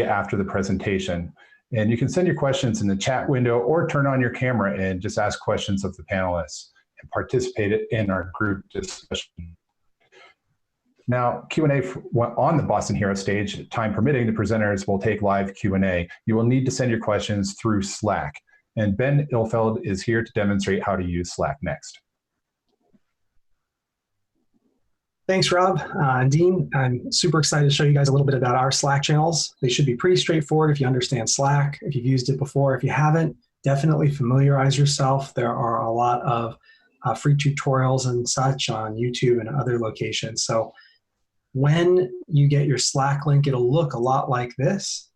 after the presentation. And you can send your questions in the chat window or turn on your camera and just ask questions of the panelists and participate in our group discussion. Now, Q&A on the Boston Hero stage, time permitting, the presenters will take live Q&A. You will need to send your questions through Slack. And Ben Ilfeld is here to demonstrate how to use Slack next. Thanks, Rob. Dean, I'm super excited to show you guys a little bit about our Slack channels. They should be pretty straightforward if you understand Slack, if you've used it before. If you haven't, definitely familiarize yourself. There are a lot of free tutorials and such on YouTube and other locations. So when you get your Slack link, it'll look a lot like this.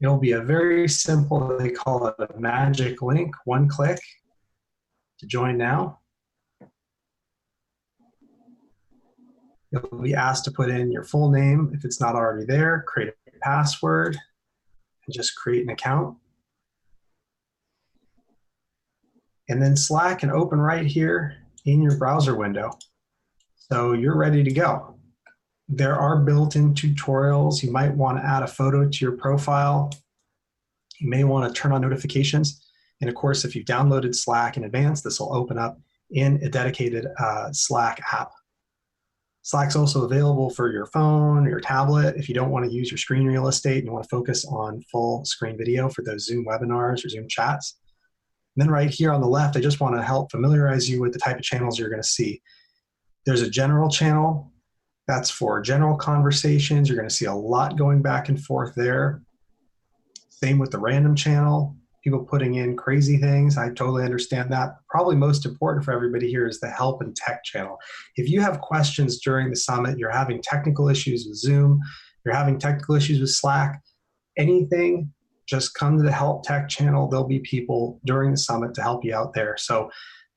It'll be a very simple, they call it a magic link, one click to join now. You'll be asked to put in your full name if it's not already there, create a password, and just create an account. And then Slack can open right here in your browser window. So you're ready to go. There are built-in tutorials. You might want to add a photo to your profile. You may want to turn on notifications. And of course, if you've downloaded Slack in advance, this will open up in a dedicated Slack app. Slack's also available for your phone or your tablet if you don't want to use your screen real estate and you want to focus on full screen video for those Zoom webinars or Zoom chats. And then right here on the left, I just want to help familiarize you with the type of channels you're going to see. There's a general channel. That's for general conversations. You're going to see a lot going back and forth there. Same with the random channel. People putting in crazy things. I totally understand that. Probably most important for everybody here is the help and tech channel. If you have questions during the summit, you're having technical issues with Zoom, you're having technical issues with Slack, anything, just come to the help tech channel. There'll be people during the summit to help you out there. So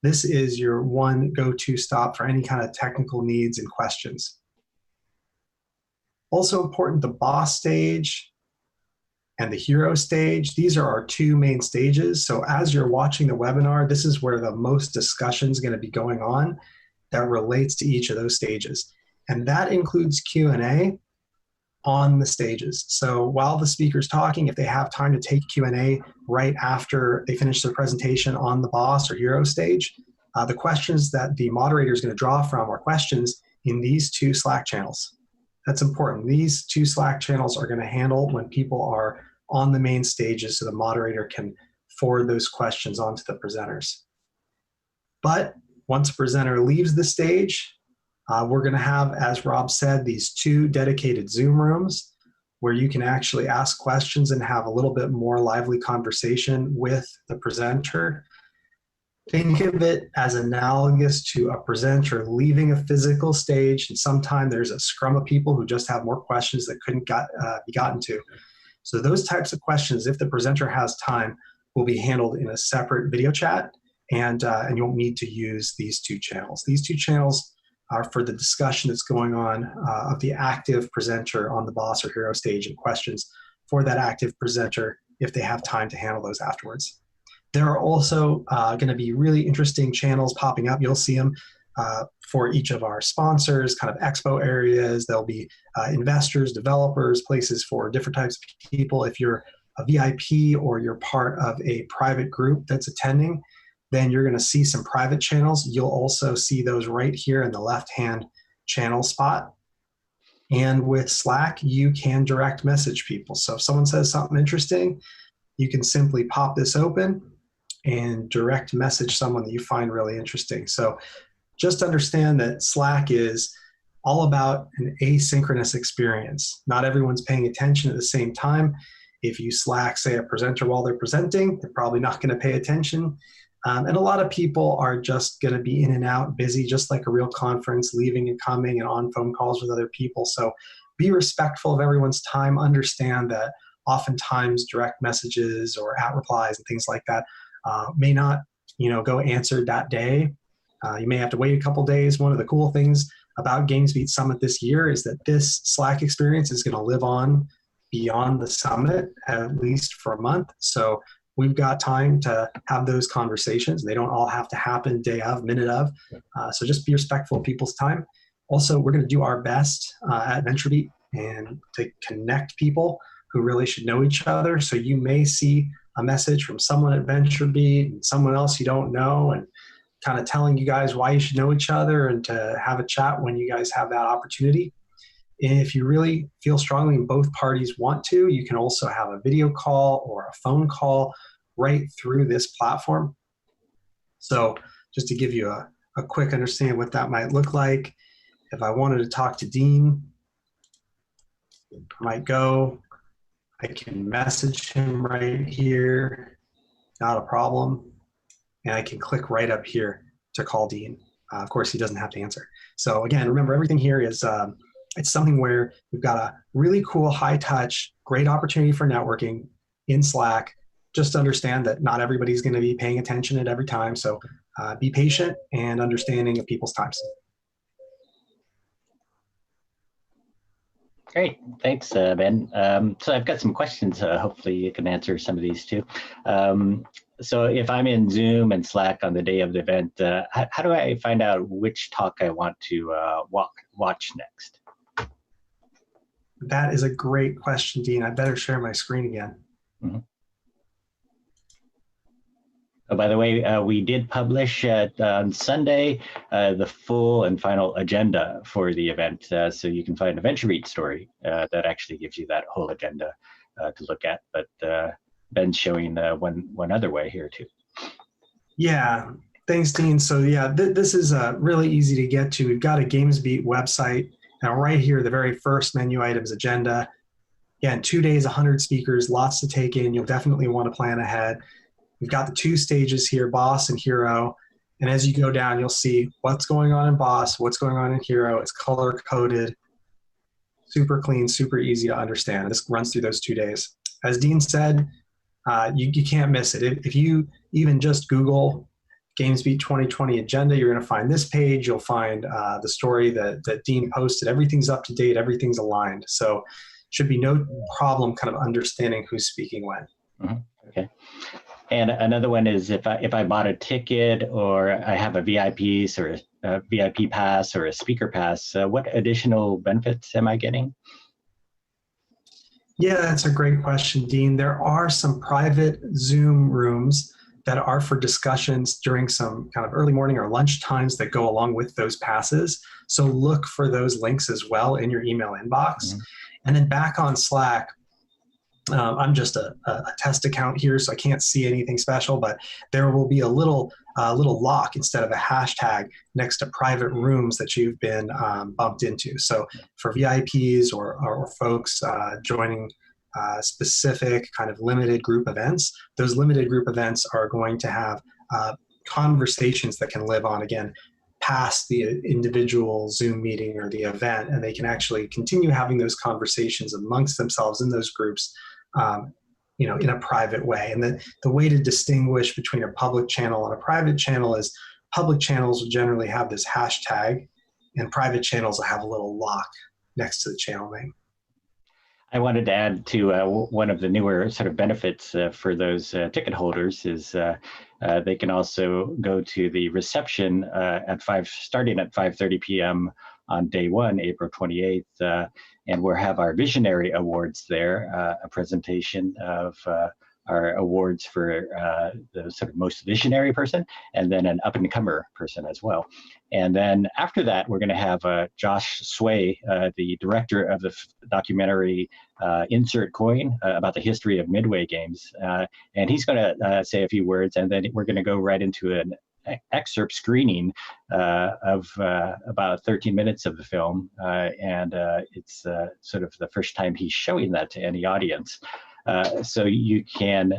this is your one go-to stop for any kind of technical needs and questions. Also important, the boss stage and the hero stage. These are our two main stages. So as you're watching the webinar, this is where the most discussion is going to be going on that relates to each of those stages. And that includes Q&A on the stages. So while the speaker's talking, if they have time to take Q&A right after they finish their presentation on the boss or hero stage, the questions that the moderator is going to draw from are questions in these two Slack channels. That's important. These two Slack channels are going to handle when people are on the main stages so the moderator can forward those questions onto the presenters. But once a presenter leaves the stage, we're going to have, as Rob said, these two dedicated Zoom rooms where you can actually ask questions and have a little bit more lively conversation with the presenter. Think of it as analogous to a presenter leaving a physical stage, and sometimes there's a scrum of people who just have more questions that couldn't be gotten to. So those types of questions, if the presenter has time, will be handled in a separate video chat, and you won't need to use these two channels. These two channels are for the discussion that's going on of the active presenter on the boss or hero stage and questions for that active presenter if they have time to handle those afterwards. There are also going to be really interesting channels popping up. You'll see them for each of our sponsors, kind of expo areas. There'll be investors, developers, places for different types of people. If you're a VIP or you're part of a private group that's attending, then you're going to see some private channels. You'll also see those right here in the left-hand channel spot. And with Slack, you can direct message people. So if someone says something interesting, you can simply pop this open and direct message someone that you find really interesting. So just understand that Slack is all about an asynchronous experience. Not everyone's paying attention at the same time. If you Slack, say, a presenter while they're presenting, they're probably not going to pay attention. And a lot of people are just going to be in and out, busy, just like a real conference, leaving and coming and on phone calls with other people. So be respectful of everyone's time. Understand that oftentimes direct messages or at replies and things like that may not, go answered that day. You may have to wait a couple days. One of the cool things about GamesBeat Summit this year is that this Slack experience is going to live on beyond the summit, at least for a month. So we've got time to have those conversations. They don't all have to happen day of, minute of. So just be respectful of people's time. Also, we're going to do our best at VentureBeat and to connect people who really should know each other. So you may see a message from someone at VentureBeat and someone else you don't know, and kind of telling you guys why you should know each other and to have a chat when you guys have that opportunity. And if you really feel strongly and both parties want to, you can also have a video call or a phone call right through this platform. So just to give you a quick understanding what that might look like, if I wanted to talk to Dean, I might go, I can message him right here, not a problem. And I can click right up here to call Dean. Of course, he doesn't have to answer. So again, remember, everything here is, it's something where we've got a really cool, high touch, great opportunity for networking in Slack. Just understand that not everybody's going to be paying attention at every time. So be patient and understanding of people's times. Great, thanks, Ben. So I've got some questions. Hopefully you can answer some of these too. So if I'm in Zoom and Slack on the day of the event, how do I find out which talk I want to watch next? That is a great question, Dean. I better share my screen again. Mm-hmm. Oh, by the way, we did publish on Sunday the full and final agenda for the event, so you can find a VentureBeat story that actually gives you that whole agenda to look at. But Ben's showing one other way here too. Yeah, thanks, Dean. So yeah, this is really easy to get to. We've got a GamesBeat website. Now right here, the very first menu item is agenda. Again, 2 days, 100 speakers, lots to take in. You'll definitely want to plan ahead. We've got the 2 stages here, Boss and Hero. And as you go down, you'll see what's going on in Boss, what's going on in Hero. It's color-coded, super clean, super easy to understand. This runs through those 2 days. As Dean said, you can't miss it. If you even just Google GamesBeat 2020 agenda, you're going to find this page. You'll find the story that Dean posted. Everything's up to date. Everything's aligned. So should be no problem kind of understanding who's speaking when. Mm-hmm. Okay. And another one is if I bought a ticket or I have a VIP or a VIP pass or a speaker pass, what additional benefits am I getting? Yeah, that's a great question, Dean. There are some private Zoom rooms that are for discussions during some kind of early morning or lunch times that go along with those passes. So look for those links as well in your email inbox. Mm-hmm. And then back on Slack, I'm just a test account here, so I can't see anything special, but there will be a little lock instead of a hashtag next to private rooms that you've been bumped into. So for VIPs or folks joining specific kind of limited group events, those limited group events are going to have conversations that can live on, again, past the individual Zoom meeting or the event, and they can actually continue having those conversations amongst themselves in those groups, in a private way. And the way to distinguish between a public channel and a private channel is public channels will generally have this hashtag, and private channels will have a little lock next to the channel name. I wanted to add to one of the newer sort of benefits for those ticket holders is they can also go to the reception starting at 5:30 p.m. on day 1, April 28th, and we'll have our Visionary Awards there, a presentation of our awards for the sort of most visionary person, and then an up-and-comer person as well. And then after that, we're going to have Josh Sway, the director of the documentary Insert Coin, about the history of Midway games. And he's going to say a few words, and then we're going to go right into an excerpt screening of about 13 minutes of the film. And it's sort of the first time he's showing that to any audience. So you can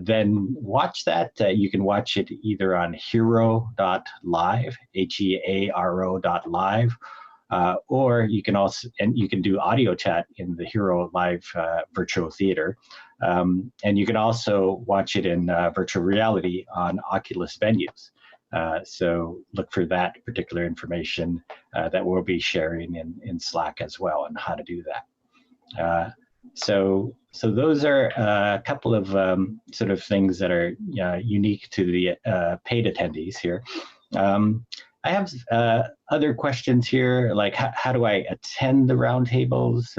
then watch that. You can watch it either on hero.live, HEARO.live, or you can also, and you can do audio chat in the Hero Live virtual theater. And you can also watch it in virtual reality on Oculus venues. So look for that particular information that we'll be sharing in Slack as well on how to do that. So those are a couple of sort of things that are unique to the paid attendees here. I have other questions here, like how do I attend the roundtables?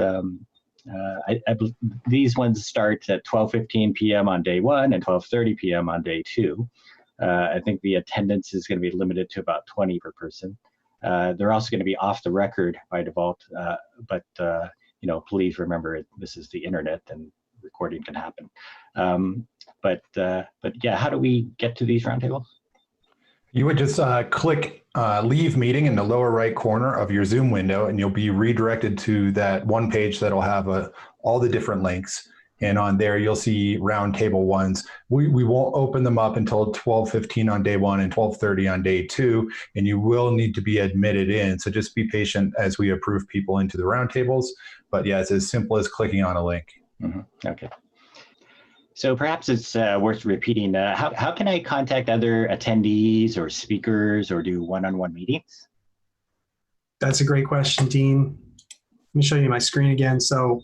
These ones start at 12:15 p.m. on day 1 and 12:30 p.m. on day 2. I think the attendance is going to be limited to about 20 per person. They're also going to be off the record by default, but please remember this is the internet and recording can happen. But yeah, how do we get to these roundtables? You would just click Leave Meeting in the lower right corner of your Zoom window, and you'll be redirected to that one page that'll have all the different links. And on there, you'll see roundtable ones. We won't open them up until 12:15 on day 1 and 12:30 on day 2, and you will need to be admitted in. So just be patient as we approve people into the roundtables. But yeah, it's as simple as clicking on a link. Mm-hmm. Okay. So perhaps it's worth repeating, how can I contact other attendees or speakers or do one-on-one meetings? That's a great question, Dean. Let me show you my screen again. So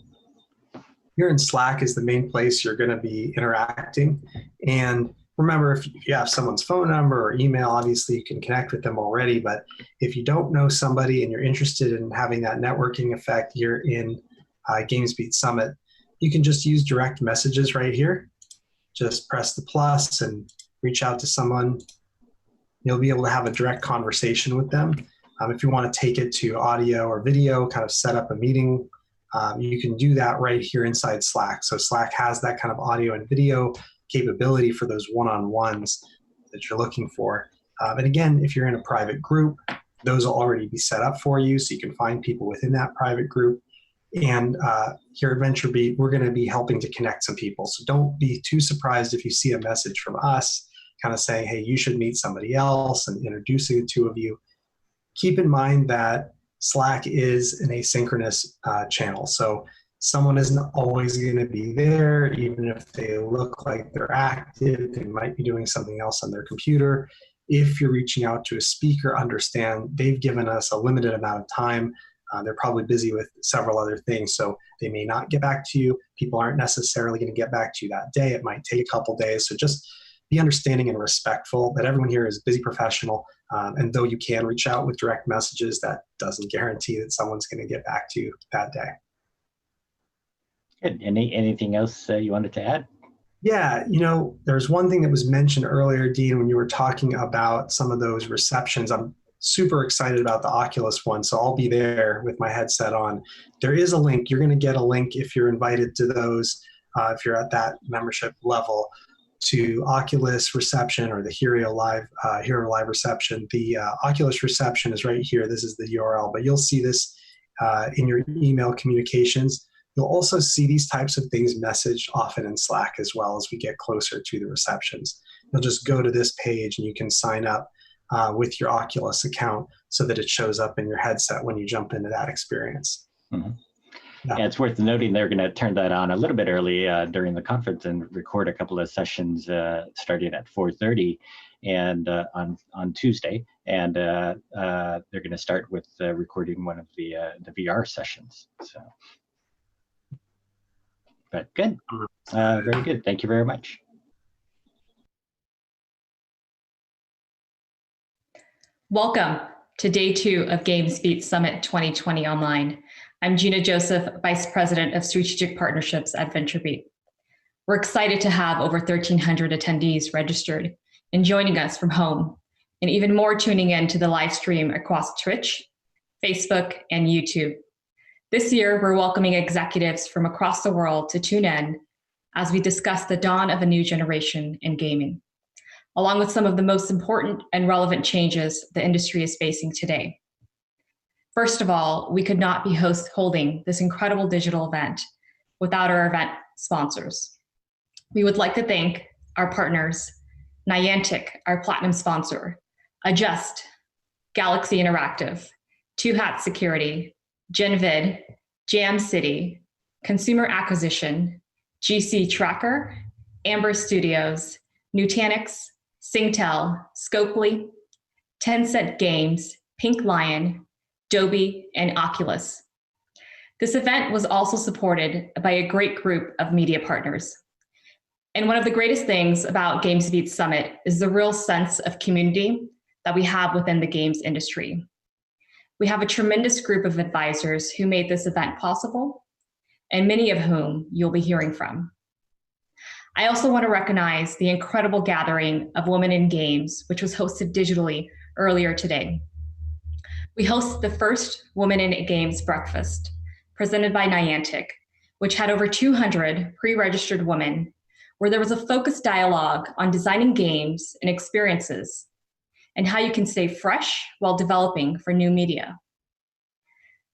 here in Slack is the main place you're going to be interacting. And remember, if you have someone's phone number or email, obviously you can connect with them already. But if you don't know somebody and you're interested in having that networking effect here in GamesBeat Summit, you can just use direct messages right here. Just press the plus and reach out to someone. You'll be able to have a direct conversation with them. If you want to take it to audio or video, kind of set up a meeting, you can do that right here inside Slack. So Slack has that kind of audio and video capability for those one-on-ones that you're looking for. And again, if you're in a private group, those will already be set up for you, so you can find people within that private group. And here at VentureBeat, we're going to be helping to connect some people. So don't be too surprised if you see a message from us kind of saying, hey, you should meet somebody else and introducing the two of you. Keep in mind that Slack is an asynchronous channel. So someone isn't always going to be there, even if they look like they're active, they might be doing something else on their computer. If you're reaching out to a speaker, understand they've given us a limited amount of time. They're probably busy with several other things, so they may not get back to you. People aren't necessarily going to get back to you that day. It might take a couple days. So just be understanding and respectful that everyone here is a busy professional. And though you can reach out with direct messages, that doesn't guarantee that someone's going to get back to you that day. Good. Anything else you wanted to add? Yeah, there's one thing that was mentioned earlier, Dean, when you were talking about some of those receptions. I'm super excited about the Oculus one, so I'll be there with my headset on. There is a link. You're going to get a link if you're invited to those, if you're at that membership level, to Oculus reception or the Hero Live reception. The Oculus reception is right here. This is the URL, but you'll see this in your email communications. You'll also see these types of things messaged often in Slack as well as we get closer to the receptions. You'll just go to this page and you can sign up with your Oculus account so that it shows up in your headset when you jump into that experience. Mm-hmm. Yeah, it's worth noting they're going to turn that on a little bit early during the conference and record a couple of sessions starting at 4:30 and on Tuesday, and they're going to start with recording one of the VR sessions. So, but good, very good. Thank you very much. Welcome to day 2 of GamesBeat Summit 2020 Online. I'm Gina Joseph, Vice President of Strategic Partnerships at VentureBeat. We're excited to have over 1,300 attendees registered and joining us from home, and even more tuning in to the live stream across Twitch, Facebook, and YouTube. This year, we're welcoming executives from across the world to tune in as we discuss the dawn of a new generation in gaming, along with some of the most important and relevant changes the industry is facing today. First of all, we could not be holding this incredible digital event without our event sponsors. We would like to thank our partners, Niantic, our platinum sponsor, Adjust, Galaxy Interactive, Two Hat Security, GenVid, Jam City, Consumer Acquisition, GC Tracker, Amber Studios, Nutanix, Singtel, Scopely, Tencent Games, Pink Lion, Adobe, and Oculus. This event was also supported by a great group of media partners. And one of the greatest things about GamesBeat Summit is the real sense of community that we have within the games industry. We have a tremendous group of advisors who made this event possible, and many of whom you'll be hearing from. I also want to recognize the incredible gathering of Women in Games, which was hosted digitally earlier today. We hosted the first Women in Games breakfast, presented by Niantic, which had over 200 pre-registered women, where there was a focused dialogue on designing games and experiences, and how you can stay fresh while developing for new media.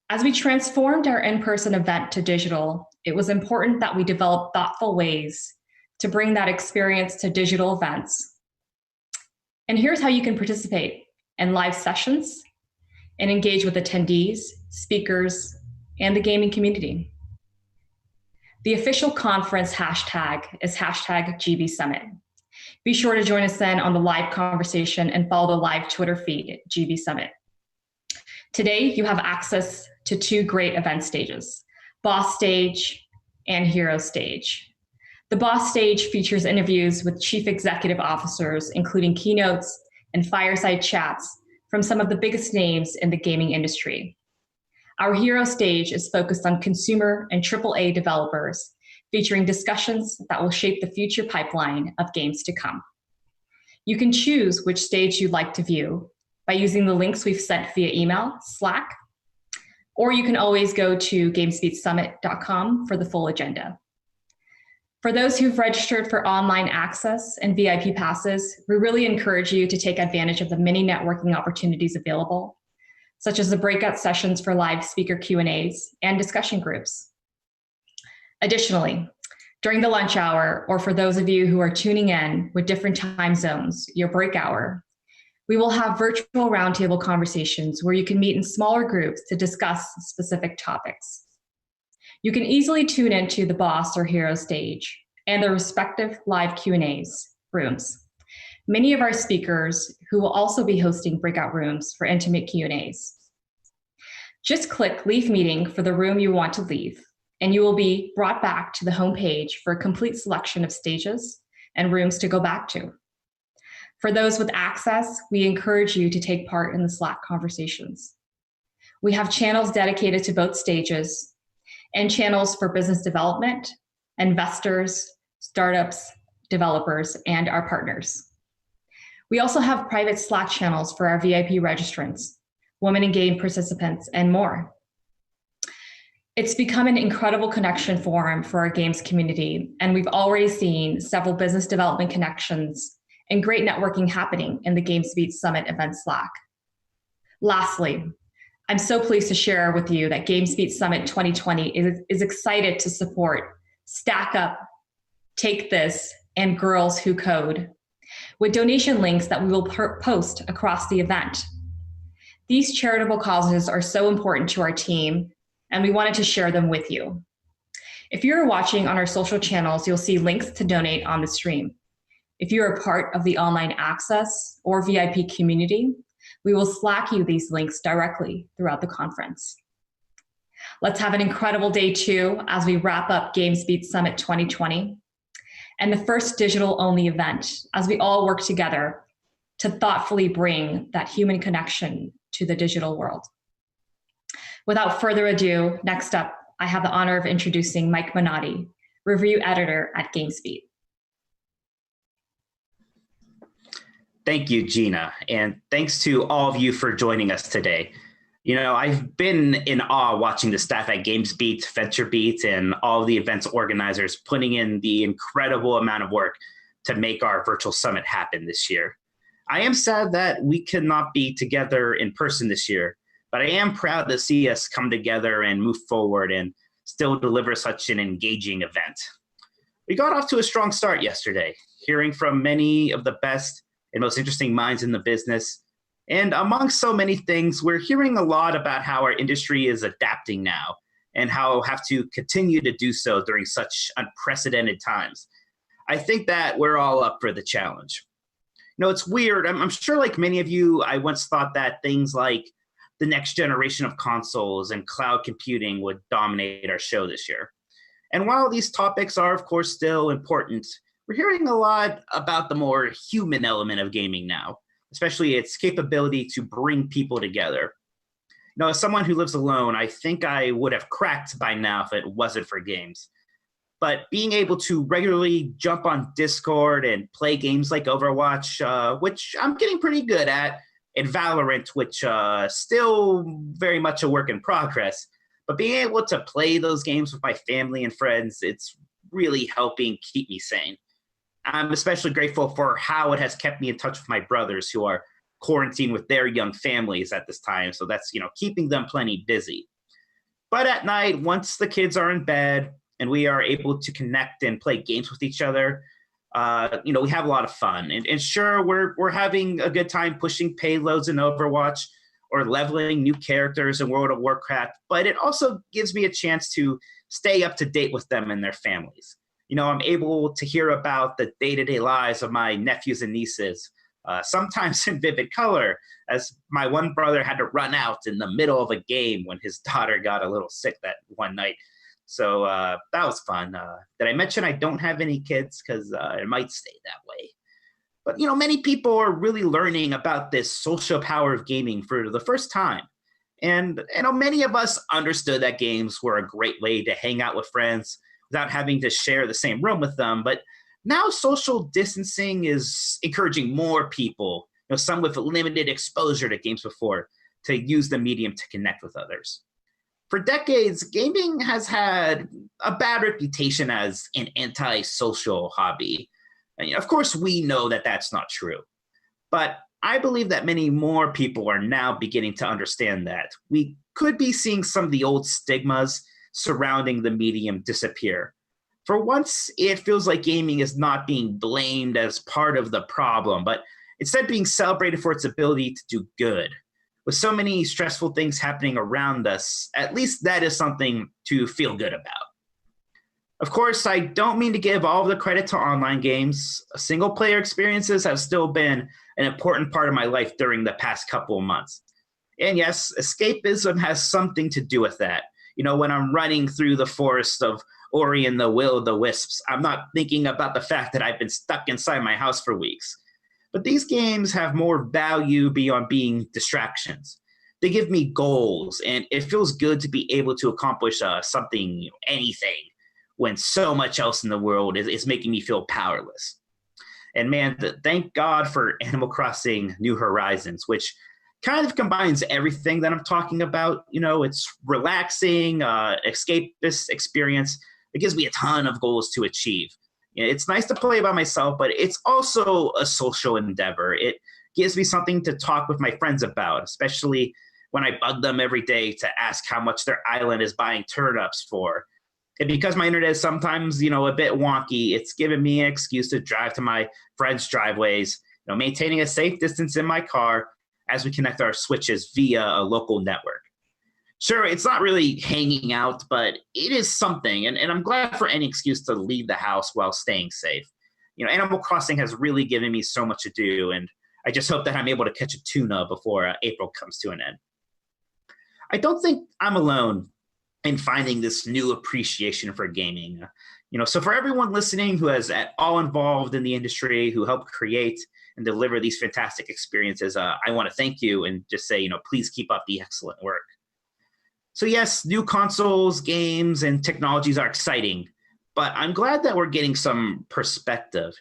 As we transformed our in-person event to digital, it was important that we develop thoughtful ways to bring that experience to digital events. And here's how you can participate in live sessions and engage with attendees, speakers, and the gaming community. The official conference hashtag is hashtag GB Summit. Be sure to join us then on the live conversation and follow the live Twitter feed, GB Summit. Today, you have access to two great event stages, Boss Stage and Hero Stage. The Boss Stage features interviews with chief executive officers, including keynotes and fireside chats from some of the biggest names in the gaming industry. Our Hero Stage is focused on consumer and AAA developers, featuring discussions that will shape the future pipeline of games to come. You can choose which stage you'd like to view by using the links we've sent via email, Slack, or you can always go to GamesBeatSummit.com for the full agenda. For those who've registered for online access and VIP passes, we really encourage you to take advantage of the many networking opportunities available, such as the breakout sessions for live speaker Q&As and discussion groups. Additionally, during the lunch hour, or for those of you who are tuning in with different time zones, your break hour, we will have virtual roundtable conversations where you can meet in smaller groups to discuss specific topics. You can easily tune into the Boss or Hero Stage and the respective live Q&As rooms. Many of our speakers who will also be hosting breakout rooms for intimate Q&As. Just click Leave Meeting for the room you want to leave, and you will be brought back to the home page for a complete selection of stages and rooms to go back to. For those with access, we encourage you to take part in the Slack conversations. We have channels dedicated to both stages and channels for business development, investors, startups, developers, and our partners. We also have private Slack channels for our VIP registrants, Women in Game participants, and more. It's become an incredible connection forum for our games community, and we've already seen several business development connections and great networking happening in the GamesBeat Summit event Slack. Lastly, I'm so pleased to share with you that GamesBeat Summit 2020 is excited to support Stack Up, Take This, and Girls Who Code, with donation links that we will post across the event. These charitable causes are so important to our team, and we wanted to share them with you. If you're watching on our social channels, you'll see links to donate on the stream. If you're a part of the online access or VIP community, we will Slack you these links directly throughout the conference. Let's have an incredible day 2 as we wrap up GamesBeat Summit 2020 and the first digital-only event as we all work together to thoughtfully bring that human connection to the digital world. Without further ado, next up, I have the honor of introducing Mike Minotti, review editor at GamesBeat. Thank you, Gina, and thanks to all of you for joining us today. You know, I've been in awe watching the staff at GamesBeat, VentureBeat, and all the events organizers putting in the incredible amount of work to make our virtual summit happen this year. I am sad that we could not be together in person this year, but I am proud to see us come together and move forward and still deliver such an engaging event. We got off to a strong start yesterday, hearing from many of the best and most interesting minds in the business. And among so many things, we're hearing a lot about how our industry is adapting now and how we'll have to continue to do so during such unprecedented times. I think that we're all up for the challenge. You know, it's weird. I'm sure like many of you, I once thought that things like the next generation of consoles and cloud computing would dominate our show this year. And while these topics are, of course, still important, we're hearing a lot about the more human element of gaming now, especially its capability to bring people together. As someone who lives alone, I think I would have cracked by now if it wasn't for games. But being able to regularly jump on Discord and play games like Overwatch, which I'm getting pretty good at, and Valorant, which still very much a work in progress. But being able to play those games with my family and friends, it's really helping keep me sane. I'm especially grateful for how it has kept me in touch with my brothers who are quarantined with their young families at this time. So that's, keeping them plenty busy. But at night, once the kids are in bed and we are able to connect and play games with each other, we have a lot of fun. And sure, we're having a good time pushing payloads in Overwatch or leveling new characters in World of Warcraft, but it also gives me a chance to stay up to date with them and their families. I'm able to hear about the day-to-day lives of my nephews and nieces, sometimes in vivid color, as my one brother had to run out in the middle of a game when his daughter got a little sick that one night. So that was fun. Did I mention I don't have any kids? Because it might stay that way. But, many people are really learning about this social power of gaming for the first time. And many of us understood that games were a great way to hang out with friends without having to share the same room with them. But now social distancing is encouraging more people, some with limited exposure to games before, to use the medium to connect with others. For decades, gaming has had a bad reputation as an anti-social hobby. And of course, we know that that's not true. But I believe that many more people are now beginning to understand that we could be seeing some of the old stigmas surrounding the medium disappear. For once, it feels like gaming is not being blamed as part of the problem, but instead being celebrated for its ability to do good. With so many stressful things happening around us, at least that is something to feel good about. Of course, I don't mean to give all of the credit to online games. Single-player experiences have still been an important part of my life during the past couple of months. And yes, escapism has something to do with that. When I'm running through the forest of Ori and the Will of the Wisps, I'm not thinking about the fact that I've been stuck inside my house for weeks. But these games have more value beyond being distractions. They give me goals, and it feels good to be able to accomplish something, anything, when so much else in the world is making me feel powerless. And man, thank God for Animal Crossing New Horizons, which kind of combines everything that I'm talking about. It's relaxing, escapist experience. It gives me a ton of goals to achieve. It's nice to play by myself, but it's also a social endeavor. It gives me something to talk with my friends about, especially when I bug them every day to ask how much their island is buying turnips for. And because my internet is sometimes, a bit wonky, it's given me an excuse to drive to my friends' driveways, maintaining a safe distance in my car as we connect our switches via a local network. Sure, it's not really hanging out, but it is something, and I'm glad for any excuse to leave the house while staying safe. Animal Crossing has really given me so much to do, and I just hope that I'm able to catch a tuna before April comes to an end. I don't think I'm alone in finding this new appreciation for gaming. So for everyone listening who is at all involved in the industry, who helped create and deliver these fantastic experiences, I want to thank you and just say, please keep up the excellent work. So yes, new consoles, games, and technologies are exciting, but I'm glad that we're getting some perspective.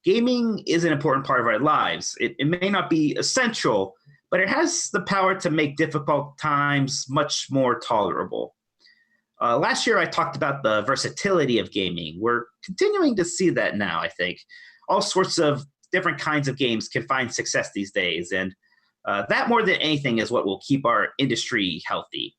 Gaming is an important part of our lives. It may not be essential, but it has the power to make difficult times much more tolerable. Last year, I talked about the versatility of gaming. We're continuing to see that now, I think. All sorts of different kinds of games can find success these days, and that more than anything is what will keep our industry healthy.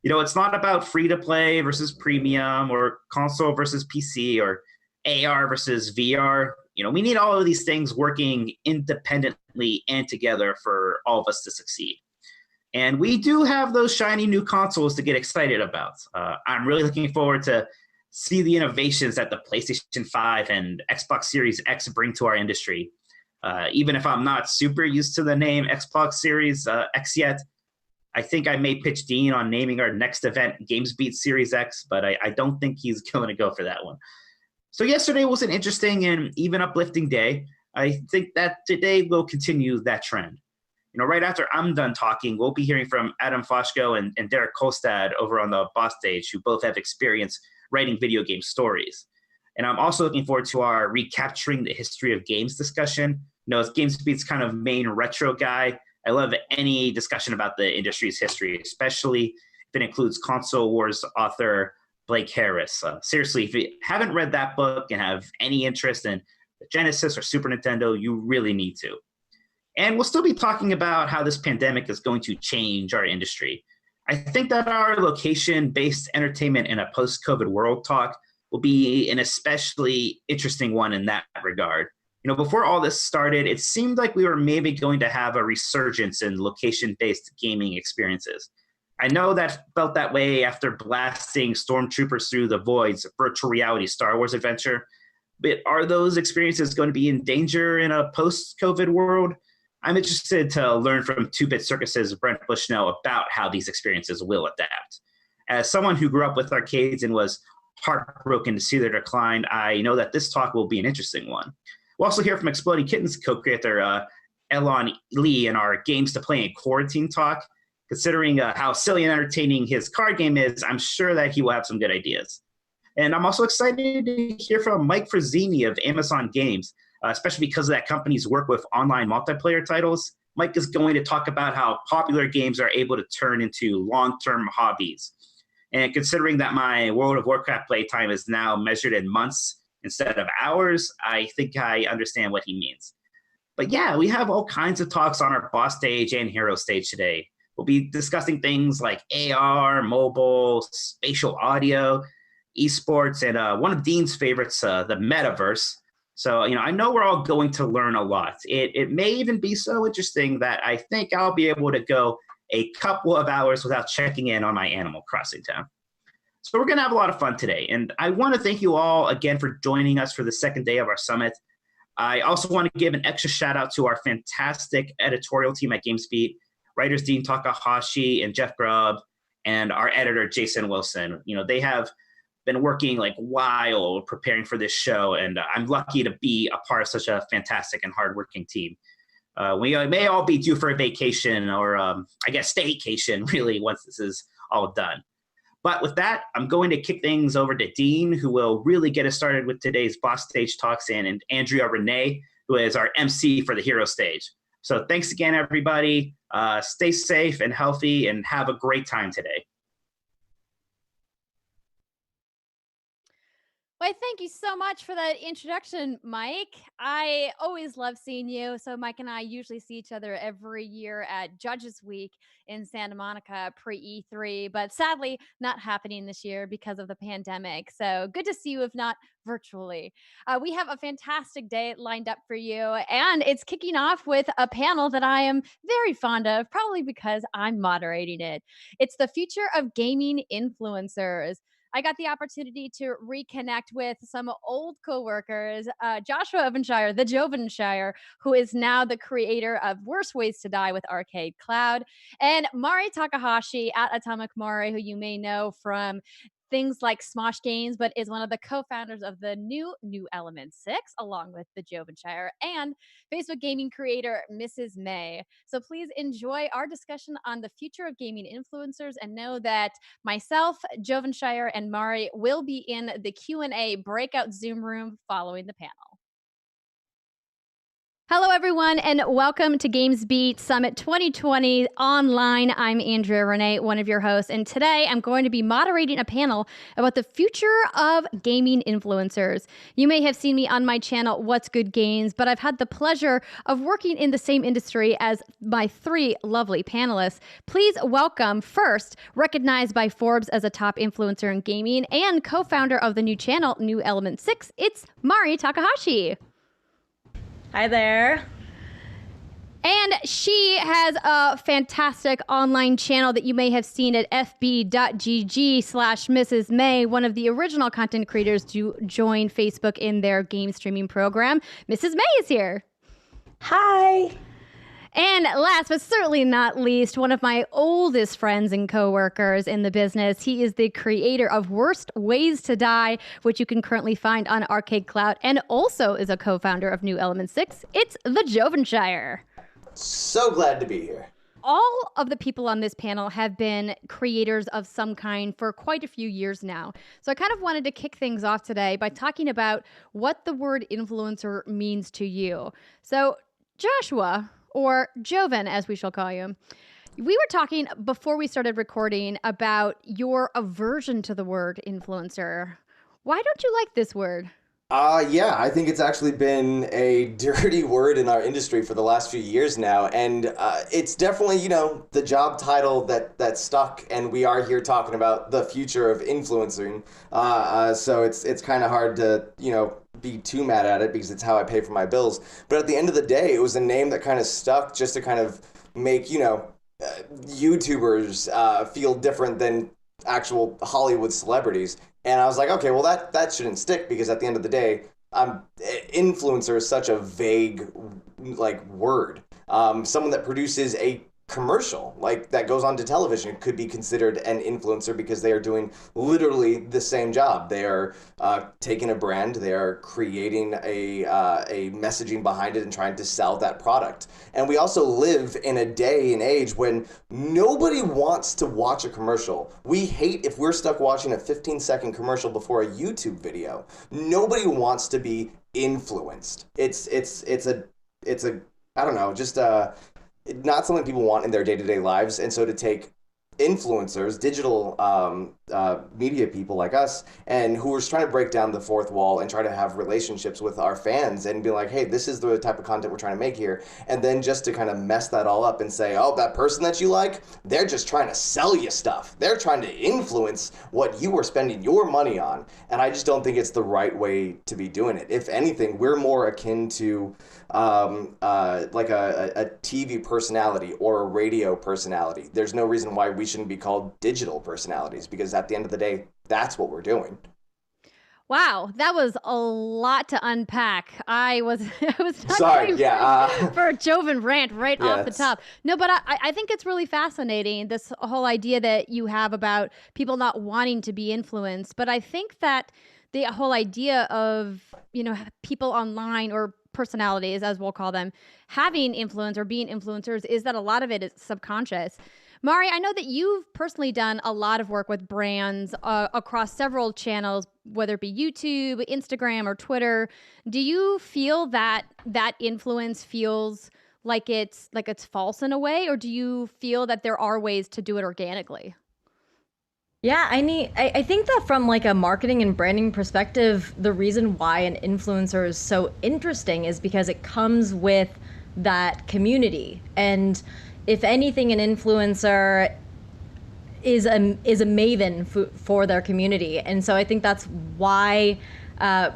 It's not about free-to-play versus premium or console versus PC or AR versus VR. We need all of these things working independently and together for all of us to succeed. And we do have those shiny new consoles to get excited about. I'm really looking forward to see the innovations that the PlayStation 5 and Xbox Series X bring to our industry. Even if I'm not super used to the name Xbox Series X yet, I think I may pitch Dean on naming our next event GamesBeat Series X, but I don't think he's going to go for that one. So yesterday was an interesting and even uplifting day. I think that today will continue that trend. Right after I'm done talking, we'll be hearing from Adam Foshko and Derek Kolstad over on the Boss Stage, who both have experience writing video game stories. And I'm also looking forward to our recapturing the history of games discussion. As GamesBeat's kind of main retro guy, I love any discussion about the industry's history, especially if it includes Console Wars author Blake Harris. Seriously, if you haven't read that book and have any interest in the Genesis or Super Nintendo, you really need to. And we'll still be talking about how this pandemic is going to change our industry. I think that our location-based entertainment in a post-COVID world talk will be an especially interesting one in that regard. Before all this started, it seemed like we were maybe going to have a resurgence in location-based gaming experiences. I know that felt that way after blasting stormtroopers through the voids, virtual reality Star Wars adventure. But are those experiences going to be in danger in a post-COVID world? I'm interested to learn from 2-Bit Circus's Brent Bushnell about how these experiences will adapt. As someone who grew up with arcades and was heartbroken to see their decline, I know that this talk will be an interesting one. We'll also hear from Exploding Kittens co-creator Elon Lee in our Games to Play in Quarantine talk. Considering how silly and entertaining his card game is, I'm sure that he will have some good ideas. And I'm also excited to hear from Mike Frazzini of Amazon Games, especially because of that company's work with online multiplayer titles. Mike is going to talk about how popular games are able to turn into long-term hobbies. And considering that my World of Warcraft playtime is now measured in months instead of hours, I think I understand what he means. But yeah, we have all kinds of talks on our Boss Stage and Hero Stage today. We'll be discussing things like AR, mobile, spatial audio, esports, and one of Dean's favorites, the metaverse. So, I know we're all going to learn a lot. It may even be so interesting that I think I'll be able to go a couple of hours without checking in on my Animal Crossing town. So we're going to have a lot of fun today. And I want to thank you all again for joining us for the second day of our summit. I also want to give an extra shout out to our fantastic editorial team at GamesBeat, writers Dean Takahashi and Jeff Grubb, and our editor Jason Wilson. They have been working like wild preparing for this show, and I'm lucky to be a part of such a fantastic and hardworking team. We may all be due for a vacation or I guess staycation really once this is all done. But with that, I'm going to kick things over to Dean, who will really get us started with today's Boss Stage talks, and Andrea Renee, who is our MC for the Hero Stage. So thanks again, everybody. Stay safe and healthy and have a great time today. Why, thank you so much for that introduction, Mike. I always love seeing you. So Mike and I usually see each other every year at Judges Week in Santa Monica pre-E3, but sadly not happening this year because of the pandemic. So good to see you, if not virtually. We have a fantastic day lined up for you, and it's kicking off with a panel that I am very fond of, probably because I'm moderating it. It's the future of gaming influencers. I got the opportunity to reconnect with some old coworkers, Joshua Evanshire, the Jovenshire, who is now the creator of Worst Ways to Die with Arcade Cloud, and Mari Takahashi at Atomic Mari, who you may know from things like Smosh Games, but is one of the co-founders of the new Element 6, along with the Jovenshire, and Facebook gaming creator Mrs. May. So please enjoy our discussion on the future of gaming influencers, and know that myself, Jovenshire, and Mari will be in the Q&A breakout Zoom room following the panel. Hello, everyone, and welcome to GamesBeat Summit 2020 online. I'm Andrea Renee, one of your hosts, and today I'm going to be moderating a panel about the future of gaming influencers. You may have seen me on my channel, What's Good Games, but I've had the pleasure of working in the same industry as my three lovely panelists. Please welcome, first, recognized by Forbes as a top influencer in gaming and co-founder of the new channel, New Element 6, it's Mari Takahashi. Hi there. And she has a fantastic online channel that you may have seen at fb.gg/Mrs. May, one of the original content creators to join Facebook in their game streaming program. Mrs. May is here. Hi. And last but certainly not least, one of my oldest friends and coworkers in the business. He is the creator of Worst Ways to Die, which you can currently find on Arcade Cloud, and also is a co-founder of New Element 6. It's the Jovenshire. So glad to be here. All of the people on this panel have been creators of some kind for quite a few years now. So I kind of wanted to kick things off today by talking about what the word influencer means to you. So Joshua, or Joven as we shall call you, we were talking before we started recording about your aversion to the word influencer. Why don't you like this word? Yeah, I think it's actually been a dirty word in our industry for the last few years now, and it's definitely, the job title that stuck, and we are here talking about the future of influencing. So it's kind of hard to, be too mad at it because it's how I pay for my bills. But at the end of the day, it was a name that kind of stuck just to kind of make, YouTubers feel different than actual Hollywood celebrities. And I was like, okay, well that shouldn't stick because at the end of the day, influencer is such a vague word. Someone that produces a commercial that goes on to television could be considered an influencer because they are doing literally the same job. They are taking a brand, they are creating a messaging behind it and trying to sell that product. And we also live in a day and age when nobody wants to watch a commercial. We hate if we're stuck watching a 15-second commercial before a YouTube video. Nobody wants to be influenced. It's a I don't know, just not something people want in their day-to-day lives. And so to take influencers, digital media people like us, and who are trying to break down the fourth wall and try to have relationships with our fans and be like, hey, this is the type of content we're trying to make here. And then just to kind of mess that all up and say, oh, that person that you like, they're just trying to sell you stuff. They're trying to influence what you are spending your money on. And I just don't think it's the right way to be doing it. If anything, we're more akin to like a TV personality or a radio personality. There's no reason why we shouldn't be called digital personalities, because at the end of the day, that's what we're doing. Wow, that was a lot to unpack. I was not Sorry, ready for a Joven rant right off the top. No, but I think it's really fascinating, this whole idea that you have about people not wanting to be influenced. But I think that the whole idea of, people online or personalities, as we'll call them, having influence or being influencers is that a lot of it is subconscious. Mari, I know that you've personally done a lot of work with brands across several channels, whether it be YouTube, Instagram, or Twitter. Do you feel that that influence feels like it's false in a way, or do you feel that there are ways to do it organically? Yeah, I think that from a marketing and branding perspective, the reason why an influencer is so interesting is because it comes with that community. And if anything, an influencer is a maven for their community. And so I think that's why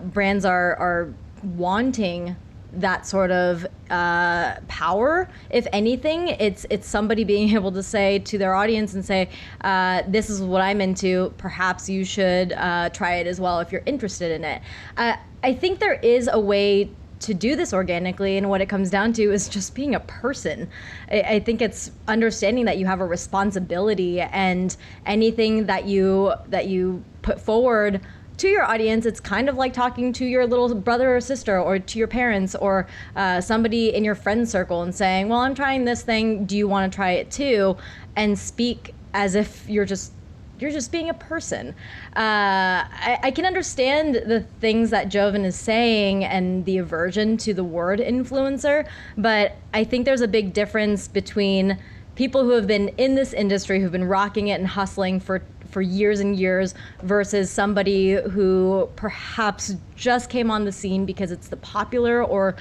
brands are wanting that sort of power. If anything, it's somebody being able to say to their audience and say, this is what I'm into, perhaps you should try it as well if you're interested in it. I think there is a way to do this organically, and what it comes down to is just being a person. I think it's understanding that you have a responsibility, and anything that you put forward to your audience, it's kind of like talking to your little brother or sister, or to your parents, or somebody in your friend circle and saying, well, I'm trying this thing, do you want to try it too? And speak as if you're just being a person. I can understand the things that Joven is saying and the aversion to the word influencer, but I think there's a big difference between people who have been in this industry, who've been rocking it and hustling for years and years, versus somebody who perhaps just came on the scene because it's the popular or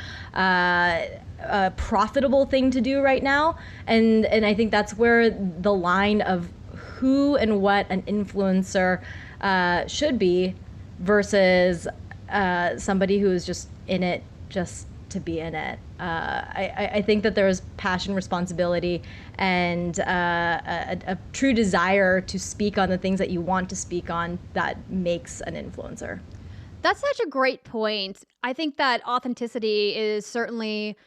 profitable thing to do right now. And I think that's where the line of who and what an influencer should be versus somebody who is just in it just to be in it. I think that there is passion, responsibility, and a true desire to speak on the things that you want to speak on that makes an influencer. That's such a great point. I think that authenticity is certainly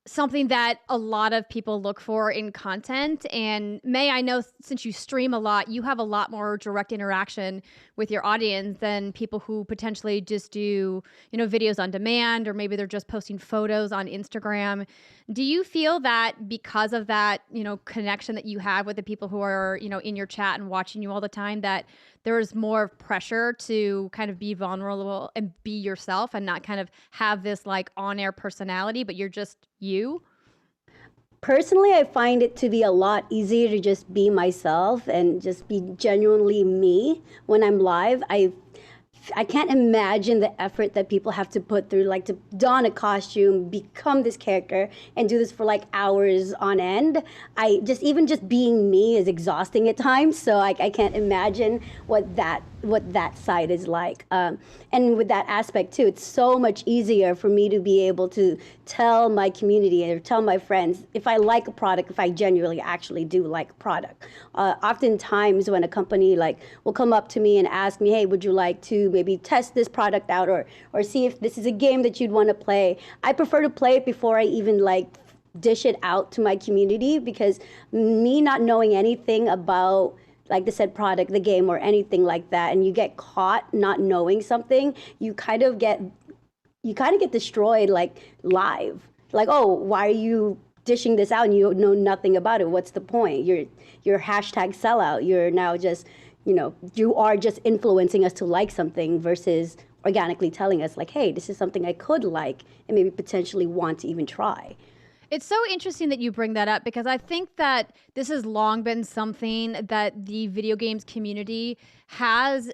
something that a lot of people look for in content. And May, I know since you stream a lot, you have a lot more direct interaction with your audience than people who potentially just do, videos on demand, or maybe they're just posting photos on Instagram. Do you feel that because of that, connection that you have with the people who are, in your chat and watching you all the time, that there's more pressure to kind of be vulnerable and be yourself and not kind of have this like on-air personality, but you're just you? Personally, I find it to be a lot easier to just be myself and just be genuinely me when I'm live. I can't imagine the effort that people have to put through, like to don a costume, become this character, and do this for like hours on end. Even just being me is exhausting at times. So I can't imagine what that side is like. And with that aspect too, it's so much easier for me to be able to tell my community or tell my friends if I like a product, if I genuinely actually do like a product. Oftentimes when a company will come up to me and ask me, hey, would you like to maybe test this product out or see if this is a game that you'd want to play? I prefer to play it before I even dish it out to my community, because me not knowing anything about the said product, the game, or anything like that, and you get caught not knowing something, you kind of get destroyed live. Oh, why are you dishing this out and you know nothing about it? What's the point? You're hashtag sellout. You're now just, you are just influencing us to like something versus organically telling us hey, this is something I could like and maybe potentially want to even try. It's so interesting that you bring that up, because I think that this has long been something that the video games community has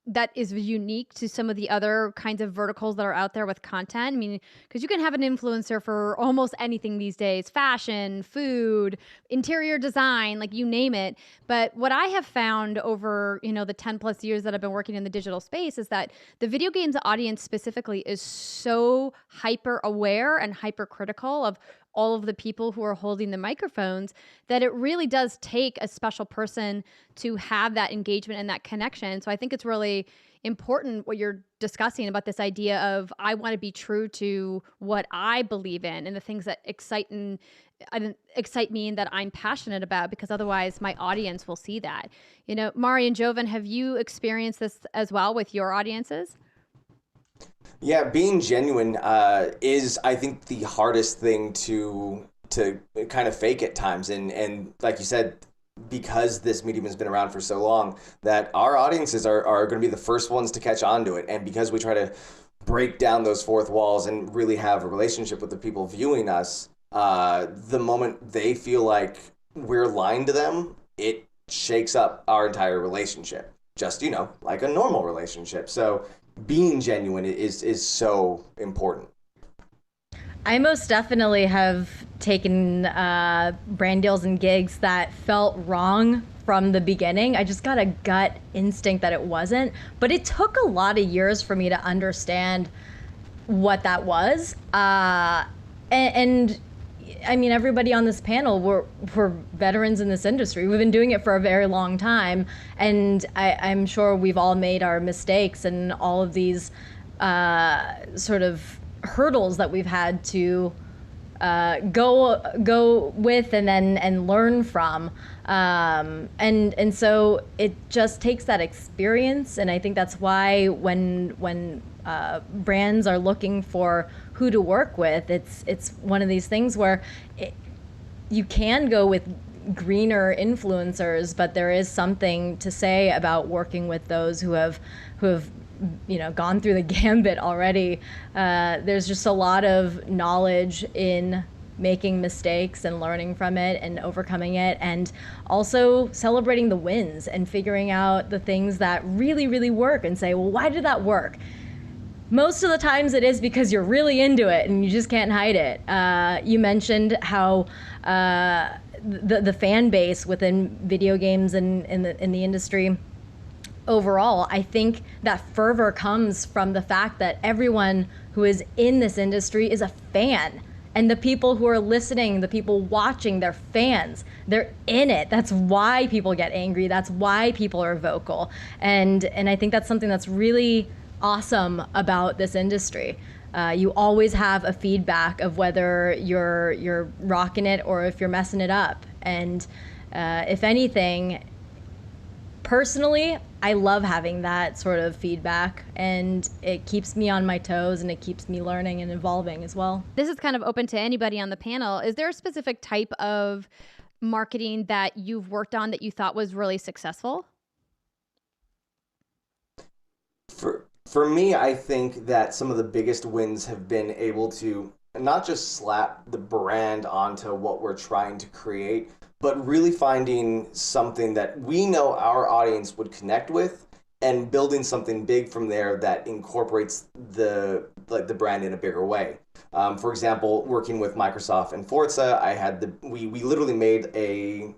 that is unique to some of the other kinds of verticals that are out there with content. I mean, because you can have an influencer for almost anything these days: fashion, food, interior design, you name it. But what I have found over, the 10 plus years that I've been working in the digital space is that the video games audience specifically is so hyper aware and hypercritical of all of the people who are holding the microphones, that it really does take a special person to have that engagement and that connection. So I think it's really important what you're discussing about this idea of, I want to be true to what I believe in and the things that excite me and that I'm passionate about, because otherwise my audience will see that. Mari and Joven, have you experienced this as well with your audiences? Yeah, being genuine is, I think, the hardest thing to kind of fake at times. And like you said, because this medium has been around for so long, that our audiences are going to be the first ones to catch on to it. And because we try to break down those fourth walls and really have a relationship with the people viewing us, the moment they feel like we're lying to them, it shakes up our entire relationship, just, like a normal relationship. So being genuine is so important. I most definitely have taken brand deals and gigs that felt wrong from the beginning. I just got a gut instinct that it wasn't, but it took a lot of years for me to understand what that was. And I mean, everybody on this panel, we're veterans in this industry. We've been doing it for a very long time, and I'm sure we've all made our mistakes and all of these sort of hurdles that we've had to go with and learn from. And so it just takes that experience, and I think that's why when brands are looking for who to work with, it's one of these things where you can go with greener influencers, but there is something to say about working with those who have gone through the gambit already. There's just a lot of knowledge in making mistakes and learning from it and overcoming it, and also celebrating the wins and figuring out the things that really, really work and say, well, why did that work? Most of the times it is because you're really into it and you just can't hide it. You mentioned how the fan base within video games and in the industry overall, I think that fervor comes from the fact that everyone who is in this industry is a fan. And the people who are listening, the people watching, they're fans. They're in it. That's why people get angry. That's why people are vocal. And I think that's something that's really awesome about this industry. You always have a feedback of whether you're rocking it or if you're messing it up. And if anything, personally, I love having that sort of feedback, and it keeps me on my toes and it keeps me learning and evolving as well. This is kind of open to anybody on the panel. Is there a specific type of marketing that you've worked on that you thought was really successful? For me, I think that some of the biggest wins have been able to not just slap the brand onto what we're trying to create, but really finding something that we know our audience would connect with and building something big from there that incorporates the brand in a bigger way. For example, working with Microsoft and Forza, we literally made a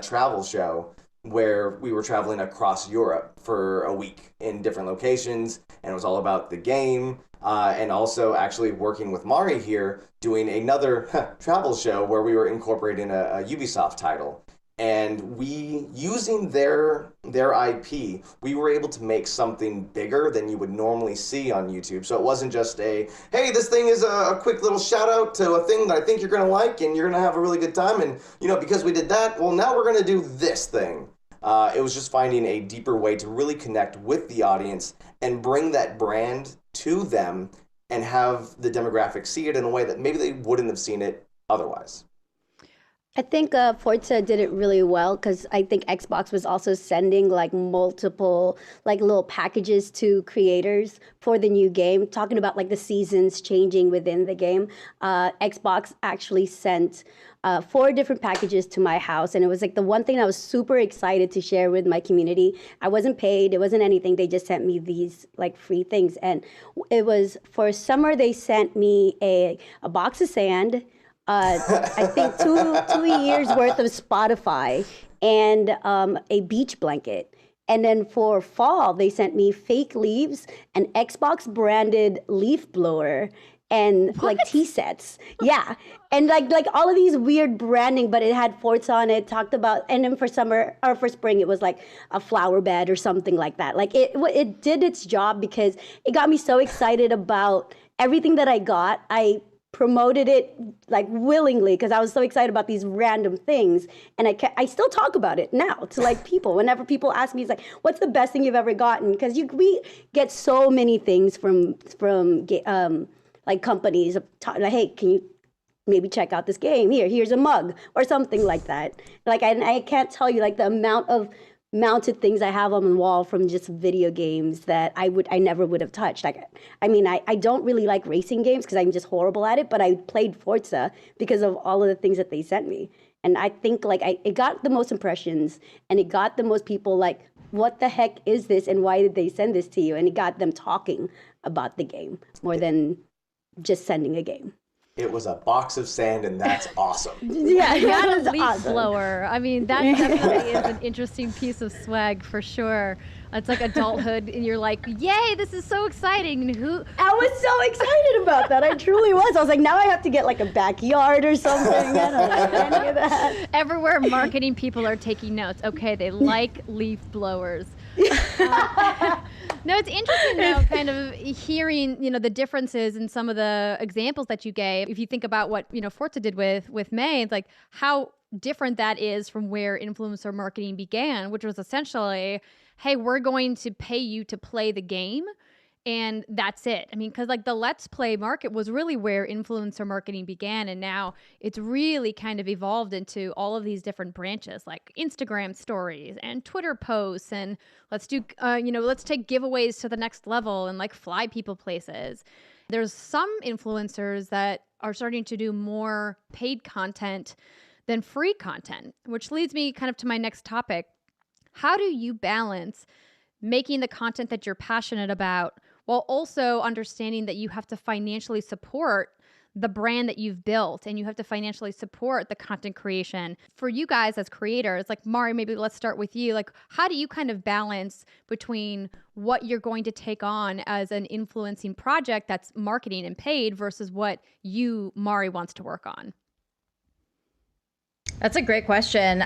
travel show where we were traveling across Europe for a week in different locations, and it was all about the game. And also actually working with Mari here, doing another travel show where we were incorporating a Ubisoft title. And using their IP, we were able to make something bigger than you would normally see on YouTube. So it wasn't just hey, this thing is a quick little shout out to a thing that I think you're gonna like and you're gonna have a really good time. And because we did that, well, now we're gonna do this thing. It was just finding a deeper way to really connect with the audience and bring that brand to them and have the demographics see it in a way that maybe they wouldn't have seen it otherwise. I think Forza did it really well because I think Xbox was also sending like multiple like little packages to creators for the new game, talking about like the seasons changing within the game. Xbox actually sent 4 different packages to my house, and it was like the one thing I was super excited to share with my community. I wasn't paid, it wasn't anything. They just sent me these like free things, and it was for summer. They sent me a box of sand. I think two years worth of Spotify and a beach blanket. And then for fall, they sent me fake leaves, an Xbox branded leaf blower, and like tea sets. Yeah. And like all of these weird branding, but it had Forza on it, talked about, and then for summer or for spring, it was like a flower bed or something like that. Like it did its job because it got me so excited about everything that I got. I promoted it like willingly because I was so excited about these random things, and I still talk about it now to like people. Whenever people ask me, it's like, "What's the best thing you've ever gotten?" Because we get so many things from like companies, like, "Hey, can you maybe check out this game? Here's a mug," or something like that. Like I can't tell you like the amount of mounted things I have on the wall from just video games that I never would have touched. Like, I mean, I don't really like racing games because I'm just horrible at it, but I played Forza because of all of the things that they sent me. And I think like it got the most impressions, and it got the most people like, what the heck is this, and why did they send this to you? And it got them talking about the game more than just sending a game. It was a box of sand, and that's awesome. Yeah, You got was a leaf awesome. blower. I mean, that definitely is an interesting piece of swag for sure. It's like adulthood, and you're like, "Yay, this is so exciting!" And I was so excited about that. I truly was. I was like, now I have to get like a backyard or something. I don't have any of that. Everywhere marketing people are taking notes. Okay, they like leaf blowers. No, it's interesting though, kind of hearing, the differences in some of the examples that you gave. If you think about what, Forza did with May, it's like how different that is from where influencer marketing began, which was essentially, hey, we're going to pay you to play the game. And that's it. I mean, because like the Let's Play market was really where influencer marketing began. And now it's really kind of evolved into all of these different branches like Instagram stories and Twitter posts. And let's do, let's take giveaways to the next level and like fly people places. There's some influencers that are starting to do more paid content than free content, which leads me kind of to my next topic. How do you balance making the content that you're passionate about while also understanding that you have to financially support the brand that you've built and you have to financially support the content creation? For you guys as creators, like Mari, maybe let's start with you. Like, how do you kind of balance between what you're going to take on as an influencing project that's marketing and paid versus what you, Mari, wants to work on? That's a great question.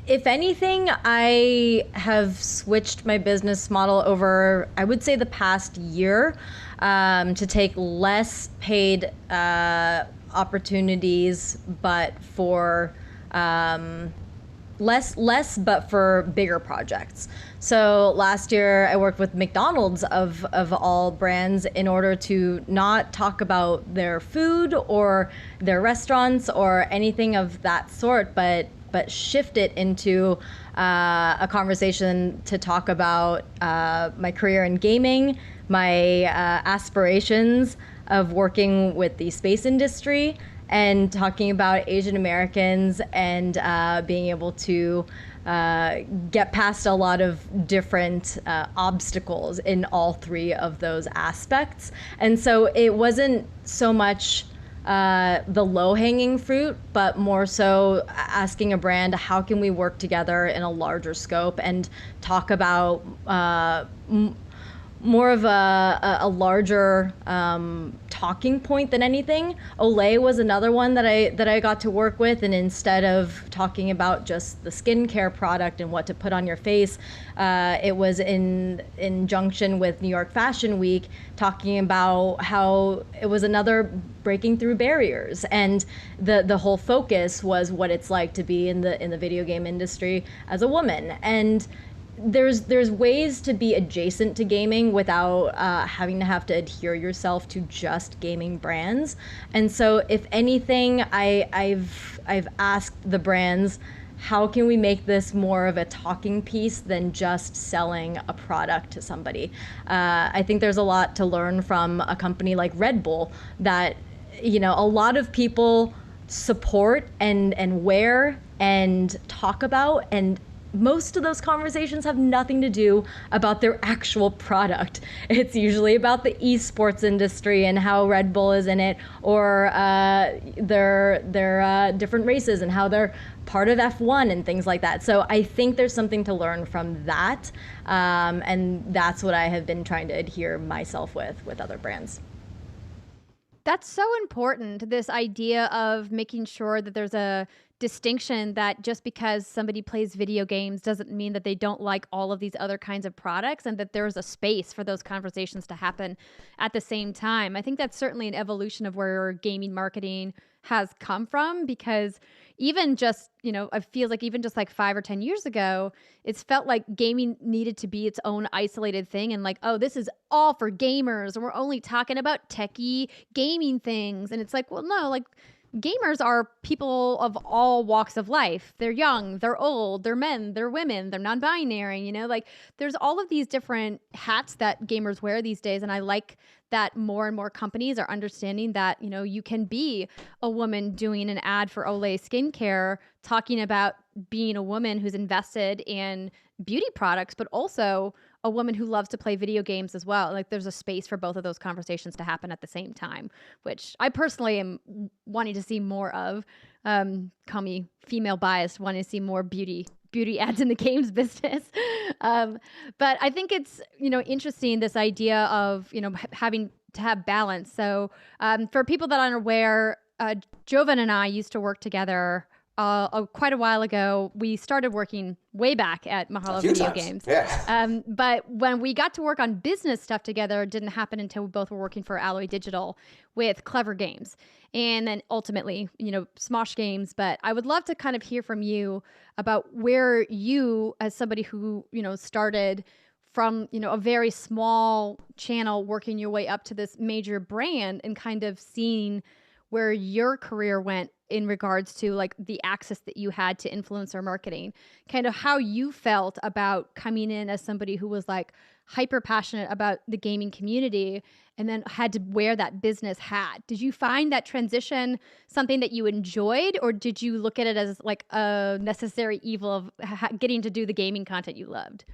If anything, I have switched my business model over, I would say, the past year, to take less paid opportunities, but for less, but for bigger projects. So last year I worked with McDonald's of all brands in order to not talk about their food or their restaurants or anything of that sort, but shift it into a conversation to talk about my career in gaming, my aspirations of working with the space industry, and talking about Asian Americans and being able to get past a lot of different obstacles in all three of those aspects. And so it wasn't so much the low-hanging fruit, but more so asking a brand, how can we work together in a larger scope and talk about more of a larger talking point than anything. Olay was another one that I got to work with, and instead of talking about just the skincare product and what to put on your face, it was in junction with New York Fashion Week, talking about how it was another breaking through barriers, and the whole focus was what it's like to be in the video game industry as a woman. And there's ways to be adjacent to gaming without having to have to adhere yourself to just gaming brands. And so if anything, I've asked the brands, how can we make this more of a talking piece than just selling a product to somebody? I think there's a lot to learn from a company like Red Bull that, you know, a lot of people support and wear and talk about, and most of those conversations have nothing to do about their actual product. It's usually about the esports industry and how Red Bull is in it, or their different races and how they're part of F1 and things like that. So I think there's something to learn from that, and that's what I have been trying to adhere myself with other brands. That's so important, this idea of making sure that there's a distinction, that just because somebody plays video games doesn't mean that they don't like all of these other kinds of products, and that there's a space for those conversations to happen at the same time. I think that's certainly an evolution of where gaming marketing has come from, because even just, you know, it feels like even just like 5 or 10 years ago, it's felt like gaming needed to be its own isolated thing, and like, oh, this is all for gamers and we're only talking about techie gaming things. And it's like, well, no, like, gamers are people of all walks of life. They're young, they're old, they're men, they're women, they're non-binary, you know, like there's all of these different hats that gamers wear these days. And I like that more and more companies are understanding that, you know, you can be a woman doing an ad for Olay skincare, talking about being a woman who's invested in beauty products, but also a woman who loves to play video games as well. Like there's a space for both of those conversations to happen at the same time, which I personally am wanting to see more of. Call me female biased, wanting to see more beauty ads in the games business. But I think it's, you know, interesting, this idea of, you know, having to have balance. So for people that aren't aware, Jovan and I used to work together quite a while ago. We started working way back at Mahalo Video Games. Yeah. But when we got to work on business stuff together, it didn't happen until we both were working for Alloy Digital with Clever Games. And then ultimately, you know, Smosh Games. But I would love to kind of hear from you about where you, as somebody who, you know, started from, you know, a very small channel, working your way up to this major brand, and kind of seeing where your career went in regards to like the access that you had to influencer marketing, kind of how you felt about coming in as somebody who was like hyper passionate about the gaming community and then had to wear that business hat. Did you find that transition something that you enjoyed, or did you look at it as like a necessary evil of getting to do the gaming content you loved?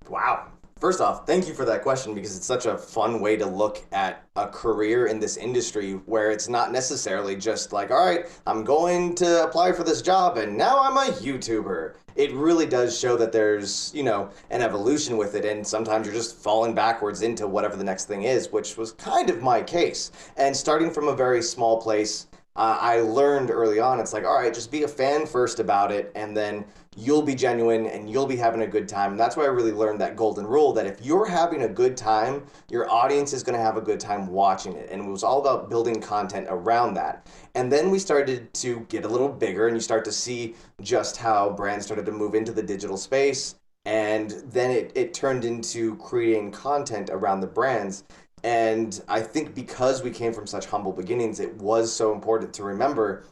Wow. First off, thank you for that question, because it's such a fun way to look at a career in this industry where it's not necessarily just like, all right, I'm going to apply for this job and now I'm a YouTuber. It really does show that there's, you know, an evolution with it, and sometimes you're just falling backwards into whatever the next thing is, which was kind of my case. And starting from a very small place, I learned early on, it's like, all right, just be a fan first about it, and then you'll be genuine and you'll be having a good time. And that's why I really learned that golden rule, that if you're having a good time, your audience is going to have a good time watching it. And it was all about building content around that. And then we started to get a little bigger, and you start to see just how brands started to move into the digital space. And then it turned into creating content around the brands. And I think because we came from such humble beginnings, it was so important to remember,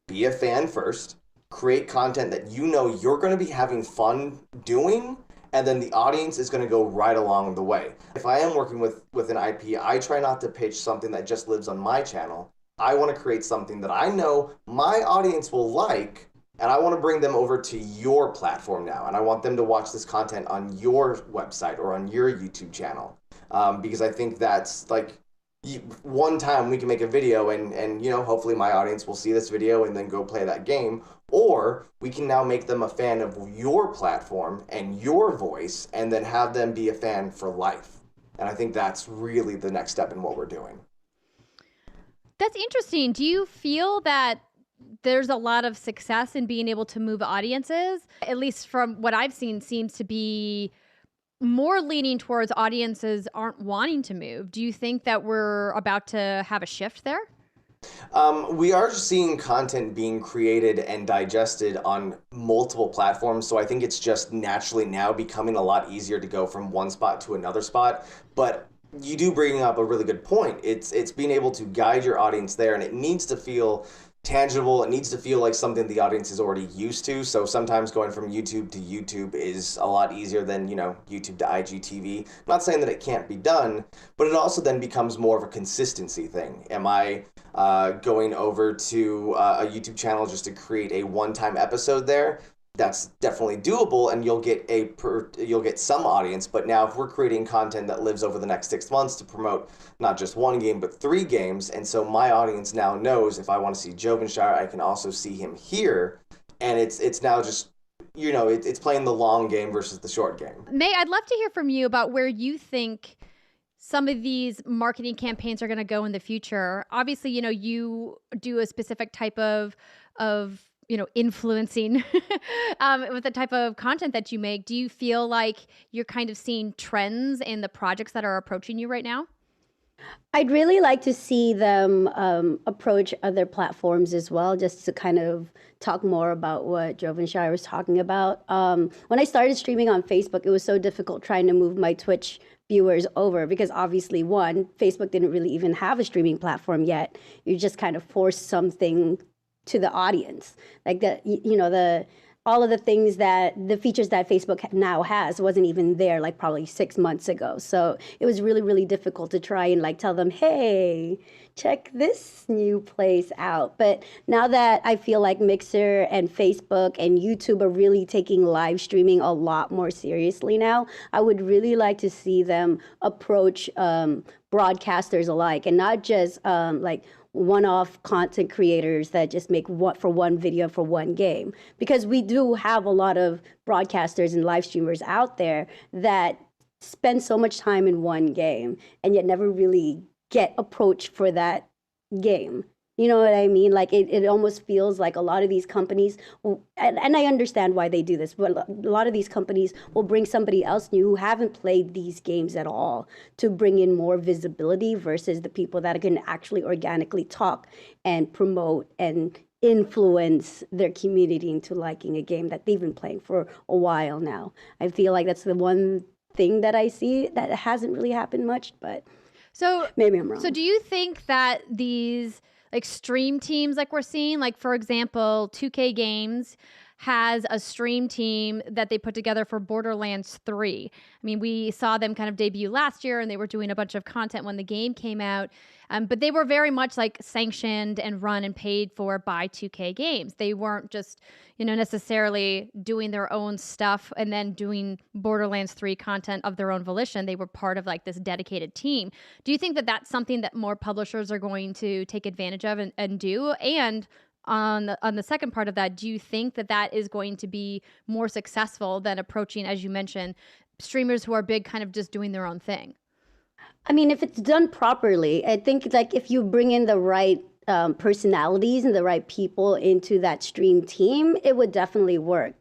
be a fan first, create content that you know you're going to be having fun doing, and then the audience is going to go right along the way. If I am working with an IP, I try not to pitch something that just lives on my channel. I want to create something that I know my audience will like, and I want to bring them over to your platform now, and I want them to watch this content on your website or on your YouTube channel, because I think that's like, one time we can make a video and hopefully my audience will see this video and then go play that game, or we can now make them a fan of your platform and your voice and then have them be a fan for life. And I think that's really the next step in what we're doing. That's interesting. Do you feel that there's a lot of success in being able to move audiences? At least from what I've seen, seems to be more leaning towards audiences aren't wanting to move. Do you think that we're about to have a shift there? We are seeing content being created and digested on multiple platforms, so I think it's just naturally now becoming a lot easier to go from one spot to another spot. But you do bring up a really good point. It's being able to guide your audience there, and it needs to feel tangible. It needs to feel like something the audience is already used to. So sometimes going from YouTube to YouTube is a lot easier than, YouTube to IGTV. I'm not saying that it can't be done, but it also then becomes more of a consistency thing. Am I going over to a YouTube channel just to create a one-time episode there? That's definitely doable, and you'll get some audience. But now if we're creating content that lives over the next 6 months to promote not just one game but 3 games, and so my audience now knows if I want to see Jovenshire, I can also see him here, and it's now just it's playing the long game versus the short game. May, I'd love to hear from you about where you think some of these marketing campaigns are going to go in the future. Obviously, you do a specific type of influencing with the type of content that you make. Do you feel like you're kind of seeing trends in the projects that are approaching you right now? I'd really like to see them approach other platforms as well, just to kind of talk more about what Jovenshire was talking about. When I started streaming on Facebook, it was so difficult trying to move my Twitch viewers over, because obviously, one, Facebook didn't really even have a streaming platform yet. You just kind of forced something to the audience, like all of the things the features that Facebook now has wasn't even there like probably 6 months ago. So it was really, really difficult to try and like tell them, hey, check this new place out. But now that I feel like Mixer and Facebook and YouTube are really taking live streaming a lot more seriously now, I would really like to see them approach broadcasters alike, and not just like one-off content creators that just make one video for one game. Because we do have a lot of broadcasters and live streamers out there that spend so much time in one game and yet never really get approached for that game. You know what I mean? Like it almost feels like a lot of these companies, and I understand why they do this, but a lot of these companies will bring somebody else new who haven't played these games at all to bring in more visibility versus the people that can actually organically talk and promote and influence their community into liking a game that they've been playing for a while now. I feel like that's the one thing that I see that hasn't really happened much, but so maybe I'm wrong. So do you think that these like stream teams like we're seeing, like for example, 2K Games has a stream team that they put together for Borderlands 3. I mean, we saw them kind of debut last year and they were doing a bunch of content when the game came out, but they were very much like sanctioned and run and paid for by 2K Games. They weren't just, necessarily doing their own stuff and then doing Borderlands 3 content of their own volition. They were part of like this dedicated team. Do you think that that's something that more publishers are going to take advantage of and do? And on the second part of that, do you think that that is going to be more successful than approaching, as you mentioned, streamers who are big kind of just doing their own thing? I mean, if it's done properly, I think like if you bring in the right personalities and the right people into that stream team, it would definitely work.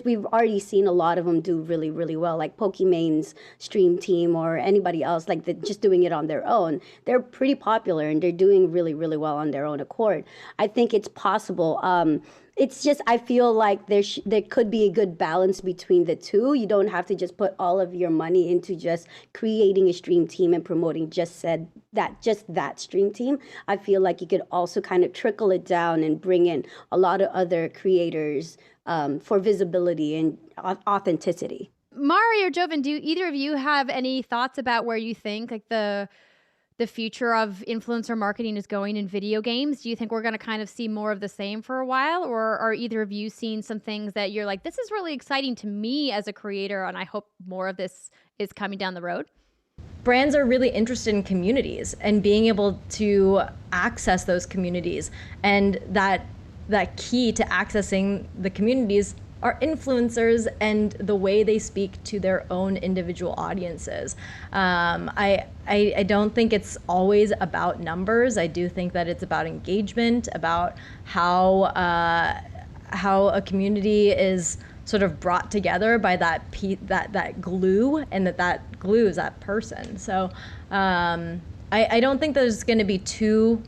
We've already seen a lot of them do really, really well, like Pokemon's stream team or anybody else, like just doing it on their own. They're pretty popular and they're doing really, really well on their own accord. I think it's possible. It's just, I feel like there could be a good balance between the two. You don't have to just put all of your money into just creating a stream team and promoting just that stream team. I feel like you could also kind of trickle it down and bring in a lot of other creators for visibility and authenticity. Mari or Joven, do either of you have any thoughts about where you think like the future of influencer marketing is going in video games? Do you think we're going to kind of see more of the same for a while? Or are either of you seeing some things that you're like, this is really exciting to me as a creator, and I hope more of this is coming down the road? Brands are really interested in communities and being able to access those communities. And that key to accessing the communities are influencers and the way they speak to their own individual audiences. I don't think it's always about numbers. I do think that it's about engagement, about how a community is sort of brought together by that glue, and that glue is that person. So I don't think there's going to be too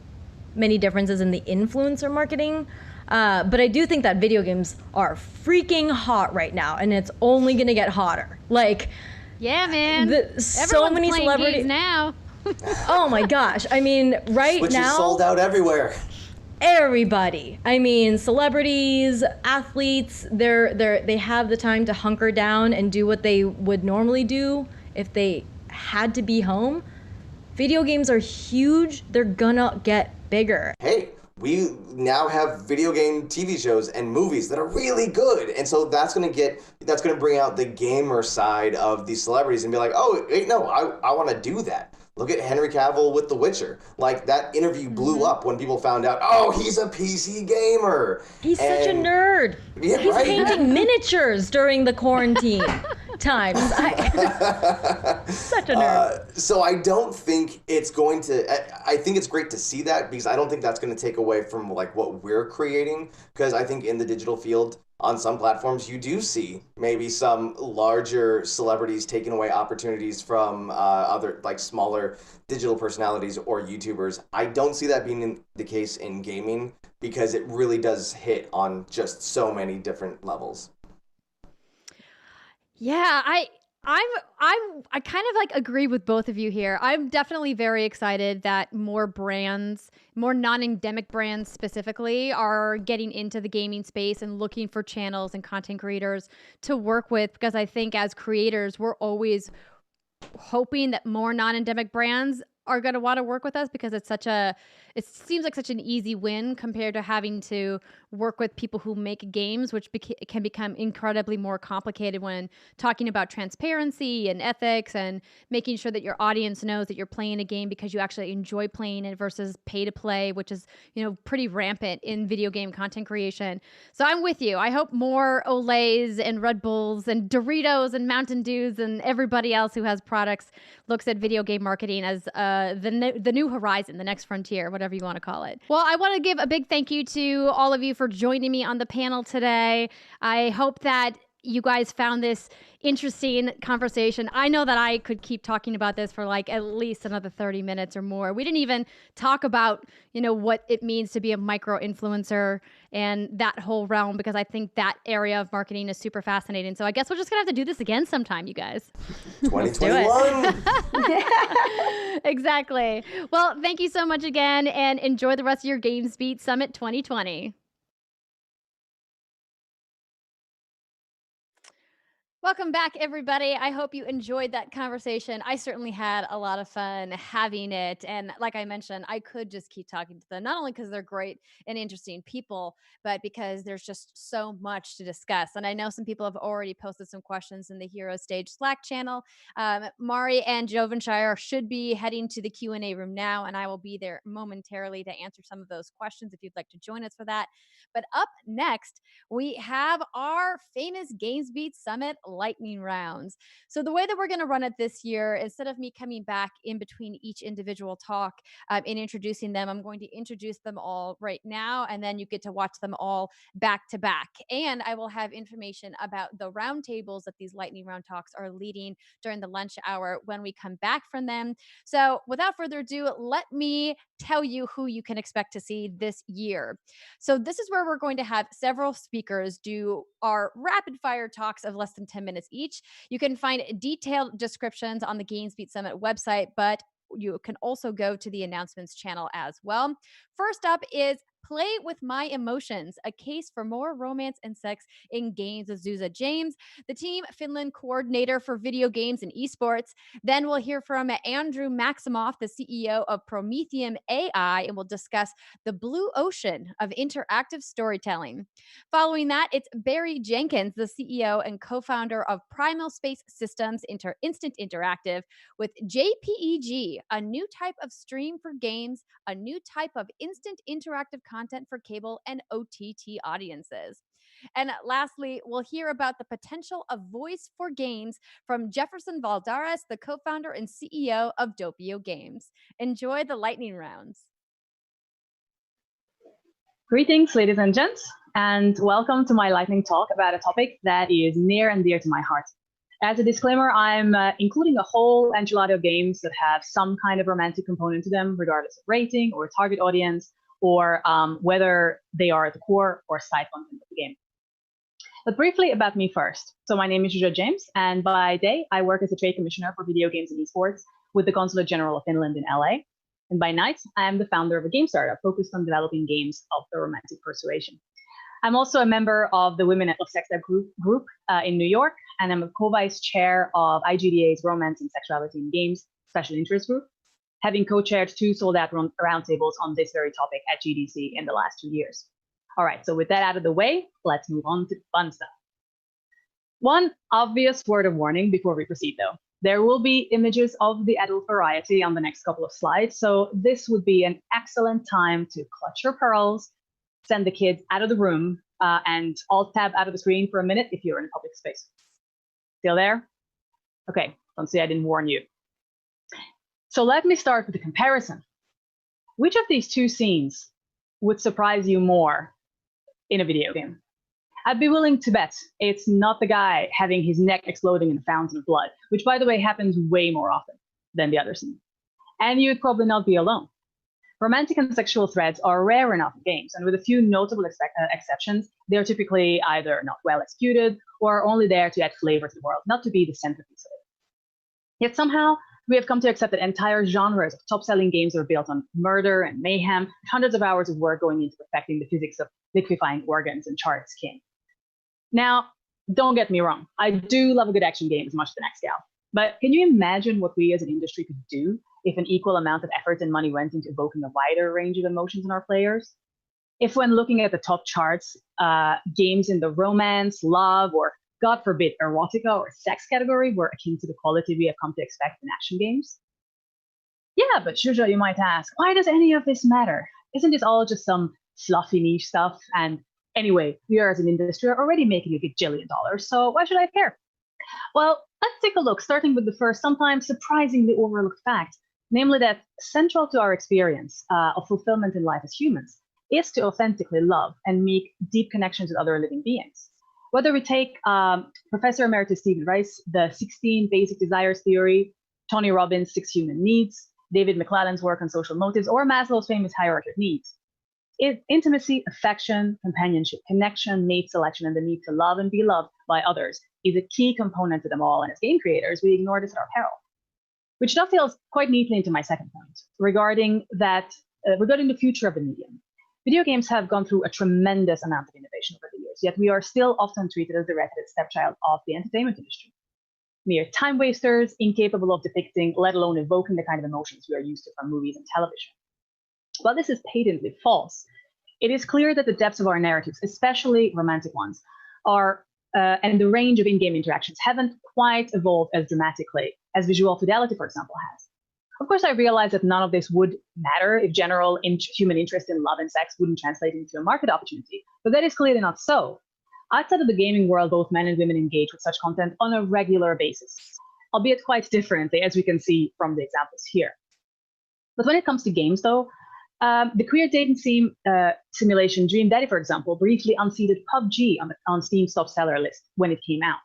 many differences in the influencer marketing. But I do think that video games are freaking hot right now, and it's only gonna get hotter. Like, yeah, man. So many celebrities now. Oh my gosh! I mean, Switch now is sold out everywhere. Everybody. I mean, celebrities, athletes. They have the time to hunker down and do what they would normally do if they had to be home. Video games are huge. They're gonna get bigger. Hey, we now have video game TV shows and movies that are really good. And so that's going to bring out the gamer side of these celebrities and be like, oh, wait, no, I want to do that. Look at Henry Cavill with The Witcher. Like, that interview blew up when people found out, oh, he's a PC gamer. He's such a nerd. Yeah, he's right? painting miniatures during the quarantine times. Such a nerd. So I don't think it's going to, I think it's great to see that, because I don't think that's going to take away from like what we're creating. Because I think in the digital field, on some platforms, you do see maybe some larger celebrities taking away opportunities from other like smaller digital personalities or YouTubers. I don't see that being the case in gaming, because it really does hit on just so many different levels. Yeah, I kind of like agree with both of you here. I'm definitely very excited that more brands, more non-endemic brands specifically, are getting into the gaming space and looking for channels and content creators to work with, because I think as creators, we're always hoping that more non-endemic brands are going to want to work with us, because it seems like such an easy win compared to having to work with people who make games, which can become incredibly more complicated when talking about transparency and ethics and making sure that your audience knows that you're playing a game because you actually enjoy playing it versus pay to play, which is, pretty rampant in video game content creation. So I'm with you. I hope more Olays and Red Bulls and Doritos and Mountain Dews and everybody else who has products looks at video game marketing as the new horizon, the next frontier, whatever you want to call it. Well, I want to give a big thank you to all of you for joining me on the panel today. I hope that you guys found this interesting conversation. I know that I could keep talking about this for like at least another 30 minutes or more. We didn't even talk about, what it means to be a micro influencer and that whole realm, because I think that area of marketing is super fascinating. So I guess we're just gonna have to do this again sometime, you guys. 2021. Exactly. Well, thank you so much again, and enjoy the rest of your GamesBeat Summit 2020. Welcome back, everybody. I hope you enjoyed that conversation. I certainly had a lot of fun having it. And like I mentioned, I could just keep talking to them, not only because they're great and interesting people, but because there's just so much to discuss. And I know some people have already posted some questions in the Hero Stage Slack channel. Mari and Jovenshire should be heading to the Q&A room now, and I will be there momentarily to answer some of those questions if you'd like to join us for that. But up next, we have our famous GamesBeat Summit lightning rounds. So the way that we're going to run it this year, instead of me coming back in between each individual talk and introducing them, I'm going to introduce them all right now, and then you get to watch them all back to back. And I will have information about the roundtables that these lightning round talks are leading during the lunch hour when we come back from them. So without further ado, let me tell you who you can expect to see this year. So this is where we're going to have several speakers do our rapid fire talks of less than 10 minutes each. You can find detailed descriptions on the GamesBeat Summit website, but you can also go to the announcements channel as well. First up is Play with My Emotions, a case for more romance and sex in games with Zuza James, the Team Finland coordinator for video games and esports. Then we'll hear from Andrew Maximoff, the CEO of Prometheum AI, and we'll discuss the blue ocean of interactive storytelling. Following that, it's Barry Jenkins, the CEO and co-founder of Primal Space Systems Instant Interactive, with JPEG, a new type of stream for games, a new type of instant interactive content for cable and OTT audiences. And lastly, we'll hear about the potential of voice for games from Jefferson Valdares, the co-founder and CEO of Doppio Games. Enjoy the lightning rounds. Greetings, ladies and gents, and welcome to my lightning talk about a topic that is near and dear to my heart. As a disclaimer, I'm including a whole enchilada of games that have some kind of romantic component to them, regardless of rating or target audience, or whether they are at the core or side content of the game. But briefly about me first. So my name is Zuza James, and by day, I work as a trade commissioner for video games and esports with the Consulate General of Finland in LA. And by night, I am the founder of a game startup focused on developing games of the romantic persuasion. I'm also a member of the Women of Sex Ed group in New York, and I'm a co-vice chair of IGDA's Romance and Sexuality in Games Special Interest Group, having co-chaired 2 sold-out roundtables on this very topic at GDC in the last 2 years. All right, so with that out of the way, let's move on to the fun stuff. One obvious word of warning before we proceed, though. There will be images of the adult variety on the next couple of slides, so this would be an excellent time to clutch your pearls, send the kids out of the room, and alt-tab out of the screen for a minute if you're in a public space. Still there? Okay, don't say I didn't warn you. So let me start with a comparison. Which of these 2 scenes would surprise you more in a video game? I'd be willing to bet it's not the guy having his neck exploding in a fountain of blood, which, by the way, happens way more often than the other scene. And you'd probably not be alone. Romantic and sexual threads are rare enough in games, and with a few notable exceptions, they're typically either not well executed or only there to add flavor to the world, not to be the centerpiece of it. Yet somehow, we have come to accept that entire genres of top-selling games are built on murder and mayhem, hundreds of hours of work going into perfecting the physics of liquefying organs and charred skin. Now, don't get me wrong, I do love a good action game as much as the next gal. But can you imagine what we as an industry could do if an equal amount of effort and money went into evoking a wider range of emotions in our players? If when looking at the top charts, games in the romance, love, or God forbid, erotica or sex category were akin to the quality we have come to expect in action games? Yeah, but Zuza, you might ask, why does any of this matter? Isn't this all just some fluffy niche stuff? And anyway, we are as an industry are already making a gajillion dollars, so why should I care? Well, let's take a look, starting with the first, sometimes surprisingly overlooked fact, namely that central to our experience of fulfillment in life as humans is to authentically love and make deep connections with other living beings. Whether we take Professor Emeritus Stephen Rice, the 16 Basic Desires Theory, Tony Robbins' 6 Human Needs, David McClelland's work on social motives, or Maslow's famous hierarchy of needs, intimacy, affection, companionship, connection, mate selection, and the need to love and be loved by others is a key component to them all. And as game creators, we ignore this at our peril. Which dovetails quite neatly into my second point regarding the future of the medium. Video games have gone through a tremendous amount of innovation over the years, yet we are still often treated as the redheaded stepchild of the entertainment industry. Mere time wasters, incapable of depicting, let alone evoking the kind of emotions we are used to from movies and television. While this is patently false, it is clear that the depths of our narratives, especially romantic ones, and the range of in-game interactions haven't quite evolved as dramatically as visual fidelity, for example, has. Of course, I realize that none of this would matter if general human interest in love and sex wouldn't translate into a market opportunity, but that is clearly not so. Outside of the gaming world, both men and women engage with such content on a regular basis, albeit quite differently, as we can see from the examples here. But when it comes to games, though, the queer dating simulation Dream Daddy, for example, briefly unseated PUBG on Steam's top seller list when it came out.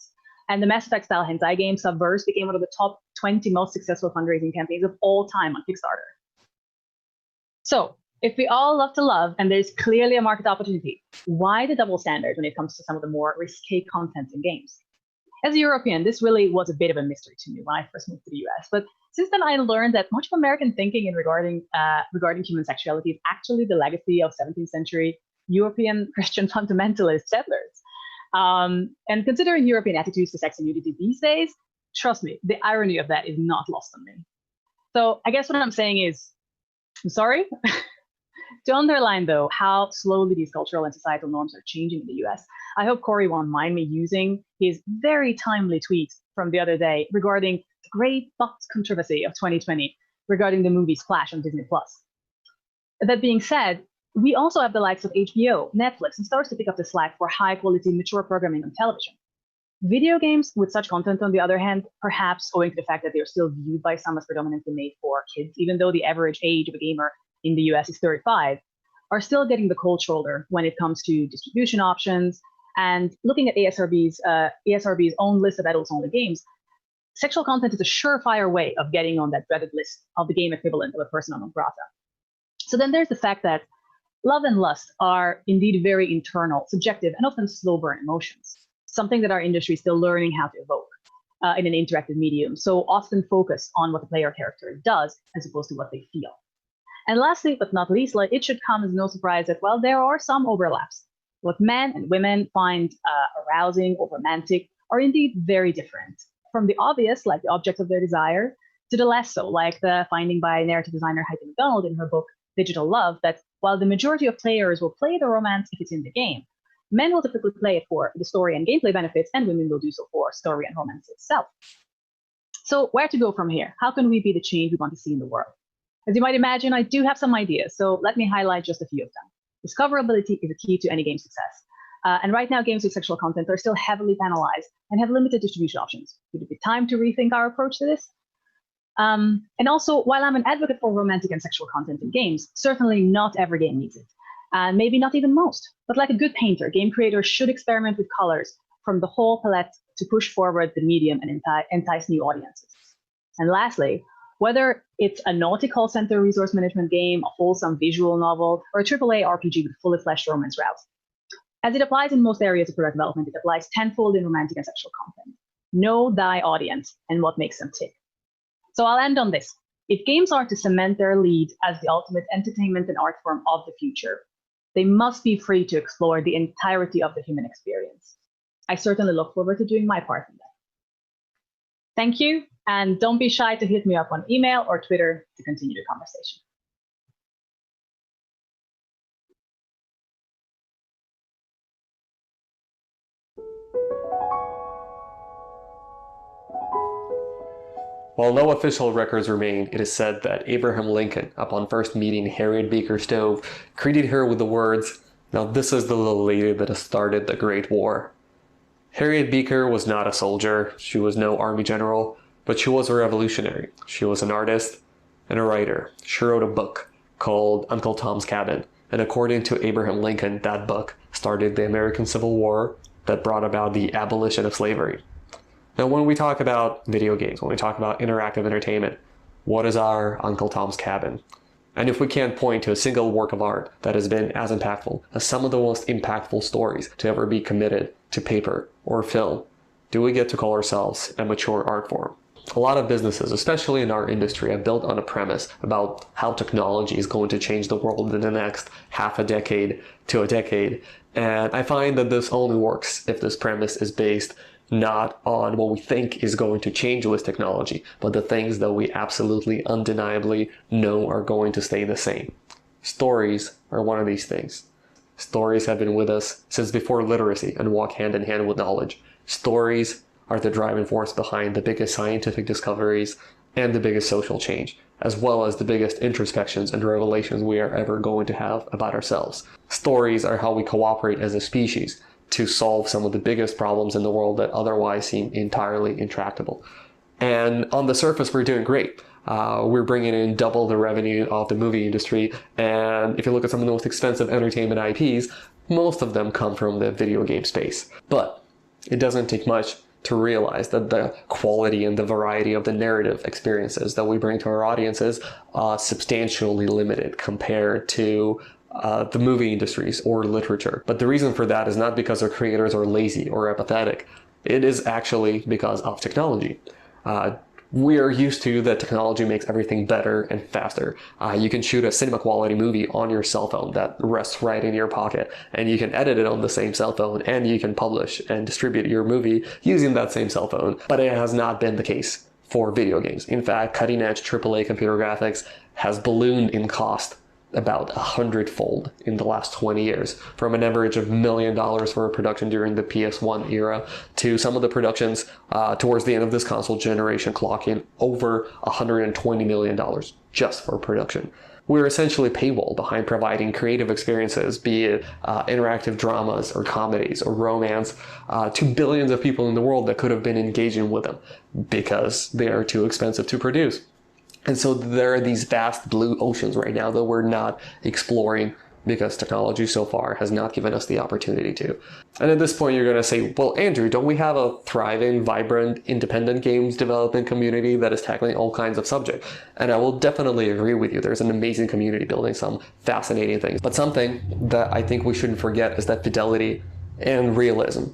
And the Mass Effect-style hentai game Subverse became one of the top 20 most successful fundraising campaigns of all time on Kickstarter. So, if we all love to love, and there's clearly a market opportunity, why the double standard when it comes to some of the more risque content in games? As a European, this really was a bit of a mystery to me when I first moved to the US. But since then, I learned that much of American thinking regarding human sexuality is actually the legacy of 17th century European Christian fundamentalist settlers. And considering European attitudes to sex and nudity these days, trust me, the irony of that is not lost on me. So I guess what I'm saying is, I'm sorry. To underline, though, how slowly these cultural and societal norms are changing in the US, I hope Corey won't mind me using his very timely tweet from the other day regarding the great box controversy of 2020 regarding the movie Splash on Disney+. That being said, we also have the likes of HBO, Netflix, and Starz to pick up the slack for high-quality, mature programming on television. Video games with such content, on the other hand, perhaps owing to the fact that they are still viewed by some as predominantly made for kids, even though the average age of a gamer in the US is 35, are still getting the cold shoulder when it comes to distribution options. And looking at ASRB's own list of adults-only games, sexual content is a surefire way of getting on that dreaded list of the game equivalent of a persona non grata. So then there's the fact that love and lust are indeed very internal, subjective, and often slow burn emotions, something that our industry is still learning how to evoke in an interactive medium, so often focused on what the player character does as opposed to what they feel. And lastly, but not least, it should come as no surprise that, well, there are some overlaps. What men and women find arousing or romantic are indeed very different. From the obvious, like the object of their desire, to the less so, like the finding by narrative designer Heidi McDonald in her book Digital Love, that while the majority of players will play the romance if it's in the game, men will typically play it for the story and gameplay benefits, and women will do so for story and romance itself. So where to go from here? How can we be the change we want to see in the world? As you might imagine, I do have some ideas, so let me highlight just a few of them. Discoverability is a key to any game success. And right now, games with sexual content are still heavily penalized and have limited distribution options. Would it be time to rethink our approach to this? And also, while I'm an advocate for romantic and sexual content in games, certainly not every game needs it. And maybe not even most. But like a good painter, game creators should experiment with colors from the whole palette to push forward the medium and entice new audiences. And lastly, whether it's a naughty call center resource management game, a wholesome visual novel, or a AAA RPG with fully fleshed romance routes. As it applies in most areas of product development, it applies tenfold in romantic and sexual content. Know thy audience and what makes them tick. So I'll end on this. If games are to cement their lead as the ultimate entertainment and art form of the future, they must be free to explore the entirety of the human experience. I certainly look forward to doing my part in that. Thank you. And don't be shy to hit me up on email or Twitter to continue the conversation. While no official records remain, it is said that Abraham Lincoln, upon first meeting Harriet Beecher Stowe, greeted her with the words, "Now this is the little lady that has started the Great War." Harriet Beecher was not a soldier, she was no army general, but she was a revolutionary. She was an artist and a writer. She wrote a book called Uncle Tom's Cabin, and according to Abraham Lincoln, that book started the American Civil War that brought about the abolition of slavery. Now, when we talk about video games, when we talk about interactive entertainment, what is our Uncle Tom's Cabin? And if we can't point to a single work of art that has been as impactful as some of the most impactful stories to ever be committed to paper or film, do we get to call ourselves a mature art form? A lot of businesses, especially in our industry, are built on a premise about how technology is going to change the world in the next half a decade to a decade. And I find that this only works if this premise is based not on what we think is going to change with technology, but the things that we absolutely, undeniably know are going to stay the same. Stories are one of these things. Stories have been with us since before literacy and walk hand in hand with knowledge. Stories are the driving force behind the biggest scientific discoveries and the biggest social change, as well as the biggest introspections and revelations we are ever going to have about ourselves. Stories are how we cooperate as a species, to solve some of the biggest problems in the world that otherwise seem entirely intractable. And on the surface, we're doing great. We're bringing in double the revenue of the movie industry. And if you look at some of the most expensive entertainment IPs, most of them come from the video game space. But it doesn't take much to realize that the quality and the variety of the narrative experiences that we bring to our audiences are substantially limited compared to the movie industries or literature. But the reason for that is not because our creators are lazy or apathetic. It is actually because of technology. We are used to that technology makes everything better and faster. You can shoot a cinema quality movie on your cell phone that rests right in your pocket, and you can edit it on the same cell phone, and you can publish and distribute your movie using that same cell phone. But it has not been the case for video games. In fact, cutting edge AAA computer graphics has ballooned in cost about 100-fold in the last 20 years, from an average of $1 million for a production during the PS1 era to some of the productions towards the end of this console generation clocking over $120 million just for production. We're essentially paywall behind providing creative experiences, be it interactive dramas or comedies or romance, to billions of people in the world that could have been engaging with them because they are too expensive to produce. And so there are these vast blue oceans right now that we're not exploring because technology so far has not given us the opportunity to. And at this point, you're going to say, well, Andrew, don't we have a thriving, vibrant, independent games development community that is tackling all kinds of subjects? And I will definitely agree with you. There's an amazing community building some fascinating things. But something that I think we shouldn't forget is that fidelity and realism,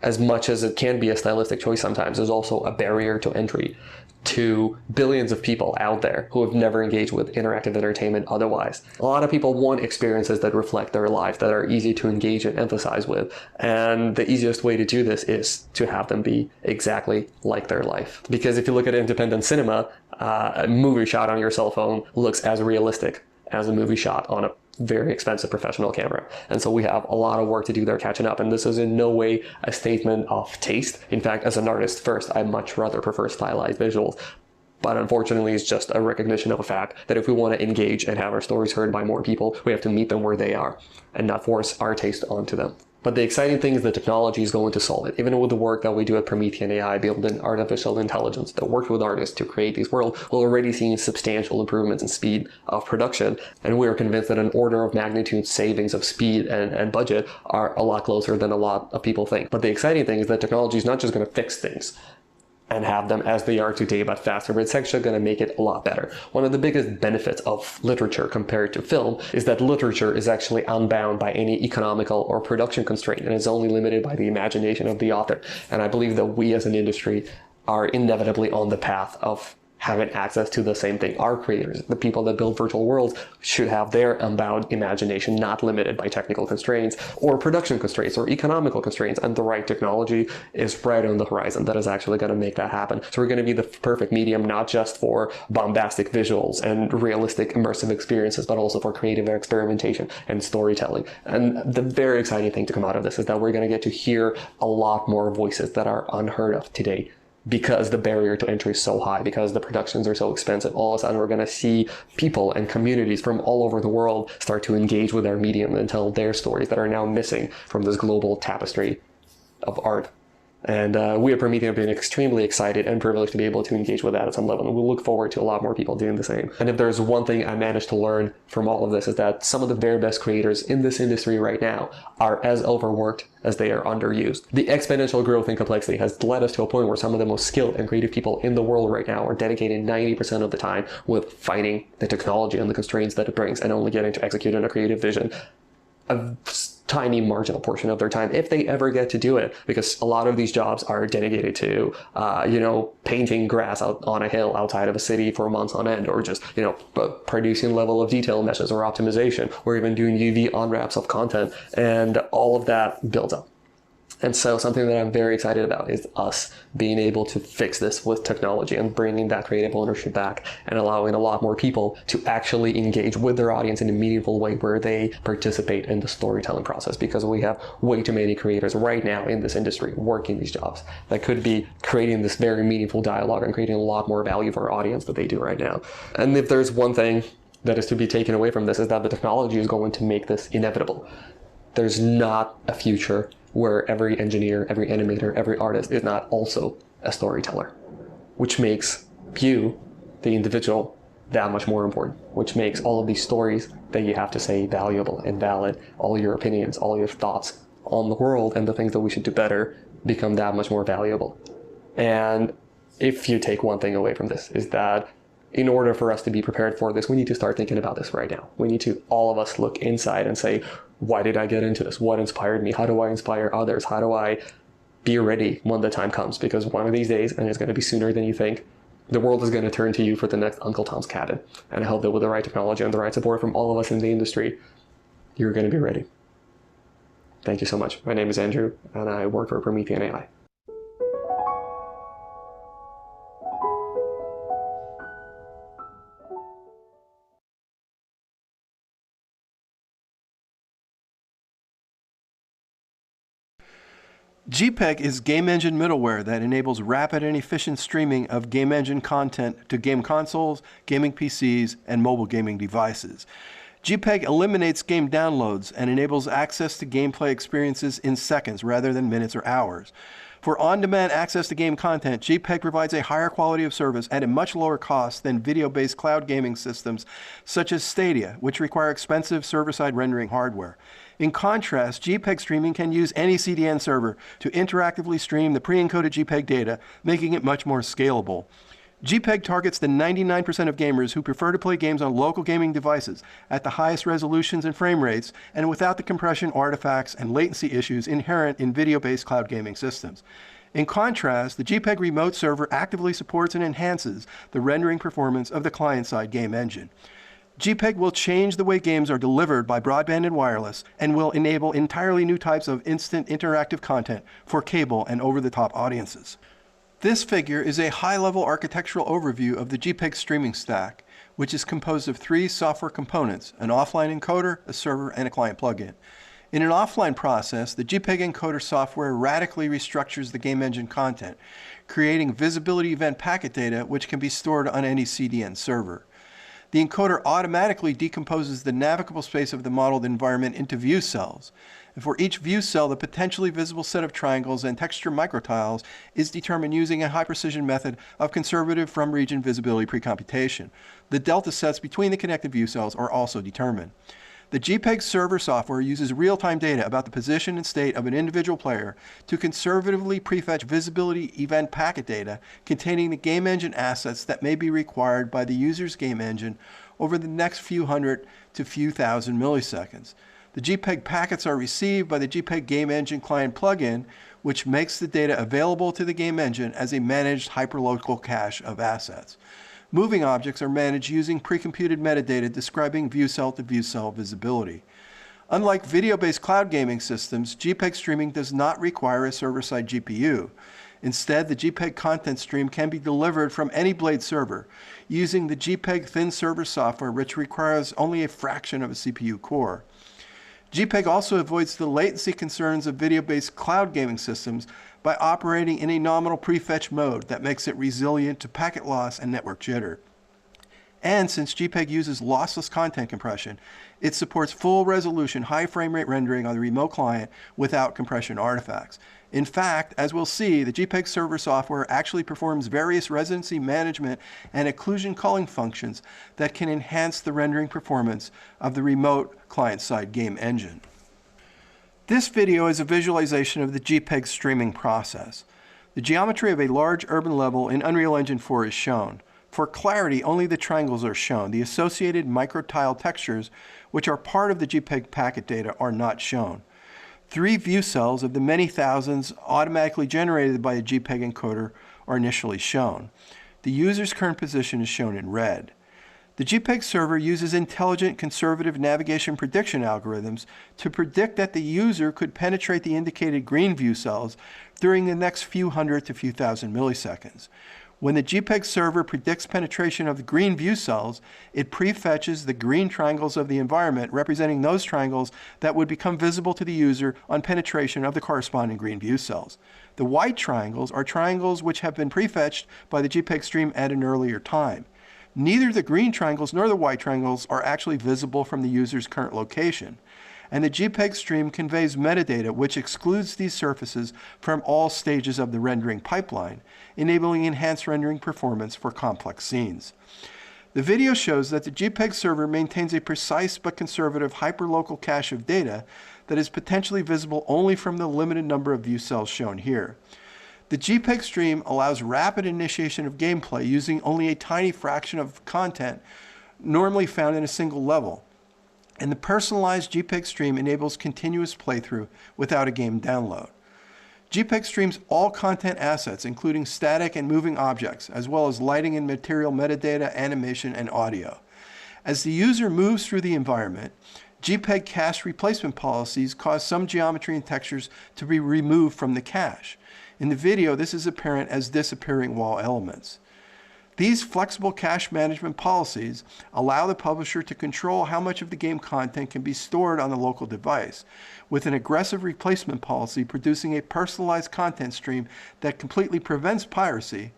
as much as it can be a stylistic choice sometimes, is also a barrier to entry to billions of people out there who have never engaged with interactive entertainment otherwise. A lot of people want experiences that reflect their life, that are easy to engage and empathize with. And the easiest way to do this is to have them be exactly like their life. Because if you look at independent cinema, a movie shot on your cell phone looks as realistic as a movie shot on a very expensive professional camera. And so we have a lot of work to do there catching up. And this is in no way a statement of taste. In fact, as an artist first, I much rather prefer stylized visuals. But unfortunately, it's just a recognition of a fact that if we want to engage and have our stories heard by more people, we have to meet them where they are and not force our taste onto them. But the exciting thing is that technology is going to solve it. Even with the work that we do at Promethean AI, building artificial intelligence that worked with artists to create these worlds, we're already seeing substantial improvements in speed of production. And we are convinced that an order of magnitude savings of speed and budget are a lot closer than a lot of people think. But the exciting thing is that technology is not just going to fix things and have them as they are today, but faster, but it's actually going to make it a lot better. One of the biggest benefits of literature compared to film is that literature is actually unbound by any economical or production constraint and is only limited by the imagination of the author. And I believe that we as an industry are inevitably on the path of having access to the same thing. Our creators, the people that build virtual worlds, should have their unbound imagination not limited by technical constraints or production constraints or economical constraints. And the right technology is right on the horizon that is actually going to make that happen. So we're going to be the perfect medium, not just for bombastic visuals and realistic immersive experiences, but also for creative experimentation and storytelling. And the very exciting thing to come out of this is that we're going to get to hear a lot more voices that are unheard of today, because the barrier to entry is so high, because the productions are so expensive. All of a sudden, we're going to see people and communities from all over the world start to engage with our medium and tell their stories that are now missing from this global tapestry of art. And we at Promethean have been extremely excited and privileged to be able to engage with that at some level. And we look forward to a lot more people doing the same. And if there's one thing I managed to learn from all of this, is that some of the very best creators in this industry right now are as overworked as they are underused. The exponential growth and complexity has led us to a point where some of the most skilled and creative people in the world right now are dedicating 90% of the time with fighting the technology and the constraints that it brings and only getting to execute on a creative vision a tiny marginal portion of their time, if they ever get to do it, because a lot of these jobs are dedicated to, painting grass out on a hill outside of a city for months on end, or just, producing level of detail meshes or optimization, or even doing UV unwraps of content, and all of that builds up. And so something that I'm very excited about is us being able to fix this with technology and bringing that creative ownership back and allowing a lot more people to actually engage with their audience in a meaningful way where they participate in the storytelling process, because we have way too many creators right now in this industry working these jobs that could be creating this very meaningful dialogue and creating a lot more value for our audience than they do right now. And if there's one thing that is to be taken away from this, is that the technology is going to make this inevitable. There's not a future where every engineer, every animator, every artist is not also a storyteller, which makes you, the individual, that much more important, which makes all of these stories that you have to say valuable and valid, all your opinions, all your thoughts on the world and the things that we should do better become that much more valuable. And if you take one thing away from this, is that in order for us to be prepared for this, we need to start thinking about this right now. We need to, all of us, look inside and say, why did I get into this? What inspired me? How do I inspire others? How do I be ready when the time comes? Because one of these days, and it's going to be sooner than you think, the world is going to turn to you for the next Uncle Tom's Cabin. And I hope that with the right technology and the right support from all of us in the industry, you're going to be ready. Thank you so much. My name is Andrew, and I work for Promethean AI. GPEG is game engine middleware that enables rapid and efficient streaming of game engine content to game consoles, gaming PCs, and mobile gaming devices. GPEG eliminates game downloads and enables access to gameplay experiences in seconds rather than minutes or hours. For on-demand access to game content, GPEG provides a higher quality of service at a much lower cost than video-based cloud gaming systems such as Stadia, which require expensive server-side rendering hardware. In contrast, GPEG streaming can use any CDN server to interactively stream the pre-encoded GPEG data, making it much more scalable. GPEG targets the 99% of gamers who prefer to play games on local gaming devices at the highest resolutions and frame rates and without the compression artifacts and latency issues inherent in video-based cloud gaming systems. In contrast, the GPEG remote server actively supports and enhances the rendering performance of the client-side game engine. GPEG will change the way games are delivered by broadband and wireless and will enable entirely new types of instant interactive content for cable and over-the-top audiences. This figure is a high-level architectural overview of the GPEG streaming stack, which is composed of 3 software components: an offline encoder, a server, and a client plugin. In an offline process, the GPEG encoder software radically restructures the game engine content, creating visibility event packet data which can be stored on any CDN server. The encoder automatically decomposes the navigable space of the modeled environment into view cells. And for each view cell, the potentially visible set of triangles and texture microtiles is determined using a high-precision method of conservative from-region visibility precomputation. The delta sets between the connected view cells are also determined. The GPEG server software uses real-time data about the position and state of an individual player to conservatively prefetch visibility event packet data containing the game engine assets that may be required by the user's game engine over the next few hundred to few thousand milliseconds. The GPEG packets are received by the GPEG Game Engine Client plugin, which makes the data available to the game engine as a managed hyperlocal cache of assets. Moving objects are managed using precomputed metadata describing view cell to view cell visibility. Unlike video-based cloud gaming systems, GPEG streaming does not require a server-side GPU. Instead, the GPEG content stream can be delivered from any blade server using the GPEG thin server software, which requires only a fraction of a CPU core. GPEG also avoids the latency concerns of video-based cloud gaming systems by operating in a nominal prefetch mode that makes it resilient to packet loss and network jitter. And since GPEG uses lossless content compression, it supports full resolution, high frame rate rendering on the remote client without compression artifacts. In fact, as we'll see, the GPEG server software actually performs various residency management and occlusion culling functions that can enhance the rendering performance of the remote client-side game engine. This video is a visualization of the GPEG streaming process. The geometry of a large urban level in Unreal Engine 4 is shown. For clarity, only the triangles are shown. The associated microtile textures, which are part of the GPEG packet data, are not shown. 3 view cells of the many thousands automatically generated by a GPEG encoder are initially shown. The user's current position is shown in red. The GPEG server uses intelligent conservative navigation prediction algorithms to predict that the user could penetrate the indicated green view cells during the next few hundred to few thousand milliseconds. When the GPEG server predicts penetration of the green view cells, it prefetches the green triangles of the environment representing those triangles that would become visible to the user on penetration of the corresponding green view cells. The white triangles are triangles which have been prefetched by the GPEG stream at an earlier time. Neither the green triangles nor the white triangles are actually visible from the user's current location. and the JPEG stream conveys metadata which excludes these surfaces from all stages of the rendering pipeline, enabling enhanced rendering performance for complex scenes. The video shows that the JPEG server maintains a precise but conservative hyperlocal cache of data that is potentially visible only from the limited number of view cells shown here. The JPEG stream allows rapid initiation of gameplay using only a tiny fraction of content normally found in a single level, and the personalized JPEG stream enables continuous playthrough without a game download. JPEG streams all content assets, including static and moving objects, as well as lighting and material metadata, animation, and audio. As the user moves through the environment, JPEG cache replacement policies cause some geometry and textures to be removed from the cache. In the video, this is apparent as disappearing wall elements. These flexible cache management policies allow the publisher to control how much of the game content can be stored on the local device, with an aggressive replacement policy producing a personalized content stream that completely prevents piracy,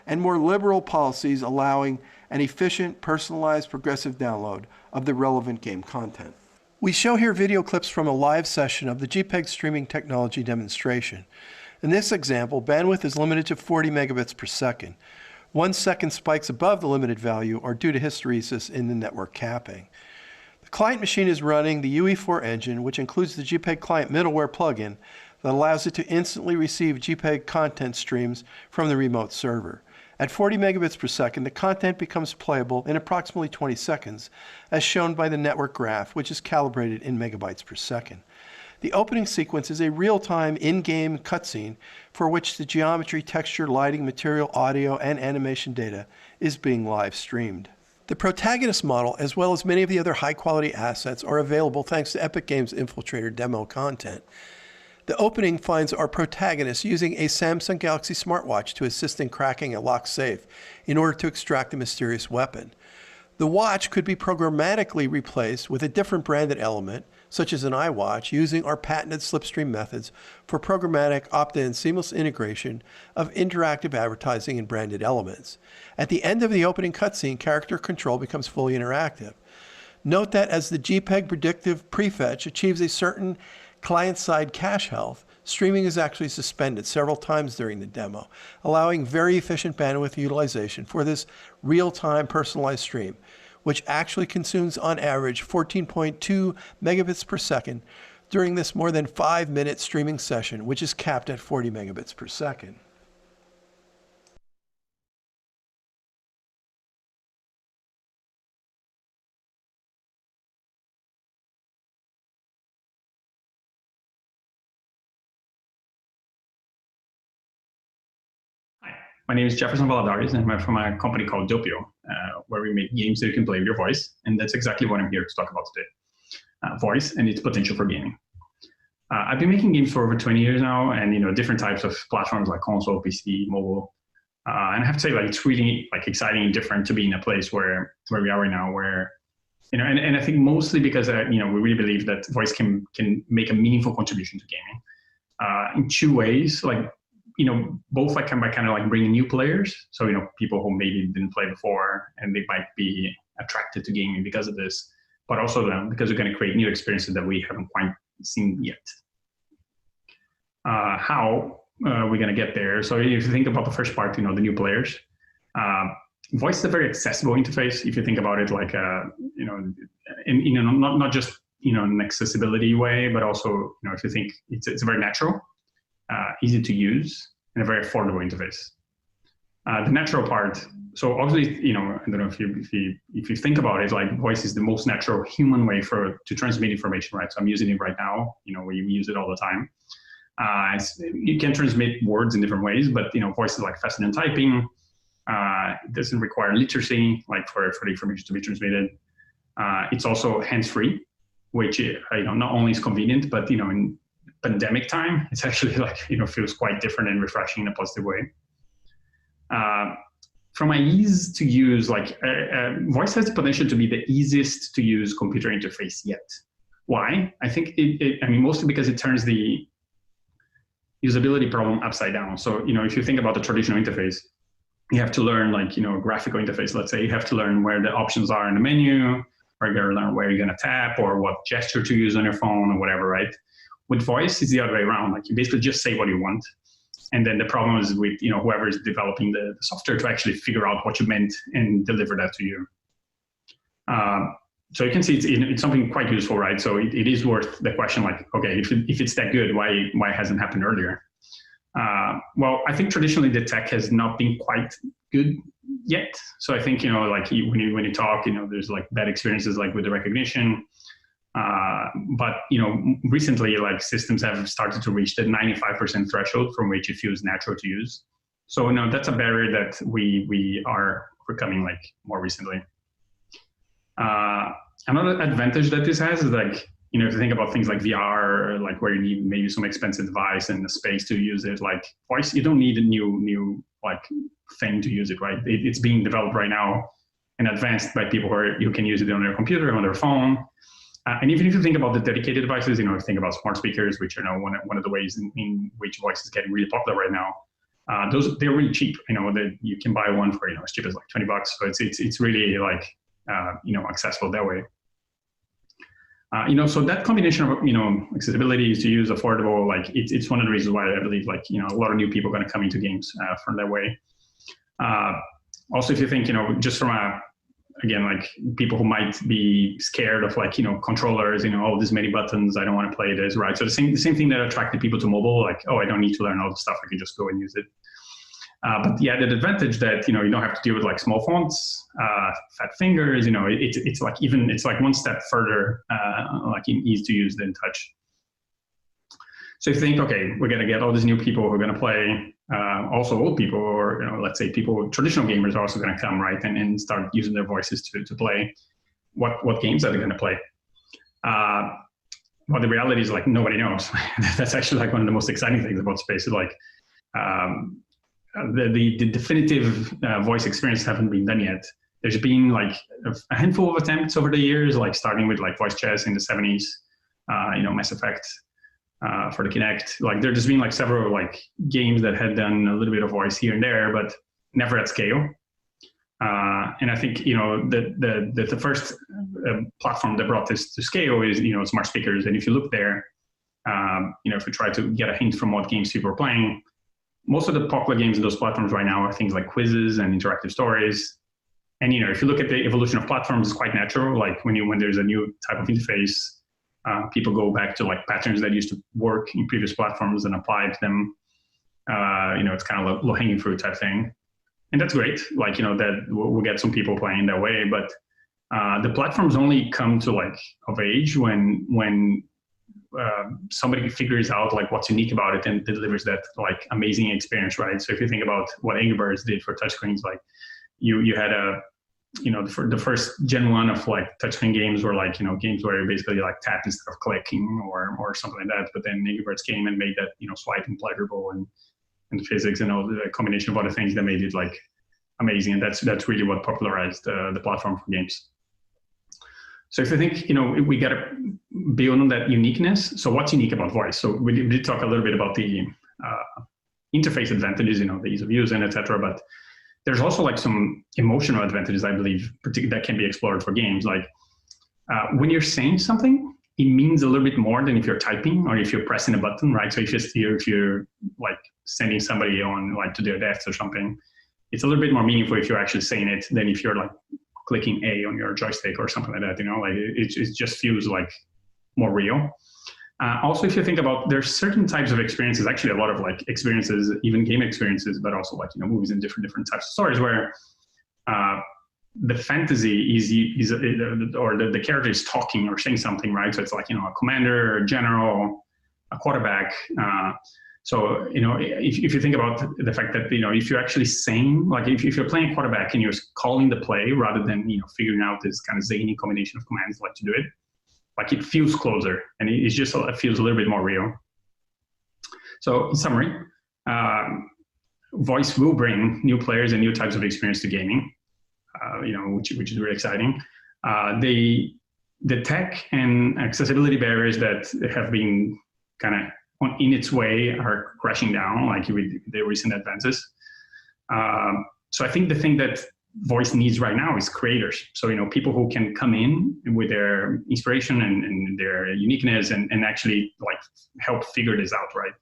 and more liberal policies allowing an efficient, personalized, progressive download of the relevant game content. We show here video clips from a live session of the JPEG streaming technology demonstration. In this example, bandwidth is limited to 40 megabits per second. 1 second spikes above the limited value are due to hysteresis in the network capping. The client machine is running the UE4 engine, which includes the JPEG client middleware plugin that allows it to instantly receive JPEG content streams from the remote server. At 40 megabits per second, the content becomes playable in approximately 20 seconds, as shown by the network graph, which is calibrated in megabytes per second. The opening sequence is a real-time in-game cutscene for which the geometry, texture, lighting, material, audio, and animation data is being live streamed. The protagonist model, as well as many of the other high-quality assets, are available thanks to Epic Games Infiltrator demo content. The opening finds our protagonist using a Samsung Galaxy smartwatch to assist in cracking a locked safe in order to extract a mysterious weapon. The watch could be programmatically replaced with a different branded element, such as an iWatch, using our patented slipstream methods for programmatic opt-in seamless integration of interactive advertising and branded elements. At the end of the opening cutscene, character control becomes fully interactive. Note that as the JPEG predictive prefetch achieves a certain client-side cache health, streaming is actually suspended several times during the demo, allowing very efficient bandwidth utilization for this real-time personalized stream, which actually consumes on average 14.2 megabits per second during this more than 5-minute streaming session, which is capped at 40 megabits per second. My name is Jefferson Valadares, and I'm from a company called Doppio, where we make games that you can play with your voice. And that's exactly what I'm here to talk about today, voice and its potential for gaming. I've been making games for over 20 years now, and different types of platforms like console, PC, mobile. And I have to say, it's really exciting and different to be in a place where we are right now, where and I think mostly because we really believe that voice can make a meaningful contribution to gaming in two ways, both by kind of bringing new players, so people who maybe didn't play before and they might be attracted to gaming because of this, but also because we're going to create new experiences that we haven't quite seen yet. How we're going to get there? So if you think about the first part, the new players, voice is a very accessible interface. If you think about it, not just in an accessibility way, but also if you think it's very natural. Easy to use, and a very affordable interface. The natural part, so obviously, I don't know if you think about it, voice is the most natural human way to transmit information, right? So I'm using it right now. We use it all the time. You can transmit words in different ways, but voice is faster than typing. It doesn't require literacy, for the information to be transmitted. It's also hands-free, which not only is convenient, but in pandemic time, it's actually feels quite different and refreshing in a positive way. From my ease to use, voice has the potential to be the easiest to use computer interface yet. Why? I think mostly because it turns the usability problem upside down. So if you think about the traditional interface, you have to learn a graphical interface. Let's say you have to learn where the options are in the menu, or you got to learn where you're going to tap or what gesture to use on your phone or whatever, right? With voice, it's the other way around. Like you basically just say what you want. And then the problem is with, whoever is developing the software to actually figure out what you meant and deliver that to you. So you can see it's something quite useful, right? So it is worth the question, like, okay, if it's that good, why hasn't happened earlier? Well, I think traditionally the tech has not been quite good yet. So I think, like when you talk, there's like bad experiences like with the recognition. But recently, like systems have started to reach the 95% threshold from which it feels natural to use. So that's a barrier that we are overcoming like more recently. Another advantage that this has is like, if you think about things like VR, like where you need maybe some expensive device and the space to use it, like voice, you don't need a new like thing to use it, right? It's being developed right now and advanced by people who can use it on their computer, on their phone. And even if you think about the dedicated devices, think about smart speakers, which are one of the ways in which voice is getting really popular right now. They're really cheap. That you can buy one for as cheap as like $20. So it's really like accessible that way. So that combination of accessibility, easy to use, affordable, like it's one of the reasons why I believe like a lot of new people are going to come into games from that way. Also, if you think just from again, like people who might be scared of like, controllers, oh, there's many buttons, I don't want to play this, right? So the same thing that attracted people to mobile, like, oh, I don't need to learn all the stuff, I can just go and use it. But the added advantage that, you don't have to deal with like small fonts, fat fingers, it's like one step further, like in ease to use than touch. So you think, okay, we're going to get all these new people who are going to play, also old people, or let's say traditional gamers are also going to come, right, and start using their voices to play. What games are they going to play? Well, the reality is like nobody knows. That's actually like one of the most exciting things about space. Is like the definitive voice experience haven't been done yet. There's been like a handful of attempts over the years, like starting with like voice chess in the 70s, Mass Effect. For the Kinect, like there's just been like several like games that had done a little bit of voice here and there, but never at scale. And I think the first platform that brought this to scale is smart speakers. And if you look there, if you try to get a hint from what games people are playing, most of the popular games in those platforms right now are things like quizzes and interactive stories. And if you look at the evolution of platforms, it's quite natural. Like when there's a new type of interface. People go back to like patterns that used to work in previous platforms and apply to them. It's kind of low-hanging fruit type thing. And that's great. Like, that we'll get some people playing that way, but the platforms only come to like of age when somebody figures out like what's unique about it and delivers that like amazing experience, right? So if you think about what Angry Birds did for touchscreens, like you had the first Gen 1 of like touchscreen games were like, games where you basically like tap instead of clicking or something like that. But then Angry Birds came and made that, swiping pleasurable and physics and all the combination of other things that made it like amazing. And that's really what popularized the platform for games. So if you think, we got to build on that uniqueness. So what's unique about voice? So we did talk a little bit about the interface advantages, the ease of use and et cetera, but there's also like some emotional advantages, I believe, particularly that can be explored for games. Like when you're saying something, it means a little bit more than if you're typing or if you're pressing a button, right? So if you're like sending somebody on like to their death or something, it's a little bit more meaningful if you're actually saying it than if you're like clicking A on your joystick or something like that. Like it just feels like more real. Also, if you think about, there's certain types of experiences, actually a lot of like experiences, even game experiences, but also like, movies and different types of stories where the fantasy is or the character is talking or saying something, right? So it's like, a commander, a general, a quarterback. So, if you think about the fact that, if you're actually saying, like if you're playing quarterback and you're calling the play rather than, figuring out this kind of zany combination of commands like to do it, like it feels closer and it feels a little bit more real. So in summary, voice will bring new players and new types of experience to gaming, which is really exciting. The tech and accessibility barriers that have been kind of in its way are crashing down, like with the recent advances. So I think the thing that voice needs right now is creators. So, people who can come in with their inspiration and their uniqueness and actually like help figure this out, right?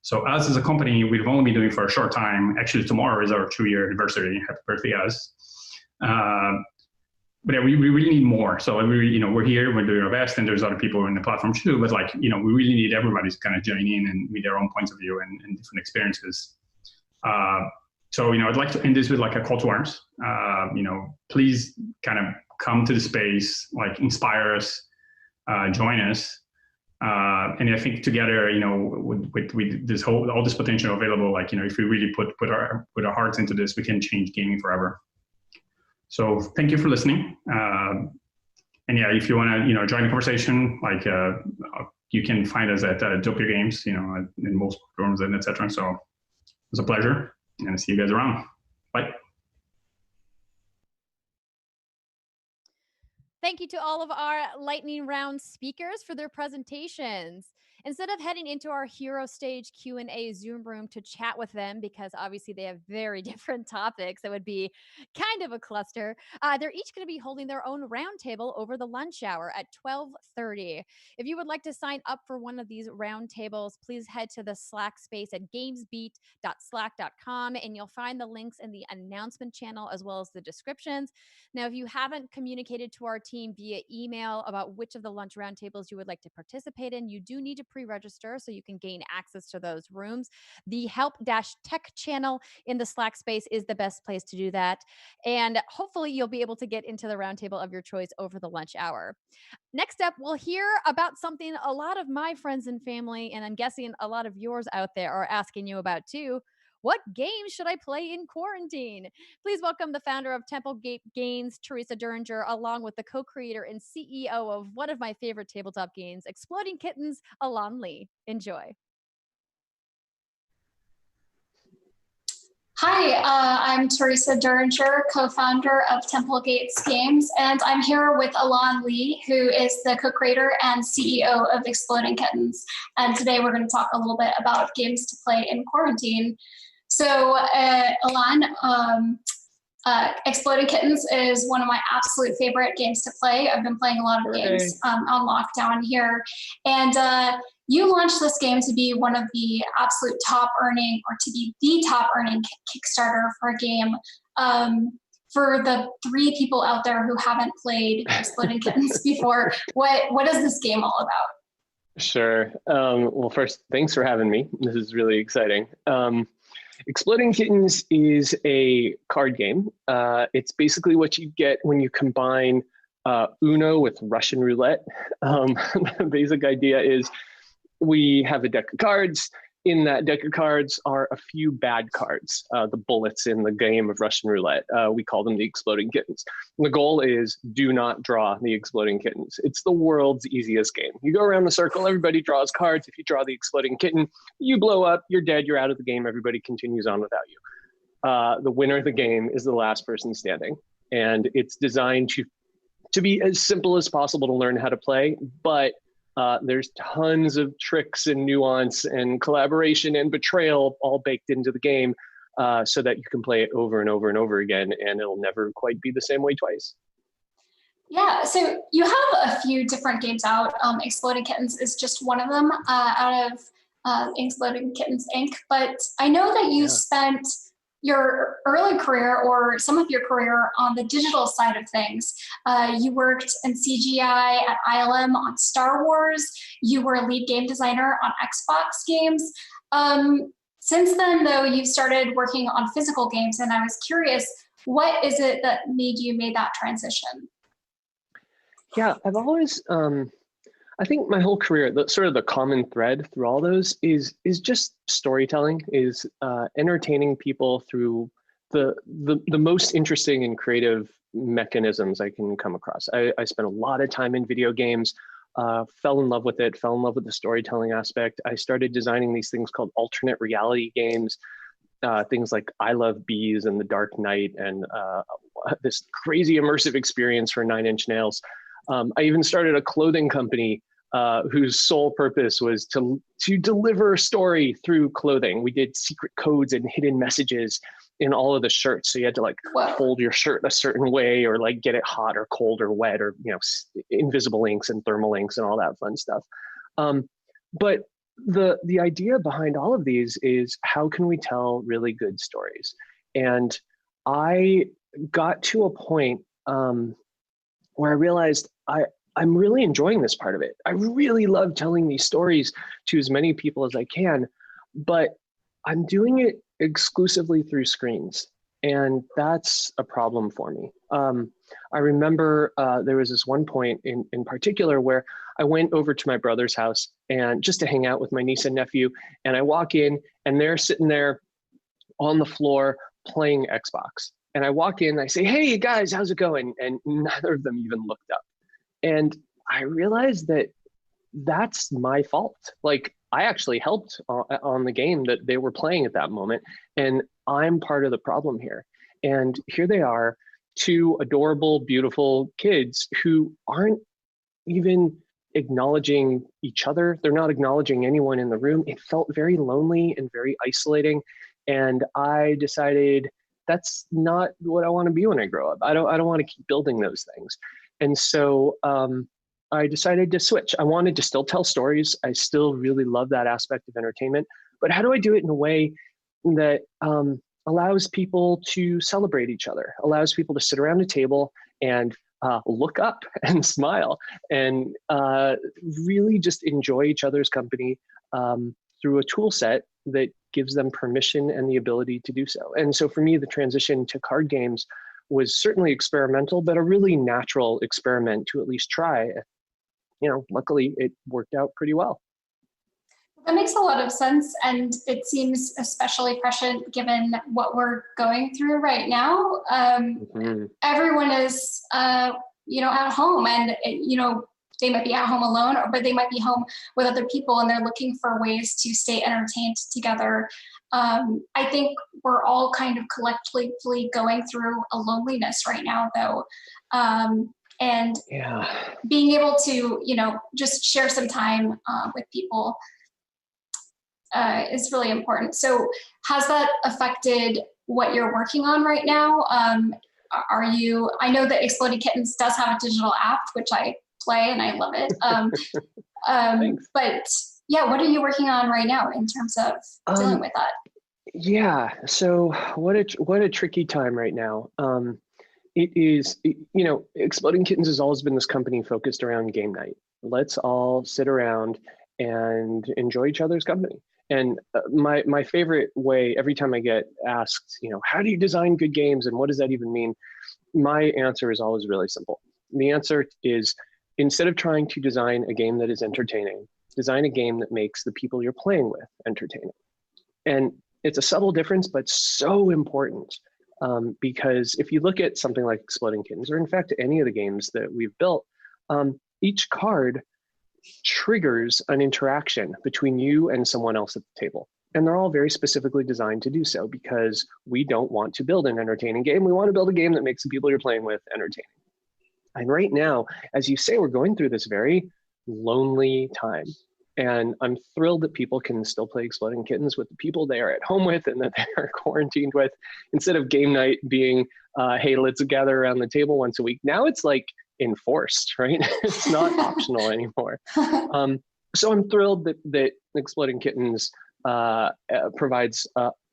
So us as a company, we've only been doing for a short time. Actually, tomorrow is our 2-year anniversary. Happy birthday, us. But yeah, we really need more. So we're here, we're doing our best, and there's other people in the platform too. But we really need everybody to kind of join in and with their own points of view and different experiences. So I'd like to end this with like a call to arms. Please kind of come to the space, like inspire us, join us. And I think together, with this all this potential available, if we really put our hearts into this, we can change gaming forever. So thank you for listening. And yeah, if you want to, join the conversation, you can find us at Doppio Games, in most rooms and etc. So it was a pleasure, and I'll see you guys around. Bye. Thank you to all of our lightning round speakers for their presentations. Instead of heading into our hero stage Q&A Zoom room to chat with them, because obviously they have very different topics that would be kind of a cluster, they're each going to be holding their own roundtable over the lunch hour at 12:30. If you would like to sign up for one of these roundtables, please head to the Slack space at gamesbeat.slack.com, and you'll find the links in the announcement channel as well as the descriptions. Now, if you haven't communicated to our team via email about which of the lunch roundtables you would like to participate in, you do need to pre-register so you can gain access to those rooms. The help-tech channel in the Slack space is the best place to do that. And hopefully you'll be able to get into the roundtable of your choice over the lunch hour. Next up, we'll hear about something a lot of my friends and family, and I'm guessing a lot of yours out there are asking you about too. What games should I play in quarantine? Please welcome the founder of Templegate Games, Teresa Duringer, along with the co-creator and CEO of one of my favorite tabletop games, Exploding Kittens, Alon Lee. Enjoy. Hi, I'm Teresa Duringer, co-founder of Templegate Games, and I'm here with Alon Lee, who is the co-creator and CEO of Exploding Kittens. And today we're going to talk a little bit about games to play in quarantine. So, Alon, Exploding Kittens is one of my absolute favorite games to play. I've been playing a lot of games on lockdown here. And you launched this game to be one of the absolute top earning, or to be the top earning Kickstarter for a game. For the 3 people out there who haven't played Exploding Kittens before, what is this game all about? Sure. Well, first, thanks for having me. This is really exciting. Exploding Kittens is a card game. It's basically what you get when you combine Uno with Russian roulette. The basic idea is we have a deck of cards. In that deck of cards are a few bad cards, the bullets in the game of Russian roulette. We call them the Exploding Kittens. And the goal is do not draw the Exploding Kittens. It's the world's easiest game. You go around the circle, everybody draws cards. If you draw the Exploding Kitten, you blow up, you're dead, you're out of the game, everybody continues on without you. The winner of the game is the last person standing. And it's designed to be as simple as possible to learn how to play, but there's tons of tricks and nuance and collaboration and betrayal all baked into the game so that you can play it over and over and over again, and it'll never quite be the same way twice. Yeah, so you have a few different games out. Exploding Kittens is just one of them out of Exploding Kittens Inc. But I know that you spent your early career, or some of your career, on the digital side of things. You worked in CGI at ILM on Star Wars. You were a lead game designer on Xbox games. Since then, though, you've started working on physical games, and I was curious, what is it that made you make that transition? Yeah, I've always, I think my whole career, the common thread through all those is just storytelling, is entertaining people through the most interesting and creative mechanisms I can come across. I spent a lot of time in video games, fell in love with it, fell in love with the storytelling aspect. I started designing these things called alternate reality games, things like I Love Bees and The Dark Knight, and this crazy immersive experience for 9 Inch Nails. I even started a clothing company whose sole purpose was to deliver a story through clothing. We did secret codes and hidden messages in all of the shirts. So you had to like fold your shirt a certain way, or like get it hot or cold or wet, or, you know, invisible inks and thermal inks and all that fun stuff. But the idea behind all of these is, how can we tell really good stories? And I got to a point where I realized I'm really enjoying this part of it. I really love telling these stories to as many people as I can, but I'm doing it exclusively through screens. And that's a problem for me. I remember there was this one point in particular where I went over to my brother's house and just to hang out with my niece and nephew. And I walk in and they're sitting there on the floor playing Xbox. And I walk in, I say, "Hey guys, how's it going?" And neither of them even looked up. And I realized that that's my fault. Like, I actually helped on the game that they were playing at that moment, and I'm part of the problem here. And here they are, two adorable, beautiful kids who aren't even acknowledging each other. They're not acknowledging anyone in the room. It felt very lonely and very isolating. And I decided that's not what I want to be when I grow up. I don't want to keep building those things. And so I decided to switch. I wanted to still tell stories. I still really love that aspect of entertainment, but how do I do it in a way that allows people to celebrate each other, allows people to sit around a table and look up and smile and really just enjoy each other's company through a tool set that gives them permission and the ability to do so. And so for me, the transition to card games was certainly experimental, but a really natural experiment to at least try. You know, luckily it worked out pretty well. That makes a lot of sense, and it seems especially prescient given what we're going through right now. Everyone is, you know, at home, and you know, they might be at home alone, but they might be home with other people, and they're looking for ways to stay entertained together. I think we're all kind of collectively going through a loneliness right now, though. And being able to, you know, just share some time with people is really important. So has that affected what you're working on right now? Are you, I know that Exploding Kittens does have a digital app, which I play and I love it. But yeah, what are you working on right now in terms of dealing with that? Yeah, so what a tricky time right now. It is, you know, Exploding Kittens has always been this company focused around game night. Let's all sit around and enjoy each other's company. And my favorite way, every time I get asked, you know, how do you design good games and what does that even mean? My answer is always really simple. The answer is, instead of trying to design a game that is entertaining, design a game that makes the people you're playing with entertaining. And it's a subtle difference, but so important. Because if you look at something like Exploding Kittens, or in fact, any of the games that we've built, each card triggers an interaction between you and someone else at the table. And they're all very specifically designed to do so, because we don't want to build an entertaining game. We want to build a game that makes the people you're playing with entertaining. And right now, as you say, we're going through this very lonely time. And I'm thrilled that people can still play Exploding Kittens with the people they are at home with and that they're quarantined with, instead of game night being, hey, let's gather around the table once a week. Now it's like enforced, right? It's not optional anymore. So I'm thrilled that Exploding Kittens provides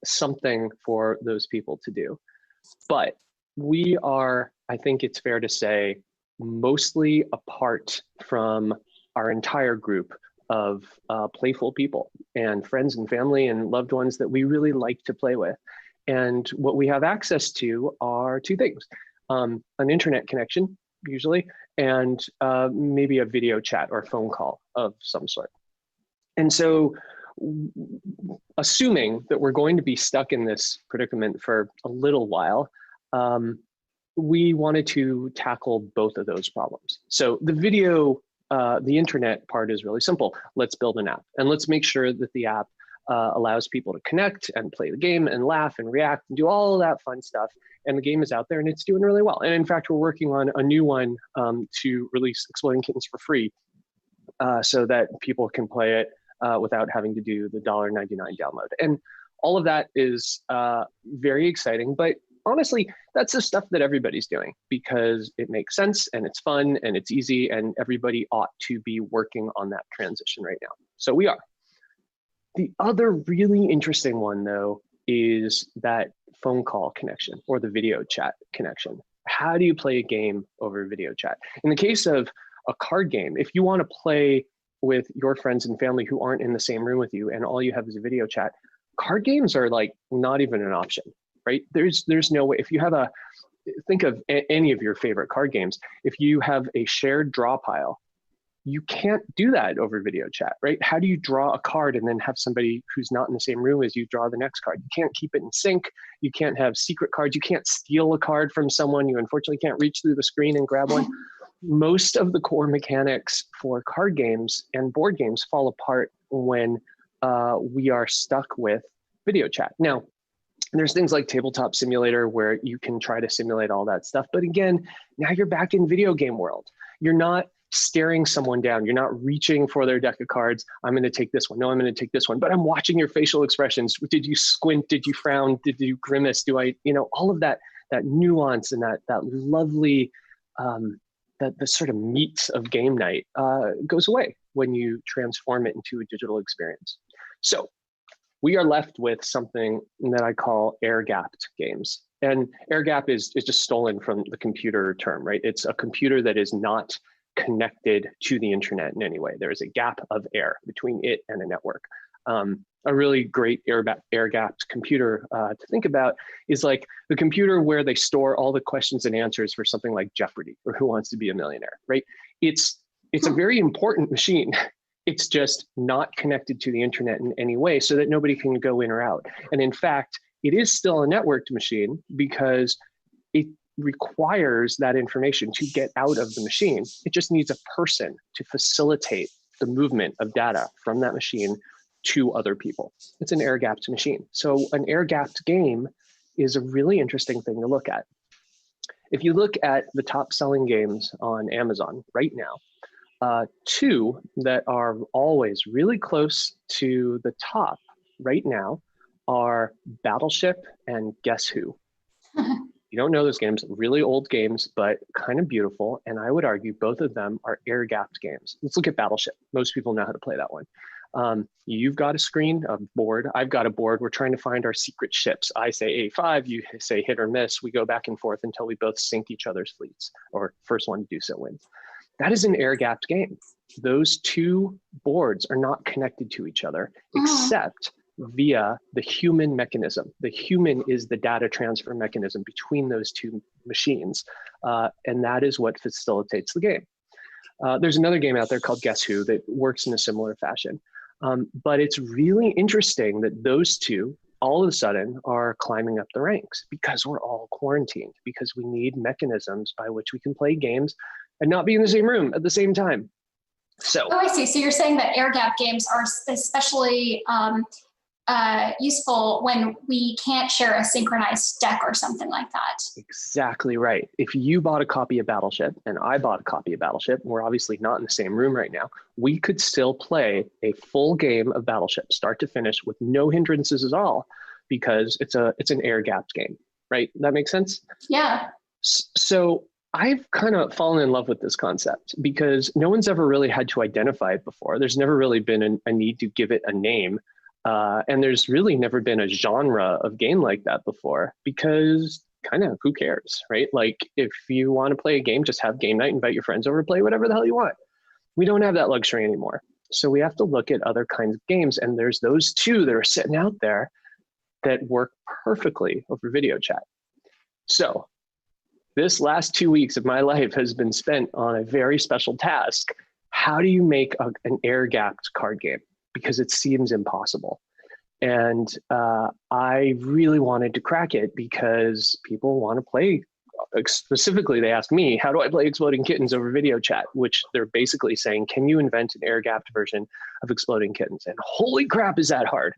something for those people to do. But we are, I think it's fair to say, mostly apart from our entire group of playful people and friends and family and loved ones that we really like to play with. And what we have access to are two things: an internet connection, usually, and maybe a video chat or phone call of some sort. And so, assuming that we're going to be stuck in this predicament for a little while, we wanted to tackle both of those problems. So the internet part is really simple. Let's build an app, and let's make sure that the app allows people to connect and play the game and laugh and react and do all of that fun stuff. And the game is out there and it's doing really well. And in fact, we're working on a new one to release Exploding Kittens for free so that people can play it without having to do the $1.99 download. And all of that is very exciting, but honestly, that's the stuff that everybody's doing because it makes sense and it's fun and it's easy and everybody ought to be working on that transition right now. So we are. The other really interesting one though is that phone call connection or the video chat connection. How do you play a game over video chat? In the case of a card game, if you want to play with your friends and family who aren't in the same room with you and all you have is a video chat, card games are like not even an option, right? There's no way. If you have think of any of your favorite card games, if you have a shared draw pile, you can't do that over video chat, right? How do you draw a card and then have somebody who's not in the same room as you draw the next card? You can't keep it in sync. You can't have secret cards. You can't steal a card from someone. You unfortunately can't reach through the screen and grab one. Most of the core mechanics for card games and board games fall apart when we are stuck with video chat. Now, there's things like Tabletop Simulator where you can try to simulate all that stuff. But again, now you're back in video game world. You're not staring someone down. You're not reaching for their deck of cards. I'm going to take this one. No, I'm going to take this one. But I'm watching your facial expressions. Did you squint? Did you frown? Did you grimace? Do I, all of that nuance and that lovely, the sort of meat of game night goes away when you transform it into a digital experience. So we are left with something that I call air-gapped games. And air-gap is just stolen from the computer term, right? It's a computer that is not connected to the internet in any way. There is a gap of air between it and a network. A really great air-gapped computer to think about is like the computer where they store all the questions and answers for something like Jeopardy or Who Wants to Be a Millionaire, right? It's a very important machine. It's just not connected to the internet in any way so that nobody can go in or out. And in fact, it is still a networked machine because it requires that information to get out of the machine. It just needs a person to facilitate the movement of data from that machine to other people. It's an air-gapped machine. So an air-gapped game is a really interesting thing to look at. If you look at the top selling games on Amazon right now, two that are always really close to the top right now are Battleship and Guess Who. You don't know those games, really old games, but kind of beautiful. And I would argue both of them are air-gapped games. Let's look at Battleship. Most people know how to play that one. You've got a screen, a board. I've got a board. We're trying to find our secret ships. I say A5, you say hit or miss. We go back and forth until we both sink each other's fleets, or first one to do so wins. That is an air-gapped game. Those two boards are not connected to each other, except via the human mechanism. The human is the data transfer mechanism between those two machines, and that is what facilitates the game. There's another game out there called Guess Who that works in a similar fashion, but it's really interesting that those two all of a sudden are climbing up the ranks because we're all quarantined, because we need mechanisms by which we can play games and not be in the same room at the same time. So, I see. So you're saying that air gap games are especially useful when we can't share a synchronized deck or something like that. Exactly right. If you bought a copy of Battleship and I bought a copy of Battleship, and we're obviously not in the same room right now, we could still play a full game of Battleship, start to finish, with no hindrances at all, because it's an air-gapped game, right? That makes sense? Yeah. So I've kind of fallen in love with this concept because no one's ever really had to identify it before. There's never really been a need to give it a name. And there's really never been a genre of game like that before because kind of who cares, right? Like if you want to play a game, just have game night, invite your friends over, play whatever the hell you want. We don't have that luxury anymore. So we have to look at other kinds of games. And there's those two that are sitting out there that work perfectly over video chat. So this last 2 weeks of my life has been spent on a very special task. How do you make an air-gapped card game? Because it seems impossible. And I really wanted to crack it because people want to play. Specifically, they asked me, how do I play Exploding Kittens over video chat? Which they're basically saying, can you invent an air-gapped version of Exploding Kittens? And holy crap, is that hard.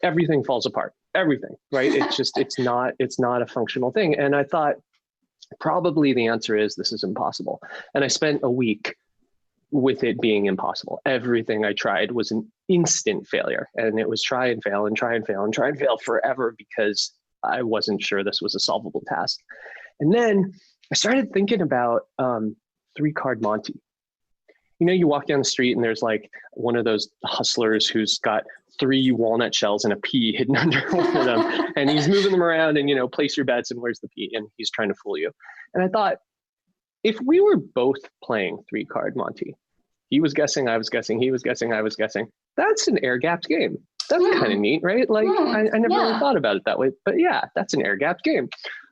Everything falls apart, everything, right? It's not a functional thing. And I thought probably the answer is this is impossible. And I spent a week with it being impossible. Everything I tried was an instant failure, and it was try and fail and try and fail and try and fail forever because I wasn't sure this was a solvable task. And then I started thinking about 3-card Monty. You know, you walk down the street and there's like one of those hustlers who's got 3 walnut shells and a pea hidden under one of them, and he's moving them around and, you know, place your bets and where's the pea, and he's trying to fool you. And I thought, if we were both playing 3-card Monty, he was guessing, I was guessing, he was guessing, I was guessing, that's an air-gapped game. That's kind of neat, right? Like, I never really thought about it that way, but yeah, that's an air-gapped game.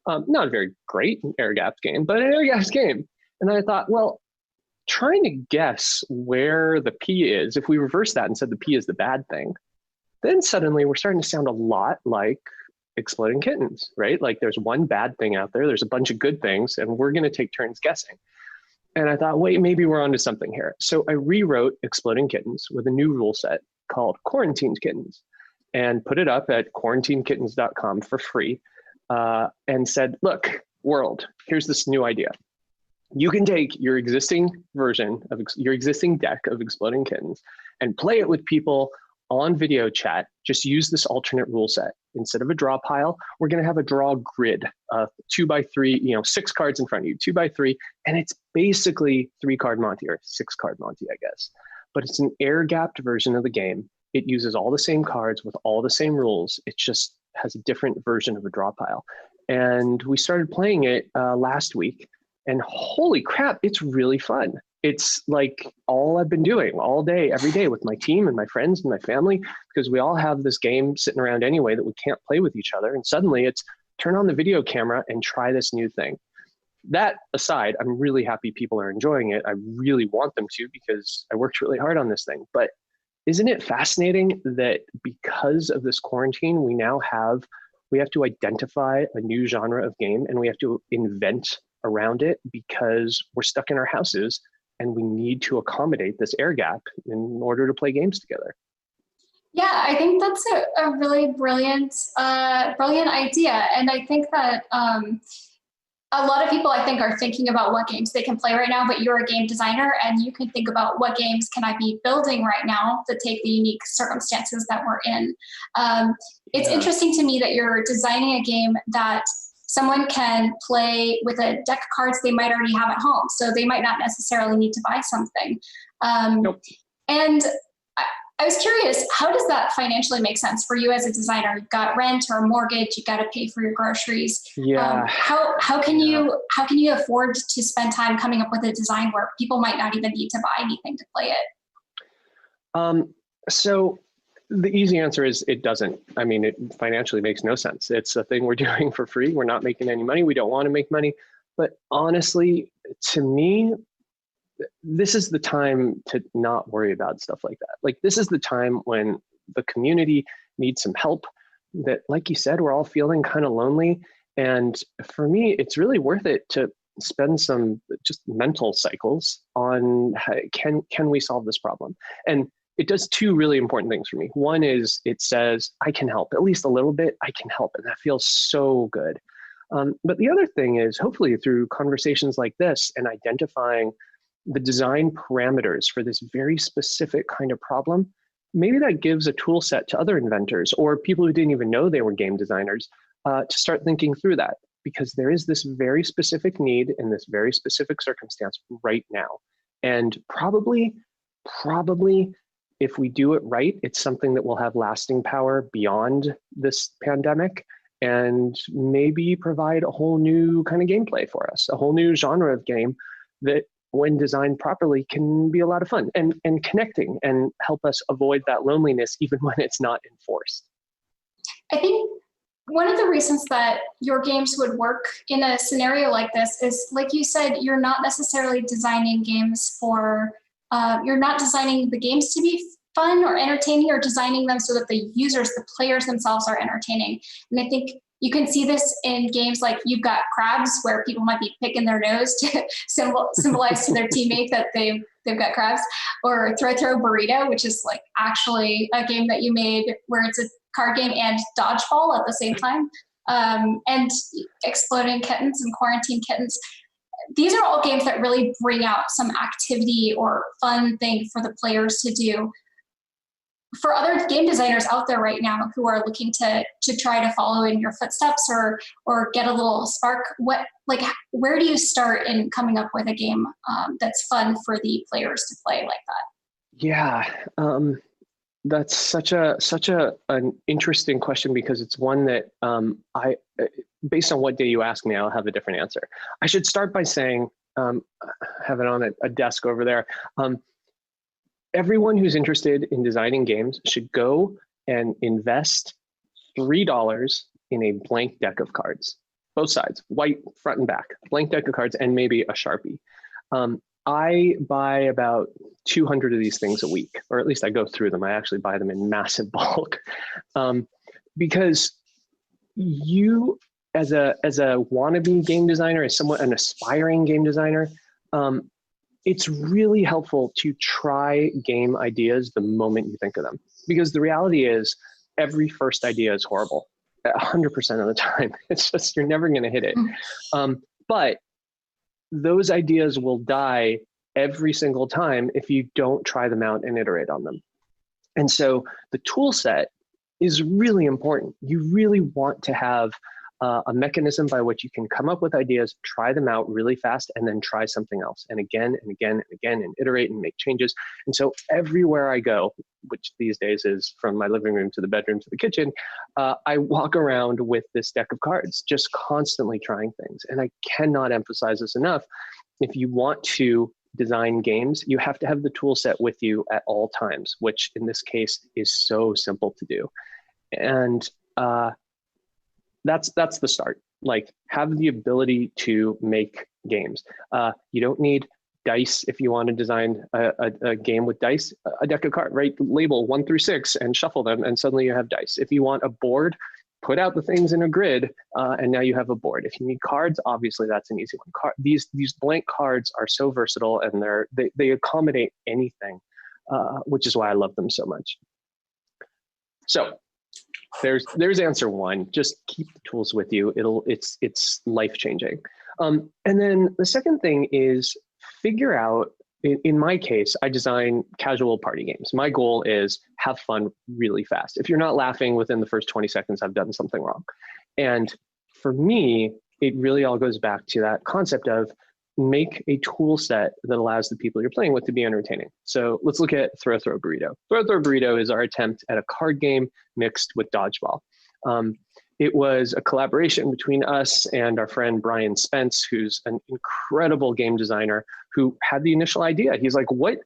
Not a very great air-gapped game, but an air-gapped game. And then I thought, well, trying to guess where the P is, if we reverse that and said the P is the bad thing, then suddenly we're starting to sound a lot like Exploding Kittens, right? Like there's one bad thing out there, there's a bunch of good things, and we're going to take turns guessing. And I thought, wait, maybe we're onto something here. So I rewrote Exploding Kittens with a new rule set called Quarantined Kittens and put it up at quarantinekittens.com for free and said, look, world, here's this new idea. You can take your existing version of your existing deck of Exploding Kittens and play it with people on video chat. Just use this alternate rule set. Instead of a draw pile, we're going to have a draw grid, 2x3, you know, 6 cards in front of you, 2x3, and it's basically 3-card Monty, or 6-card Monty, I guess. But it's an air-gapped version of the game. It uses all the same cards with all the same rules. It just has a different version of a draw pile. And we started playing it last week, and holy crap, it's really fun. It's like all I've been doing all day, every day with my team and my friends and my family, because we all have this game sitting around anyway that we can't play with each other. And suddenly it's turn on the video camera and try this new thing. That aside, I'm really happy people are enjoying it. I really want them to, because I worked really hard on this thing. But isn't it fascinating that because of this quarantine, we have to identify a new genre of game, and we have to invent around it because we're stuck in our houses and we need to accommodate this air gap in order to play games together. Yeah, I think that's a really brilliant idea. And I think that a lot of people, I think, are thinking about what games they can play right now, but you're a game designer and you can think about what games can I be building right now that take the unique circumstances that we're in. It's interesting to me that you're designing a game that someone can play with a deck of cards they might already have at home. So they might not necessarily need to buy something. And I was curious, how does that financially make sense for you as a designer? You've got rent or a mortgage, you got to pay for your groceries. Yeah. How can you afford to spend time coming up with a design where people might not even need to buy anything to play it? So the easy answer is it doesn't. I mean, it financially makes no sense. It's a thing we're doing for free. We're not making any money. We don't want to make money. But honestly, to me, this is the time to not worry about stuff like that. Like, this is the time when the community needs some help, that, like you said, we're all feeling kind of lonely. And for me, it's really worth it to spend some just mental cycles on can we solve this problem? And it does 2 really important things for me. One is it says, I can help, at least a little bit, I can help. And that feels so good. But the other thing is, hopefully through conversations like this and identifying the design parameters for this very specific kind of problem, maybe that gives a tool set to other inventors or people who didn't even know they were game designers to start thinking through that, because there is this very specific need in this very specific circumstance right now. And probably, if we do it right, it's something that will have lasting power beyond this pandemic and maybe provide a whole new kind of gameplay for us, a whole new genre of game that, when designed properly, can be a lot of fun and connecting and help us avoid that loneliness even when it's not enforced. I think one of the reasons that your games would work in a scenario like this is, like you said, you're not necessarily designing games for, you're not designing the games to be fun or entertaining, or designing them so that the users, the players themselves, are entertaining. And I think you can see this in games like You've Got Crabs, where people might be picking their nose to symbolize to their teammate that they've got crabs, or Throw Burrito, which is like actually a game that you made where it's a card game and dodgeball at the same time, and Exploding Kittens and Quarantine Kittens. these are all games that really bring out some activity or fun thing for the players to do. For other game designers out there right now who are looking to try to follow in your footsteps or get a little spark, where do you start in coming up with a game that's fun for the players to play like that? Yeah, that's such an interesting question, because it's one that I, based on what day you ask me, I'll have a different answer. I should start by saying, I have it on a desk over there. Everyone who's interested in designing games should go and invest $3 in a blank deck of cards, both sides, white front and back, blank deck of cards, and maybe a Sharpie. I buy about 200 of these things a week, or at least I go through them. I actually buy them in massive bulk, because you, as a wannabe game designer, as an aspiring game designer, it's really helpful to try game ideas the moment you think of them, because the reality is every first idea is horrible 100% of the time. It's just, you're never going to hit it. But those ideas will die every single time if you don't try them out and iterate on them. And so the tool set is really important. You really want to have a mechanism by which you can come up with ideas, try them out really fast, and then try something else, and again and again and again, and iterate and make changes. And so everywhere I go, which these days is from my living room to the bedroom to the kitchen, I walk around with this deck of cards, just constantly trying things. And I cannot emphasize this enough. If you want to design games, you have to have the tool set with you at all times, which in this case is so simple to do. And that's the start. Like, have the ability to make games. You don't need dice if you want to design a game with dice. A deck of cards, right? Label 1 through 6 and shuffle them, and suddenly you have dice. If you want a board, put out the things in a grid, and now you have a board. If you need cards, obviously that's an easy one. These blank cards are so versatile, and they accommodate anything, which is why I love them so much. So there's answer one. Just keep the tools with you. It's life-changing. And then the second thing is figure out, in my case, I design casual party games. My goal is have fun really fast. If you're not laughing within the first 20 seconds, I've done something wrong. And for me, it really all goes back to that concept of make a tool set that allows the people you're playing with to be entertaining. So let's look at Throw Throw Burrito. Throw Throw Burrito is our attempt at a card game mixed with dodgeball. It was a collaboration between us and our friend Brian Spence, who's an incredible game designer, who had the initial idea. He's like, what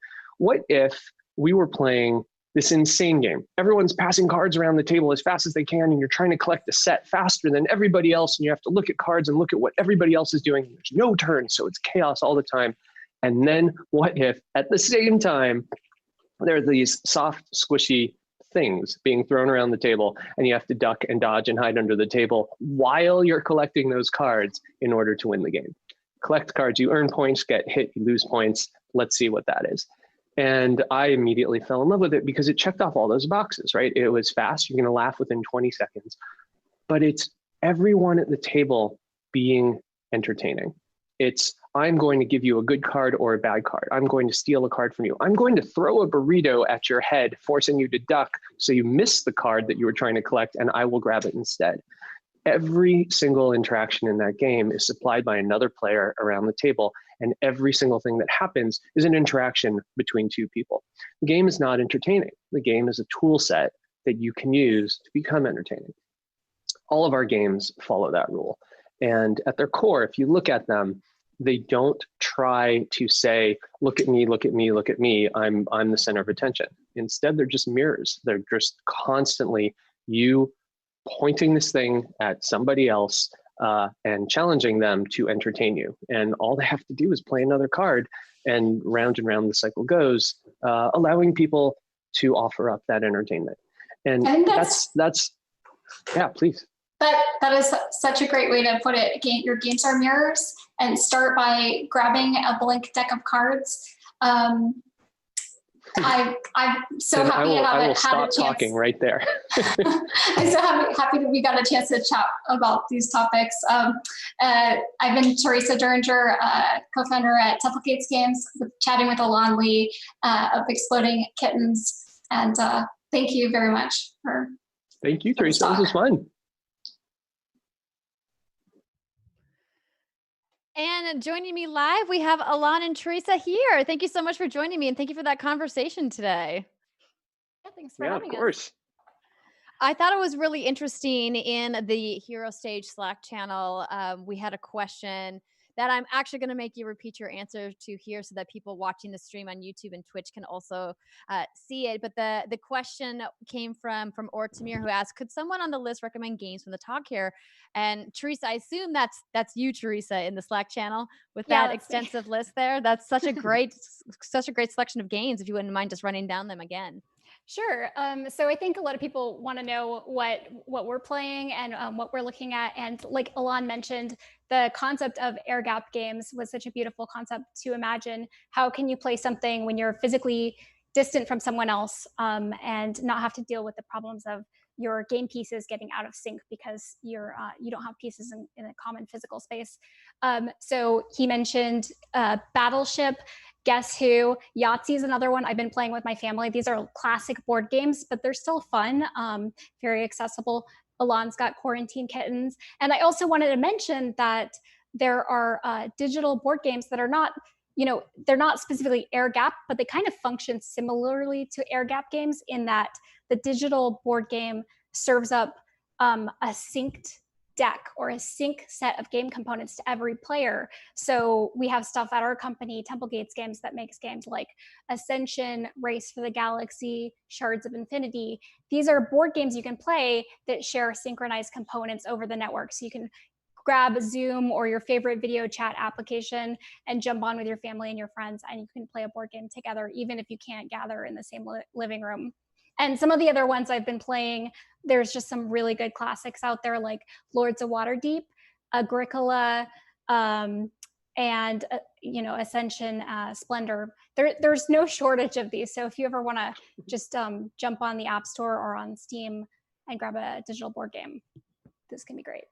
if we were playing this insane game? Everyone's passing cards around the table as fast as they can, and you're trying to collect a set faster than everybody else, and you have to look at cards and look at what everybody else is doing. There's no turn, so it's chaos all the time. And then what if, at the same time, there are these soft, squishy things being thrown around the table, and you have to duck and dodge and hide under the table while you're collecting those cards in order to win the game. Collect cards, you earn points, get hit, you lose points. Let's see what that is. And I immediately fell in love with it because it checked off all those boxes, right? It was fast, you're gonna laugh within 20 seconds, but it's everyone at the table being entertaining. It's, I'm going to give you a good card or a bad card. I'm going to steal a card from you. I'm going to throw a burrito at your head, forcing you to duck so you miss the card that you were trying to collect, and I will grab it instead. Every single interaction in that game is supplied by another player around the table, and every single thing that happens is an interaction between two people. The game is not entertaining. The game is a tool set that you can use to become entertaining. All of our games follow that rule. And at their core, if you look at them, they don't try to say, look at me, look at me, look at me, I'm the center of attention. Instead, they're just mirrors. They're just constantly you pointing this thing at somebody else and challenging them to entertain you. And all they have to do is play another card, and round the cycle goes, allowing people to offer up that entertainment. And that's yeah, please. That is such a great way to put it. Your games are mirrors, and start by grabbing a blank deck of cards. I'm so Then happy to have I will had a stop chance. talking right there. I'm so happy that we got a chance to chat about these topics. I've been Teresa Duringer, co-founder at Templates Games, chatting with Alon Lee of Exploding Kittens. And thank you very much for. Thank you, Teresa. This was fun. And joining me live, we have Alon and Teresa here. Thank you so much for joining me, and thank you for that conversation today. Yeah, thanks for having us. Of course. I thought it was really interesting in the Hero Stage Slack channel. We had a question that I'm actually going to make you repeat your answer to here so that people watching the stream on YouTube and Twitch can also see it. But the question came from Ortamir, who asked, could someone on the list recommend games from the talk here? And Teresa, I assume that's you, Teresa, in the Slack channel with that extensive list there. That's such a great selection of games. If you wouldn't mind just running down them again. Sure. So I think a lot of people want to know what we're playing and what we're looking at. And like Alon mentioned, the concept of air gap games was such a beautiful concept to imagine. How can you play something when you're physically distant from someone else and not have to deal with the problems of your game pieces getting out of sync because you don't have pieces in a common physical space. So he mentioned Battleship, Guess Who, Yahtzee is another one I've been playing with my family. These are classic board games, but they're still fun, very accessible. Alon's got Quarantine Kittens. And I also wanted to mention that there are digital board games that are not, they're not specifically air gap, but they kind of function similarly to air gap games in that the digital board game serves up a synced deck or a sync set of game components to every player. So we have stuff at our company, Templegates Games, that makes games like Ascension, Race for the Galaxy, Shards of Infinity. These are board games you can play that share synchronized components over the network. So you can grab Zoom or your favorite video chat application and jump on with your family and your friends, and you can play a board game together, even if you can't gather in the same living room. And some of the other ones I've been playing, there's just some really good classics out there like Lords of Waterdeep, Agricola, and Ascension, Splendor. There's no shortage of these. So if you ever want to just jump on the App Store or on Steam and grab a digital board game, this can be great.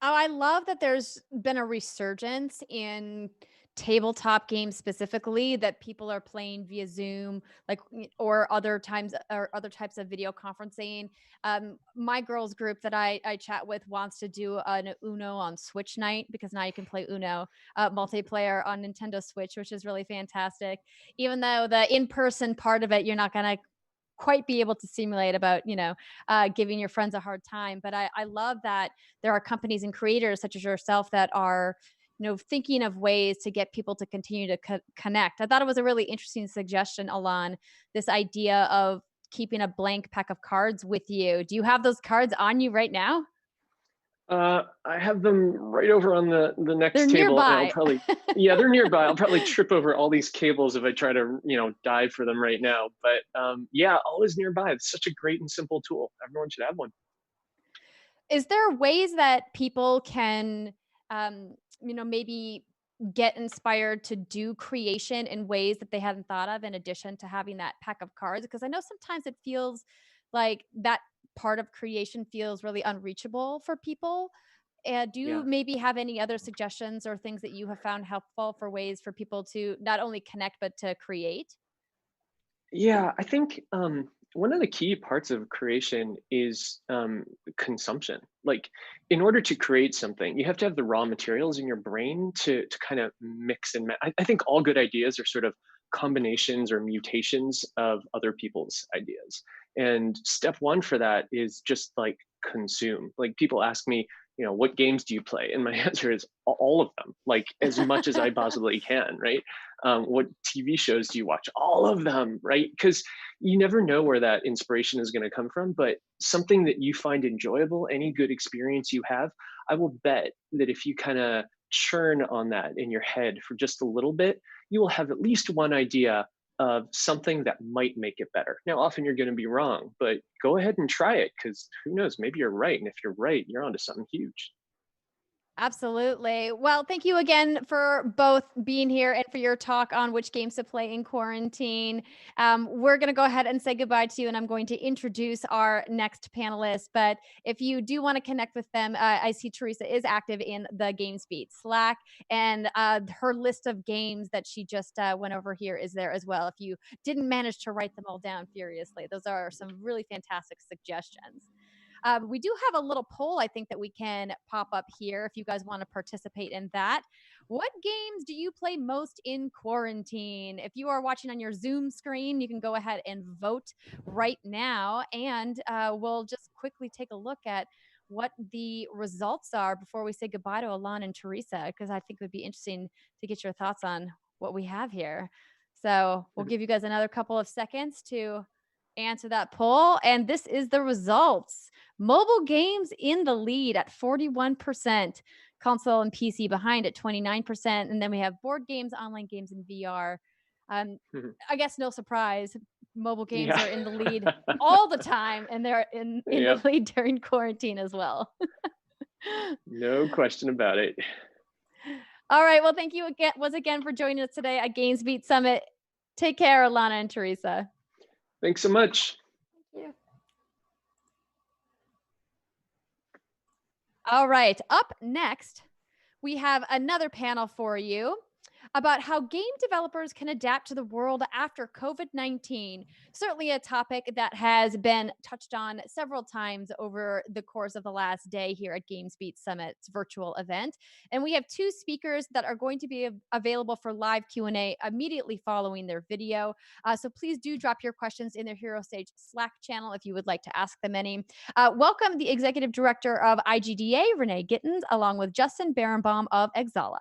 Oh, I love that there's been a resurgence in tabletop games specifically that people are playing via Zoom, or other types of video conferencing. My girls group that I chat with wants to do an Uno on Switch night, because now you can play Uno multiplayer on Nintendo Switch, which is really fantastic. Even though the in-person part of it, you're not going to quite be able to simulate about, giving your friends a hard time. But I love that there are companies and creators such as yourself that are, thinking of ways to get people to continue to connect. I thought it was a really interesting suggestion, Alon, this idea of keeping a blank pack of cards with you. Do you have those cards on you right now? I have them right over on the next They're table. nearby. And I'll probably, yeah, they're nearby. I'll probably trip over all these cables if I try to, dive for them right now. But yeah, always nearby. It's such a great and simple tool. Everyone should have one. Is there ways that people can, maybe get inspired to do creation in ways that they hadn't thought of in addition to having that pack of cards? Because I know sometimes it feels like that part of creation feels really unreachable for people. Do you maybe have any other suggestions or things that you have found helpful for ways for people to not only connect, but to create? Yeah, I think one of the key parts of creation is consumption. Like, in order to create something, you have to have the raw materials in your brain to kind of mix and match. I think all good ideas are sort of combinations or mutations of other people's ideas. And step one for that is just like consume. Like, people ask me, what games do you play? And my answer is all of them, like as much as I possibly can, right? What TV shows do you watch? All of them, right? Because you never know where that inspiration is going to come from, but something that you find enjoyable, any good experience you have, I will bet that if you kind of churn on that in your head for just a little bit, you will have at least one idea of something that might make it better. Now, often you're going to be wrong, but go ahead and try it, because who knows, maybe you're right. And if you're right, you're onto something huge. Absolutely. Well, thank you again for both being here and for your talk on which games to play in quarantine. We're going to go ahead and say goodbye to you, and I'm going to introduce our next panelist. But if you do want to connect with them, I see Teresa is active in the GamesBeat Slack, and her list of games that she just went over here is there as well. If you didn't manage to write them all down furiously, those are some really fantastic suggestions. We do have a little poll, I think, that we can pop up here if you guys want to participate in that. What games do you play most in quarantine? If you are watching on your Zoom screen, you can go ahead and vote right now. And we'll just quickly take a look at what the results are before we say goodbye to Alon and Teresa, because I think it would be interesting to get your thoughts on what we have here. So we'll give you guys another couple of seconds to answer that poll. And this is the results. Mobile games in the lead at 41%, console and PC behind at 29%. And then we have board games, online games, and VR. I guess no surprise, mobile games are in the lead all the time, and they're in the lead during quarantine as well. No question about it. All right. Well, thank you again for joining us today at GamesBeat Summit. Take care, Alana and Teresa. Thanks so much. Thank you. All right, up next, we have another panel for you about how game developers can adapt to the world after COVID-19. Certainly a topic that has been touched on several times over the course of the last day here at GamesBeat Summit's virtual event. And we have two speakers that are going to be available for live Q&A immediately following their video. So please do drop your questions in their Hero Stage Slack channel if you would like to ask them any. Welcome the Executive Director of IGDA, Renee Gittins, along with Justin Berenbaum of Exala.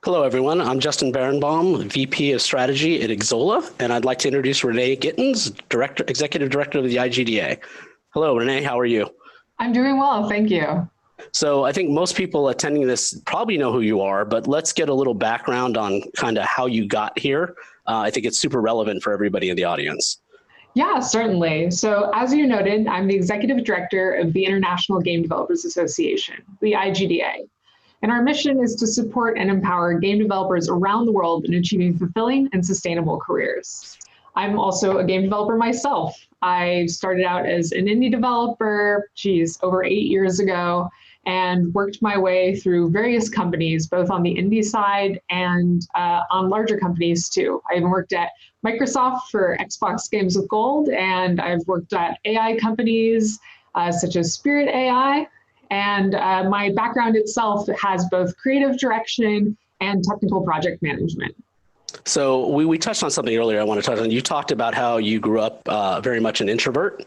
Hello, everyone. I'm Justin Berenbaum, VP of Strategy at Exola, and I'd like to introduce Renee Gittins, Executive Director of the IGDA. Hello, Renee. How are you? I'm doing well. Thank you. So I think most people attending this probably know who you are, but let's get a little background on kind of how you got here. I think it's super relevant for everybody in the audience. Yeah, certainly. So as you noted, I'm the Executive Director of the International Game Developers Association, the IGDA. And our mission is to support and empower game developers around the world in achieving fulfilling and sustainable careers. I'm also a game developer myself. I started out as an indie developer, over 8 years ago, and worked my way through various companies, both on the indie side and on larger companies too. I even worked at Microsoft for Xbox Games with Gold, and I've worked at AI companies such as Spirit AI. And my background itself has both creative direction and technical project management. So we touched on something earlier I want to touch on. You talked about how you grew up very much an introvert.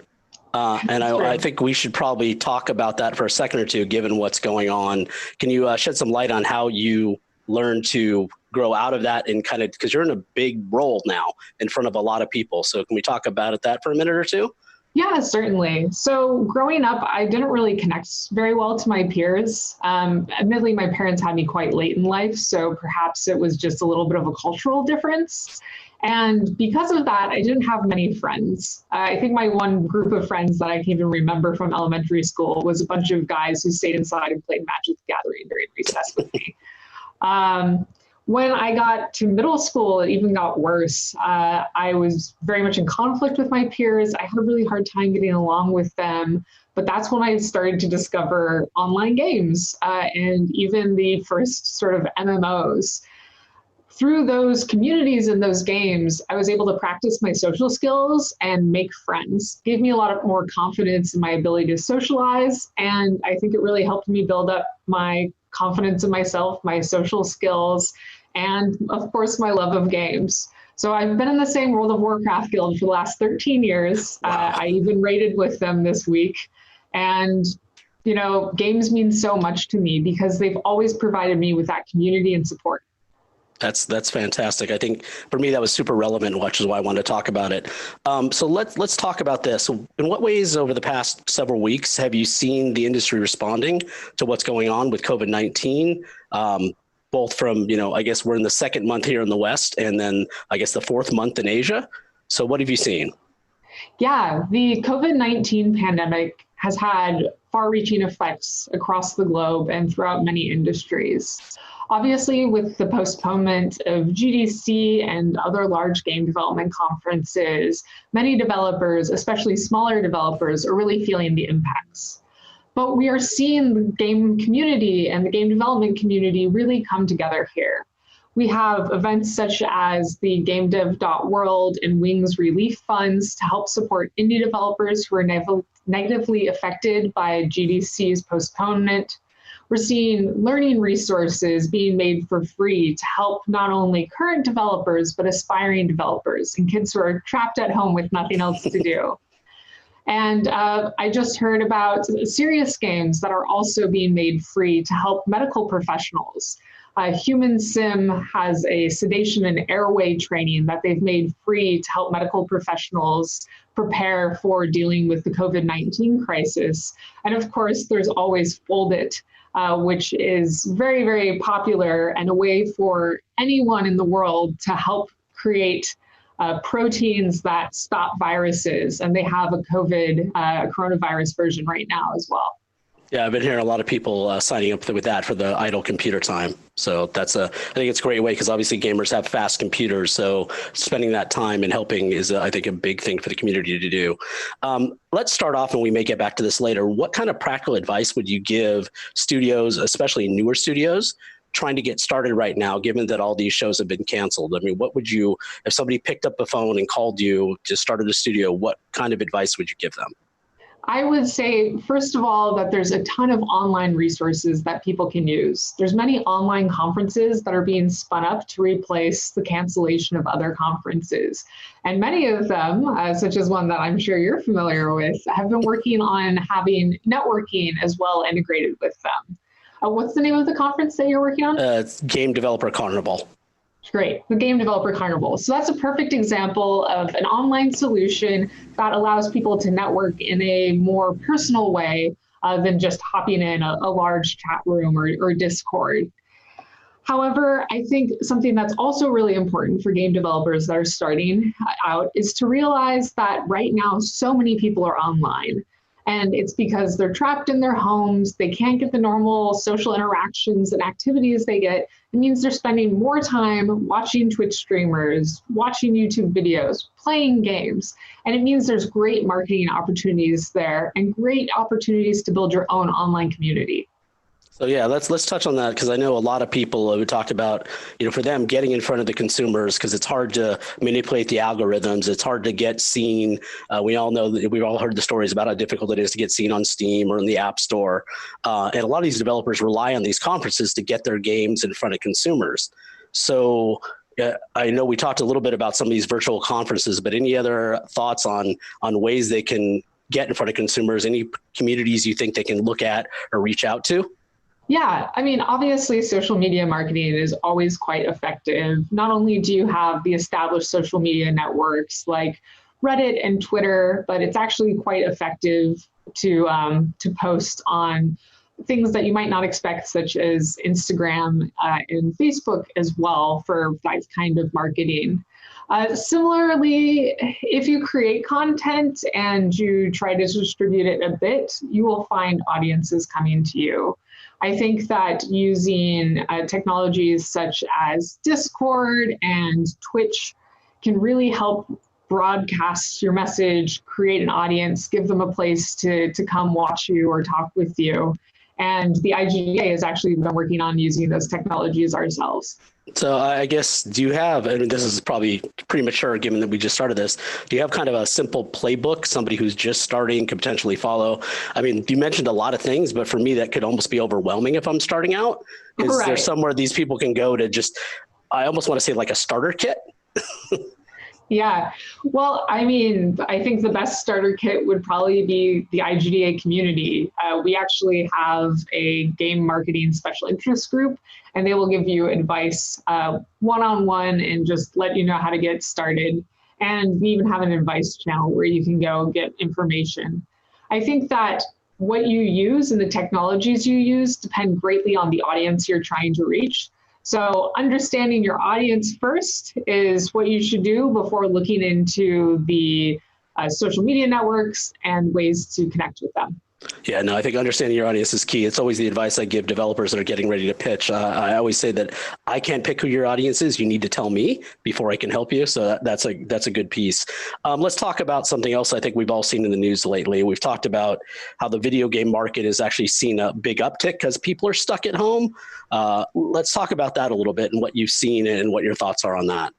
And I think we should probably talk about that for a second or two, given what's going on. Can you shed some light on how you learned to grow out of that and kind of, because you're in a big role now in front of a lot of people. So can we talk about that for a minute or two? Yeah, certainly. So growing up, I didn't really connect very well to my peers. Admittedly, my parents had me quite late in life, so perhaps it was just a little bit of a cultural difference. And because of that, I didn't have many friends. I think my one group of friends that I can even remember from elementary school was a bunch of guys who stayed inside and played Magic the Gathering during recess with me. When I got to middle school, it even got worse. I was very much in conflict with my peers. I had a really hard time getting along with them, but that's when I started to discover online games and even the first sort of MMOs. Through those communities and those games, I was able to practice my social skills and make friends. It gave me a lot more confidence in my ability to socialize, and I think it really helped me build up my confidence in myself, my social skills, and of course, my love of games. So I've been in the same World of Warcraft guild for the last 13 years. Wow. I even raided with them this week. And, you know, games mean so much to me because they've always provided me with that community and support. That's fantastic. I think for me, that was super relevant, which is why I wanted to talk about it. So let's talk about this. So in what ways over the past several weeks have you seen the industry responding to what's going on with COVID-19? Both from, you know, I guess we're in the second month here in the West and then I guess the fourth month in Asia. So what have you seen? Yeah, the COVID-19 pandemic has had far-reaching effects across the globe and throughout many industries. Obviously, with the postponement of GDC and other large game development conferences, many developers, especially smaller developers, are really feeling the impacts. But we are seeing the game community and the game development community really come together here. We have events such as the GameDev.World and Wings relief funds to help support indie developers who are negatively affected by GDC's postponement. We're seeing learning resources being made for free to help not only current developers, but aspiring developers and kids who are trapped at home with nothing else to do. And I just heard about serious games that are also being made free to help medical professionals. Human Sim has a sedation and airway training that they've made free to help medical professionals prepare for dealing with the COVID-19 crisis. And of course, there's always Fold It, which is very, very popular and a way for anyone in the world to help create proteins that stop viruses. And they have a coronavirus version right now as well. Yeah, I've been hearing a lot of people signing up with that for the idle computer time. So I think it's a great way because obviously gamers have fast computers. So spending that time and helping is, I think, a big thing for the community to do. Let's start off, and we may get back to this later. What kind of practical advice would you give studios, especially newer studios, trying to get started right now, given that all these shows have been canceled? I mean, what would you, if somebody picked up the phone and called you to start a studio, what kind of advice would you give them? I would say, first of all, that there's a ton of online resources that people can use. There's many online conferences that are being spun up to replace the cancellation of other conferences. And many of them, such as one that I'm sure you're familiar with, have been working on having networking as well integrated with them. What's the name of the conference that you're working on? It's Game Developer Carnival. Great, the Game Developer Carnival. So that's a perfect example of an online solution that allows people to network in a more personal way than just hopping in a large chat room or Discord. However, I think something that's also really important for game developers that are starting out is to realize that right now so many people are online. And it's because they're trapped in their homes, they can't get the normal social interactions and activities they get. It means they're spending more time watching Twitch streamers, watching YouTube videos, playing games. And it means there's great marketing opportunities there and great opportunities to build your own online community. So yeah, let's touch on that, because I know a lot of people who talked about, for them getting in front of the consumers, because it's hard to manipulate the algorithms. It's hard to get seen. We all know that we've all heard the stories about how difficult it is to get seen on Steam or in the App Store. And a lot of these developers rely on these conferences to get their games in front of consumers. So I know we talked a little bit about some of these virtual conferences, but any other thoughts on ways they can get in front of consumers? Any communities you think they can look at or reach out to? Yeah, I mean, obviously social media marketing is always quite effective. Not only do you have the established social media networks like Reddit and Twitter, but it's actually quite effective to post on things that you might not expect, such as Instagram and Facebook as well for that kind of marketing. Similarly, if you create content and you try to distribute it a bit, you will find audiences coming to you. I think that using technologies such as Discord and Twitch can really help broadcast your message, create an audience, give them a place to come watch you or talk with you. And the IGDA has actually been working on using those technologies ourselves. So I guess, do you have, and this is probably premature given that we just started this, do you have kind of a simple playbook somebody who's just starting could potentially follow? I mean, you mentioned a lot of things, but for me, that could almost be overwhelming if I'm starting out. Is there somewhere these people can go to just, I almost want to say like a starter kit? Yeah, well, I mean, I think the best starter kit would probably be the IGDA community. We actually have a game marketing special interest group, and they will give you advice one-on-one and just let you know how to get started. And we even have an advice channel where you can go get information. I think that what you use and the technologies you use depend greatly on the audience you're trying to reach. So understanding your audience first is what you should do before looking into the social media networks and ways to connect with them. Yeah, no, I think understanding your audience is key. It's always the advice I give developers that are getting ready to pitch. I always say that I can't pick who your audience is. You need to tell me before I can help you. So that's a good piece. Let's talk about something else I think we've all seen in the news lately. We've talked about how the video game market has actually seen a big uptick because people are stuck at home. Let's talk about that a little bit and what you've seen and what your thoughts are on that.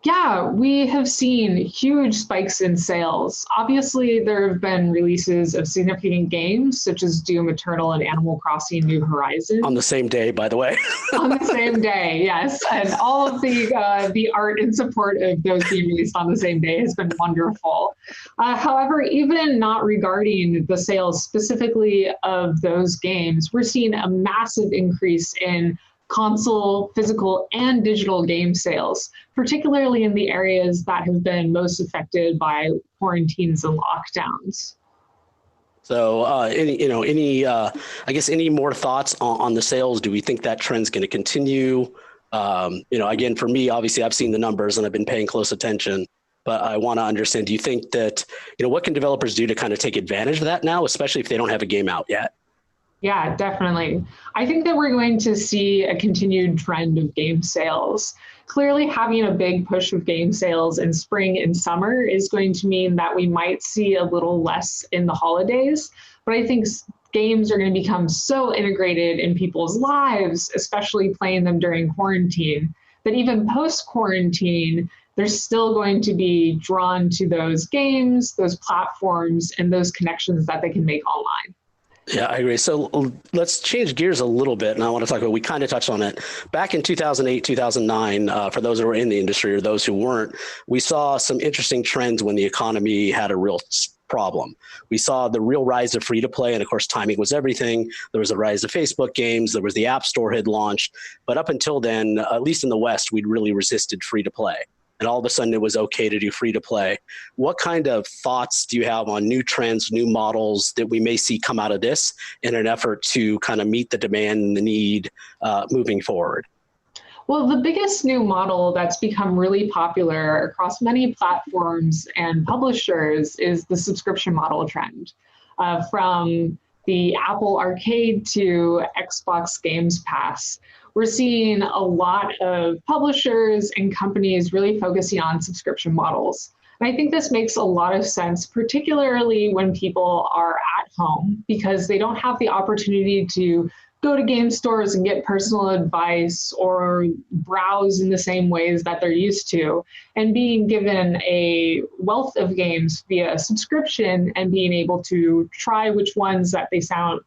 Yeah, we have seen huge spikes in sales. Obviously, there have been releases of significant games such as Doom Eternal and Animal Crossing New Horizons. On the same day, by the way. On the same day, yes. And all of the art in support of those being released on the same day has been wonderful. However, even not regarding the sales specifically of those games, we're seeing a massive increase in console, physical, and digital game sales, particularly in the areas that have been most affected by quarantines and lockdowns. So, any more thoughts on the sales? Do we think that trend's going to continue? Again, for me, obviously, I've seen the numbers and I've been paying close attention. But I want to understand, do you think that, what can developers do to kind of take advantage of that now, especially if they don't have a game out yet? Yeah, definitely. I think that we're going to see a continued trend of game sales. Clearly, having a big push of game sales in spring and summer is going to mean that we might see a little less in the holidays. But I think games are going to become so integrated in people's lives, especially playing them during quarantine, that even post-quarantine, they're still going to be drawn to those games, those platforms, and those connections that they can make online. Yeah, I agree. So let's change gears a little bit. And I want to talk about, we kind of touched on it. Back in 2008, 2009, for those who were in the industry or those who weren't, we saw some interesting trends when the economy had a real problem. We saw the real rise of free-to-play, and of course, timing was everything. There was a rise of Facebook games. There was the App Store had launched. But up until then, at least in the West, we'd really resisted free-to-play. And all of a sudden, it was okay to do free-to-play. What kind of thoughts do you have on new trends, new models that we may see come out of this in an effort to kind of meet the demand and the need moving forward? Well, the biggest new model that's become really popular across many platforms and publishers is the subscription model trend. From the Apple Arcade to Xbox Games Pass, we're seeing a lot of publishers and companies really focusing on subscription models. And I think this makes a lot of sense, particularly when people are at home, because they don't have the opportunity to go to game stores and get personal advice or browse in the same ways that they're used to. And being given a wealth of games via subscription and being able to try which ones that they find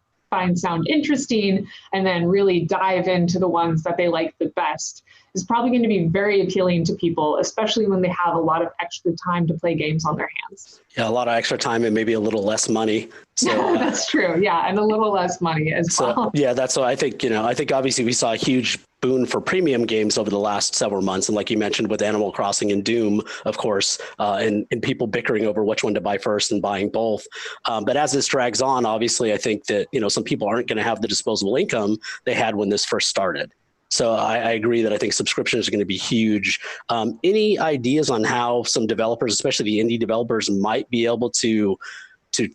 interesting and then really dive into the ones that they like the best is probably going to be very appealing to people, especially when they have a lot of extra time to play games on their hands. Yeah, a lot of extra time and maybe a little less money. So that's true. Yeah, and a little less money as well. Yeah, that's what I think. I think obviously we saw a huge boon for premium games over the last several months. And like you mentioned with Animal Crossing and Doom, of course, and people bickering over which one to buy first and buying both. But as this drags on, obviously, I think that, some people aren't going to have the disposable income they had when this first started. So I agree that I think subscriptions are going to be huge. Any ideas on how some developers, especially the indie developers, might be able to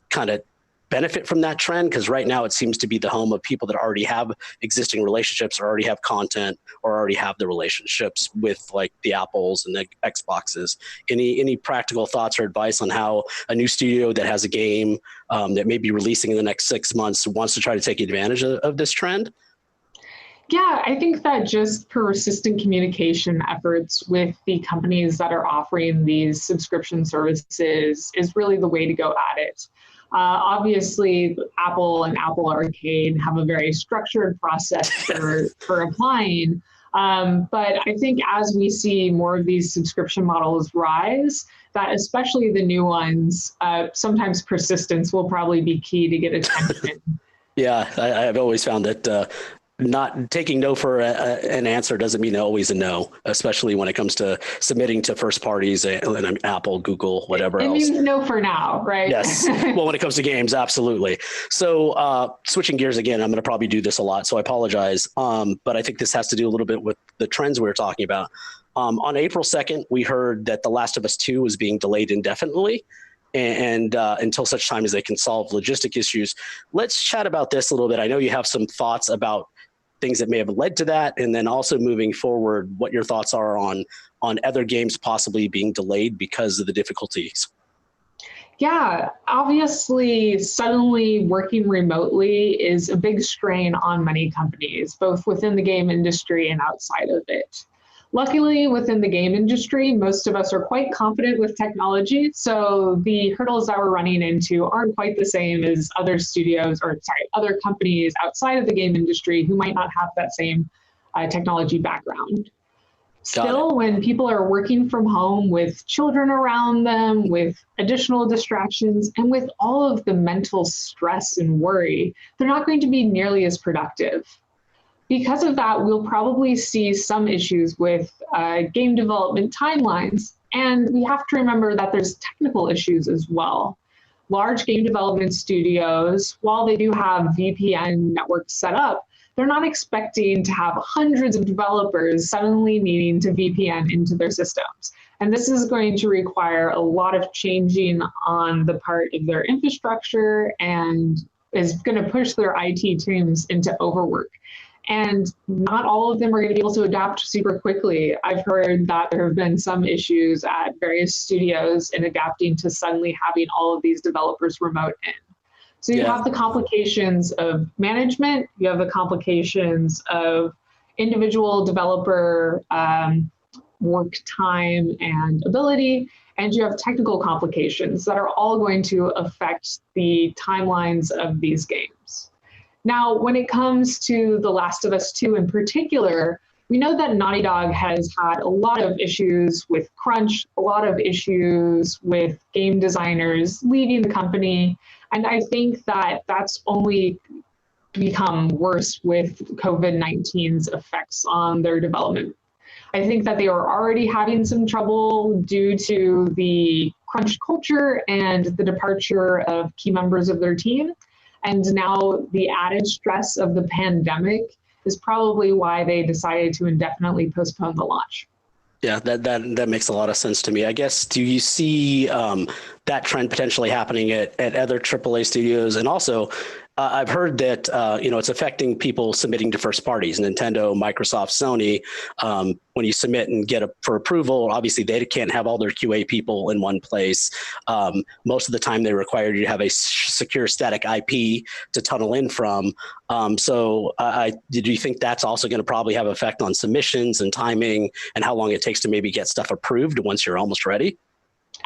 kind of benefit from that trend? Because right now it seems to be the home of people that already have existing relationships or already have content or already have the relationships with like the Apples and the Xboxes. Any practical thoughts or advice on how a new studio that has a game that may be releasing in the next 6 months wants to try to take advantage of this trend? Yeah, I think that just persistent communication efforts with the companies that are offering these subscription services is really the way to go at it. Obviously, Apple and Apple Arcade have a very structured process for applying. But I think as we see more of these subscription models rise, that especially the new ones, sometimes persistence will probably be key to get attention. Yeah, I've always found that not taking no for an answer doesn't mean always a no, especially when it comes to submitting to first parties and Apple, Google, whatever else. It means no for now, right? Yes. Well, when it comes to games, absolutely. So switching gears again, I'm going to probably do this a lot, so I apologize. But I think this has to do a little bit with the trends we were talking about. On April 2nd, we heard that The Last of Us 2 was being delayed indefinitely. and until such time as they can solve logistic issues. Let's chat about this a little bit. I know you have some thoughts about things that may have led to that, and then also moving forward, what your thoughts are on other games possibly being delayed because of the difficulties. Yeah, obviously, suddenly working remotely is a big strain on many companies, both within the game industry and outside of it. Luckily, within the game industry, most of us are quite confident with technology, so the hurdles that we're running into aren't quite the same as other studios, or sorry, other companies outside of the game industry who might not have that same technology background. Still, when people are working from home with children around them, with additional distractions, and with all of the mental stress and worry, they're not going to be nearly as productive. Because of that, we'll probably see some issues with game development timelines. And we have to remember that there's technical issues as well. Large game development studios, while they do have VPN networks set up, they're not expecting to have hundreds of developers suddenly needing to VPN into their systems. And this is going to require a lot of changing on the part of their infrastructure and is going to push their IT teams into overwork. And not all of them are going to be able to adapt super quickly. I've heard that there have been some issues at various studios in adapting to suddenly having all of these developers remote in. So you have the complications of management, you have the complications of individual developer work time and ability, and you have technical complications that are all going to affect the timelines of these games. Now, when it comes to The Last of Us 2 in particular, we know that Naughty Dog has had a lot of issues with crunch, a lot of issues with game designers leaving the company. And I think that that's only become worse with COVID-19's effects on their development. I think that they are already having some trouble due to the crunch culture and the departure of key members of their team. And now the added stress of the pandemic is probably why they decided to indefinitely postpone the launch. Yeah, that makes a lot of sense to me. I guess, do you see that trend potentially happening at other AAA studios? And also, I've heard that it's affecting people submitting to first parties, Nintendo, Microsoft, Sony. When you submit and get for approval, obviously they can't have all their QA people in one place. Most of the time they require you to have a secure static IP to tunnel in from. So do you think that's also going to probably have effect on submissions and timing and how long it takes to maybe get stuff approved once you're almost ready?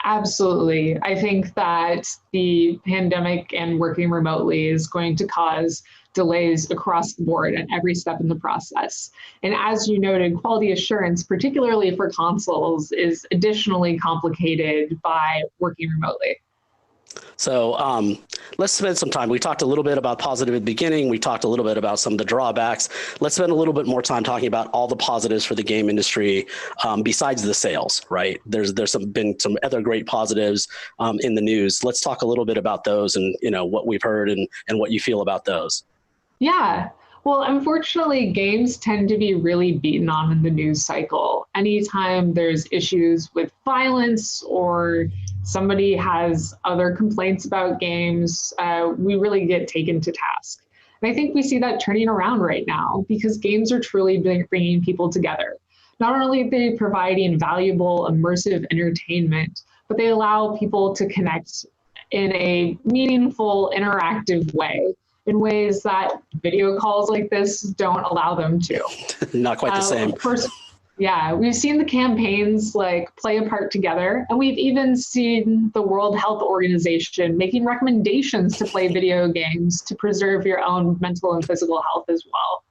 Absolutely. I think that the pandemic and working remotely is going to cause delays across the board at every step in the process. And as you noted, quality assurance, particularly for consoles, is additionally complicated by working remotely. So let's spend some time. We talked a little bit about positive at the beginning. We talked a little bit about some of the drawbacks. Let's spend a little bit more time talking about all the positives for the game industry besides the sales, right? There's been some other great positives in the news. Let's talk a little bit about those and what we've heard and what you feel about those. Yeah. Well, unfortunately, games tend to be really beaten on in the news cycle. Anytime there's issues with violence or somebody has other complaints about games, we really get taken to task. And I think we see that turning around right now because games are truly bringing people together. Not only are they providing valuable, immersive entertainment, but they allow people to connect in a meaningful, interactive way, in ways that video calls like this don't allow them to. Not quite the same. First, yeah, we've seen the campaigns play a part together, and we've even seen the World Health Organization making recommendations to play video games to preserve your own mental and physical health as well.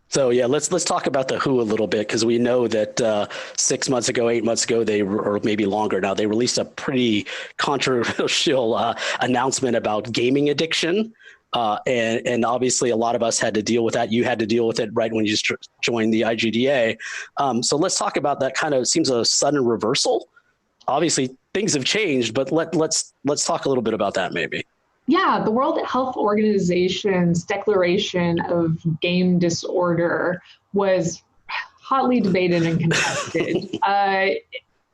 So yeah, let's talk about the WHO a little bit, because we know that 6 months ago, 8 months ago, or maybe longer now, they released a pretty controversial announcement about gaming addiction. And obviously a lot of us had to deal with that. You had to deal with it right when you joined the IGDA. So let's talk about that. Kind of seems a sudden reversal. Obviously things have changed, but let's talk a little bit about that maybe. Yeah, the World Health Organization's declaration of game disorder was hotly debated and contested.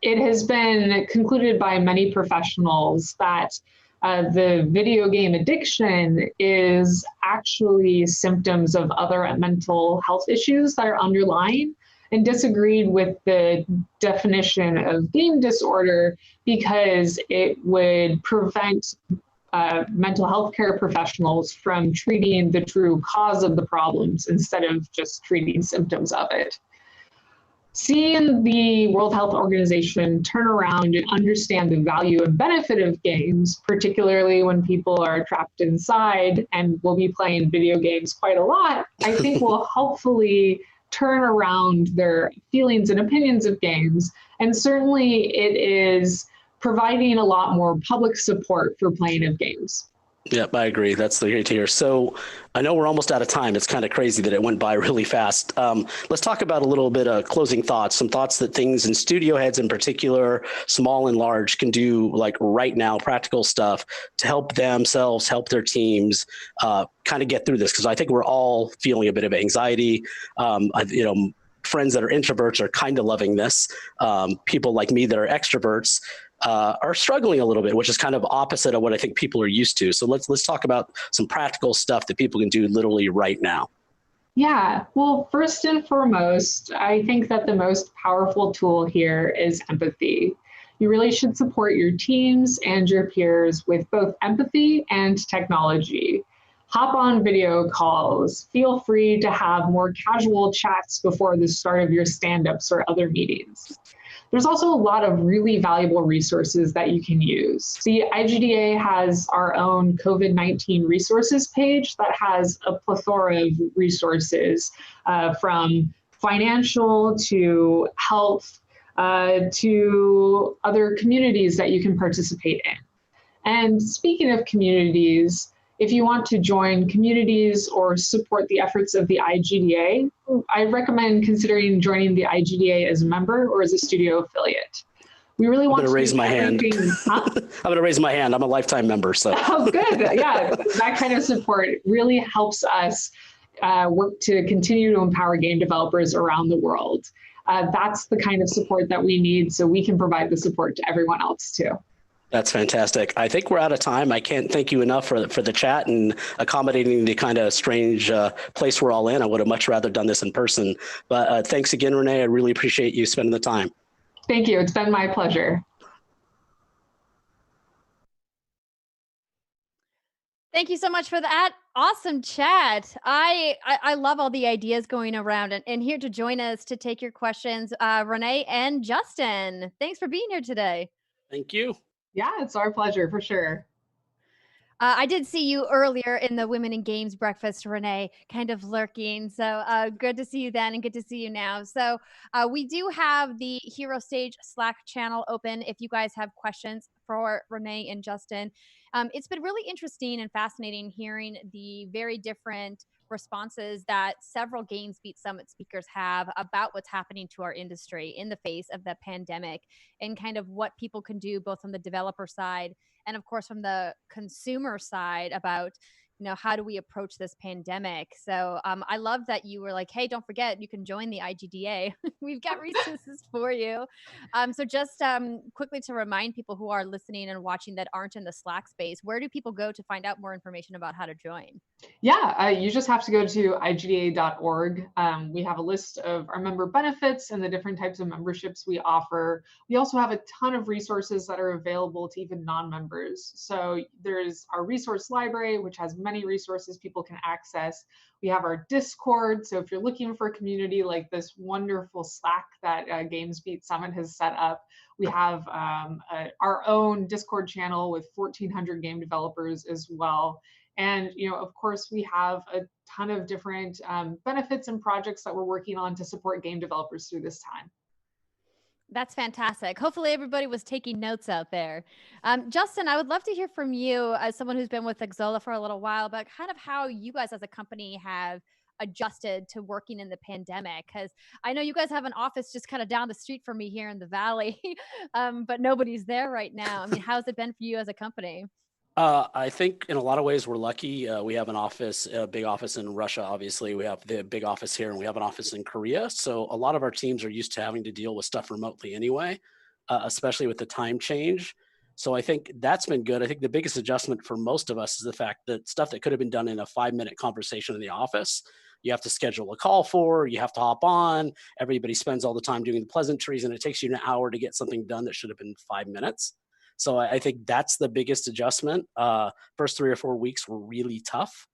it has been concluded by many professionals that the video game addiction is actually symptoms of other mental health issues that are underlying, and disagreed with the definition of game disorder because it would prevent mental health care professionals from treating the true cause of the problems instead of just treating symptoms of it. Seeing the World Health Organization turn around and understand the value and benefit of games, particularly when people are trapped inside and will be playing video games quite a lot, I think will hopefully turn around their feelings and opinions of games. And certainly it is providing a lot more public support for playing of games. Yep, I agree. That's great to hear. So I know we're almost out of time. It's kind of crazy that it went by really fast. Let's talk about a little bit of closing thoughts, some thoughts that things in studio heads in particular, small and large, can do like right now, practical stuff to help themselves, help their teams kind of get through this. Because I think we're all feeling a bit of anxiety. Friends that are introverts are kind of loving this. People like me that are extroverts are struggling a little bit, which is kind of opposite of what I think people are used to. So let's talk about some practical stuff that people can do literally right now. Yeah, well, first and foremost, I think that the most powerful tool here is empathy. You really should support your teams and your peers with both empathy and technology. Hop on video calls. Feel free to have more casual chats before the start of your stand-ups or other meetings. There's also a lot of really valuable resources that you can use. The IGDA has our own COVID-19 resources page that has a plethora of resources from financial to health to other communities that you can participate in. And speaking of communities, if you want to join communities or support the efforts of the IGDA, I recommend considering joining the IGDA as a member or as a studio affiliate. We really want to raise my hand. Huh? I'm going to raise my hand. I'm a lifetime member. So. Oh, good. Yeah, that kind of support really helps us work to continue to empower game developers around the world. That's the kind of support that we need so we can provide the support to everyone else too. That's fantastic. I think we're out of time. I can't thank you enough for the chat and accommodating the kind of strange place we're all in. I would have much rather done this in person. But thanks again, Renee. I really appreciate you spending the time. Thank you. It's been my pleasure. Thank you so much for that awesome chat. I love all the ideas going around, and here to join us to take your questions, Renee and Justin. Thanks for being here today. Thank you. Yeah, it's our pleasure for sure. I did see you earlier in the Women in Games breakfast, Renee, kind of lurking. So good to see you then and good to see you now. So we do have the Hero Stage Slack channel open if you guys have questions for Renee and Justin. It's been really interesting and fascinating hearing the very different responses that several GamesBeat Summit speakers have about what's happening to our industry in the face of the pandemic and kind of what people can do both on the developer side and of course from the consumer side about how do we approach this pandemic. So I love that you were like, hey, don't forget, you can join the IGDA. We've got resources for you. So just quickly to remind people who are listening and watching that aren't in the Slack space, where do people go to find out more information about how to join? Yeah, you just have to go to igda.org. We have a list of our member benefits and the different types of memberships we offer. We also have a ton of resources that are available to even non-members. So there's our resource library, which has many resources people can access. We have our Discord. So if you're looking for a community like this wonderful Slack that GamesBeat Summit has set up, we have our own Discord channel with 1,400 game developers as well. And, of course, we have a ton of different benefits and projects that we're working on to support game developers through this time. That's fantastic. Hopefully everybody was taking notes out there. Justin, I would love to hear from you as someone who's been with Xsolla for a little while, but kind of how you guys as a company have adjusted to working in the pandemic, because I know you guys have an office just kind of down the street from me here in the Valley, but nobody's there right now. I mean, how's it been for you as a company? I think in a lot of ways we're lucky. We have an office, a big office in Russia, obviously. We have the big office here and we have an office in Korea. So a lot of our teams are used to having to deal with stuff remotely anyway. especially with the time change. So I think that's been good. I think the biggest adjustment for most of us is the fact that stuff that could have been done in a 5-minute conversation in the office, you have to schedule a call for, you have to hop on, everybody spends all the time doing the pleasantries, and it takes you an hour to get something done that should have been 5 minutes. So I think that's the biggest adjustment. First 3 or 4 weeks were really tough,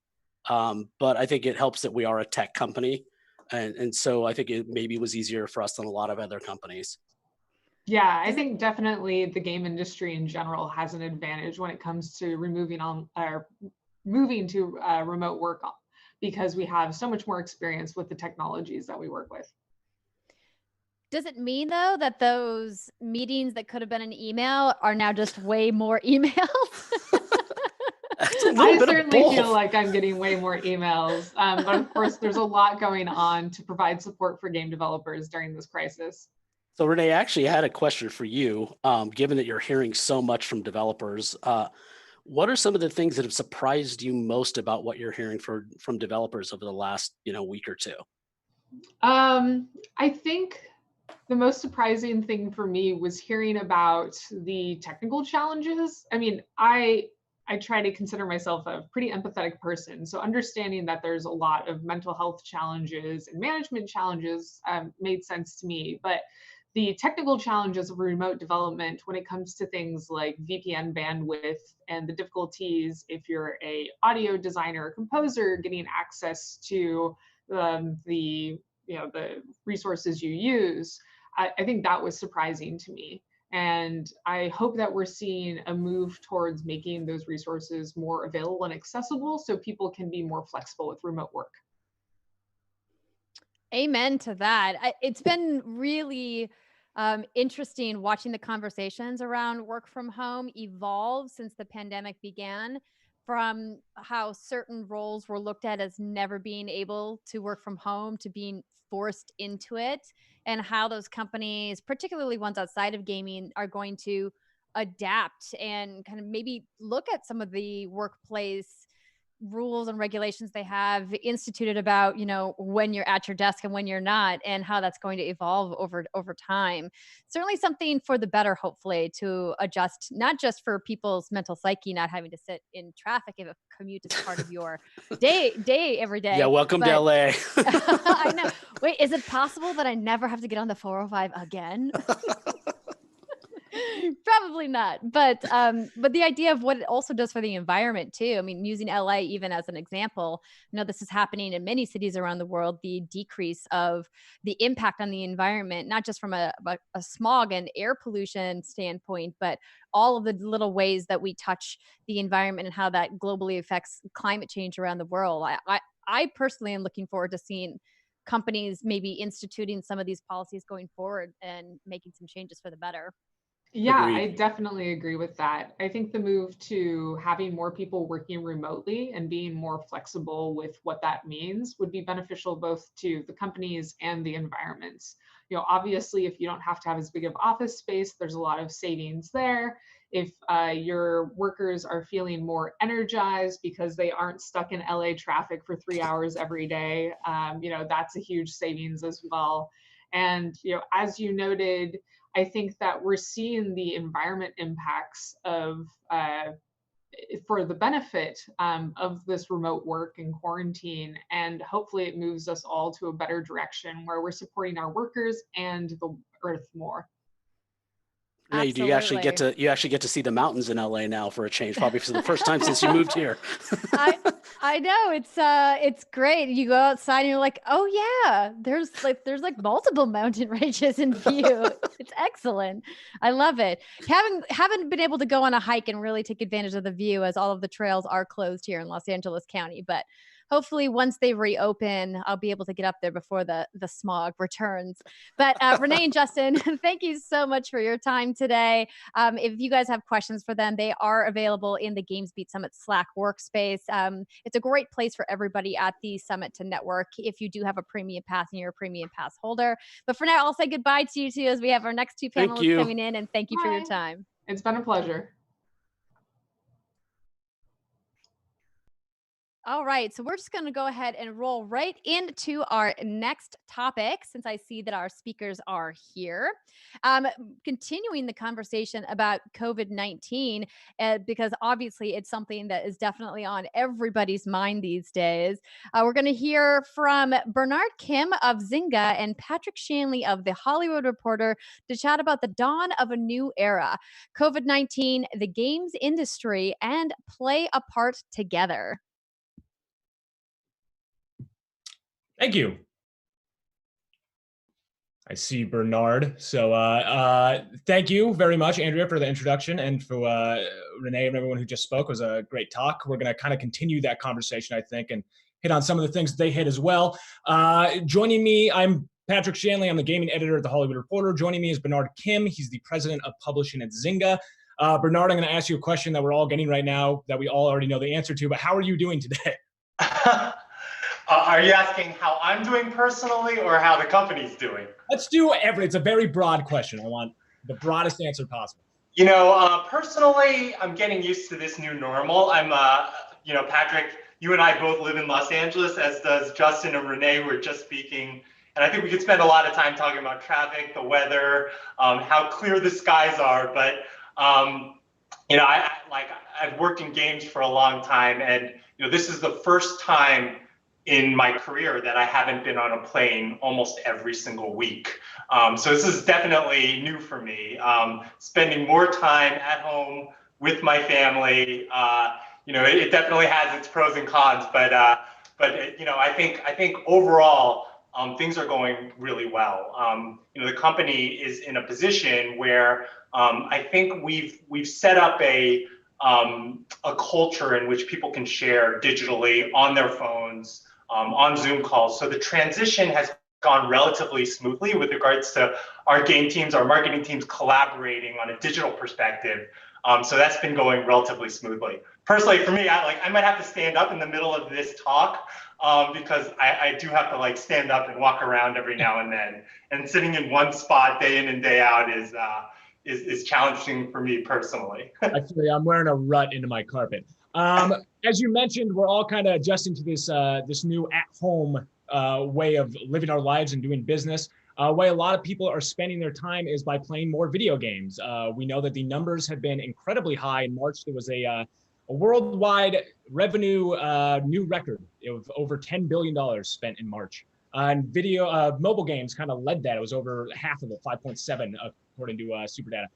but I think it helps that we are a tech company. And so I think it maybe was easier for us than a lot of other companies. Yeah, I think definitely the game industry in general has an advantage when it comes to moving to remote work, because we have so much more experience with the technologies that we work with. Does it mean though that those meetings that could have been an email are now just way more emails? I certainly feel like I'm getting way more emails, but of course there's a lot going on to provide support for game developers during this crisis. So Renee, I actually had a question for you. Given that you're hearing so much from developers, what are some of the things that have surprised you most about what you're hearing from developers over the last week or two? I think the most surprising thing for me was hearing about the technical challenges. I mean, I try to consider myself a pretty empathetic person. So understanding that there's a lot of mental health challenges and management challenges made sense to me. But the technical challenges of remote development when it comes to things like VPN bandwidth and the difficulties if you're a audio designer or composer getting access to the resources you use, I think that was surprising to me. And I hope that we're seeing a move towards making those resources more available and accessible so people can be more flexible with remote work. Amen to that. It's been really interesting watching the conversations around work from home evolve since the pandemic began, from how certain roles were looked at as never being able to work from home to being forced into it, and how those companies, particularly ones outside of gaming, are going to adapt and kind of maybe look at some of the workplace rules and regulations they have instituted about when you're at your desk and when you're not, and how that's going to evolve over time. Certainly something for the better, hopefully, to adjust, not just for people's mental psyche, not having to sit in traffic if a commute is part of your day every day. Yeah, welcome to LA. I know. Wait, is it possible that I never have to get on the 405 again? Probably not, but the idea of what it also does for the environment too. I mean, using LA even as an example, this is happening in many cities around the world. The decrease of the impact on the environment, not just from a smog and air pollution standpoint, but all of the little ways that we touch the environment and how that globally affects climate change around the world. I personally am looking forward to seeing companies maybe instituting some of these policies going forward and making some changes for the better. Yeah, Agreed. I definitely agree with that. I think the move to having more people working remotely and being more flexible with what that means would be beneficial both to the companies and the environments. Obviously, if you don't have to have as big of office space, there's a lot of savings there. If your workers are feeling more energized because they aren't stuck in LA traffic for 3 hours every day, that's a huge savings as well. And as you noted, I think that we're seeing the environment impacts of for the benefit of this remote work and quarantine, and hopefully it moves us all to a better direction where we're supporting our workers and the earth more. Yeah, you actually get to see the mountains in LA now for a change, probably for the first time since you moved here. I know, it's great. You go outside and you're like, oh yeah, there's multiple mountain ranges in view. It's excellent. I love it. Haven't been able to go on a hike and really take advantage of the view, as all of the trails are closed here in Los Angeles County, but hopefully once they reopen, I'll be able to get up there before the smog returns. But Renee and Justin, thank you so much for your time today. If you guys have questions for them, they are available in the GamesBeat Summit Slack workspace. It's a great place for everybody at the Summit to network if you do have a premium pass and you're a premium pass holder. But for now, I'll say goodbye to you two as we have our next two panelists coming in, and thank you for your time. It's been a pleasure. All right, so we're just going to go ahead and roll right into our next topic since I see that our speakers are here. Continuing the conversation about COVID-19, because obviously it's something that is definitely on everybody's mind these days. We're going to hear from Bernard Kim of Zynga and Patrick Shanley of The Hollywood Reporter to chat about the dawn of a new era, COVID-19, the games industry, and play a part together. Thank you. I see Bernard. So thank you very much, Andrea, for the introduction, and for Renee and everyone who just spoke. It was a great talk. We're going to kind of continue that conversation, I think, and hit on some of the things they hit as well. Joining me, I'm Patrick Shanley. I'm the gaming editor at The Hollywood Reporter. Joining me is Bernard Kim. He's the president of publishing at Zynga. Bernard, I'm going to ask you a question that we're all getting right now that we all already know the answer to, but how are you doing today? Are you asking how I'm doing personally or how the company's doing? Let's do it's a very broad question. I want the broadest answer possible. You know, personally, I'm getting used to this new normal. I'm, you know, Patrick, you and I both live in Los Angeles, as does Justin and Renee, who were just speaking. And I think we could spend a lot of time talking about traffic, the weather, how clear the skies are. But, you know, I've worked in games for a long time, and, you know, this is the first time in my career that I haven't been on a plane almost every single week. So this is definitely new for me. Spending more time at home with my family, you know, it definitely has its pros and cons, but you know, I think overall things are going really well. You know, the company is in a position where I think we've set up a culture in which people can share digitally on their phones, on Zoom calls. So the transition has gone relatively smoothly with regards to our game teams, our marketing teams collaborating on a digital perspective. So that's been going relatively smoothly. Personally, for me, I might have to stand up in the middle of this talk because I do have to stand up and walk around every now and then. And sitting in one spot day in and day out is challenging for me personally. Actually, I'm wearing a rut into my carpet. As you mentioned, we're all kind of adjusting to this new at-home way of living our lives and doing business. Way a lot of people are spending their time is by playing more video games. We know that the numbers have been incredibly high. In March, there was a worldwide revenue new record of over $10 billion spent in March. And mobile games kind of led that. It was over half of it, 5.7, according to SuperData.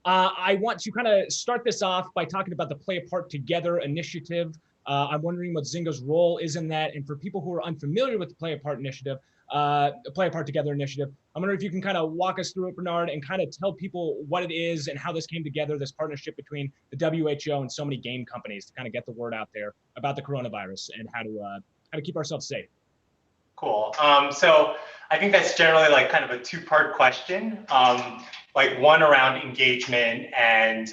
I want to kind of start this off by talking about the Play a Part Together initiative. I'm wondering what Zynga's role is in that. And for people who are unfamiliar with the Play a Part initiative, Play a Part Together initiative, I'm wondering if you can kind of walk us through it, Bernard, and kind of tell people what it is and how this came together, this partnership between the WHO and so many game companies to kind of get the word out there about the coronavirus and how to keep ourselves safe. Cool. So I think that's generally kind of a two-part question. One around engagement and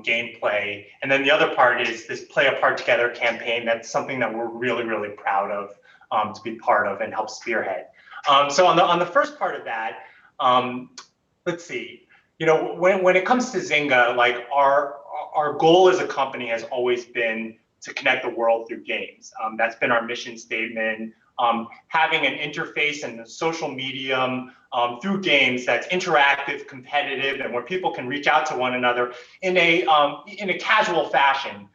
gameplay. And then the other part is this Play a Part Together campaign. That's something that we're really, really proud of to be part of and help spearhead. So on the first part of that, let's see, you know, when it comes to Zynga, our goal as a company has always been to connect the world through games. That's been our mission statement. Having an interface and a social medium through games that's interactive, competitive, and where people can reach out to one another in a casual fashion,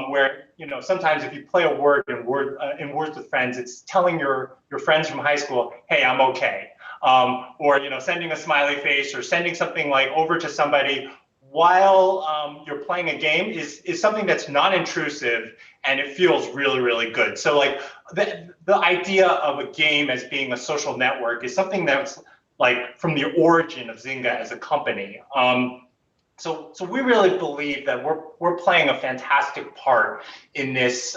where, you know, sometimes if you play a word in Words with Friends, it's telling your friends from high school, hey, I'm okay, or, you know, sending a smiley face or sending something over to somebody while you're playing a game is something that's non-intrusive and it feels really, really good. So the idea of a game as being a social network is something that's from the origin of Zynga as a company. So we really believe that we're playing a fantastic part in this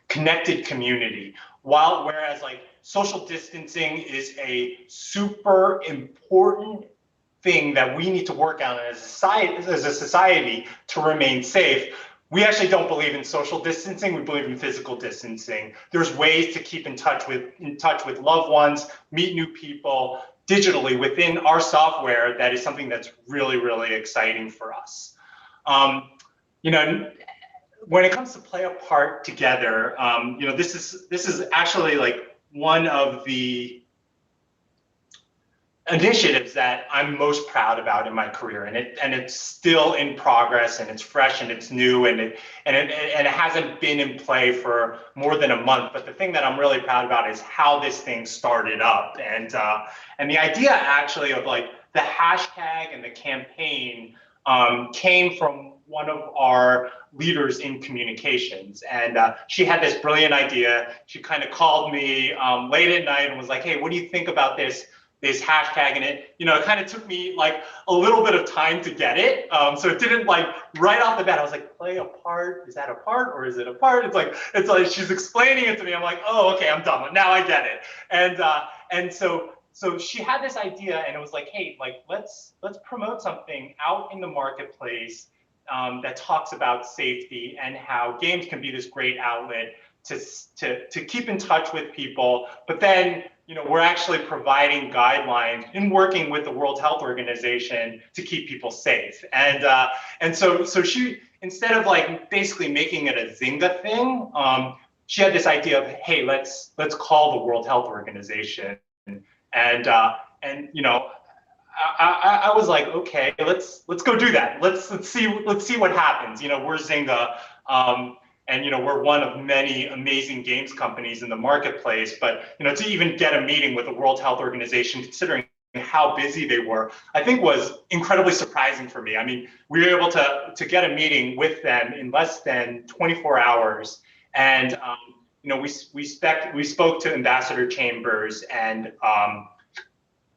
connected community. Whereas social distancing is a super important thing that we need to work on as a society to remain safe, we actually don't believe in social distancing. We believe in physical distancing. There's ways to keep in touch with loved ones, meet new people digitally within our software. That is something that's really, really exciting for us. You know, when it comes to play a part together, you know, this is actually like one of the initiatives that I'm most proud about in my career, and it's still in progress, and it's fresh, and it's new, and it hasn't been in play for more than a month. But the thing that I'm really proud about is how this thing started up, and the idea actually of like the hashtag and the campaign came from one of our leaders in communications, and she had this brilliant idea. She kind of called me late at night and was like, "Hey, what do you think about this hashtag?" And it, you know, it kind of took me like a little bit of time to get it. So it didn't like right off the bat, I was like, play a part, is that a part or is it a part? It's like she's explaining it to me. I'm like, oh, okay, I'm done. Now I get it. And so she had this idea, and it was like, hey, like let's promote something out in the marketplace that talks about safety and how games can be this great outlet to keep in touch with people. But then, you know, we're actually providing guidelines in working with the World Health Organization to keep people safe. And so she, instead of like basically making it a Zynga thing, she had this idea of, hey, let's call the World Health Organization. And you know, I was like, okay, let's go do that. Let's see what happens. You know, we're Zynga. And you know, we're one of many amazing games companies in the marketplace, but you know, to even get a meeting with the World Health Organization, considering how busy they were, I think was incredibly surprising for me. I mean, we were able to get a meeting with them in less than 24 hours, and you know, we spoke to Ambassador Chambers, and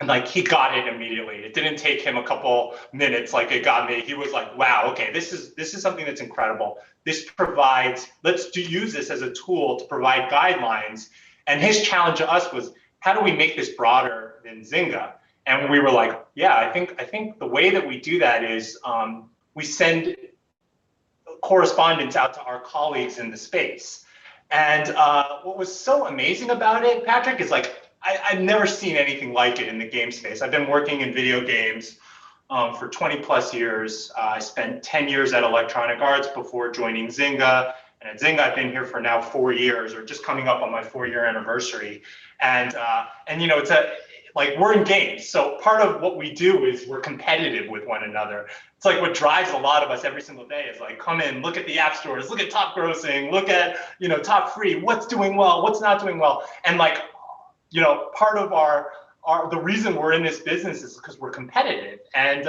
like he got it immediately. It didn't take him a couple minutes like it got me. He was like, wow, okay, this is something that's incredible. This provides, let's use this as a tool to provide guidelines. And his challenge to us was, how do we make this broader than Zynga? And we were like, yeah, I think the way that we do that is we send correspondence out to our colleagues in the space. And what was so amazing about it, Patrick, is like, I've never seen anything like it in the game space. I've been working in video games for 20 plus years. I spent 10 years at Electronic Arts before joining Zynga. And at Zynga, I've been here for now 4 years, or just coming up on my 4-year anniversary. And you know, like we're in games. So part of what we do is we're competitive with one another. It's like what drives a lot of us every single day is like, come in, look at the app stores, look at top grossing, look at, you know, top free, what's doing well, what's not doing well. And like, you know, part of the reason we're in this business is because we're competitive, and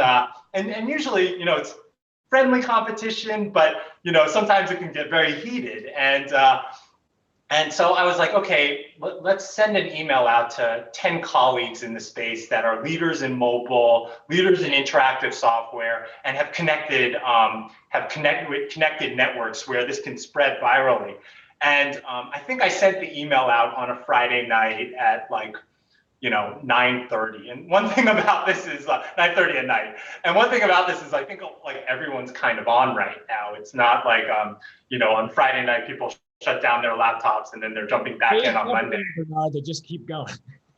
usually, you know, it's friendly competition, but you know, sometimes it can get very heated, and so I was like, okay, let's send an email out to 10 colleagues in the space that are leaders in mobile, leaders in interactive software, and have connected with connected networks where this can spread virally. And I think I sent the email out on a Friday night at like, you know, 9:30. And one thing about this is 9:30 at night. And one thing about this is I think like everyone's kind of on right now. It's not like, you know, on Friday night, people shut down their laptops and then they're jumping back in on Monday. They just keep going.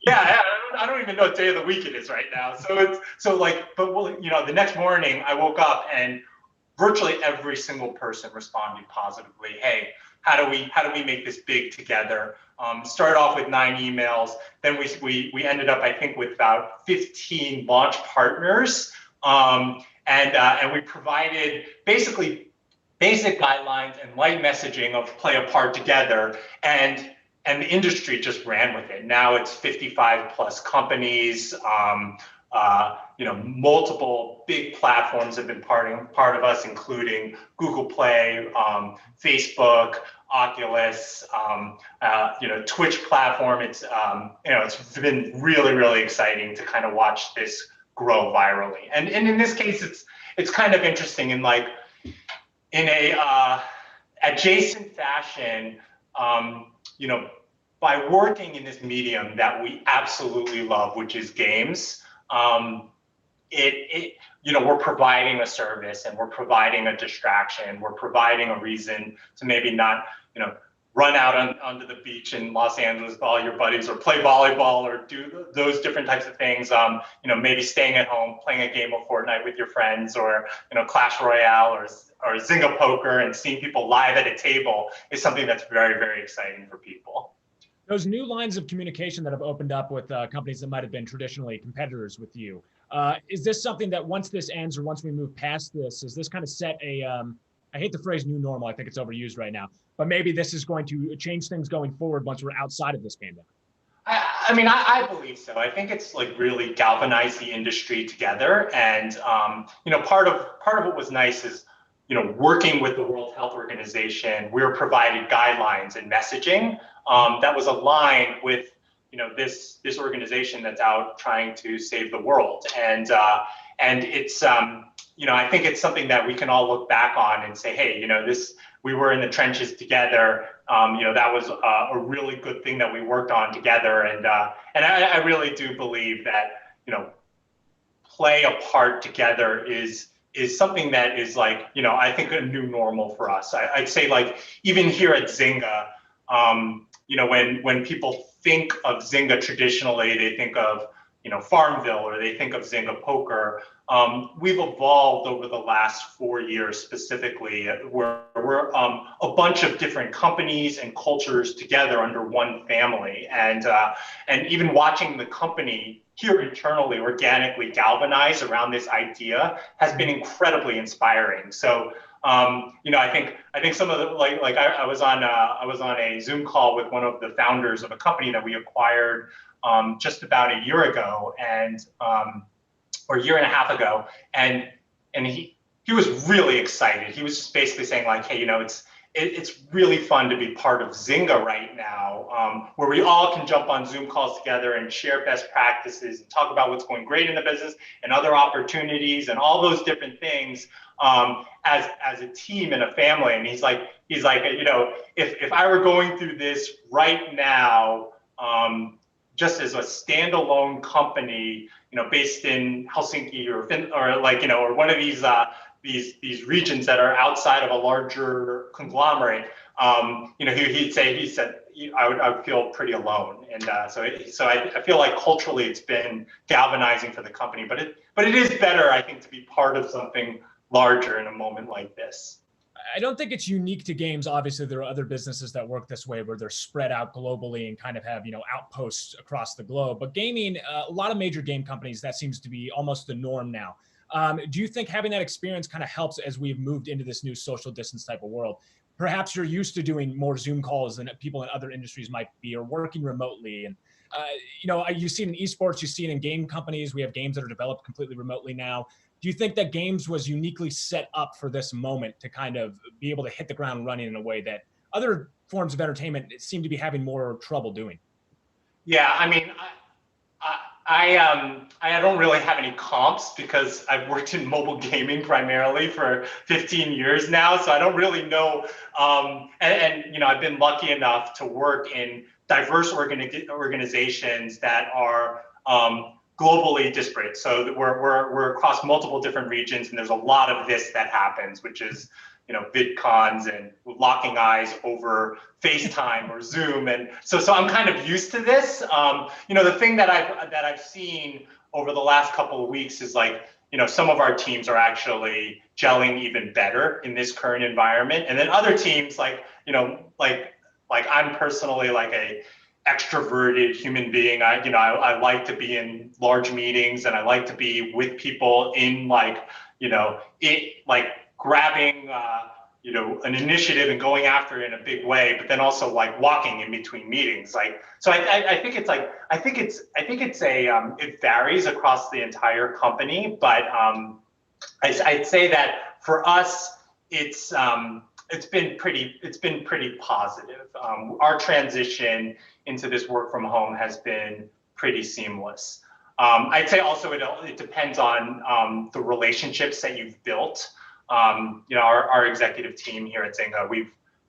Yeah, I don't even know what day of the week it is right now. But you know, the next morning I woke up and virtually every single person responded positively. Hey, how do we make this big together? Started off with 9 emails. Then we ended up, I think, with about 15 launch partners. And we provided basically basic guidelines and light messaging of play a part together. And the industry just ran with it. Now it's 55 plus companies. You know, multiple big platforms have been part of us, including Google Play, Facebook, Oculus, you know, Twitch platform. It's you know, it's been really, really exciting to kind of watch this grow virally. And in this case, it's kind of interesting in like in a adjacent fashion. You know, by working in this medium that we absolutely love, which is games. You know, we're providing a service and we're providing a distraction. We're providing a reason to maybe not, you know, run out onto the beach in Los Angeles with all your buddies, or play volleyball, or do those different types of things. Maybe staying at home, playing a game of Fortnite with your friends, or Clash Royale, or Zynga Poker, and seeing people live at a table is something that's very, very exciting for people. Those new lines of communication that have opened up with companies that might have been traditionally competitors with you, is this something that once this ends, or once we move past this, is this kind of set a, I hate the phrase new normal, I think it's overused right now, but maybe this is going to change things going forward once we're outside of this pandemic? I believe so. I think it's really galvanized the industry together. And, part of what was nice is, working with the World Health Organization, we were provided guidelines and messaging that was aligned with, this organization that's out trying to save the world. And it's, I think it's something that we can all look back on and say, hey, we were in the trenches together. That was a really good thing that we worked on together. And I really do believe that, play a part together is something that is I think a new normal for us. I'd say even here at Zynga, when people think of Zynga traditionally, they think of, Farmville, or they think of Zynga Poker. We've evolved over the last 4 years specifically, where we're a bunch of different companies and cultures together under one family. And even watching the company here internally organically galvanize around this idea has been incredibly inspiring. So, I think some of the I was on a Zoom call with one of the founders of a company that we acquired just about a year ago, or a year and a half ago, and he was really excited. He was just basically saying hey, it's really fun to be part of Zynga right now, where we all can jump on Zoom calls together and share best practices and talk about what's going great in the business and other opportunities and all those different things as a team and a family. And he's like, if I were going through this right now, just as a standalone company, based in Helsinki or one of these regions that are outside of a larger conglomerate, he said I would feel pretty alone. And so I feel like culturally it's been galvanizing for the company, but it is better, I think, to be part of something larger in a moment like this. I don't think it's unique to games. Obviously, there are other businesses that work this way, where they're spread out globally and kind of have, outposts across the globe. But gaming, a lot of major game companies, that seems to be almost the norm now. Do you think having that experience kind of helps as we've moved into this new social distance type of world? Perhaps you're used to doing more Zoom calls than people in other industries might be, or working remotely. And, you see it in esports, you see it in game companies. We have games that are developed completely remotely now. Do you think that games was uniquely set up for this moment to kind of be able to hit the ground running in a way that other forms of entertainment seem to be having more trouble doing? Yeah, I don't really have any comps, because I've worked in mobile gaming primarily for 15 years now, so I don't really know. I've been lucky enough to work in diverse organizations that are globally disparate. So we're across multiple different regions, and there's a lot of this that happens, which is VidCons and locking eyes over FaceTime or Zoom, and so I'm kind of used to this. The thing that I've seen over the last couple of weeks is some of our teams are actually gelling even better in this current environment, and then other teams I'm personally a extroverted human being. I like to be in large meetings, and I like to be with people in grabbing an initiative and going after it in a big way, but then also walking in between meetings. So I think it varies across the entire company, but I'd say that for us it's been pretty positive. Our transition into this work from home has been pretty seamless. I'd say also it depends on the relationships that you've built. Our executive team here at Zynga,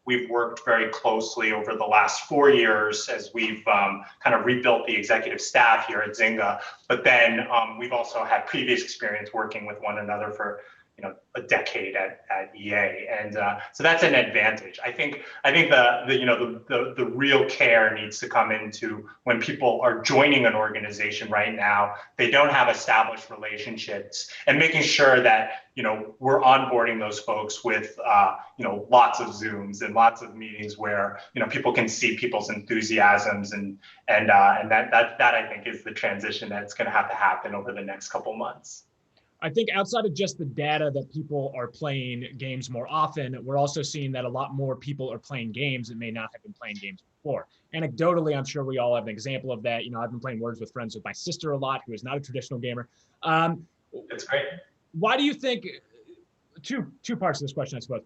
we've worked very closely over the last 4 years as we've kind of rebuilt the executive staff here at Zynga. But then we've also had previous experience working with one another for a decade at EA, and so that's an advantage. I think the real care needs to come into when people are joining an organization right now. They don't have established relationships, and making sure that we're onboarding those folks with lots of Zooms and lots of meetings where people can see people's enthusiasms, and that I think is the transition that's going to have to happen over the next couple months. I think outside of just the data that people are playing games more often, we're also seeing that a lot more people are playing games that may not have been playing games before. Anecdotally, I'm sure we all have an example of that. I've been playing Words with Friends with my sister a lot, who is not a traditional gamer. That's great. Why do you think, two parts of this question, I suppose.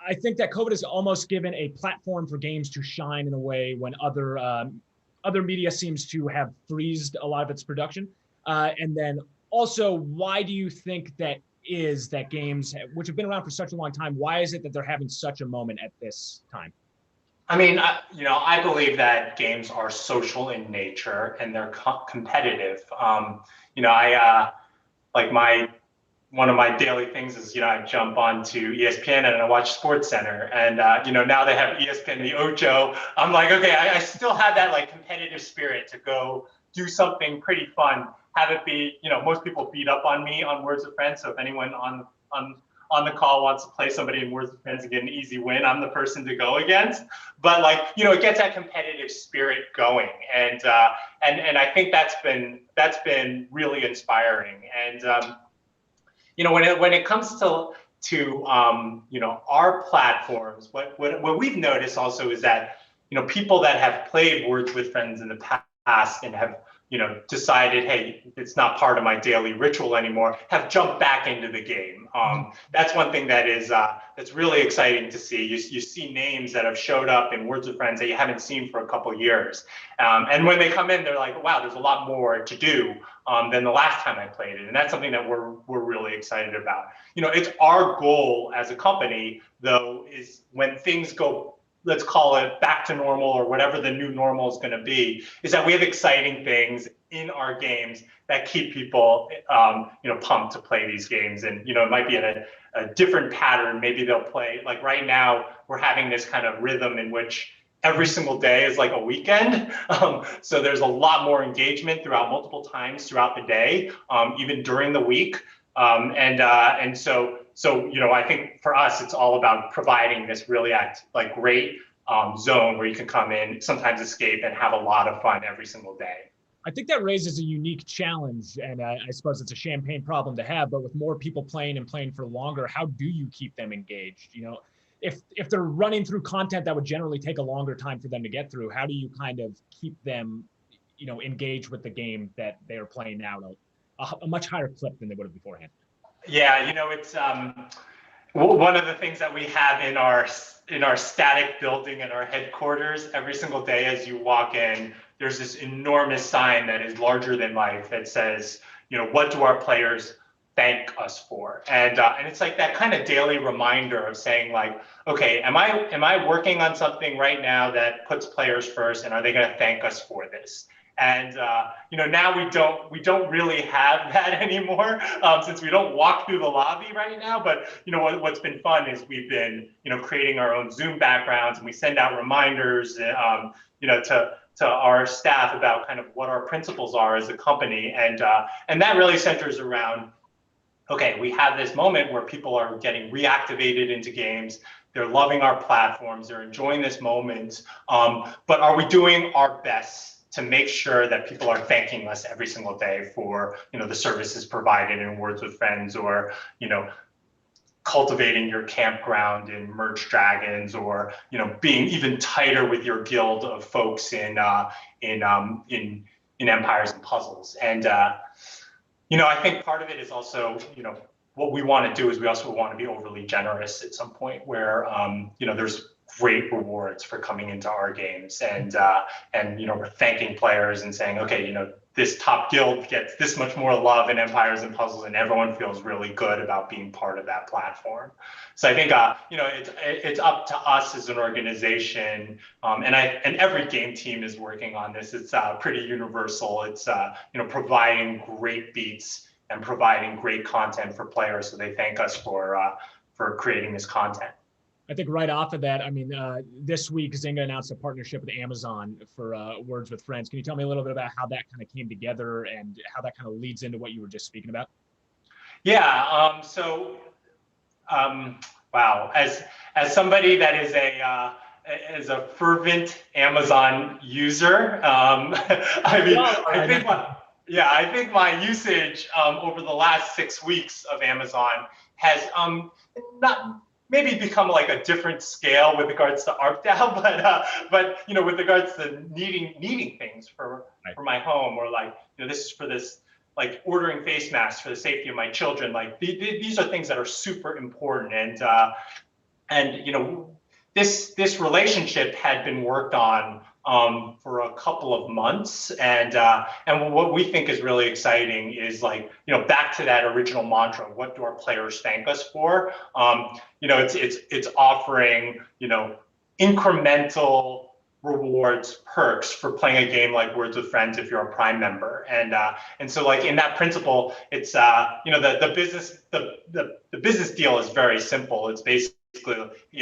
I think that COVID has almost given a platform for games to shine in a way when other media seems to have freezed a lot of its production. And then also, why do you think that is that games, which have been around for such a long time, why is it that they're having such a moment at this time? I mean, I believe that games are social in nature and they're competitive. One of my daily things is, I jump onto ESPN and I watch SportsCenter, and now they have ESPN the Ocho. I'm like, okay, I still have that like competitive spirit to go do something pretty fun. Have it be, most people beat up on me on Words with Friends. So if anyone on the call wants to play somebody in Words with Friends and get an easy win, I'm the person to go against. But it gets that competitive spirit going, and I think that's been really inspiring. And when it comes to our platforms, what we've noticed also is that people that have played Words with Friends in the past and have decided, hey, it's not part of my daily ritual anymore, have jumped back into the game. That's one thing that is that's really exciting to see. You see names that have showed up in Words with Friends that you haven't seen for a couple of years, and when they come in, they're like, wow, there's a lot more to do than the last time I played it, and that's something that we're really excited about. It's our goal as a company, though, is when things go, let's call it back to normal or whatever the new normal is going to be, is that we have exciting things in our games that keep people, pumped to play these games. And, it might be in a different pattern. Maybe they'll play, like right now, we're having this kind of rhythm in which every single day is like a weekend. So there's a lot more engagement throughout multiple times throughout the day, even during the week. So I think for us, it's all about providing this really great zone where you can come in, sometimes escape, and have a lot of fun every single day. I think that raises a unique challenge, and I suppose it's a champagne problem to have, but with more people playing and playing for longer, how do you keep them engaged? If they're running through content that would generally take a longer time for them to get through, how do you kind of keep them, engaged with the game that they are playing now at a much higher clip than they would have beforehand? Yeah, it's one of the things that we have in our static building at our headquarters. Every single day as you walk in, there's this enormous sign that is larger than life that says, what do our players thank us for? And it's like that kind of daily reminder of saying like, okay, am I working on something right now that puts players first, and are they going to thank us for this? And now we don't really have that anymore, since we don't walk through the lobby right now. But what's been fun is we've been creating our own Zoom backgrounds, and we send out reminders to our staff about kind of what our principles are as a company, and that really centers around, okay, we have this moment where people are getting reactivated into games. They're loving our platforms. They're enjoying this moment. But are we doing our best to make sure that people are thanking us every single day for, the services provided in Words with Friends, or, cultivating your campground in Merge Dragons, or, being even tighter with your guild of folks in Empires and Puzzles. And, I think part of it is also, what we want to do is we also want to be overly generous at some point where, there's great rewards for coming into our games, and we're thanking players and saying, okay, this top guild gets this much more love in Empires and Puzzles, and everyone feels really good about being part of that platform. So I think it's up to us as an organization, and every game team is working on this. It's pretty universal. It's providing great beats and providing great content for players. So they thank us for creating this content. I think right off of that, I mean, this week Zynga announced a partnership with Amazon for Words with Friends. Can you tell me a little bit about how that kind of came together and how that kind of leads into what you were just speaking about? Yeah. Wow. As somebody that is a fervent Amazon user, I think my usage over the last 6 weeks of Amazon has not maybe become like a different scale with regards to ARPDAU, but with regards to needing things for my home, or like this is for this, like ordering face masks for the safety of my children. Like these are things that are super important, and this relationship had been worked on for a couple of months, and what we think is really exciting is back to that original mantra: what do our players thank us for? It's offering incremental rewards, perks for playing a game like Words with Friends if you're a Prime member, and so in that principle, it's the business deal is very simple. It's basically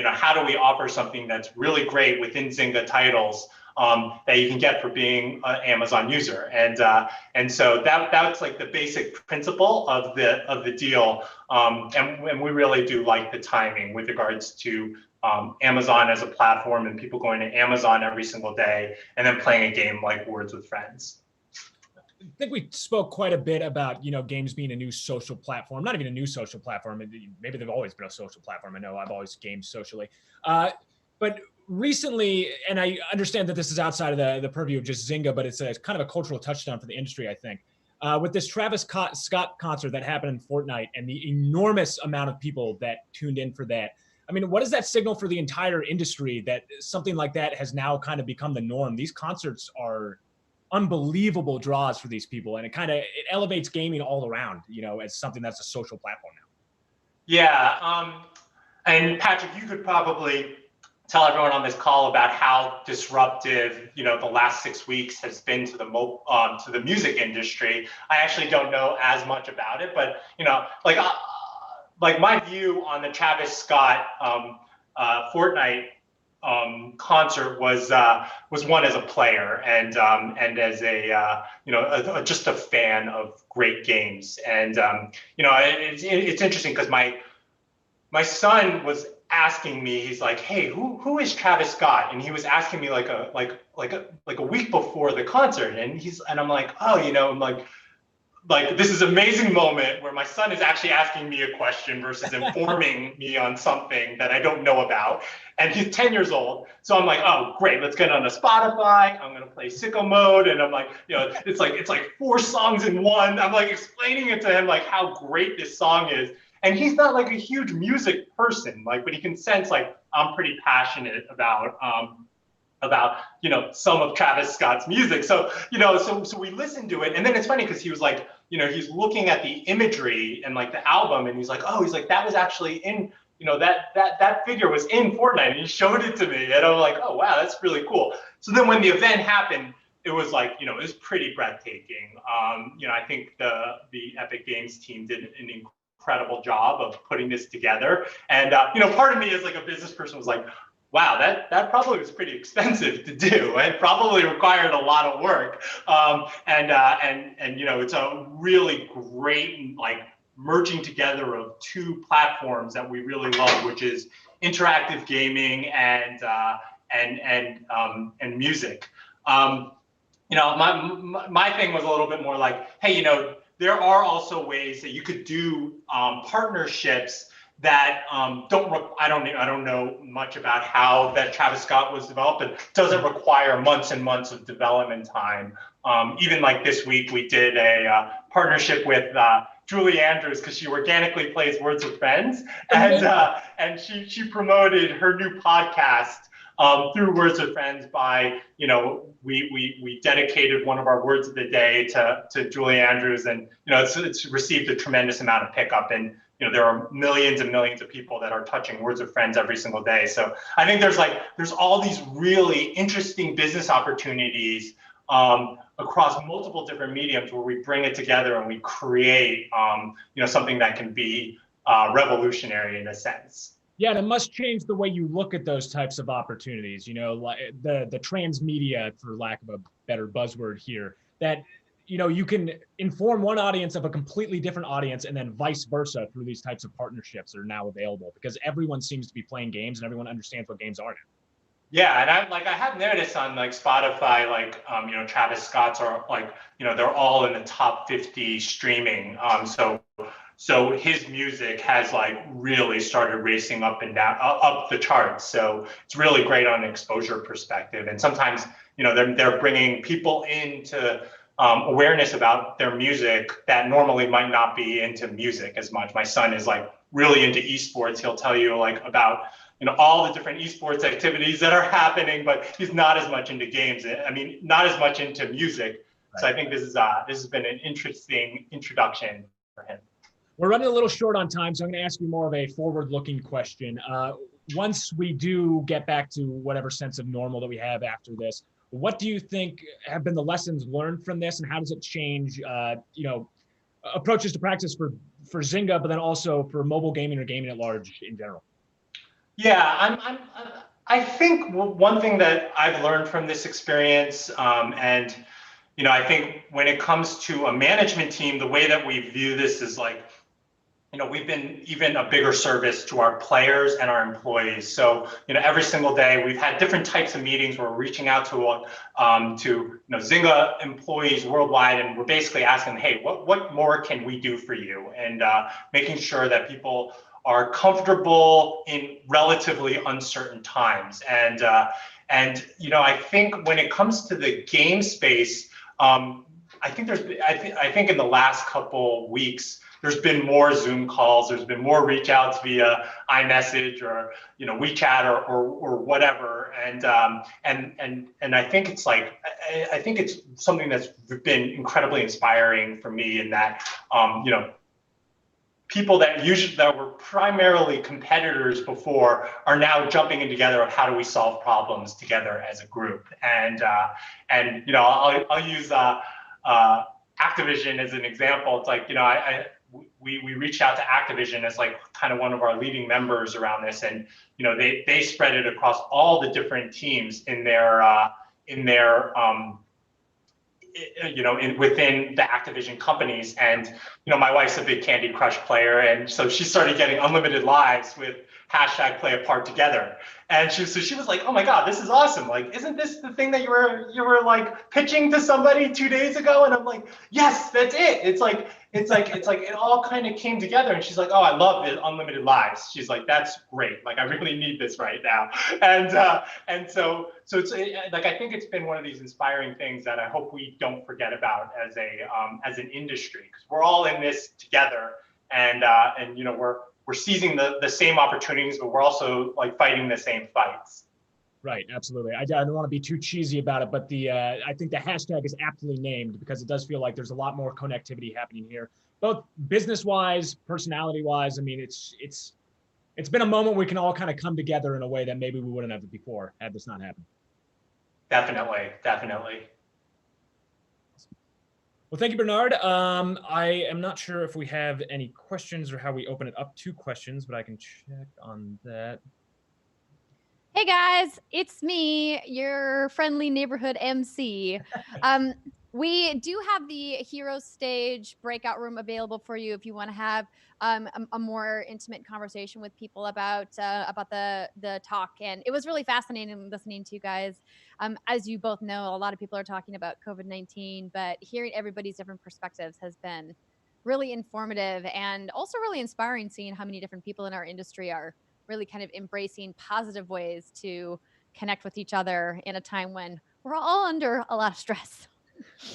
how do we offer something that's really great within Zynga titles that you can get for being an Amazon user, and so that's like the basic principle of the deal, and we really do like the timing with regards to Amazon as a platform and people going to Amazon every single day and then playing a game like Words with Friends. I think we spoke quite a bit about games being a new social platform. Not even a new social platform. Maybe they've always been a social platform. I know I've always gamed socially, but recently, and I understand that this is outside of the purview of just Zynga, but it's kind of a cultural touchdown for the industry, I think. With this Travis Scott concert that happened in Fortnite and the enormous amount of people that tuned in for that. I mean, what does that signal for the entire industry that something like that has now kind of become the norm? These concerts are unbelievable draws for these people, and it elevates gaming all around, as something that's a social platform now. Yeah, and Patrick, you could probably tell everyone on this call about how disruptive the last 6 weeks has been to the music industry. I actually don't know as much about it, but like my view on the Travis Scott Fortnite concert was one as a player and as just a fan of great games, and it's interesting because my son was asking me, he's like, hey, who is Travis Scott? And he was asking me like a week before the concert, and I'm like, oh, I'm like this is an amazing moment where my son is actually asking me a question versus informing me on something that I don't know about. And he's 10 years old. So I'm like, oh, great, let's get on a Spotify. I'm going to play Sicko Mode. And I'm like, it's like 4 songs in one. I'm like explaining it to him, like how great this song is. And he's not like a huge music person, but he can sense I'm pretty passionate about some of Travis Scott's music. So so we listened to it, and then it's funny because he was like, he's looking at the imagery and the album, and he's like, that was actually in that figure was in Fortnite, and he showed it to me, and I'm like, oh wow, that's really cool. So then when the event happened, it was it was pretty breathtaking. I think the Epic Games team did an incredible job of putting this together, and part of me as a business person was like, wow, that probably was pretty expensive to do. It probably required a lot of work, and it's a really great merging together of 2 platforms that we really love, which is interactive gaming and music. My thing was a little bit more like, hey, there are also ways that you could do partnerships that I don't know much about how that Travis Scott was developed, but doesn't require months and months of development time. Even this week, we did a partnership with Julie Andrews because she organically plays Words with Friends, and she promoted her new podcast through Words with Friends by we dedicated one of our words of the day to Julie Andrews, and it's received a tremendous amount of pickup, and there are millions and millions of people that are touching Words with Friends every single day. So I think there's all these really interesting business opportunities across multiple different mediums, where we bring it together and we create, something that can be revolutionary in a sense. Yeah, and it must change the way you look at those types of opportunities. Like the transmedia, for lack of a better buzzword here, that you can inform one audience of a completely different audience, and then vice versa through these types of partnerships that are now available, because everyone seems to be playing games and everyone understands what games are now. Yeah, and I have noticed on like Spotify, like Travis Scott's are like they're all in the top 50 streaming. So his music has like really started racing up and down, up the charts. So it's really great on an exposure perspective. And sometimes they're bringing people into awareness about their music that normally might not be into music as much. My son is like really into esports. He'll tell you like about all the different esports activities that are happening, but he's not as much into games. I mean, not as much into music. Right. So I think this has been an interesting introduction for him. We're running a little short on time, so I'm going to ask you more of a forward-looking question. Once we do get back to whatever sense of normal that we have after this, what do you think have been the lessons learned from this, and how does it change, approaches to practice for Zynga, but then also for mobile gaming or gaming at large in general? Yeah, I think one thing that I've learned from this experience, and I think when it comes to a management team, the way that we view this is like, we've been even a bigger service to our players and our employees. So, every single day we've had different types of meetings where we're reaching out to Zynga employees worldwide, and we're basically asking, hey, what more can we do for you? And making sure that people are comfortable in relatively uncertain times. And I think when it comes to the game space, I think in the last couple weeks, there's been more Zoom calls, there's been more reach outs via iMessage or WeChat or whatever, and I think it's like I think it's something that's been incredibly inspiring for me in that people that were primarily competitors before are now jumping in together of how do we solve problems together as a group, and I'll use Activision as an example. It's like we reached out to Activision as like kind of one of our leading members around this, and they spread it across all the different teams in their within the Activision companies. And my wife's a big Candy Crush player, and so she started getting unlimited lives with #PlayAPartTogether. And she was like, oh my God, this is awesome. Like, isn't this the thing that you were like pitching to somebody 2 days ago? And I'm like, yes, that's it. It's like it all kind of came together. And she's like, oh, I love the unlimited lives. She's like, that's great. Like, I really need this right now. And so it's like, I think it's been one of these inspiring things that I hope we don't forget about as an industry, because we're all in this together, and we're seizing the same opportunities, but we're also like fighting the same fights. Right, absolutely. I don't want to be too cheesy about it, but I think the hashtag is aptly named, because it does feel like there's a lot more connectivity happening here, both business-wise, personality-wise. I mean, it's been a moment we can all kind of come together in a way that maybe we wouldn't have before had this not happened. Definitely. Well, thank you, Bernard. I am not sure if we have any questions or how we open it up to questions, but I can check on that. Hey guys, it's me, your friendly neighborhood MC. We do have the Hero Stage breakout room available for you if you want to have a more intimate conversation with people about the talk. And it was really fascinating listening to you guys. As you both know, a lot of people are talking about COVID-19, but hearing everybody's different perspectives has been really informative and also really inspiring, seeing how many different people in our industry are really kind of embracing positive ways to connect with each other in a time when we're all under a lot of stress.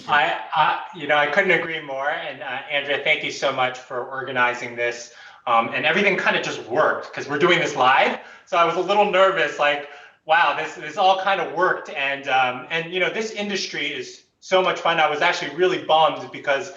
I couldn't agree more. And Andrea, thank you so much for organizing this. And everything kind of just worked because we're doing this live. So I was a little nervous, like, wow, this all kind of worked. And this industry is so much fun. I was actually really bummed because,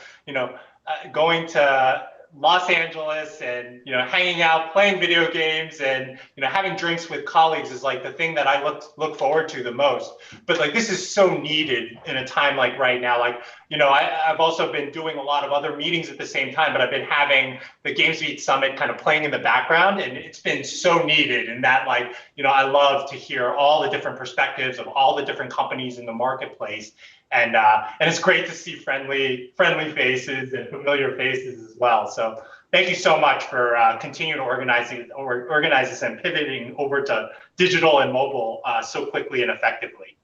going to Los Angeles and, hanging out, playing video games and, having drinks with colleagues is like the thing that I look forward to the most. But like, this is so needed in a time like right now. Like, I've also been doing a lot of other meetings at the same time, but I've been having the GamesBeat Summit kind of playing in the background, and it's been so needed. And that, like, I love to hear all the different perspectives of all the different companies in the marketplace. And it's great to see friendly faces and familiar faces as well. So thank you so much for continuing to organize this and pivoting over to digital and mobile so quickly and effectively.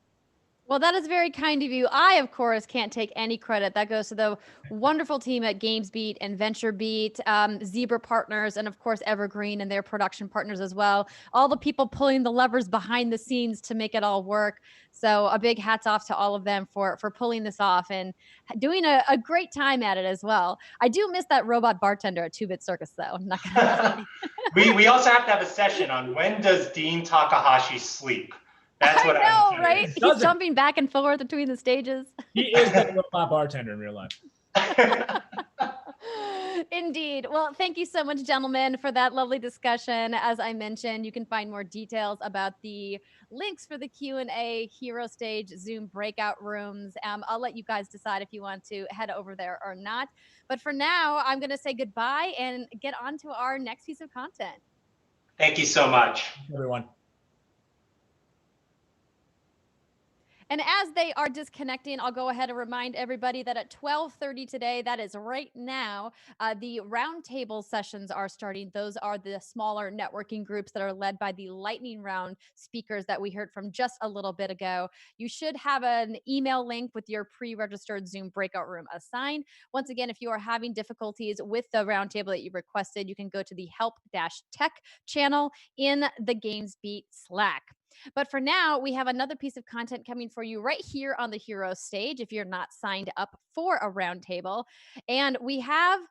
Well, that is very kind of you. I, of course, can't take any credit. That goes to the wonderful team at GamesBeat and VentureBeat, Zebra Partners, and of course, Evergreen and their production partners as well. All the people pulling the levers behind the scenes to make it all work. So a big hats off to all of them for pulling this off and doing a great time at it as well. I do miss that robot bartender at 2-Bit Circus, though. I'm not gonna lie. we also have to have a session on when does Dean Takahashi sleep? That's what I know, right? He's jumping back and forth between the stages. He is the robot bartender in real life. Indeed. Well, thank you so much, gentlemen, for that lovely discussion. As I mentioned, you can find more details about the links for the Q&A, Hero Stage, Zoom breakout rooms. I'll let you guys decide if you want to head over there or not. But for now, I'm going to say goodbye and get on to our next piece of content. Thank you so much. Everyone. And as they are disconnecting, I'll go ahead and remind everybody that at 12:30 today, that is right now, the roundtable sessions are starting. Those are the smaller networking groups that are led by the lightning round speakers that we heard from just a little bit ago. You should have an email link with your pre-registered Zoom breakout room assigned. Once again, if you are having difficulties with the roundtable that you requested, you can go to the help-tech channel in the GamesBeat Slack. But for now, we have another piece of content coming for you right here on the Hero Stage if you're not signed up for a roundtable. And we have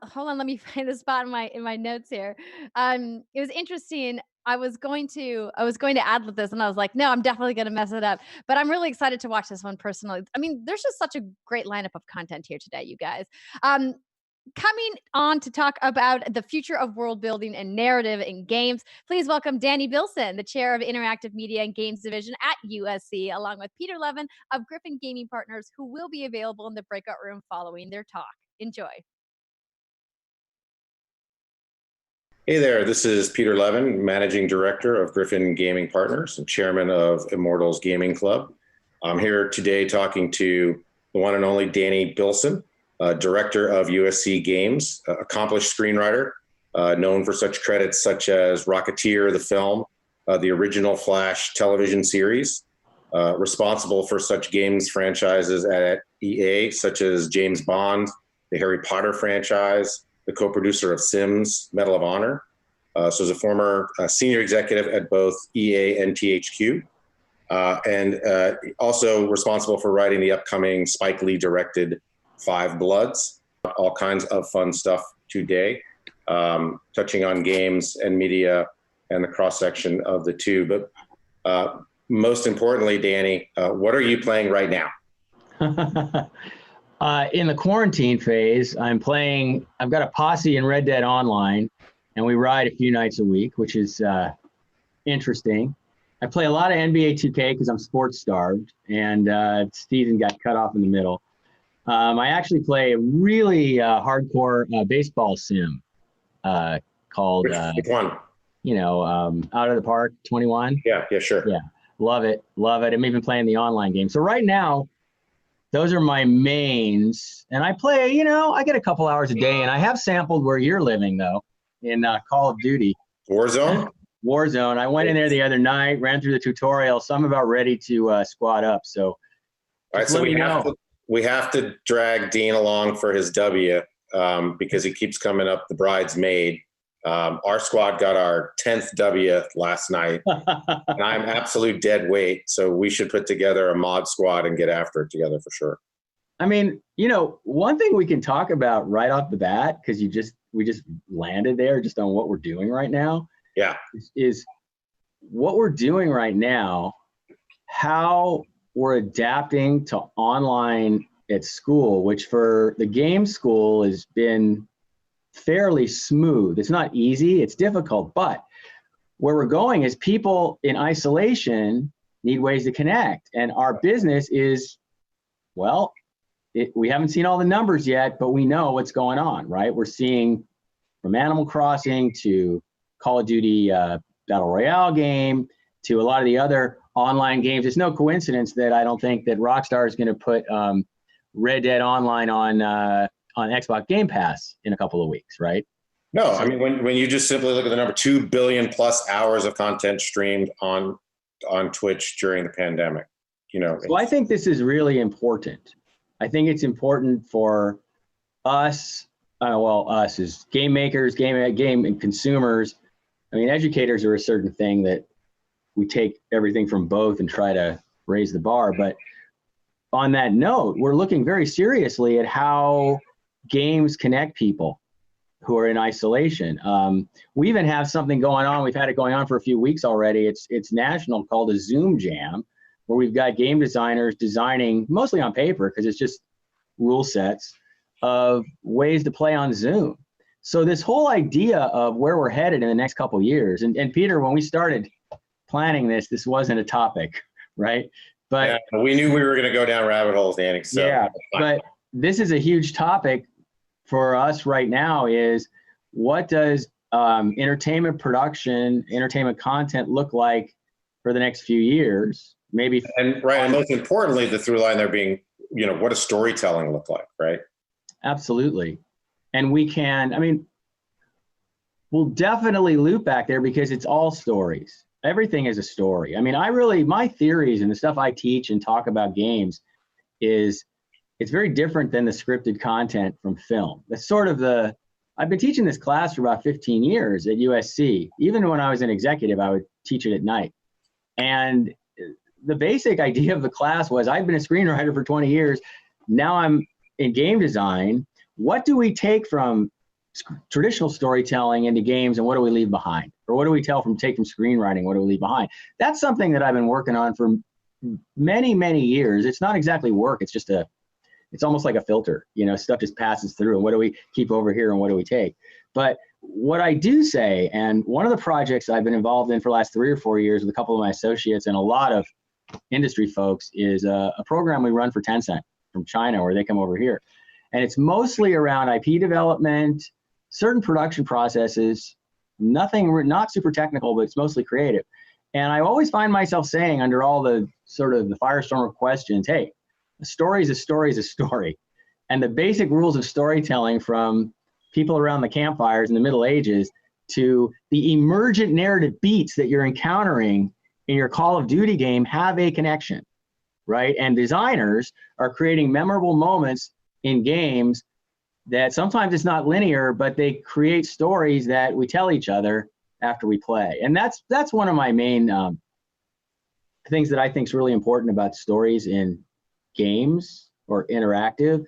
hold on, let me find the spot in my notes here. It was interesting. I was going to ad-lib this and I was like, no, I'm definitely going to mess it up. But I'm really excited to watch this one personally. I mean, there's just such a great lineup of content here today, you guys. Coming on to talk about the future of world building and narrative in games, please welcome Danny Bilson, the chair of Interactive Media and Games Division at USC, along with Peter Levin of Griffin Gaming Partners, who will be available in the breakout room following their talk. Enjoy. Hey there, this is Peter Levin, Managing Director of Griffin Gaming Partners and Chairman of Immortals Gaming Club. I'm here today talking to the one and only Danny Bilson, Director of USC Games, accomplished screenwriter, known for such credits such as Rocketeer, the film, the original Flash television series, responsible for such games franchises at EA, such as James Bond, the Harry Potter franchise, the co-producer of Sims, Medal of Honor. So as a former senior executive at both EA and THQ, and also responsible for writing the upcoming Spike Lee directed Five Bloods, all kinds of fun stuff today, touching on games and media and the cross-section of the two. But most importantly, Danny, what are you playing right now? In the quarantine phase, I've got a posse in Red Dead Online, and we ride a few nights a week, which is interesting. I play a lot of NBA 2K because I'm sports starved, and season got cut off in the middle. I actually play a really hardcore baseball sim called Which one? Out of the Park 21. Yeah, sure. Yeah, love it. I'm even playing the online game. So right now, those are my mains, and I play. I get a couple hours a day, and I have sampled where you're living though, in Call of Duty. Warzone. Warzone. I went in there the other night, ran through the tutorial, so I'm about ready to squad up. So, all right, so we have to drag Dean along for his W because he keeps coming up the bridesmaid. Our squad got our 10th W last night, and I'm absolute dead weight. So we should put together a mod squad and get after it together for sure. I mean, one thing we can talk about right off the bat, because we just landed there just on what we're doing right now. Yeah, is what we're doing right now, how we're adapting to online at school, which for the game school has been fairly smooth. It's not easy, it's difficult, but where we're going is people in isolation need ways to connect. And our business is, well, we haven't seen all the numbers yet, but we know what's going on, right? We're seeing from Animal Crossing to Call of Duty Battle Royale game to a lot of the other online games. It's no coincidence that I don't think that Rockstar is going to put Red Dead Online on Xbox Game Pass in a couple of weeks, right? No, I mean, when you just simply look at the number, 2 billion plus hours of content streamed on Twitch during the pandemic, you know. So I think this is really important. I think it's important for us, us as game makers, game and consumers. I mean, educators are a certain thing that we take everything from both and try to raise the bar. But on that note, we're looking very seriously at how games connect people who are in isolation. We even have something going on. We've had it going on for a few weeks already. It's national, called a Zoom Jam, where we've got game designers designing, mostly on paper, because it's just rule sets of ways to play on Zoom. So this whole idea of where we're headed in the next couple of years, and Peter, when we started planning this wasn't a topic, right? But yeah, we knew we were going to go down rabbit holes, Danny. So yeah, but this is a huge topic for us right now. Is what does entertainment production, entertainment content look like for the next few years? Maybe. And most importantly, the through line there being, you know, what does storytelling look like, right? Absolutely. And we can, I mean, we'll definitely loop back there because it's all stories. Everything is a story. I mean, my theories and the stuff I teach and talk about games is, it's very different than the scripted content from film. That's sort of I've been teaching this class for about 15 years at USC. Even when I was an executive, I would teach it at night. And the basic idea of the class was, I've been a screenwriter for 20 years. Now I'm in game design. What do we take from traditional storytelling into games, and what do we leave behind? Or what do we take from screenwriting? What do we leave behind? That's something that I've been working on for many, many years. It's not exactly work. It's just it's almost like a filter, you know, stuff just passes through, and what do we keep over here and what do we take? But what I do say, and one of the projects I've been involved in for the last 3 or 4 years with a couple of my associates and a lot of industry folks, is a program we run for Tencent from China, where they come over here. And it's mostly around IP development, certain production processes, not super technical, but it's mostly creative. And I always find myself saying, under all the sort of the firestorm of questions, hey, a story is a story is a story. And the basic rules of storytelling, from people around the campfires in the Middle Ages to the emergent narrative beats that you're encountering in your Call of Duty game, have a connection, right? And designers are creating memorable moments in games that sometimes it's not linear, but they create stories that we tell each other after we play. And that's one of my main things that I think is really important about stories in games or interactive,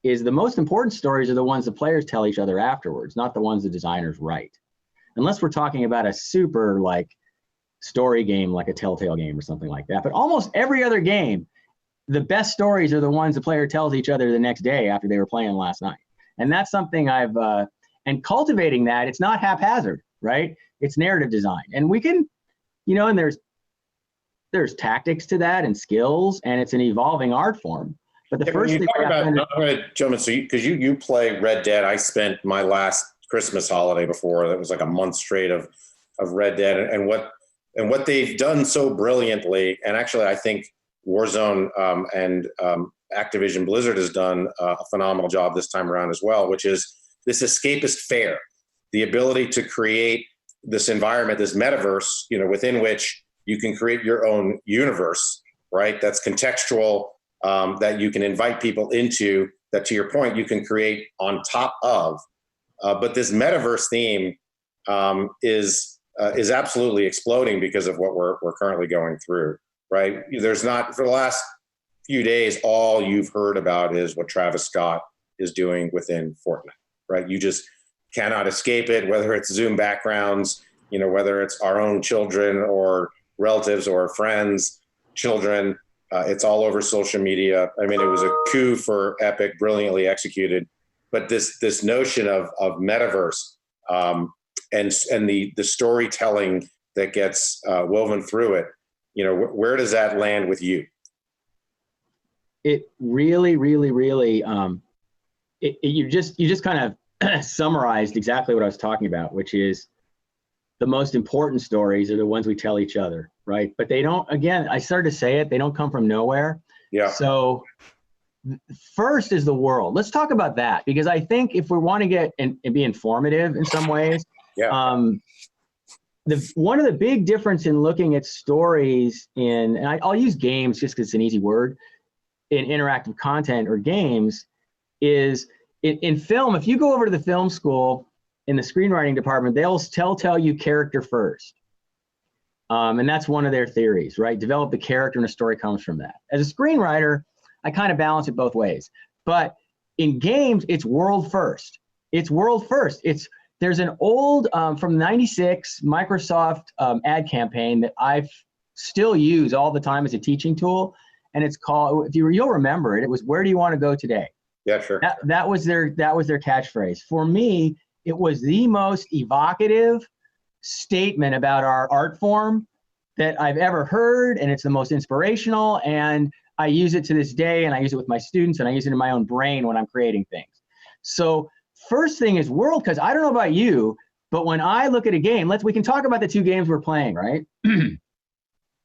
is the most important stories are the ones the players tell each other afterwards, not the ones the designers write. Unless we're talking about a super story game, like a Telltale game or something like that. But almost every other game, the best stories are the ones the player tells each other the next day after they were playing last night. And that's something and cultivating that, it's not haphazard, right? It's narrative design. And we can, and there's tactics to that and skills, and it's an evolving art form. But the first thing I'm going to jump in, because you play Red Dead. I spent my last Christmas holiday before that was like a month straight of Red Dead, and what they've done so brilliantly, and actually I think Warzone and Activision Blizzard has done a phenomenal job this time around as well, which is this escapist fare, the ability to create this environment, this metaverse, within which you can create your own universe, right? That's contextual, that you can invite people into, that to your point, you can create on top of. But this metaverse theme is absolutely exploding because of what we're currently going through, right? There's not, for the last few days, all you've heard about is what Travis Scott is doing within Fortnite, right? You just cannot escape it, whether it's Zoom backgrounds, whether it's our own children or relatives or friends, children, it's all over social media. I mean, it was a coup for Epic, brilliantly executed. but this notion of metaverse and the storytelling that gets woven through it, where does that land with you? It really, really, really, you just kind of summarized exactly what I was talking about, which is the most important stories are the ones we tell each other, right? But they don't, again, I started to say it, they don't come from nowhere. Yeah. So first is the world. Let's talk about that, because I think if we want to get and be informative in some ways, one of the big difference in looking at stories and I'll use games just because it's an easy word, in interactive content or games, is in film. If you go over to the film school in the screenwriting department, they'll tell you character first. And that's one of their theories, right? Develop the character and a story comes from that. As a screenwriter, I kind of balance it both ways. But in games, it's world first. It's world first. There's an old, from '96 Microsoft ad campaign that I still use all the time as a teaching tool. And it's called, you'll remember it, it was, "Where do you want to go today?" Yeah, sure. That was their catchphrase. For me, it was the most evocative statement about our art form that I've ever heard, and it's the most inspirational, and I use it to this day, and I use it with my students, and I use it in my own brain when I'm creating things. So first thing is world, because I don't know about you, but when I look at a game, we can talk about the two games we're playing, right?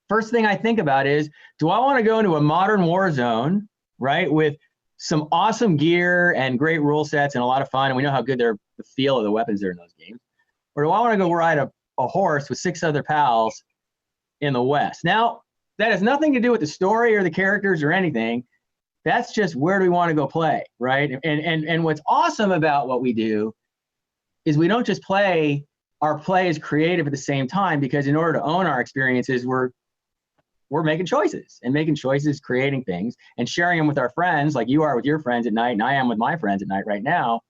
First thing I think about is, do I want to go into a modern war zone, right, with some awesome gear and great rule sets and a lot of fun, and we know how good the feel of the weapons are in those games? Or do I want to go ride a horse with 6 other pals in the West? Now, that has nothing to do with the story or the characters or anything. That's just, where do we want to go play, right? And what's awesome about what we do is we don't just play, our play is creative at the same time, because in order to own our experiences, we're making choices, creating things, and sharing them with our friends, like you are with your friends at night, and I am with my friends at night right now,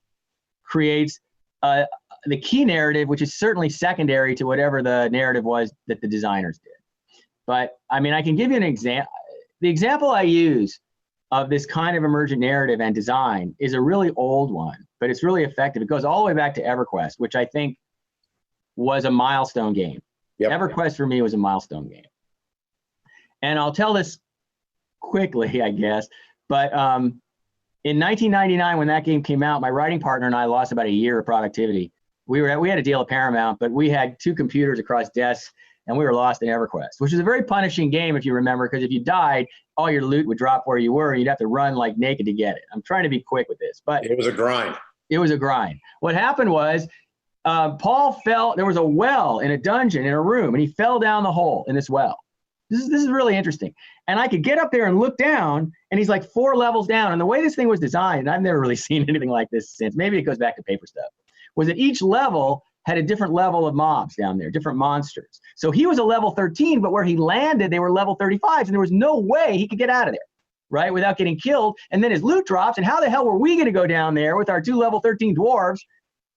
creates the key narrative, which is certainly secondary to whatever the narrative was that the designers did. But I mean, I can give you an example. The example I use of this kind of emergent narrative and design is a really old one, but it's really effective. It goes all the way back to EverQuest, which I think was a milestone game. Yep. EverQuest for me was a milestone game. And I'll tell this quickly, I guess, but in 1999, when that game came out, my writing partner and I lost about a year of productivity. We had a deal at Paramount, but we had 2 computers across desks, and we were lost in EverQuest, which is a very punishing game, if you remember, because if you died, all your loot would drop where you were, and you'd have to run like naked to get it. I'm trying to be quick with this, but it was a grind. It was a grind. What happened was, Paul fell. There was a well in a dungeon in a room, and he fell down the hole in this well. This is really interesting. And I could get up there and look down, and he's like 4 levels down. And the way this thing was designed, and I've never really seen anything like this since, maybe it goes back to paper stuff, was that each level had a different level of mobs down there, different monsters. So he was a level 13, but where he landed, they were level 35s, and there was no way he could get out of there, right, without getting killed. And then his loot drops, and how the hell were we going to go down there with our 2 level 13 dwarves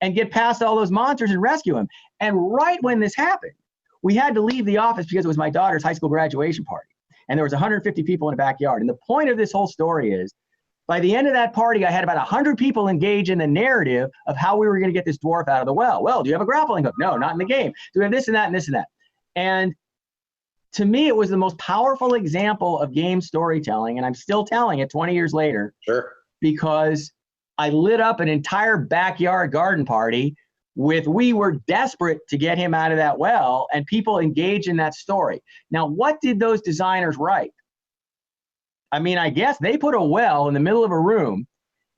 and get past all those monsters and rescue him? And right when this happened, we had to leave the office because it was my daughter's high school graduation party, and there was 150 people in the backyard. And the point of this whole story is, by the end of that party, I had about 100 people engage in the narrative of how we were going to get this dwarf out of the well. Well, do you have a grappling hook? No, not in the game. Do we have this and that and this and that? And to me, it was the most powerful example of game storytelling, and I'm still telling it 20 years later. Sure. Because I lit up an entire backyard garden party with, we were desperate to get him out of that well, and people engage in that story. Now, what did those designers write? I mean, I guess they put a well in the middle of a room,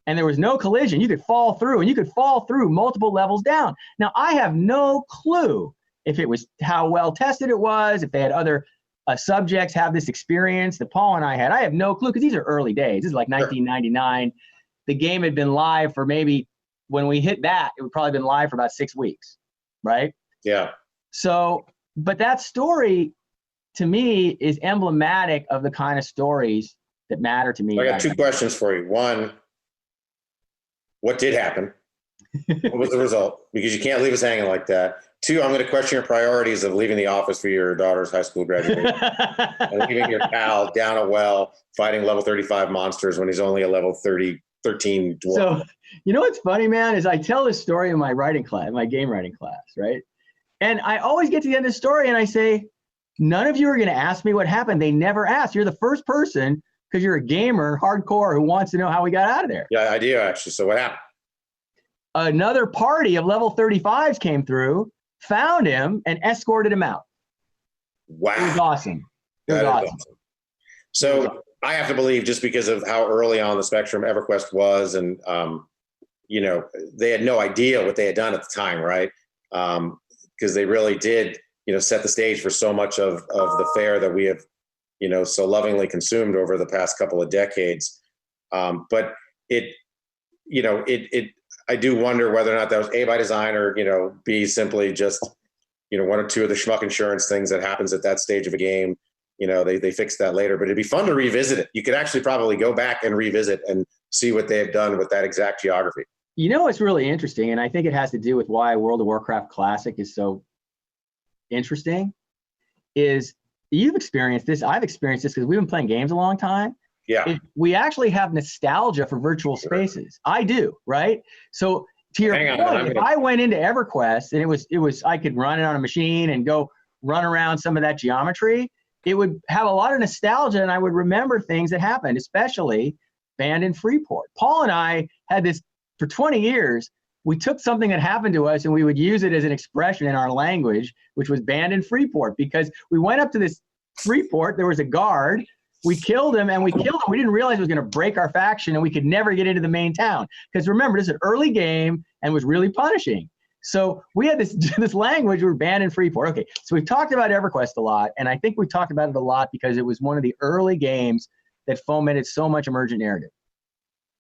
and there was no collision. You could fall through, and you could fall through multiple levels down. Now, I have no clue if it was how well tested it was, if they had other subjects have this experience that Paul and I had. I have no clue, because these are early days. This is like 1999. The game had been live for maybe, when we hit that, it would probably been live for about 6 weeks, right? Yeah. So, but that story, to me, is emblematic of the kind of stories that matter to me. I got 2 questions for you. One, what did happen? What was the result? Because you can't leave us hanging like that. 2, I'm going to question your priorities of leaving the office for your daughter's high school graduation and leaving your pal down a well fighting level 35 monsters when he's only a level 32 13 dwarf. So, you know what's funny, man, is I tell this story in my writing class, my game writing class, right? And I always get to the end of the story and I say, none of you are going to ask me what happened. They never asked. You're the first person, because you're a gamer, hardcore, who wants to know how we got out of there. Yeah, I do actually. So what happened? Another party of level 35s came through, found him, and escorted him out. Wow. It was awesome. It was awesome. So I have to believe, just because of how early on the spectrum EverQuest was, and you know, they had no idea what they had done at the time, right? Because they really did, you know, set the stage for so much of the fare that we have, you know, so lovingly consumed over the past couple of decades. But it, you know, I do wonder whether or not that was A, by design, or, you know, B, simply just, you know, one or two of the schmuck insurance things that happens at that stage of a game. You know, they fixed that later, but it'd be fun to revisit it. You could actually probably go back and revisit and see what they have done with that exact geography. You know what's really interesting, and I think it has to do with why World of Warcraft Classic is so interesting, is you've experienced this, I've experienced this, because we've been playing games a long time. Yeah. We actually have nostalgia for virtual spaces. I do, right? So to your point, if I went into EverQuest and it was I could run it on a machine and go run around some of that geometry, it would have a lot of nostalgia, and I would remember things that happened, especially banned in Freeport. Paul and I had this for 20 years. We took something that happened to us and we would use it as an expression in our language, which was banned in Freeport, because we went up to this Freeport, there was a guard, we killed him, and we killed him. We didn't realize it was going to break our faction and we could never get into the main town. Because remember, this is an early game and was really punishing. So we had this language, we were banned in Freeport. Okay, so we've talked about EverQuest a lot, and I think we've talked about it a lot because it was one of the early games that fomented so much emergent narrative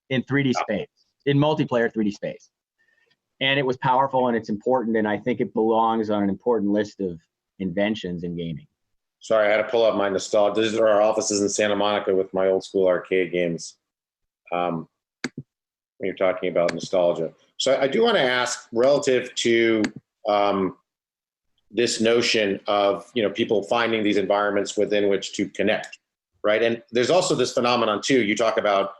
in 3D space, in multiplayer 3D space. And it was powerful and it's important, and I think it belongs on an important list of inventions in gaming. Sorry, I had to pull up my nostalgia. These are our offices in Santa Monica with my old school arcade games. When you're talking about nostalgia. So I do want to ask, relative to this notion of, you know, people finding these environments within which to connect, right? And there's also this phenomenon too. You talk about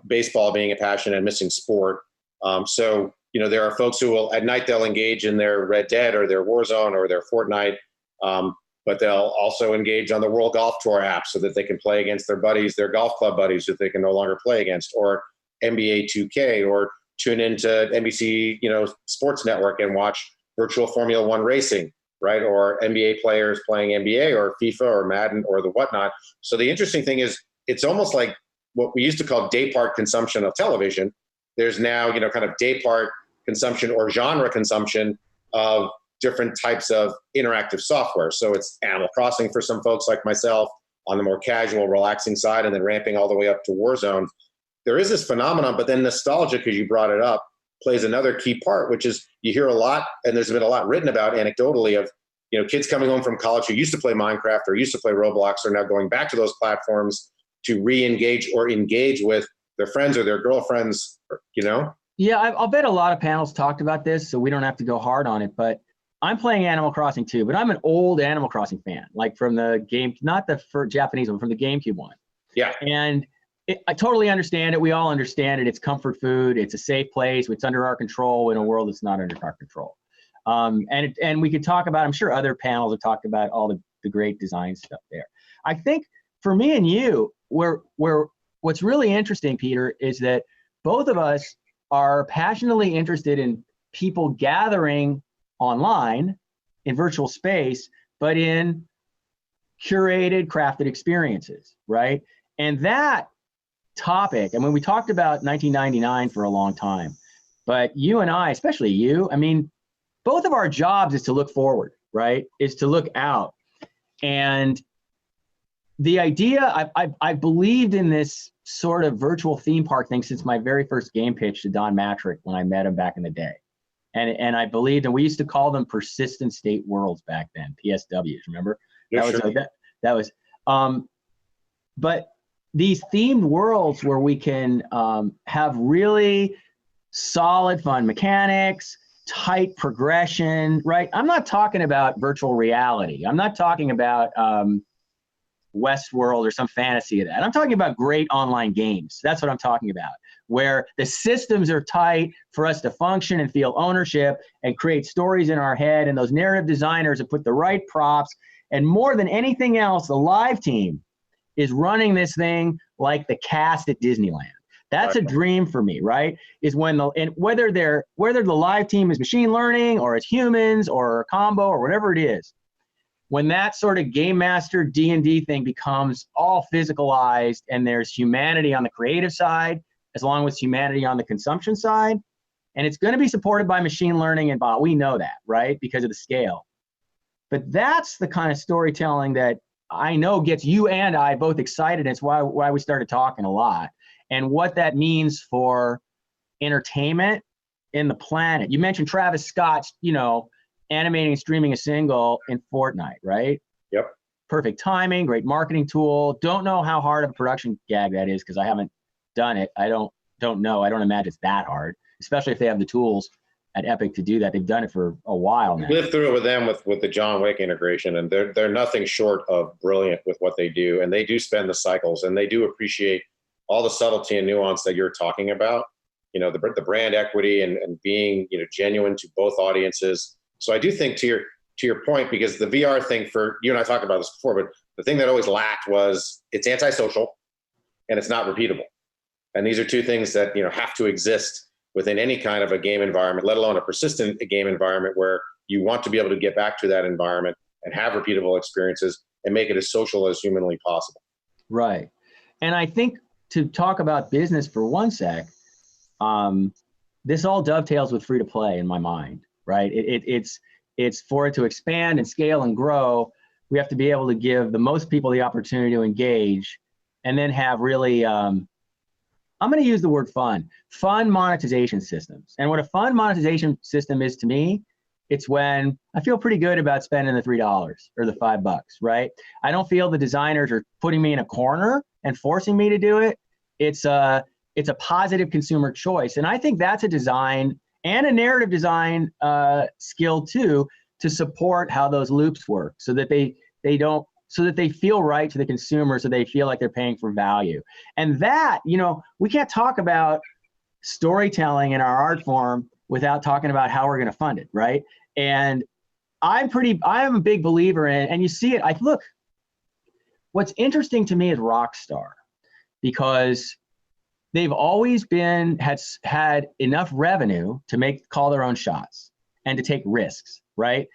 baseball being a passion and missing sport. So, you know, there are folks who will, at night, they'll engage in their Red Dead or their Warzone or their Fortnite, but they'll also engage on the World Golf Tour app so that they can play against their buddies, their golf club buddies that they can no longer play against, or NBA 2K, or tune into NBC, you know, Sports Network and watch virtual Formula One racing, right? Or NBA players playing NBA or FIFA or Madden or the whatnot. So the interesting thing is, it's almost like what we used to call day part consumption of television. There's now, you know, kind of day part consumption or genre consumption of different types of interactive software. So it's Animal Crossing for some folks like myself on the more casual, relaxing side, and then ramping all the way up to Warzone. There is this phenomenon, but then nostalgia, because you brought it up, plays another key part, which is you hear a lot, and there's been a lot written about anecdotally of, you know, kids coming home from college who used to play Minecraft or used to play Roblox are now going back to those platforms to re-engage or engage with their friends or their girlfriends, you know? Yeah, I'll bet a lot of panels talked about this, so we don't have to go hard on it, but I'm playing Animal Crossing too, but I'm an old Animal Crossing fan, like from the game, not the Japanese one, from the GameCube one. Yeah. And I totally understand it. We all understand it. It's comfort food. It's a safe place. It's under our control in a world that's not under our control. And we could talk about, I'm sure other panels have talked about all the great design stuff there. I think for me and you, what's really interesting, Peter, is that both of us are passionately interested in people gathering online in virtual space, but in curated, crafted experiences, right? And that topic, I mean, we talked about 1999 for a long time, but you and I, especially you, I mean, both of our jobs is to look forward, right? Is to look out. And the idea, I've believed in this sort of virtual theme park thing since my very first game pitch to Don Matrick when I met him back in the day. And I believed, and we used to call them persistent state worlds back then, PSWs, remember? Yeah, that was, but these themed worlds where we can have really solid fun mechanics, tight progression, right? I'm not talking about virtual reality. I'm not talking about Westworld or some fantasy of that. I'm talking about great online games. That's what I'm talking about, where the systems are tight for us to function and feel ownership and create stories in our head. And those narrative designers have put the right props. And more than anything else, the live team is running this thing like the cast at Disneyland. That's a dream for me, right? Is when whether the live team is machine learning or it's humans or a combo or whatever it is, when that sort of game master D&D thing becomes all physicalized and there's humanity on the creative side, as long as humanity on the consumption side, and it's going to be supported by machine learning and bot. We know that, right? Because of the scale. But that's the kind of storytelling that I know gets you and I both excited. It's why we started talking a lot. And what that means for entertainment in the planet. You mentioned Travis Scott's, animating and streaming a single in Fortnite, right? Yep. Perfect timing, great marketing tool. Don't know how hard of a production gag that is because I haven't done it. I don't know. I don't imagine it's that hard, especially if they have the tools at Epic to do that. They've done it for a while now. Lived through it with them with the John Wick integration, and they're nothing short of brilliant with what they do, and they do spend the cycles, and they do appreciate all the subtlety and nuance that you're talking about. The brand equity and being genuine to both audiences. So I do think to your point, because the VR thing, for you and I talked about this before, but the thing that always lacked was it's antisocial and it's not repeatable. And these are two things that have to exist within any kind of a game environment, let alone a persistent game environment where you want to be able to get back to that environment and have repeatable experiences and make it as social as humanly possible. Right. And I think to talk about business for one sec, this all dovetails with free to play in my mind, right? It's for it to expand and scale and grow. We have to be able to give the most people the opportunity to engage, and then have really, I'm going to use the word fun monetization systems. And what a fun monetization system is to me, it's when I feel pretty good about spending the $3 or the $5, right? I don't feel the designers are putting me in a corner and forcing me to do it. It's a positive consumer choice. And I think that's a design and a narrative design skill too, to support how those loops work so that they feel right to the consumer, so they feel like they're paying for value. And that, we can't talk about storytelling in our art form without talking about how we're going to fund it, right? And I am a big believer in, and you see it, look, what's interesting to me is Rockstar, because they've always had enough revenue to call their own shots and to take risks, right?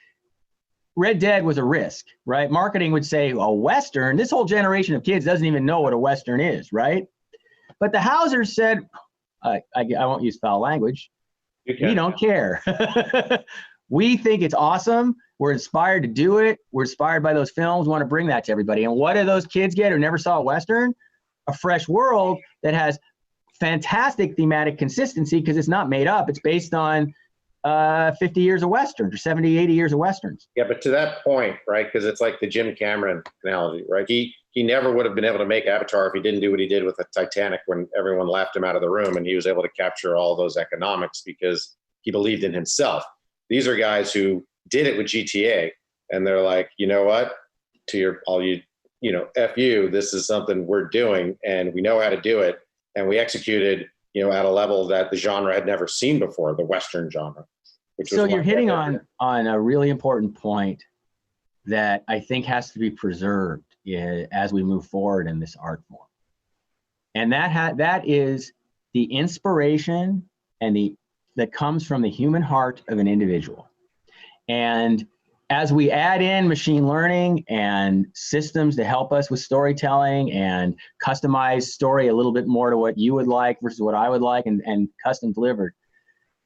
Red Dead was a risk, right? Marketing would say a Western, this whole generation of kids doesn't even know what a Western is, right? But the Housers said, I won't use foul language, we don't care. We think it's awesome. We're inspired to do it. We're inspired by those films, want to bring that to everybody. And what do those kids get who never saw a Western? A fresh world that has fantastic thematic consistency because it's not made up. It's based on 50 years of Westerns or 70, 80 years of Westerns. Yeah, but to that point, right, because it's like the Jim Cameron analogy, right? He never would have been able to make Avatar if he didn't do what he did with the Titanic when everyone laughed him out of the room, and he was able to capture all those economics because he believed in himself. These are guys who did it with GTA, and they're like, you know what, F you, this is something we're doing, and we know how to do it, and we executed, at a level that the genre had never seen before, the Western genre. So you're hitting on a really important point that I think has to be preserved as we move forward in this art form. And that is the inspiration that comes from the human heart of an individual. And as we add in machine learning and systems to help us with storytelling and customize story a little bit more to what you would like versus what I would like and custom delivered,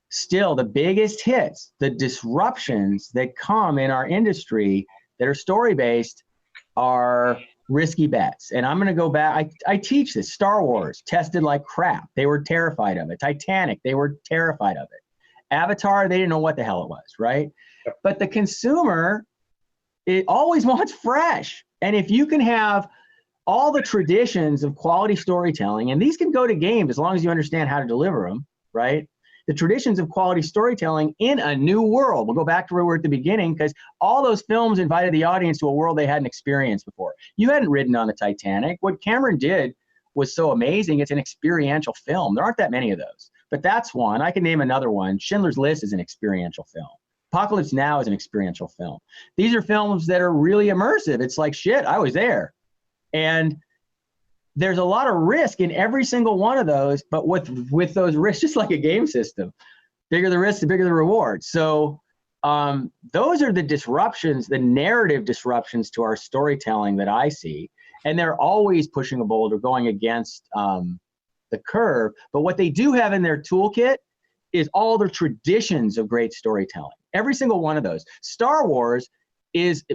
still the biggest hits, the disruptions that come in our industry that are story-based are risky bets. And I'm going to go back. I teach this. Star Wars tested like crap. They were terrified of it. Titanic, they were terrified of it. Avatar, they didn't know what the hell it was, right? But the consumer, it always wants fresh. And if you can have all the traditions of quality storytelling, and these can go to games as long as you understand how to deliver them, right? The traditions of quality storytelling in a new world. We'll go back to where we were at the beginning, because all those films invited the audience to a world they hadn't experienced before. You hadn't ridden on the Titanic. What Cameron did was so amazing. It's an experiential film. There aren't that many of those, but that's one. I can name another one. Schindler's List is an experiential film. Apocalypse Now is an experiential film. These are films that are really immersive. It's like, shit, I was there. And there's a lot of risk in every single one of those, but with those risks, just like a game system, bigger the risk, the bigger the reward. So those are the disruptions, the narrative disruptions to our storytelling that I see. And they're always pushing a boulder, going against the curve. But what they do have in their toolkit is all the traditions of great storytelling. Every single one of those. Star Wars is,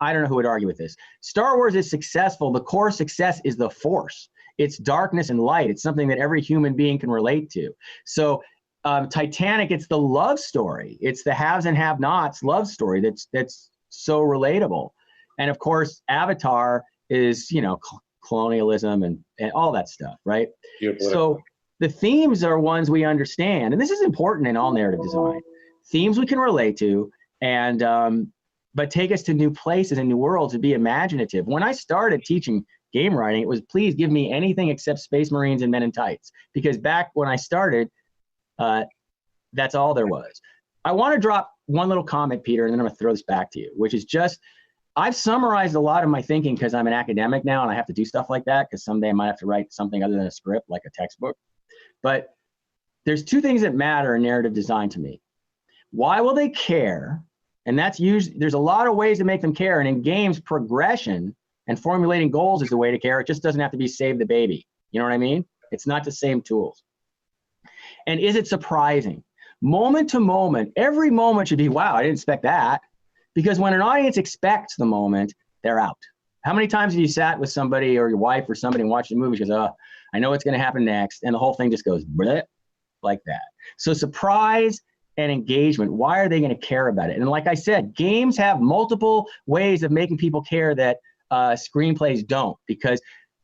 I don't know who would argue with this. Star Wars is successful. The core success is the Force. It's darkness and light. It's something that every human being can relate to. So Titanic, it's the love story. It's the haves and have-nots love story that's so relatable. And of course, Avatar is, you know, colonialism and all that stuff, right? So the themes are ones we understand. And this is important in all narrative design. Themes we can relate to, and but take us to new places and new worlds, to be imaginative. When I started teaching game writing, it was, please give me anything except Space Marines and Men in Tights. Because back when I started, that's all there was. I want to drop one little comment, Peter, and then I'm going to throw this back to you, which is just, I've summarized a lot of my thinking because I'm an academic now and I have to do stuff like that because someday I might have to write something other than a script, like a textbook. But there's two things that matter in narrative design to me. Why will they care? And that's usually, there's a lot of ways to make them care. And in games, progression and formulating goals is the way to care. It just doesn't have to be save the baby. You know what I mean? It's not the same tools. And is it surprising? Moment to moment, every moment should be, wow, I didn't expect that. Because when an audience expects the moment, they're out. How many times have you sat with somebody or your wife or somebody and watched a movie? She goes, oh, I know what's going to happen next. And the whole thing just goes bleh, like that. So surprise and engagement, why are they going to care about it? And like I said, games have multiple ways of making people care that screenplays don't. Because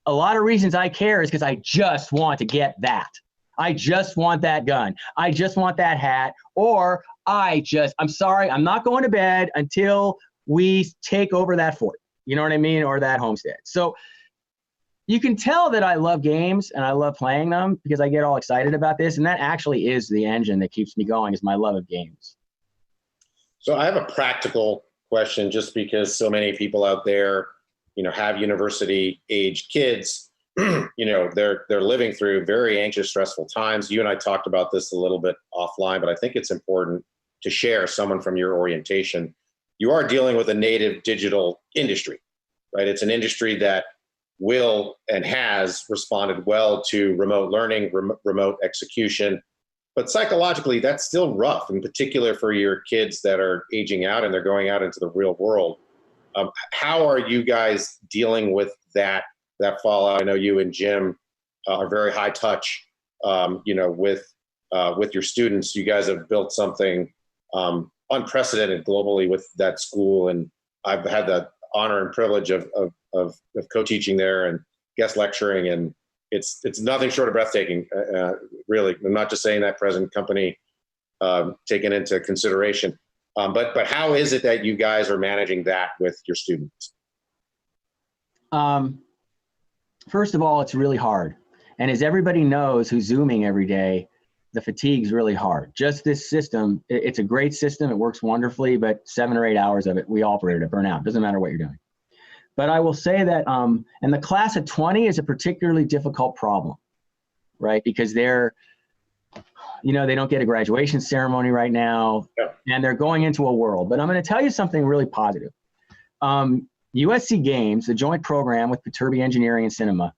a lot of reasons I care is because I just want to get that. I just want that gun. I just want that hat. Or I'm sorry, I'm not going to bed until we take over that fort. You know what I mean? Or that homestead. So you can tell that I love games and I love playing them because I get all excited about this. And that actually is the engine that keeps me going, is my love of games. So I have a practical question, just because so many people out there, you know, have university aged kids. You know, they're living through very anxious, stressful times. You and I talked about this a little bit offline, but I think it's important to share someone from your orientation. You are dealing with a native digital industry, right? It's an industry that will and has responded well to remote learning, remote execution, but psychologically that's still rough, in particular for your kids that are aging out and they're going out into the real world. How are you guys dealing with that fallout? I know you and Jim are very high touch, you know, with your students. You guys have built something unprecedented globally with that school, and I've had the honor and privilege of co-teaching there and guest lecturing, and it's nothing short of breathtaking. Really, I'm not just saying that, present company taken into consideration. But how is it that you guys are managing that with your students? First of all, it's really hard. And as everybody knows who's Zooming every day, the fatigue's really hard. Just this system, it's a great system. It works wonderfully, but 7 or 8 hours of it, we all operate at burnout. Doesn't matter what you're doing. But I will say that, and the class of 20 is a particularly difficult problem, right? Because they're, you know, they don't get a graduation ceremony right now, and they're going into a world. But I'm going to tell you something really positive. USC Games, the joint program with Viterbi Engineering and Cinema,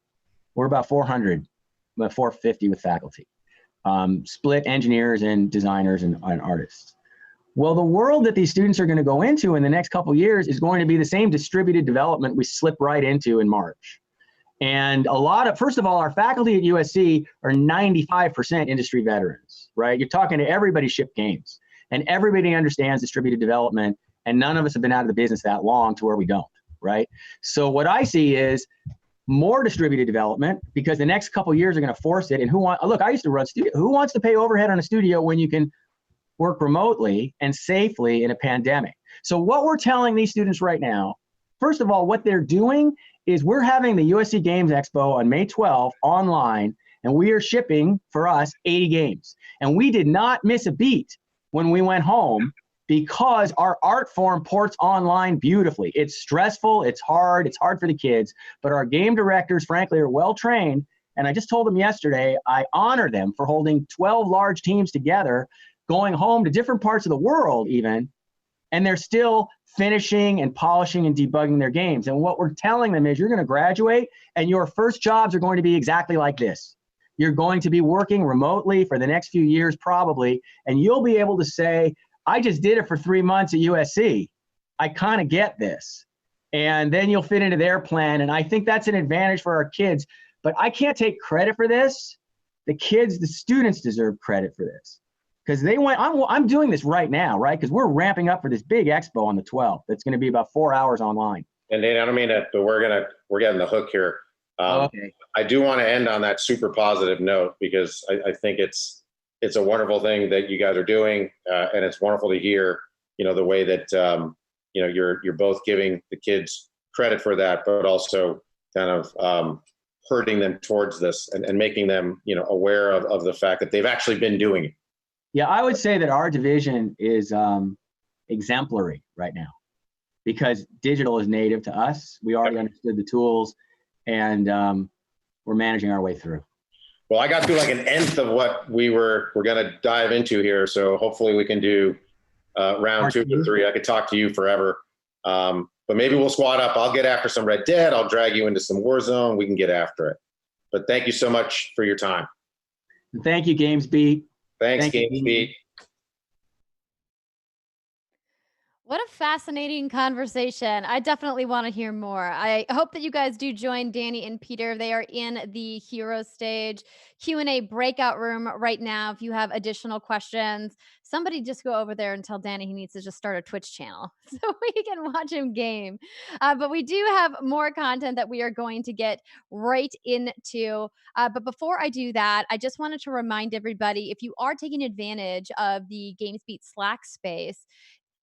we're about 400, about 450 with faculty, split engineers and designers and artists. Well, the world that these students are going to go into in the next couple of years is going to be the same distributed development we slip right into in March. And first of all, our faculty at USC are 95% industry veterans, right? You're talking to everybody shipped games, and everybody understands distributed development, and none of us have been out of the business that long to where we don't, right? So what I see is more distributed development, because the next couple of years are going to force it. And look, I used to run studio. Who wants to pay overhead on a studio when you can work remotely and safely in a pandemic? So what we're telling these students right now first of all, what they're doing is we're having the USC Games Expo on May 12th online, and we are shipping for us 80 games. And we did not miss a beat when we went home because our art form ports online beautifully. It's stressful, it's hard for the kids, but our game directors, frankly, are well trained. And I just told them yesterday, I honor them for holding 12 large teams together, going home to different parts of the world even, and they're still finishing and polishing and debugging their games. And what we're telling them is you're going to graduate and your first jobs are going to be exactly like this. You're going to be working remotely for the next few years probably, and you'll be able to say, I just did it for 3 months at USC. I kind of get this. And then you'll fit into their plan. And I think that's an advantage for our kids. But I can't take credit for this. The kids, the students deserve credit for this. Because they went, I'm doing this right now, right? Because we're ramping up for this big expo on the 12th. That's going to be about 4 hours online. And Dana, I don't mean that, but we're getting the hook here. Okay. I do want to end on that super positive note because I think it's a wonderful thing that you guys are doing, and it's wonderful to hear, the way that you're both giving the kids credit for that, but also kind of hurting them towards this and making them aware of the fact that they've actually been doing it. Yeah, I would say that our division is exemplary right now because digital is native to us. We already understood the tools, and we're managing our way through. Well, I got through like an nth of what we're going to dive into here. So hopefully we can do round 2 or 3. I could talk to you forever. But maybe we'll squad up. I'll get after some Red Dead. I'll drag you into some Warzone. We can get after it. But thank you so much for your time. Thank you, GamesBeat. Thanks, GamesBeat. What a fascinating conversation. I definitely want to hear more. I hope that you guys do join Danny and Peter. They are in the hero stage Q&A breakout room right now. If you have additional questions, somebody just go over there and tell Danny he needs to just start a Twitch channel so we can watch him game. But we do have more content that we are going to get right into. But before I do that, I just wanted to remind everybody, if you are taking advantage of the GamesBeat Slack space,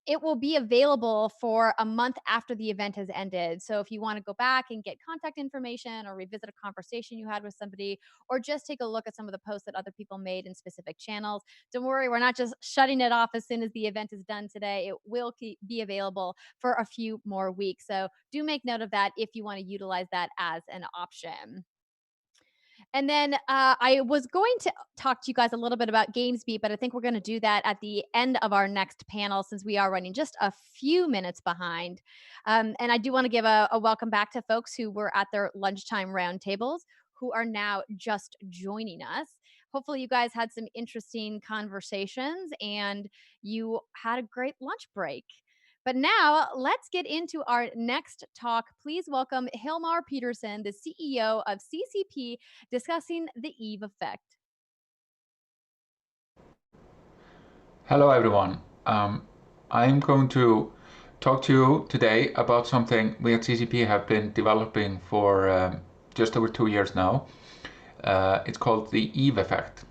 it will be available for a month after the event has ended. So if you want to go back and get contact information or revisit a conversation you had with somebody, or just take a look at some of the posts that other people made in specific channels, don't worry, we're not just shutting it off as soon as the event is done today. It will be available for a few more weeks. So do make note of that if you want to utilize that as an option. And then I was going to talk to you guys a little bit about GamesBeat, but I think we're going to do that at the end of our next panel since we are running just a few minutes behind. And I do want to give a welcome back to folks who were at their lunchtime roundtables who are now just joining us. Hopefully you guys had some interesting conversations and you had a great lunch break. But now let's get into our next talk. Please welcome Hilmar Peterson, the CEO of CCP, discussing the Eve effect. Hello, everyone. I'm going to talk to you today about something we at CCP have been developing for just over 2 years now. It's called the Eve effect.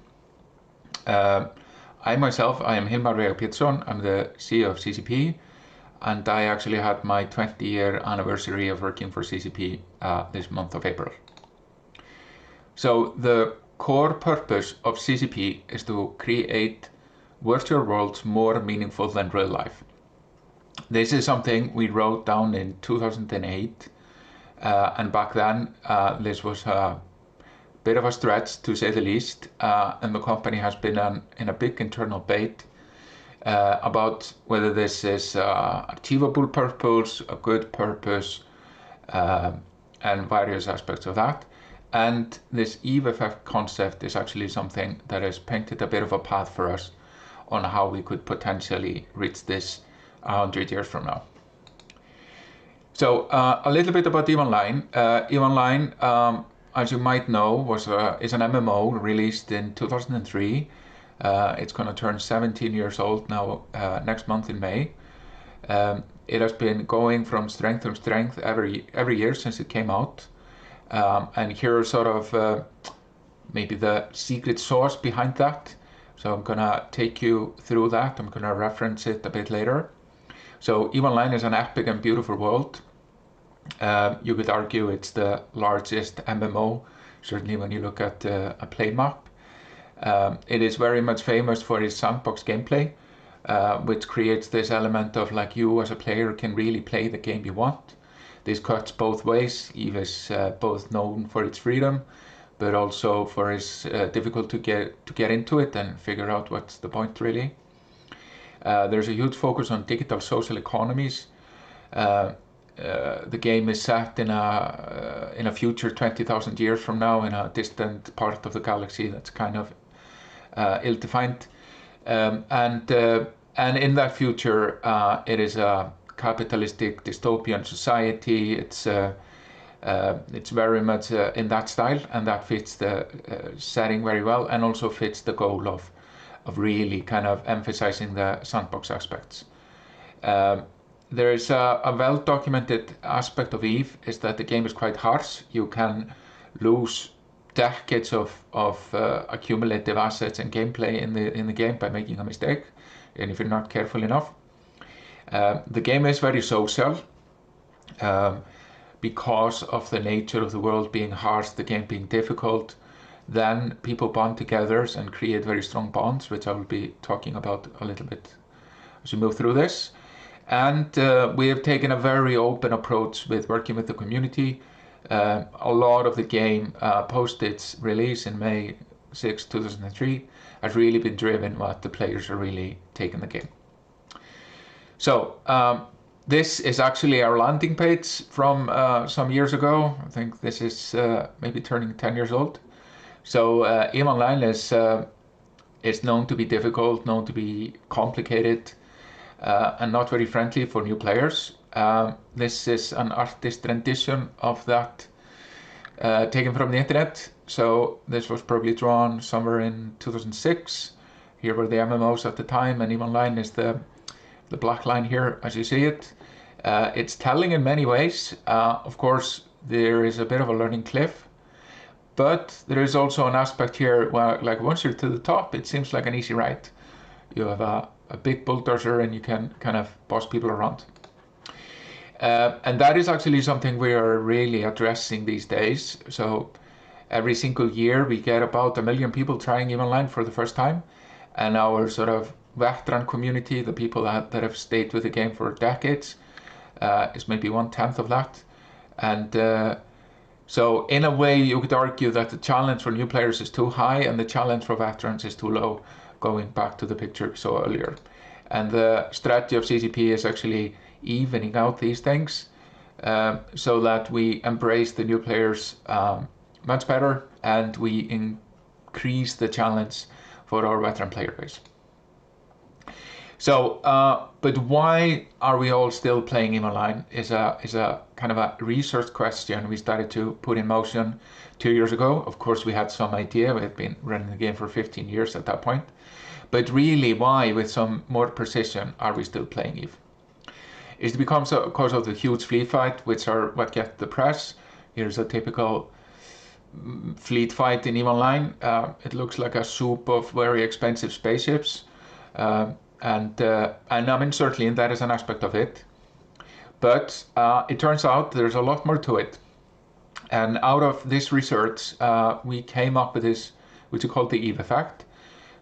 I myself, I am Hilmar Veigar Peterson. I'm the CEO of CCP. And I actually had my 20-year anniversary of working for CCP this month of April. So the core purpose of CCP is to create virtual worlds more meaningful than real life. This is something we wrote down in 2008, and back then this was a bit of a stretch to say the least, and the company has been in a big internal debate about whether this is achievable purpose, a good purpose, and various aspects of that. And this Eve effect concept is actually something that has painted a bit of a path for us on how we could potentially reach this 100 years from now. So a little bit about EVE Online. EVE Online, as you might know, is an MMO released in 2003. It's going to turn 17 years old now next month in May. It has been going from strength to strength every year since it came out. And here are sort of maybe the secret sauce behind that. So I'm going to take you through that. I'm going to reference it a bit later. So EVE Online is an epic and beautiful world You could argue it's the largest MMO, certainly when you look at a play map. It is very much famous for its sandbox gameplay, which creates this element of like you as a player can really play the game you want. This cuts both ways. EVE is both known for its freedom, but also for its difficult to get into it and figure out what's the point really. There's a huge focus on digital social economies. The game is set in a future 20,000 years from now in a distant part of the galaxy that's kind of ill-defined, and in that future it is a capitalistic dystopian society. It's very much in that style, and that fits the setting very well, and also fits the goal of really kind of emphasizing the sandbox aspects. There is a well-documented aspect of EVE is that the game is quite harsh. You can lose decades of accumulative assets and gameplay in the game by making a mistake, and if you're not careful enough. The game is very social because of the nature of the world being harsh, the game being difficult. Then people bond together and create very strong bonds, which I will be talking about a little bit as we move through this. And we have taken a very open approach with working with the community. A lot of the game post its release in May 6, 2003 has really been driven what the players are really taking the game. So this is actually our landing page from some years ago. I think this is maybe turning 10 years old. So EVE Online is known to be difficult, known to be complicated, and not very friendly for new players. This is an artist rendition of that taken from the internet. So this was probably drawn somewhere in 2006. Here were the MMOs at the time, and EVE Online is the black line here as you see it. It's telling in many ways. Of course, there is a bit of a learning cliff, but there is also an aspect here where, like, once you're to the top, it seems like an easy ride. You have a big bulldozer and you can kind of boss people around. And that is actually something we are really addressing these days. So every single year we get about 1 million people trying EVE Online for the first time, and our sort of veteran community, the people that have stayed with the game for decades, is maybe 1/10 of that. And so in a way you could argue that the challenge for new players is too high and the challenge for veterans is too low, going back to the picture we saw earlier. And the strategy of CCP is actually evening out these things so that we embrace the new players much better, and we increase the challenge for our veteran player base. So, but why are we all still playing EVE Online is a kind of a research question we started to put in motion 2 years ago. Of course, we had some idea. We had been running the game for 15 years at that point. But really, why, with some more precision, are we still playing EVE? Is it because of the huge fleet fight, which are what get the press? Here's a typical fleet fight in EVE Online. It looks like a soup of very expensive spaceships. And I mean, certainly that is an aspect of it. But it turns out there's a lot more to it. And out of this research, we came up with this, which we call the EVE effect.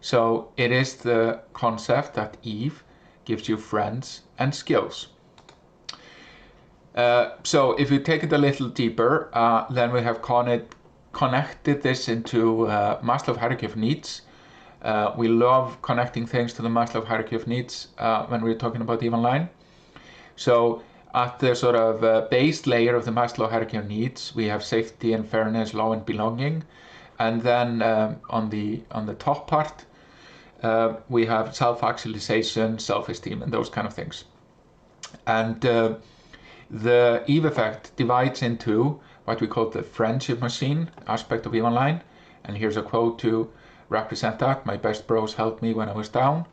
So it is the concept that EVE gives you friends and skills. So if you take it a little deeper, then we have connected this into Maslow hierarchy of needs. We love connecting things to the Maslow hierarchy of needs when we're talking about EVE Online. So at the sort of base layer of the Maslow hierarchy of needs, we have safety and fairness, law and belonging. And then on the top part, we have self-actualization, self-esteem, and those kind of things. And the EVE effect divides into what we call the friendship machine aspect of EVE Online. And here's a quote to represent that: "My best bros helped me when I was down."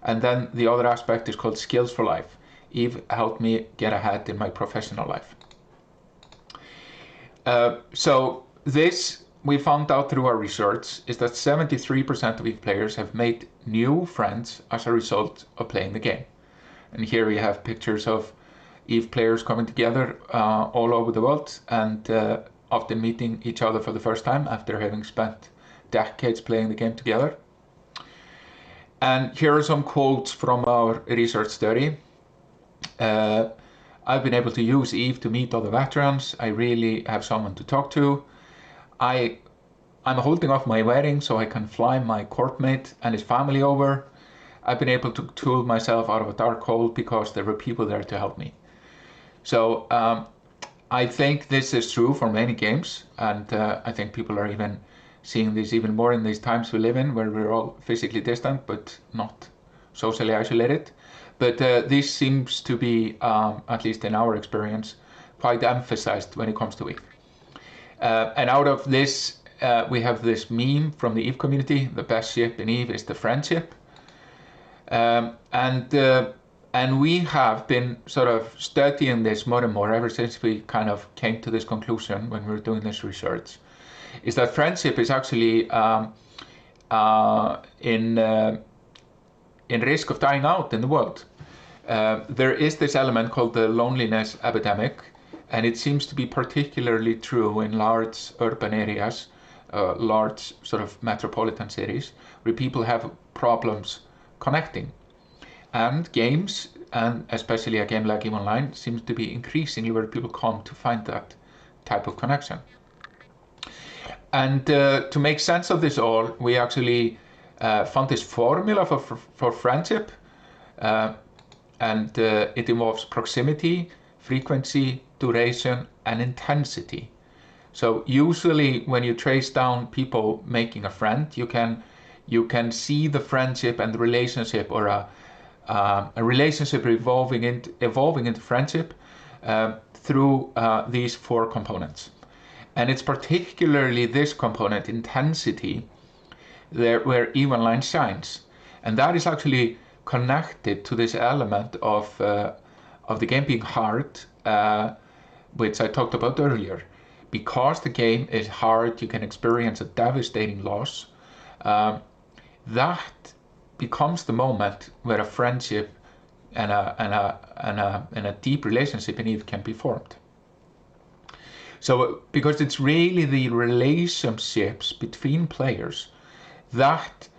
And then the other aspect is called skills for life. EVE helped me get ahead in my professional life. So this, we found out through our research, is that 73% of EVE players have made new friends as a result of playing the game. And here we have pictures of EVE players coming together all over the world and often meeting each other for the first time after having spent decades playing the game together. And here are some quotes from our research study. I've been able to use EVE to meet other veterans. I really have someone to talk to. I'm holding off my wedding so I can fly my corp mate and his family over. I've been able to tool myself out of a dark hole because there were people there to help me. So I think this is true for many games, and I think people are even seeing this even more in these times we live in, where we're all physically distant but not socially isolated. But this seems to be, at least in our experience, quite emphasized when it comes to EVE. And out of this, we have this meme from the EVE community: the best ship in EVE is the friendship. And we have been sort of studying this more and more ever since we kind of came to this conclusion when we were doing this research, is that friendship is actually in risk of dying out in the world. There is this element called the loneliness epidemic, and it seems to be particularly true in large urban areas, large sort of metropolitan cities, where people have problems connecting. And games, and especially a game like EVE Online, seems to be increasingly where people come to find that type of connection. And to make sense of this all, we actually found this formula for friendship, and it involves proximity, frequency, duration, and intensity. So usually when you trace down people making a friend, you can see the friendship and the relationship, or a relationship evolving into friendship through these 4 components. And it's particularly this component, intensity, where EVE Online shines. And that is actually connected to this element of the game being hard, which I talked about earlier. Because the game is hard, you can experience a devastating loss. That becomes the moment where a friendship and a deep relationship in EVE can be formed. So, because it's really the relationships between players that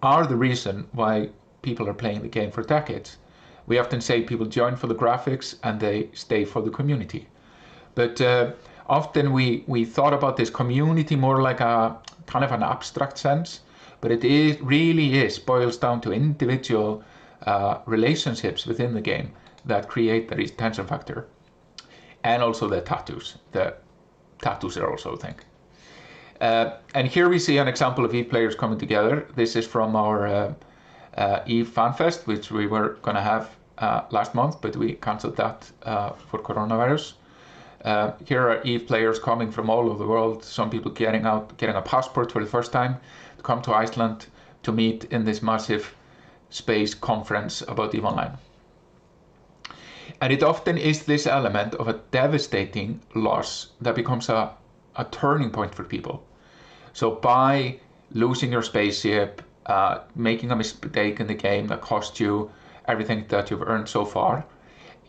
are the reason why people are playing the game for decades. We often say people join for the graphics and they stay for the community. But often we thought about this community more like a kind of an abstract sense, but it really boils down to individual relationships within the game that create the retention factor. And also the tattoos. The tattoos are also a thing. And here we see an example of EVE players coming together. This is from our EVE FanFest, which we were going to have last month, but we cancelled that for coronavirus. Here are EVE players coming from all over the world. Some people getting a passport for the first time to come to Iceland to meet in this massive space conference about EVE Online. And it often is this element of a devastating loss that becomes a turning point for people. So by losing your spaceship, making a mistake in the game that cost you everything that you've earned so far,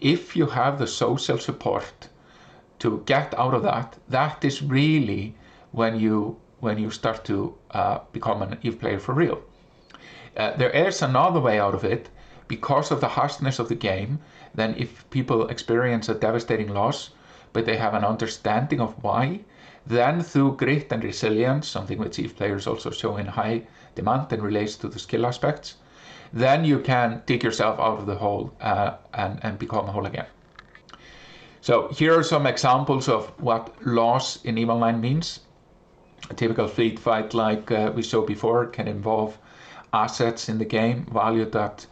if you have the social support to get out of that, that is really when you start to become an EVE player for real. There is another way out of it. Because of the harshness of the game, then if people experience a devastating loss, but they have an understanding of why, then through grit and resilience, something which EVE players also show in high demand and relates to the skill aspects, then you can dig yourself out of the hole and become whole again. So here are some examples of what loss in EVE Online means. A typical fleet fight like we saw before can involve assets in the game valued at,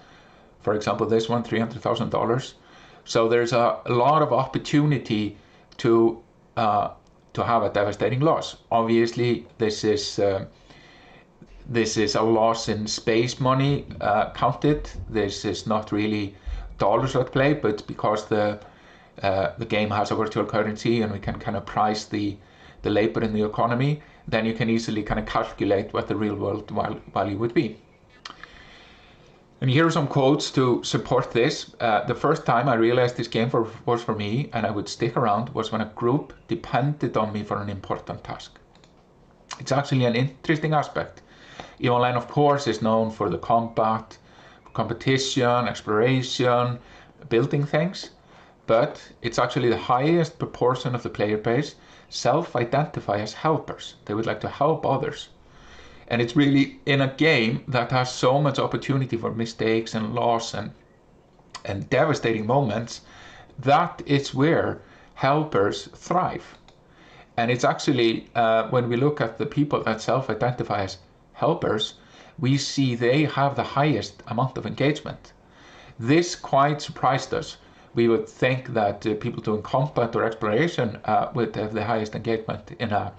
for example, this one, $300,000. So there's a lot of opportunity to have a devastating loss. Obviously, this is a loss in space money counted. This is not really dollars at play, but because the game has a virtual currency and we can kind of price the labor in the economy, then you can easily kind of calculate what the real world value would be. And here are some quotes to support this. The first time I realized this game was for me and I would stick around was when a group depended on me for an important task. It's actually an interesting aspect. EVE Online, of course, is known for the combat, competition, exploration, building things, but it's actually the highest proportion of the player base self-identify as helpers. They would like to help others. And it's really in a game that has so much opportunity for mistakes and loss and devastating moments, that is where helpers thrive. And it's actually, when we look at the people that self-identify as helpers, we see they have the highest amount of engagement. This quite surprised us. We would think that people doing combat or exploration would have the highest engagement in a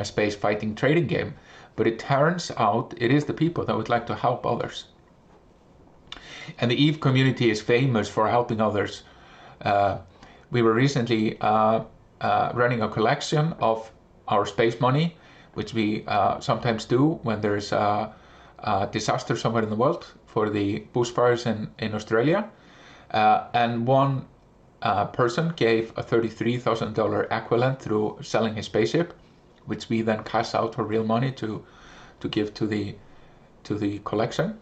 space fighting trading game, but it turns out it is the people that would like to help others. And the EVE community is famous for helping others. We were recently running a collection of our space money, which we sometimes do when there's a disaster somewhere in the world, for the bushfires in Australia. And one person gave a $33,000 equivalent through selling his spaceship, which we then cash out for real money to give to the collection.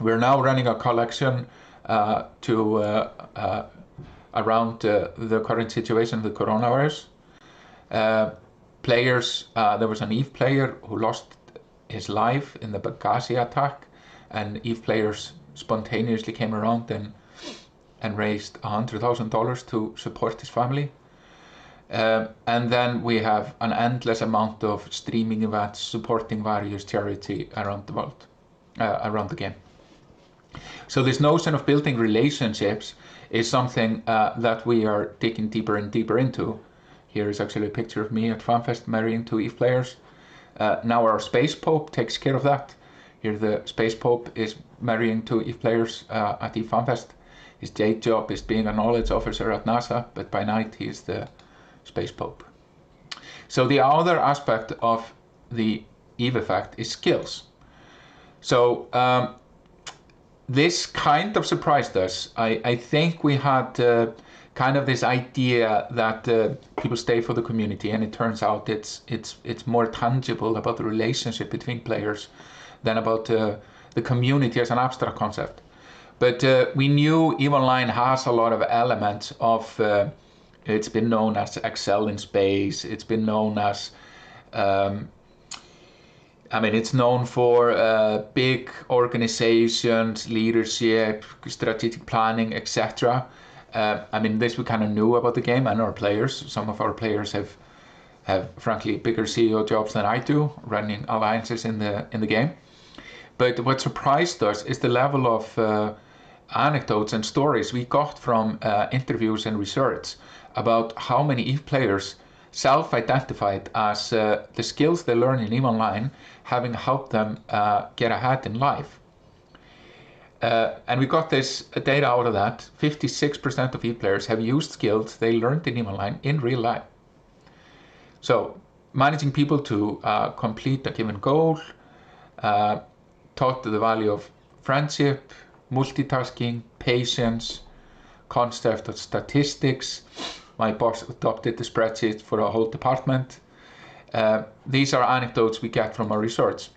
We're now running a collection around the current situation of the coronavirus. Players, there was an EVE player who lost his life in the Benghazi attack, and EVE players spontaneously came around and raised $100,000 to support his family. And then we have an endless amount of streaming events supporting various charity around the world, around the game. So this notion of building relationships is something that we are digging deeper and deeper into. Here is actually a picture of me at FanFest marrying 2 EVE players. Now our Space Pope takes care of that. Here the Space Pope is marrying 2 EVE players at EVE FanFest. His day job is being a knowledge officer at NASA, but by night he is the Space Pope. So the other aspect of the EVE effect is skills. So this kind of surprised us. I think we had kind of this idea that people stay for the community, and it turns out it's more tangible about the relationship between players than about the community as an abstract concept. But we knew EVE Online has a lot of elements of, it's been known as Excel in space, it's been known as, it's known for big organizations, leadership, strategic planning, etc. This we kind of knew about the game and our players. Some of our players have frankly bigger CEO jobs than I do, running alliances in the game. But what surprised us is the level of anecdotes and stories we got from interviews and research about how many EVE players self-identified as the skills they learn in EVE Online having helped them get ahead in life. And we got this data out of that. 56% of EVE players have used skills they learned in EVE Online in real life. So managing people to complete a given goal, taught the value of friendship, multitasking, patience, concept of statistics. My boss adopted the spreadsheet for a whole department. These are anecdotes we get from our research.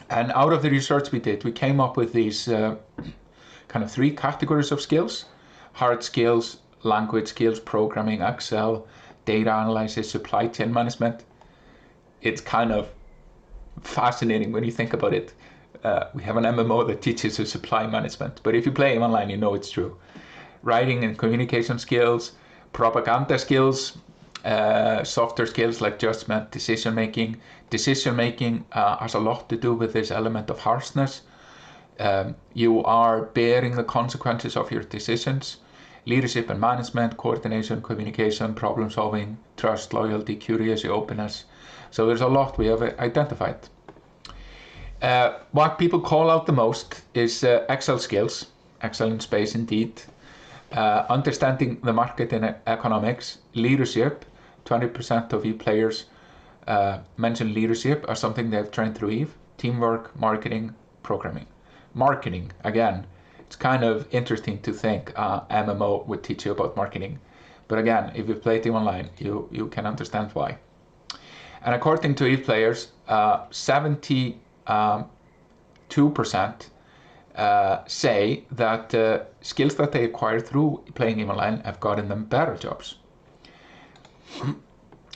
And out of the research we did, we came up with these kind of 3 categories of skills: hard skills, language skills, programming, Excel, data analysis, supply chain management. It's kind of fascinating when you think about it. We have an MMO that teaches you supply management, but if you play online, you know it's true. Writing and communication skills, propaganda skills, softer skills like judgment, decision making. Decision making has a lot to do with this element of harshness. You are bearing the consequences of your decisions. Leadership and management, coordination, communication, problem solving, trust, loyalty, curiosity, openness. So there's a lot we have identified. What people call out the most is Excel skills, Excel in space indeed, understanding the market in economics, leadership. 20% of EVE players mention leadership as something they've trained through EVE, teamwork, marketing, programming. marketing, again, it's kind of interesting to think MMO would teach you about marketing. But again, if you play EVE Online, you can understand why. And according to EVE players, 72% say that skills that they acquire through playing EVE Online have gotten them better jobs.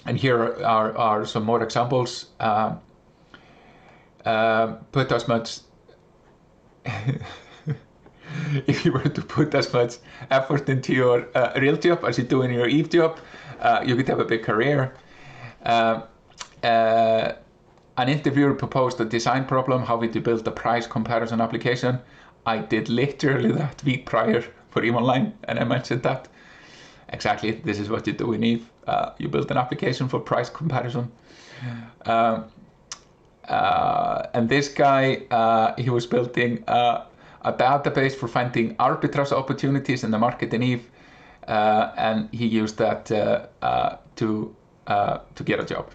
And here are some more examples. Put as much if you were to put as much effort into your real job as you do in your EVE job, you could have a big career. An interviewer proposed a design problem, how would you build a price comparison application? I did literally that week prior for EVE Online, and I mentioned that. Exactly, this is what you do in EVE. You build an application for price comparison. And this guy, he was building a database for finding arbitrage opportunities in the market in EVE, and he used that to get a job.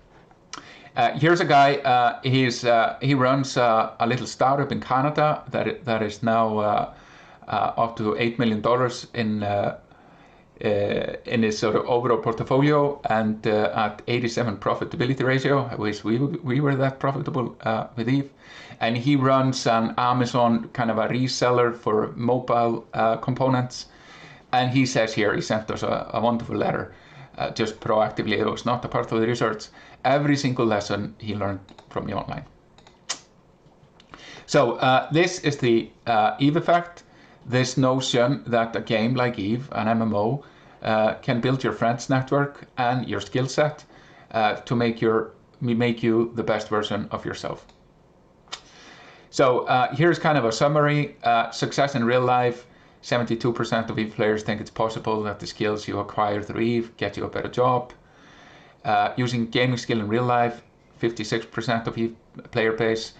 Here's a guy, he runs a little startup in Canada that is now up to $8 million in his sort of overall portfolio, and at 87 profitability ratio. I wish we were that profitable with EVE. And he runs an Amazon kind of a reseller for mobile components. And he says here, he sent us a wonderful letter, just proactively. It was not a part of the research. Every single lesson he learned from EVE Online. So this is the EVE effect. This notion that a game like EVE, an MMO, can build your friends network and your skill set to make you the best version of yourself. So here's kind of a summary. Success in real life, 72% of EVE players think it's possible that the skills you acquire through EVE get you a better job. Using gaming skill in real life, 56% of EVE player base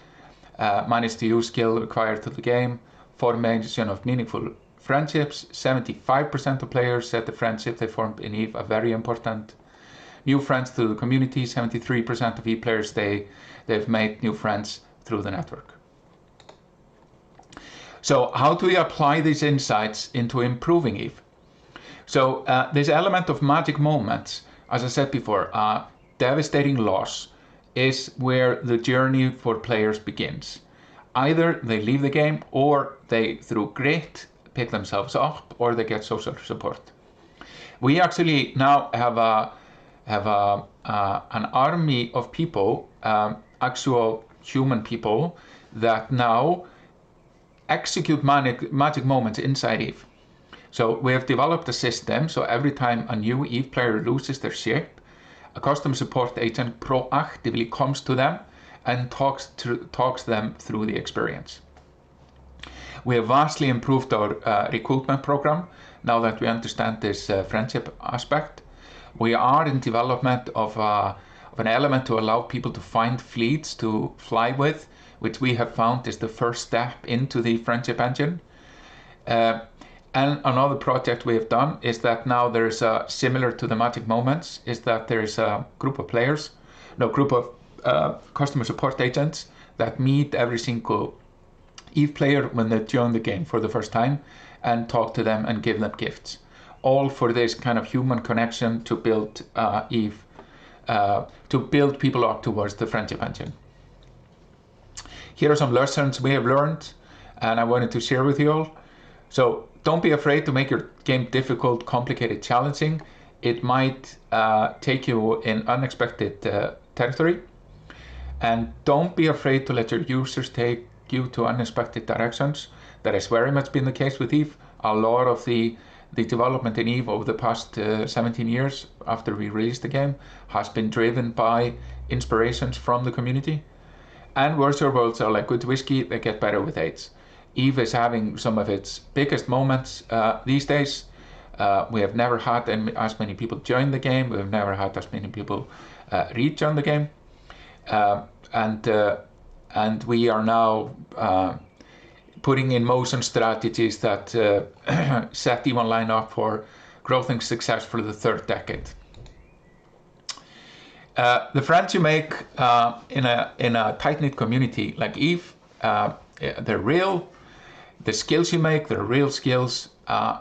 managed to use skill acquired through the game. Formation of meaningful friendships, 75% of players said the friendship they formed in EVE are very important. New friends through the community, 73% of EVE players they've made new friends through the network. So how do we apply these insights into improving EVE? So this element of magic moments, as I said before, devastating loss is where the journey for players begins. Either they leave the game, or they, through grit, pick themselves up, or they get social support. We actually now have an army of people, actual human people, that now execute magic moments inside EVE. So we have developed a system, so every time a new EVE player loses their ship, a customer support agent proactively comes to them and talks them through the experience. We have vastly improved our recruitment program now that we understand this friendship aspect. We are in development of an element to allow people to find fleets to fly with, which we have found is the first step into the friendship engine. And another project we have done is that now there's similar to the magic moments, is that there's a group of customer support agents that meet every single EVE player when they join the game for the first time and talk to them and give them gifts. All for this kind of human connection to build EVE, to build people up towards the friendship engine. Here are some lessons we have learned and I wanted to share with you all. So don't be afraid to make your game difficult, complicated, challenging. It might take you in unexpected territory. And don't be afraid to let your users take you to unexpected directions. That has very much been the case with EVE. A lot of the development in EVE over the past 17 years after we released the game has been driven by inspirations from the community. And virtual worlds are like good whiskey, they get better with age. EVE is having some of its biggest moments these days. We have never had as many people join the game. We have never had as many people rejoin the game. And we are now putting in motion strategies that set EVE Online up for growth and success for the third decade. The friends you make in a tight-knit community like EVE, they're real, the skills you make, they're real skills.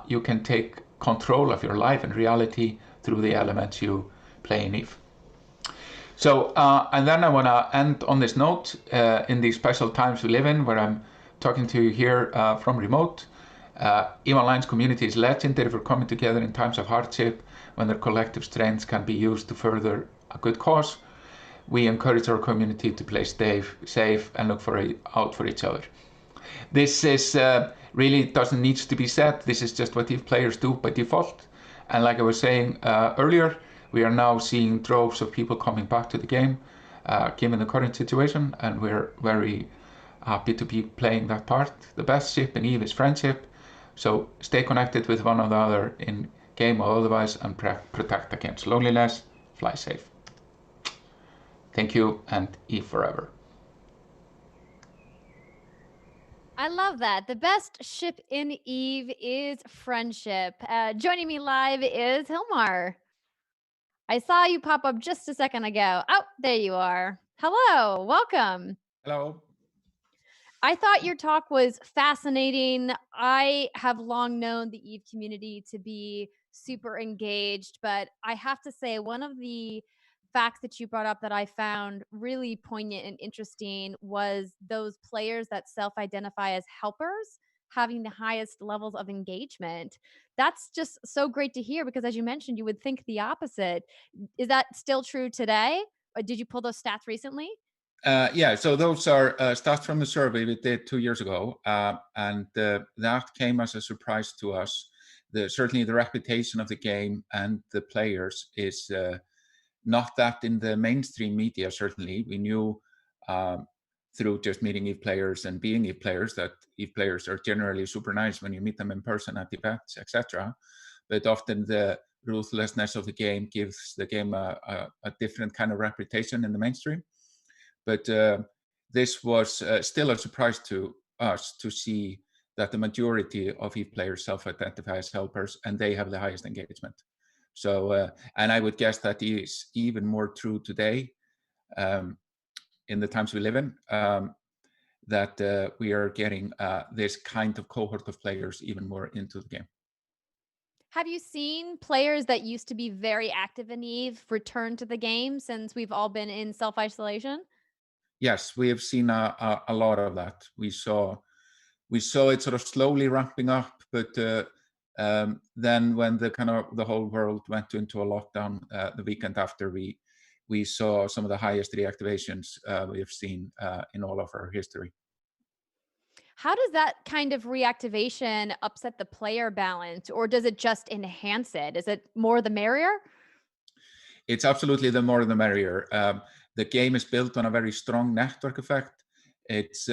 You can take control of your life and reality through the elements you play in EVE. So, and then I want to end on this note, in these special times we live in, where I'm talking to you here from remote. EVE Online's community is legendary for coming together in times of hardship, when their collective strengths can be used to further a good cause. We encourage our community to play safe and look out for each other. This is really doesn't need to be said. This is just what EVE players do by default. And like I was saying earlier, we are now seeing droves of people coming back to the game, given the current situation, and we're very happy to be playing that part. The best ship in EVE is friendship, so stay connected with one another in game or otherwise, and protect against loneliness. Fly safe. Thank you, and EVE forever. I love that. The best ship in EVE is friendship. Joining me live is Hilmar. I saw you pop up just a second ago. Oh, there you are. Hello, welcome. Hello. I thought your talk was fascinating. I have long known the EVE community to be super engaged, but I have to say, one of the facts that you brought up that I found really poignant and interesting was those players that self-identify as helpers having the highest levels of engagement. That's just so great to hear, because as you mentioned, you would think the opposite. Is that still true today? Or did you pull those stats recently? Yeah, so those are stats from the survey we did 2 years ago, and that came as a surprise to us. Certainly the reputation of the game and the players is not that in the mainstream media. Certainly we knew through just meeting EVE players and being EVE players that EVE players are generally super nice when you meet them in person at events, etc. But often the ruthlessness of the game gives the game a different kind of reputation in the mainstream. But this was still a surprise to us to see that the majority of EVE players self-identify as helpers, and they have the highest engagement. So, and I would guess that is even more true today, in the times we live in, that we are getting this kind of cohort of players even more into the game. Have you seen players that used to be very active in EVE return to the game since we've all been in self-isolation? Yes, we have seen a lot of that. We saw it sort of slowly ramping up, but then when the whole world went into a lockdown the weekend after, we saw some of the highest reactivations we have seen in all of our history. How does that kind of reactivation upset the player balance, or does it just enhance it? Is it more the merrier? It's absolutely the more the merrier. The game is built on a very strong network effect. It's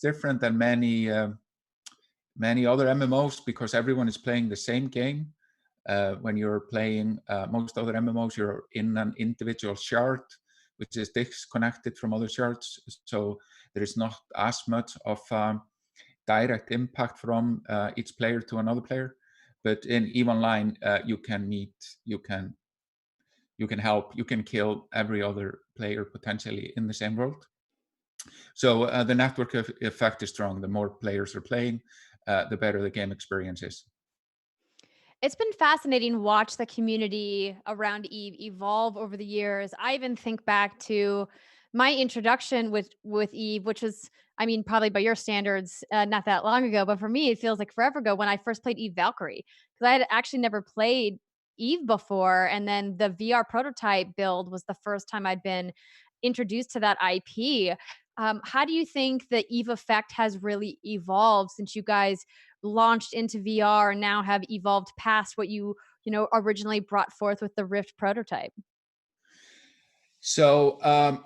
different than many other MMOs because everyone is playing the same game. When you're playing most other MMOs, you're in an individual shard, which is disconnected from other shards. So there is not as much of direct impact from each player to another player. But in EVE Online, you can meet, you can help, you can kill every other player potentially in the same world. So the network effect is strong. The more players are playing, the better the game experience is. It's been fascinating to watch the community around EVE evolve over the years. I even think back to my introduction with EVE, which was, I mean, probably by your standards, not that long ago, but for me, it feels like forever ago when I first played EVE Valkyrie, because I had actually never played EVE before. And then the VR prototype build was the first time I'd been introduced to that IP. How do you think the EVE effect has really evolved since you guys launched into VR and now have evolved past what you originally brought forth with the Rift prototype? So I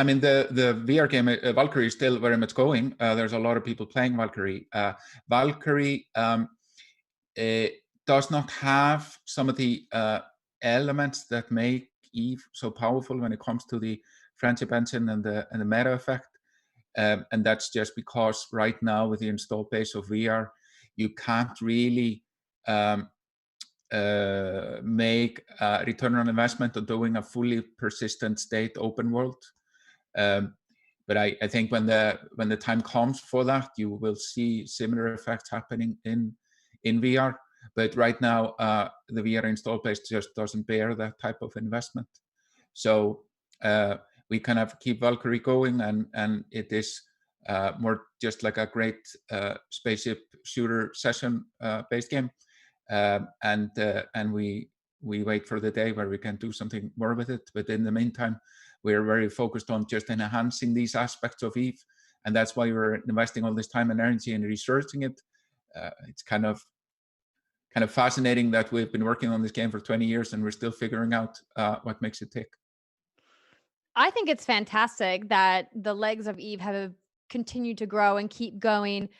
mean, the VR game Valkyrie is still very much going. There's a lot of people playing Valkyrie. Valkyrie does not have some of the elements that make EVE so powerful when it comes to the friendship engine and the meta effect. And that's just because right now with the install base of VR, you can't really make a return on investment on doing a fully persistent state open world. But But I think when the time comes for that, you will see similar effects happening in VR. But right now, the VR install base just doesn't bear that type of investment. So we kind of keep Valkyrie going, and it is more just like a great spaceship shooter session based game, and we wait for the day where we can do something more with it. But in the meantime, we're very focused on just enhancing these aspects of Eve, and that's why we're investing all this time and energy in researching it. It's kind of fascinating that we've been working on this game for 20 years and we're still figuring out what makes it tick. I think it's fantastic that the legs of Eve have continued to grow and keep going.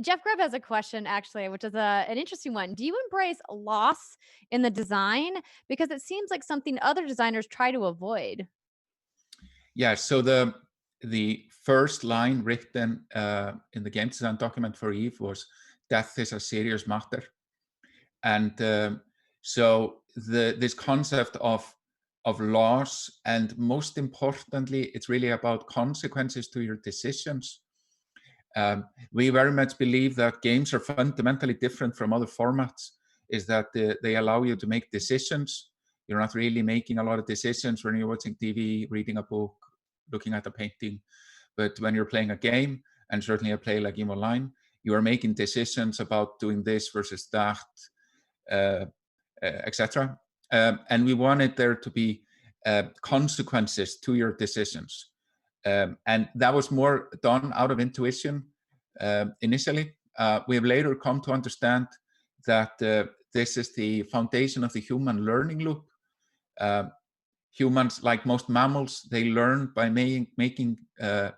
Jeff Grubb has a question, actually, which is an interesting one. Do you embrace loss in the design? Because it seems like something other designers try to avoid. Yeah, so the first line written in the game design document for Eve was, "Death is a serious matter." And so this concept of loss, and most importantly, it's really about consequences to your decisions. We very much believe that games are fundamentally different from other formats, is that they allow you to make decisions. You're not really making a lot of decisions when you're watching TV, reading a book, looking at a painting. But when you're playing a game, and certainly a play like EVE Online, you are making decisions about doing this versus that, etc. And we wanted there to be consequences to your decisions. And that was more done out of intuition initially. We have later come to understand that this is the foundation of the human learning loop. Humans, like most mammals, they learn by making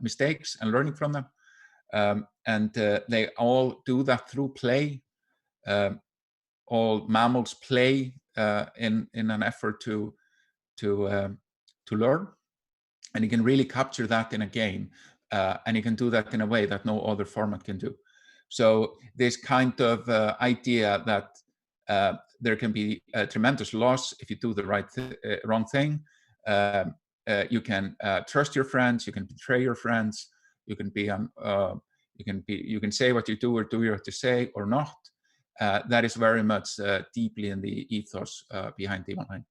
mistakes and learning from them. And they all do that through play. All mammals play in an effort to learn, and you can really capture that in a game, and you can do that in a way that no other format can do. So this kind of idea that there can be a tremendous loss if you do the wrong thing. You can trust your friends, you can betray your friends, you can you can say what you do or do what you have to say or not. That is very much deeply in the ethos behind EVE Online.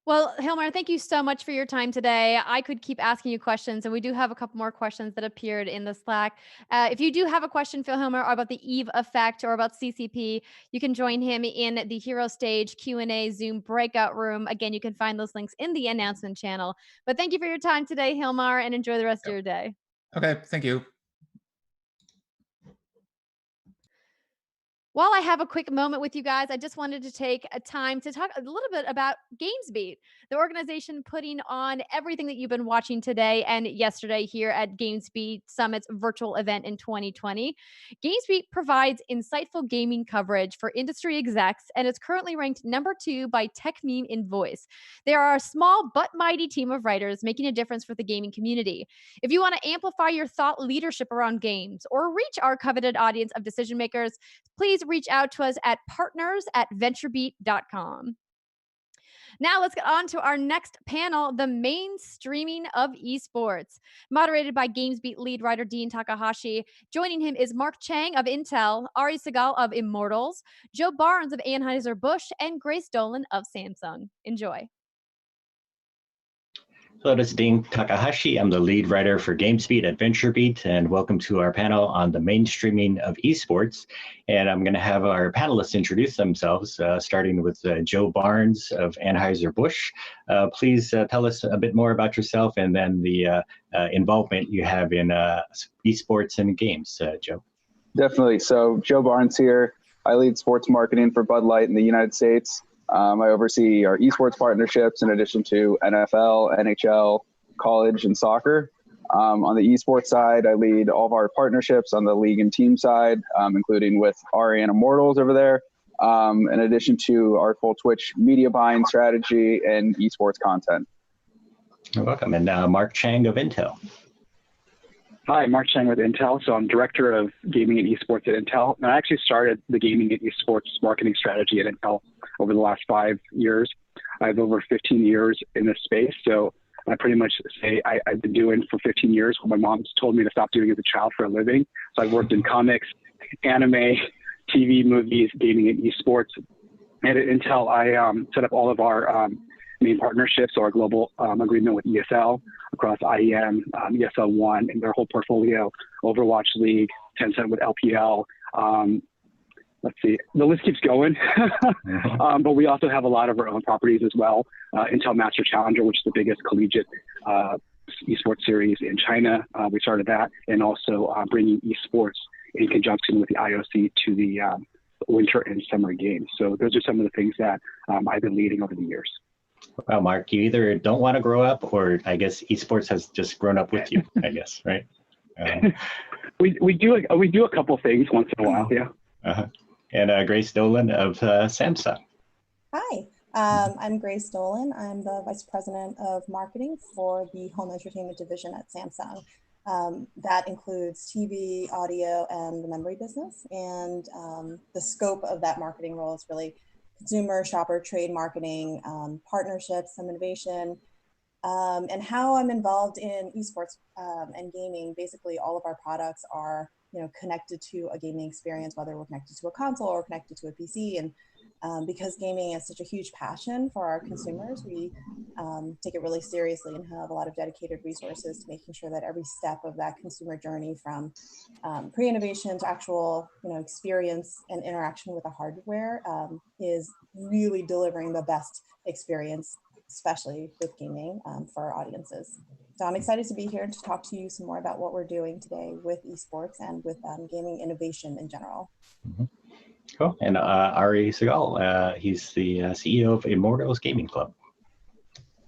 Well, Hilmar, thank you so much for your time today. I could keep asking you questions, and we do have a couple more questions that appeared in the Slack. If you do have a question, Phil Hilmar, about the Eve effect or about CCP, you can join him in the Hero Stage Q&A Zoom breakout room. Again, you can find those links in the announcement channel. But thank you for your time today, Hilmar, and enjoy the rest of your day. Okay, thank you. While I have a quick moment with you guys, I just wanted to take a time to talk a little bit about GamesBeat, the organization putting on everything that you've been watching today and yesterday here at GamesBeat Summit's virtual event in 2020. GamesBeat provides insightful gaming coverage for industry execs, and it's currently ranked #2 by TechMeme in Voice. They are a small but mighty team of writers making a difference for the gaming community. If you want to amplify your thought leadership around games or reach our coveted audience of decision makers, please reach out to us at partners@venturebeat.com. Now let's get on to our next panel, the mainstreaming of esports, moderated by GamesBeat lead writer Dean Takahashi. Joining him is Mark Chang of Intel, Ari Segal of Immortals, Joe Barnes of Anheuser-Busch, and Grace Dolan of Samsung. Enjoy. Hello, this is Dean Takahashi. I'm the lead writer for GamesBeat at VentureBeat, and welcome to our panel on the mainstreaming of esports. And I'm going to have our panelists introduce themselves, starting with Joe Barnes of Anheuser-Busch. Please tell us a bit more about yourself and then the involvement you have in esports and games, Joe. Definitely. So Joe Barnes here. I lead sports marketing for Bud Light in the United States. I oversee our esports partnerships in addition to NFL, NHL, college, and soccer. On the esports side, I lead all of our partnerships on the league and team side, including with Ari and Immortals over there, in addition to our full Twitch media buying strategy and esports content. You're welcome. And Mark Chang of Intel. Hi, Mark Chang with Intel. So I'm director of gaming and esports at Intel. And I actually started the gaming and esports marketing strategy at Intel over the last 5 years. I have over 15 years in this space. So I pretty much say I've been doing for 15 years what my mom's told me to stop doing as a child for a living. So I've worked in comics, anime, TV, movies, gaming, and esports. And at Intel, I set up all of our main partnerships, or our global agreement with ESL across IEM, ESL One, and their whole portfolio, Overwatch League, Tencent with LPL. Let's see, the list keeps going. But we also have a lot of our own properties as well. Intel Master Challenger, which is the biggest collegiate esports series in China. We started that, and also bringing esports in conjunction with the IOC to the winter and summer games. So those are some of the things that I've been leading over the years. Well, Mark, you either don't want to grow up, or I guess esports has just grown up with you, I guess, right? We do a couple things once in a while, yeah. And Grace Dolan of Samsung. Hi, I'm Grace Dolan. I'm the Vice President of Marketing for the Home Entertainment Division at Samsung. That includes TV, audio, and the memory business. And the scope of that marketing role is really consumer, shopper, trade marketing, partnerships, some innovation, and how I'm involved in esports and gaming. Basically, all of our products are connected to a gaming experience, whether we're connected to a console or connected to a PC. And because gaming is such a huge passion for our consumers, we take it really seriously and have a lot of dedicated resources to making sure that every step of that consumer journey, from pre-innovation to actual experience and interaction with the hardware, is really delivering the best experience, especially with gaming, for our audiences. So I'm excited to be here to talk to you some more about what we're doing today with esports and with gaming innovation in general. Cool. And Ari Segal, he's the CEO of Immortals Gaming Club.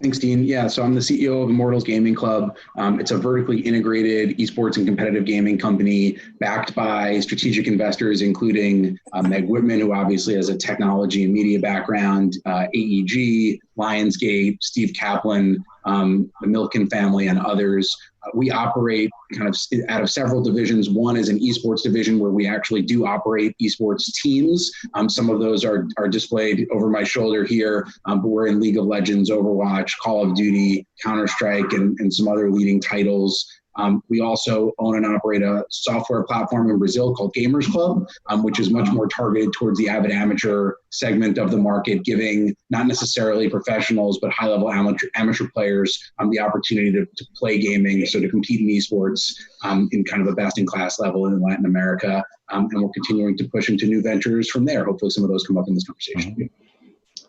Thanks, Dean. Yeah, so I'm the CEO of Immortals Gaming Club. It's a vertically integrated esports and competitive gaming company backed by strategic investors, including Meg Whitman, who obviously has a technology and media background, AEG, Lionsgate, Steve Kaplan, the Milken family, and others. We operate kind of out of several divisions. One is an esports division where we actually do operate esports teams. Some of those are displayed over my shoulder here, but we're in League of Legends, Overwatch, Call of Duty, Counter-Strike, and some other leading titles. We also own and operate a software platform in Brazil called Gamers Club, which is much more targeted towards the avid amateur segment of the market, giving not necessarily professionals, but high-level amateur players the opportunity to play gaming, so to compete in esports in kind of a best-in-class level in Latin America. And we're continuing to push into new ventures from there. Hopefully some of those come up in this conversation.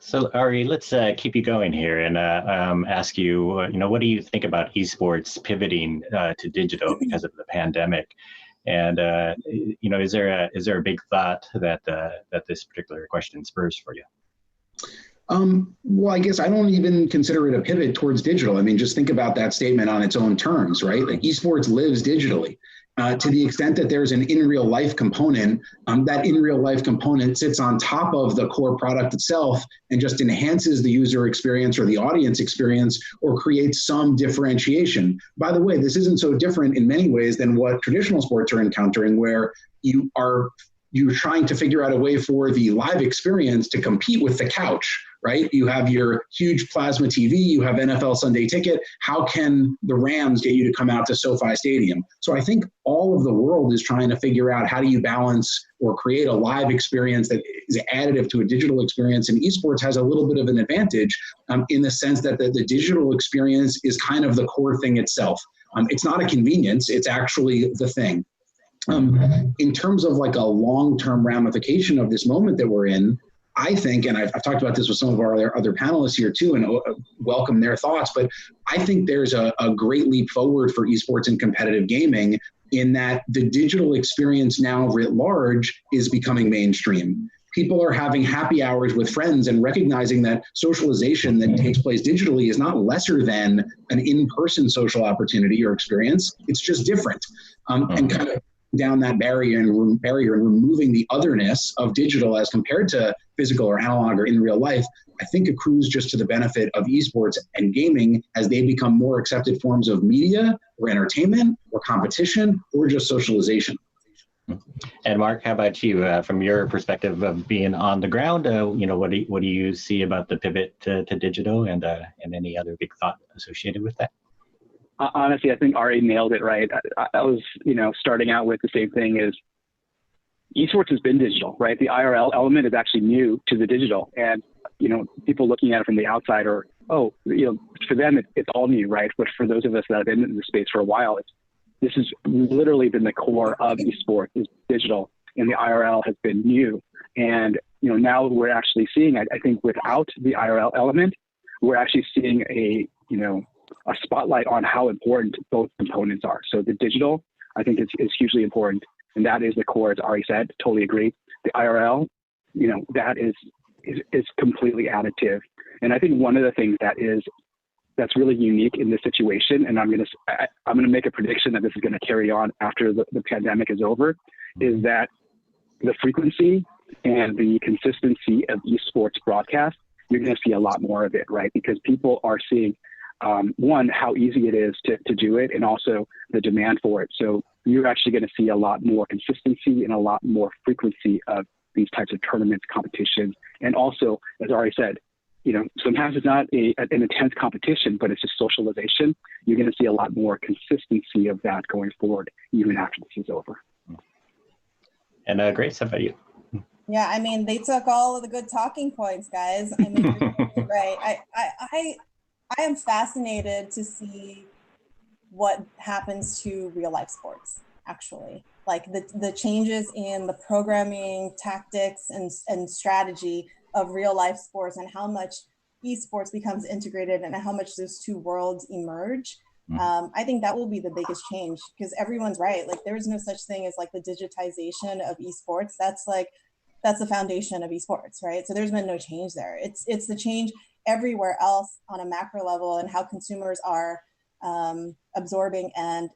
So Ari, let's keep you going here and ask you, what do you think about esports pivoting to digital because of the pandemic? And is there a big thought that this particular question spurs for you? Well, I guess I don't even consider it a pivot towards digital. I mean, just think about that statement on its own terms, right? Like esports lives digitally. To the extent that there's an in real life component, that in real life component sits on top of the core product itself and just enhances the user experience or the audience experience or creates some differentiation. By the way, this isn't so different in many ways than what traditional sports are encountering, where you're trying to figure out a way for the live experience to compete with the couch, right? You have your huge plasma TV, you have NFL Sunday Ticket. How can the Rams get you to come out to SoFi Stadium? So I think all of the world is trying to figure out how do you balance or create a live experience that is additive to a digital experience. And esports has a little bit of an advantage in the sense that the digital experience is kind of the core thing itself. It's not a convenience, it's actually the thing. In terms of like a long-term ramification of this moment that we're in, I think, and I've talked about this with some of our other panelists here too, and welcome their thoughts, but I think there's a great leap forward for esports and competitive gaming in that the digital experience now writ large is becoming mainstream. People are having happy hours with friends and recognizing that socialization that takes place digitally is not lesser than an in-person social opportunity or experience. It's just different. And kind of down that barrier and removing the otherness of digital as compared to physical or analog or in real life, I think accrues just to the benefit of esports and gaming as they become more accepted forms of media or entertainment or competition or just socialization. And Mark, how about you? From your perspective of being on the ground, what do you see about the pivot to digital, and any other big thought associated with that? Honestly, I think Ari nailed it right. I was, starting out with the same thing is esports has been digital, right? The IRL element is actually new to the digital, and people looking at it from the outside are, for them it's all new, right? But for those of us that have been in the space for a while, this has literally been the core of esports is digital, and the IRL has been new. And now we're actually seeing, I think, without the IRL element, we're actually seeing a spotlight on how important both components are. So the digital, I think, is hugely important, and that is the core, as Ari said. Totally agree. The IRL, that is completely additive. And I think one of the things that's really unique in this situation, and I'm gonna make a prediction that this is gonna carry on after the pandemic is over, is that the frequency and the consistency of esports broadcast, you're gonna see a lot more of it, right? Because people are seeing, one, how easy it is to do it, and also the demand for it. So you're actually gonna see a lot more consistency and a lot more frequency of these types of tournaments, competitions, and also, as Ari said, sometimes it's not an intense competition, but it's just socialization. You're going to see a lot more consistency of that going forward, even after this is over. And Grace, how about you? Yeah, I mean, they took all of the good talking points, guys. I mean, you're right. I am fascinated to see what happens to real life sports, actually. Like the changes in the programming, tactics, and strategy of real life sports, and how much esports becomes integrated and how much those two worlds emerge. I think that will be the biggest change, because everyone's right. Like, there is no such thing as like the digitization of esports. That's the foundation of esports, right? So there's been no change there. It's the change everywhere else on a macro level, and how consumers are absorbing and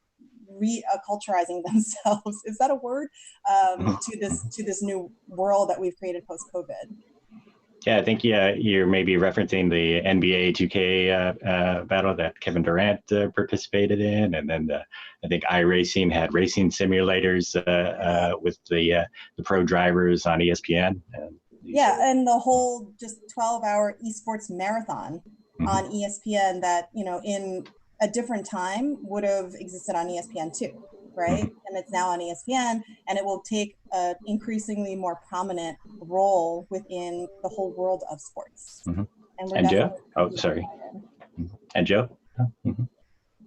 re-acculturizing themselves. Is that a word? To this new world that we've created post-COVID. Yeah, I think you're maybe referencing the NBA 2K battle that Kevin Durant participated in, and then I think iRacing had racing simulators with the pro drivers on ESPN. And the whole just 12-hour esports marathon on ESPN that in a different time would have existed on ESPN2, right? And it's now on ESPN, and it will take an increasingly more prominent role within the whole world of sports. And Joe? Oh, sorry. And Joe?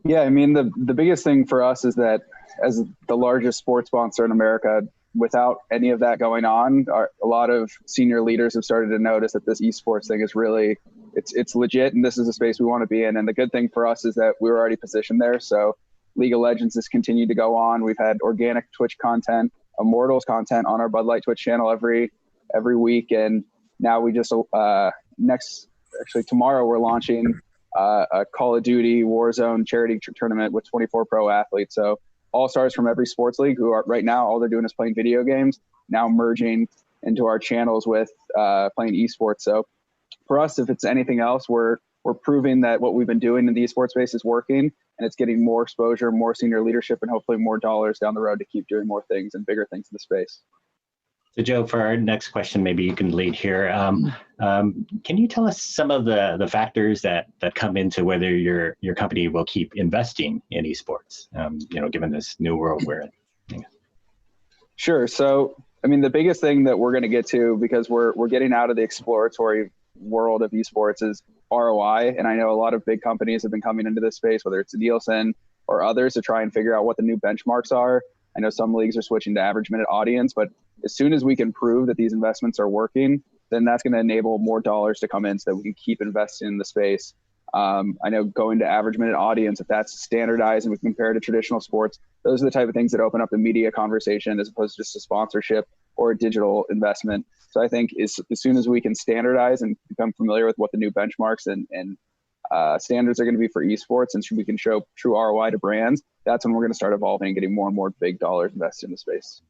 Yeah, I mean, the biggest thing for us is that as the largest sports sponsor in America, without any of that going on, a lot of senior leaders have started to notice that this esports thing is really, it's legit, and this is a space we want to be in. And the good thing for us is that we were already positioned there. So League of Legends has continued to go on. We've had organic Twitch content, Immortals content on our Bud Light Twitch channel every week. And now we just, tomorrow we're launching a Call of Duty Warzone charity tournament with 24 pro athletes. So all-stars from every sports league who are right now, all they're doing is playing video games, now merging into our channels with playing esports. So for us, if it's anything else, we're proving that what we've been doing in the esports space is working, and it's getting more exposure, more senior leadership, and hopefully more dollars down the road to keep doing more things and bigger things in the space. So Joe, for our next question, maybe you can lead here. Can you tell us some of the factors that come into whether your company will keep investing in esports, given this new world we're in? Sure. So, I mean, the biggest thing that we're going to get to, because we're getting out of the exploratory world of esports, is ROI. And I know a lot of big companies have been coming into this space, whether it's Nielsen or others, to try and figure out what the new benchmarks are. I know some leagues are switching to average minute audience, but as soon as we can prove that these investments are working, then that's going to enable more dollars to come in so that we can keep investing in the space. I know going to average minute audience, if that's standardized and we compare to traditional sports, those are the type of things that open up the media conversation as opposed to just a sponsorship or a digital investment. So I think as soon as we can standardize and become familiar with what the new benchmarks and standards are going to be for esports, and we can show true ROI to brands, that's when we're going to start evolving and getting more and more big dollars invested in the space.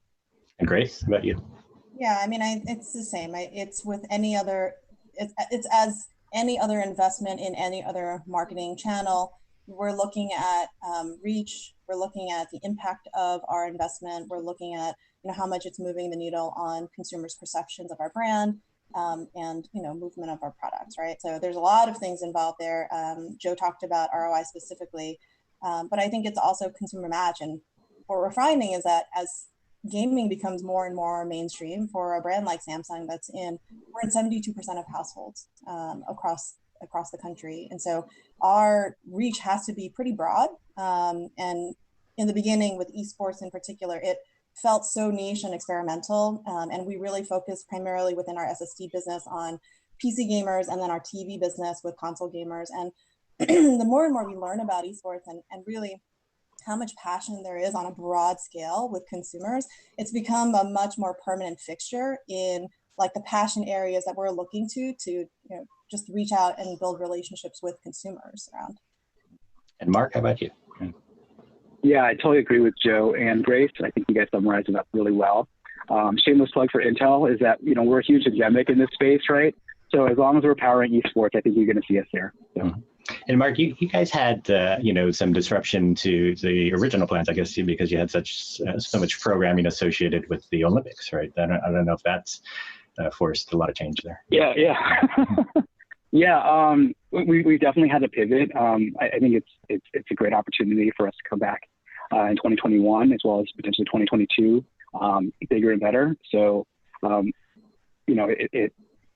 And Grace, how about you? Yeah, I mean, it's the same. It's with any other, it's as any other investment in any other marketing channel. We're looking at reach. We're looking at the impact of our investment. We're looking at, how much it's moving the needle on consumers' perceptions of our brand, and movement of our products, right? So there's a lot of things involved there. Joe talked about ROI specifically, but I think it's also consumer match. And what we're finding is that as gaming becomes more and more mainstream for a brand like Samsung, we're in 72% of households across the country. And so our reach has to be pretty broad. And in the beginning with esports in particular, it felt so niche and experimental. And we really focused primarily within our SSD business on PC gamers, and then our TV business with console gamers. And the more and more we learn about esports and really how much passion there is on a broad scale with consumers, it's become a much more permanent fixture in like the passion areas that we're looking to just reach out and build relationships with consumers around. And Mark, how about you? Yeah, I totally agree with Joe and Grace. I think you guys summarized it up really well. Shameless plug for Intel is that, we're a huge endemic in this space, right? So as long as we're powering esports, I think you're going to see us there. So. Mm-hmm. And Mark, you guys had, some disruption to the original plans, I guess, because you had so much programming associated with the Olympics, right? I don't know if that's forced a lot of change there. Yeah. Yeah, we definitely had to pivot. I think it's a great opportunity for us to come back in 2021 as well as potentially 2022, bigger and better. So,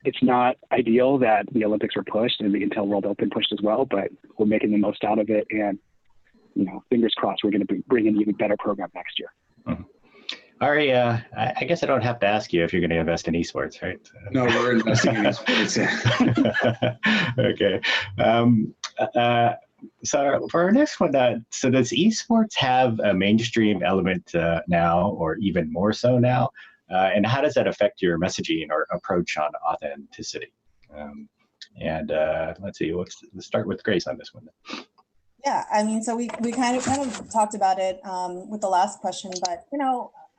it's not ideal that the Olympics were pushed and the Intel World Open pushed as well, but we're making the most out of it. And, fingers crossed, we're going to bring in an even better program next year. Mm-hmm. Ari, I guess I don't have to ask you if you're going to invest in esports, right? No, we're investing in esports. Okay. So for our next one, so does esports have a mainstream element now, or even more so now? And how does that affect your messaging or approach on authenticity? Let's see, let's start with Grace on this one. Yeah, I mean, so we kind of talked about it with the last question, but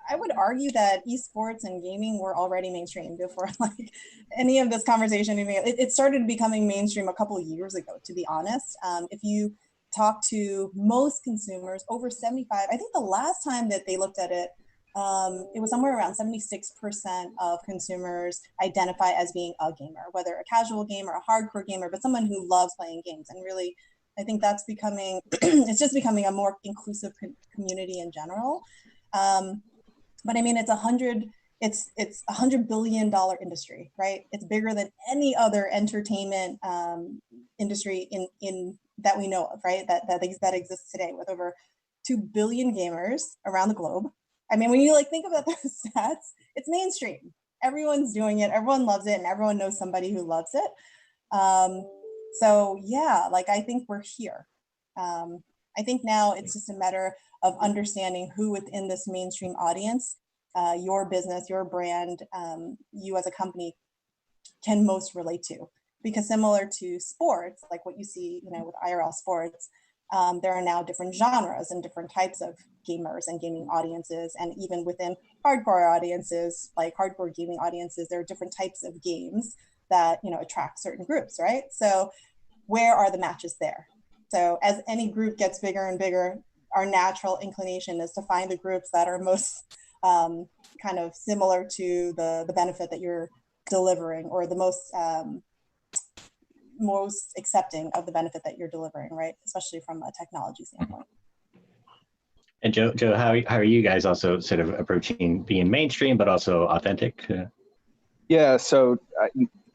I would argue that esports and gaming were already mainstream before like any of this conversation. It started becoming mainstream a couple of years ago, to be honest. If you talk to most consumers, over 75, I think the last time that they looked at it, it was somewhere around 76% of consumers identify as being a gamer, whether a casual gamer, a hardcore gamer, but someone who loves playing games. And really, I think that's becoming, it's just becoming a more inclusive community in general. But I mean, it's $100 billion industry, right? It's bigger than any other entertainment industry in that we know of, right? That exists today, with over 2 billion gamers around the globe. I mean, when you think about those stats, it's mainstream. Everyone's doing it, everyone loves it, and everyone knows somebody who loves it. So yeah, I think we're here. I think now it's just a matter of understanding who within this mainstream audience, your business, your brand, you as a company can most relate to. Because similar to sports, like what you see, with IRL sports, there are now different genres and different types of gamers and gaming audiences. And even within hardcore audiences, like hardcore gaming audiences, there are different types of games that, attract certain groups, right? So where are the matches there? So as any group gets bigger and bigger, our natural inclination is to find the groups that are most kind of similar to the benefit that you're delivering, or the most accepting of the benefit that you're delivering, right? Especially from a technology standpoint. And Joe, how are you guys also sort of approaching being mainstream, but also authentic? Yeah, so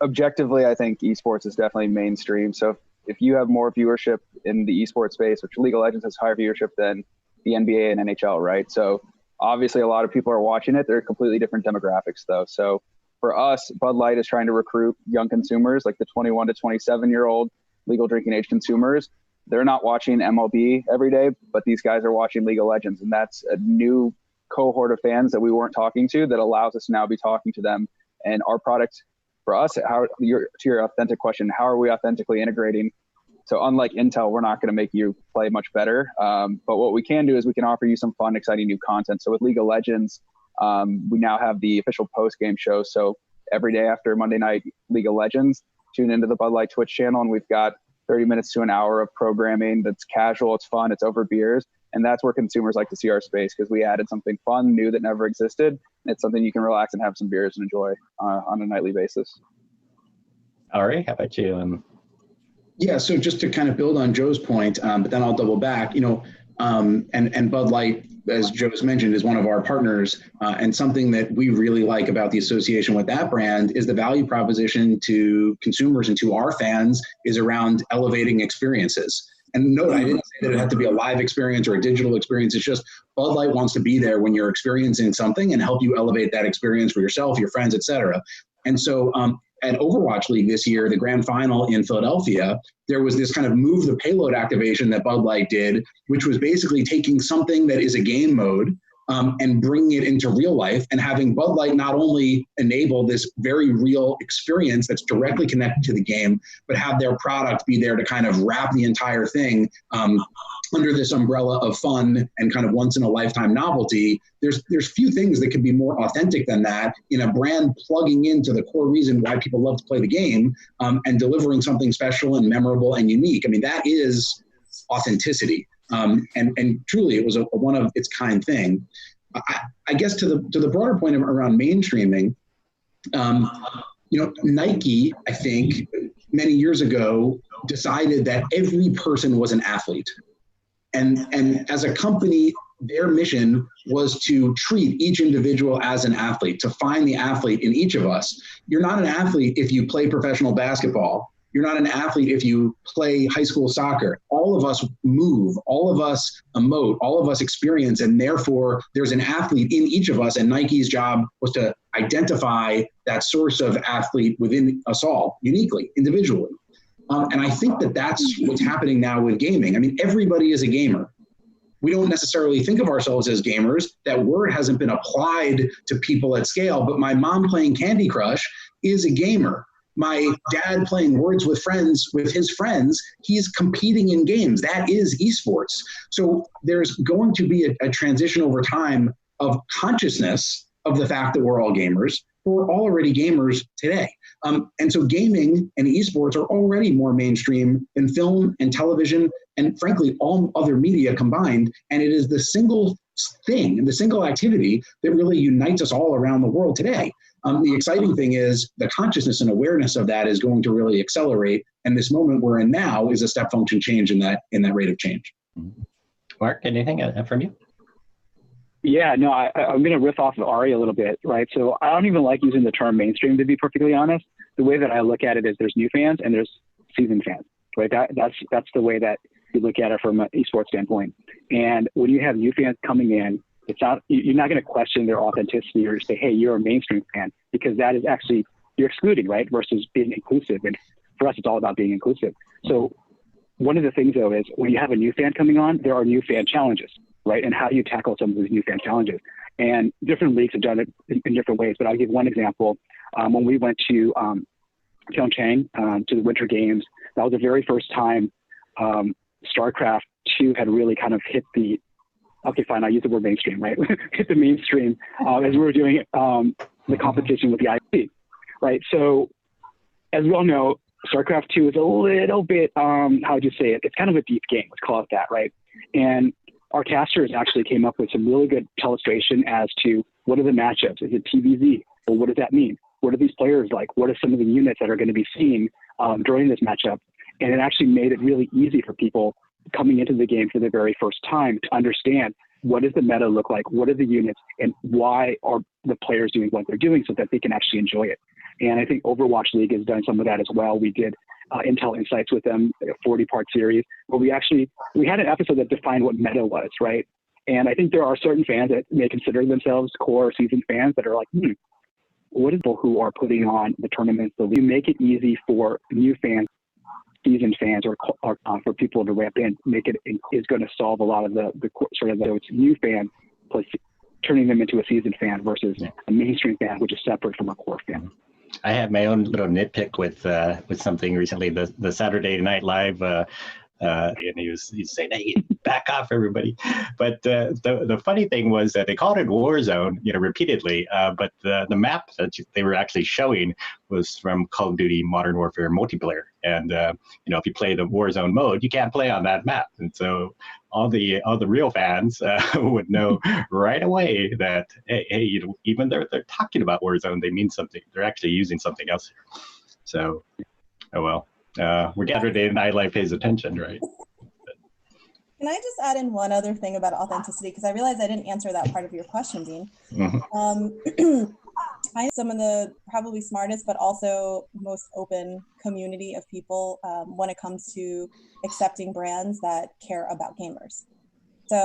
objectively, I think esports is definitely mainstream. So if you have more viewership in the esports space, which League of Legends has higher viewership than the NBA and NHL, right? So obviously a lot of people are watching it. They're completely different demographics though. So for us, Bud Light is trying to recruit young consumers, like the 21 to 27-year-old legal drinking age consumers. They're not watching MLB every day, but these guys are watching League of Legends. And that's a new cohort of fans that we weren't talking to that allows us to now be talking to them. And our product, for us, to your authentic question, how are we authentically integrating? So unlike Intel, we're not going to make you play much better. But what we can do is we can offer you some fun, exciting new content. So with League of Legends, we now have the official post-game show. So every day after Monday night League of Legends, tune into the Bud Light Twitch channel, and we've got 30 minutes to an hour of programming that's casual, it's fun, it's over beers. And that's where consumers like to see our space, because we added something fun, new, that never existed. It's something you can relax and have some beers and enjoy on a nightly basis. Ari, how about you? Yeah, so just to kind of build on Joe's point, but then I'll double back, and Bud Light, as Joe's mentioned, is one of our partners. And something that we really like about the association with that brand is the value proposition to consumers and to our fans is around elevating experiences. And note, I didn't say that it had to be a live experience or a digital experience. It's just Bud Light wants to be there when you're experiencing something and help you elevate that experience for yourself, your friends, et cetera. And so at Overwatch League this year, the grand final in Philadelphia, there was this kind of move the payload activation that Bud Light did, which was basically taking something that is a game mode and bringing it into real life and having Bud Light not only enable this very real experience that's directly connected to the game, but have their product be there to kind of wrap the entire thing under this umbrella of fun and kind of once in a lifetime novelty. There's few things that could be more authentic than that in a brand plugging into the core reason why people love to play the game and delivering something special and memorable and unique. I mean, that is authenticity. And truly, it was a one of its kind thing. I guess to the broader point around mainstreaming, Nike, I think, many years ago decided that every person was an athlete. And as a company, their mission was to treat each individual as an athlete, to find the athlete in each of us. You're not an athlete if you play professional basketball. You're not an athlete if you play high school soccer. All of us move, all of us emote, all of us experience, and therefore there's an athlete in each of us, and Nike's job was to identify that source of athlete within us all, uniquely, individually. And I think that that's what's happening now with gaming. I mean, everybody is a gamer. We don't necessarily think of ourselves as gamers. That word hasn't been applied to people at scale, but my mom playing Candy Crush is a gamer. My dad playing Words with Friends with his friends, he's competing in games. That is esports. So there's going to be a transition over time of consciousness of the fact that we're all gamers. We're already gamers today. And so gaming and esports are already more mainstream than film and television and frankly, all other media combined. And it is the single thing, the single activity that really unites us all around the world today. The exciting thing is the consciousness and awareness of that is going to really accelerate. And this moment we're in now is a step function change in that rate of change. Mark, anything from you? Yeah, no, I'm going to riff off of Ari a little bit, right? So I don't even like using the term mainstream, to be perfectly honest. The way that I look at it is there's new fans and there's seasoned fans, right? That's the way that you look at it from an esports standpoint. And when you have new fans coming in, you're not going to question their authenticity or say, hey, you're a mainstream fan, because that is actually, you're excluding, right? Versus being inclusive. And for us, it's all about being inclusive. So one of the things though is when you have a new fan coming on, there are new fan challenges, right? And how do you tackle some of these new fan challenges? And different leagues have done it in different ways, but I'll give one example. When we went to Pyeongchang to the Winter Games, that was the very first time StarCraft 2 had really kind of hit the, okay, fine, I'll use the word mainstream, right? Hit the mainstream as we were doing the competition with the IP, right? So as we all know, StarCraft 2 is a little bit, how would you say it? It's kind of a deep game, let's call it that, right? And our casters actually came up with some really good illustration as to what are the matchups? Is it TVZ? Well, what does that mean? What are these players like? What are some of the units that are going to be seen during this matchup? And it actually made it really easy for people coming into the game for the very first time to understand what does the meta look like? What are the units and why are the players doing what they're doing so that they can actually enjoy it? And I think Overwatch League has done some of that as well. We did Intel Insights with them, a 40-part series, where we had an episode that defined what meta was, right? And I think there are certain fans that may consider themselves core seasoned fans that are like, what is people who are putting on the tournaments? So you make it easy for new fans, seasoned fans, or for people to ramp in, is going to solve a lot of the sort of those new fans, plus turning them into a seasoned fan versus a mainstream fan, which is separate from a core fan. I had my own little nitpick with something recently. The Saturday Night Live And he's saying, "Hey, back off, everybody!" But the funny thing was that they called it Warzone, repeatedly. But the map that they were actually showing was from Call of Duty Modern Warfare multiplayer. And if you play the Warzone mode, you can't play on that map. And so all the real fans would know right away that hey, even they're talking about Warzone, they mean something. They're actually using something else here. So, oh well. We're gathered in nightlife pays attention, right? Can I just add in one other thing about authenticity? Because I realized I didn't answer that part of your question, Dean. Mm-hmm. I'm some of the probably smartest, but also most open community of people when it comes to accepting brands that care about gamers.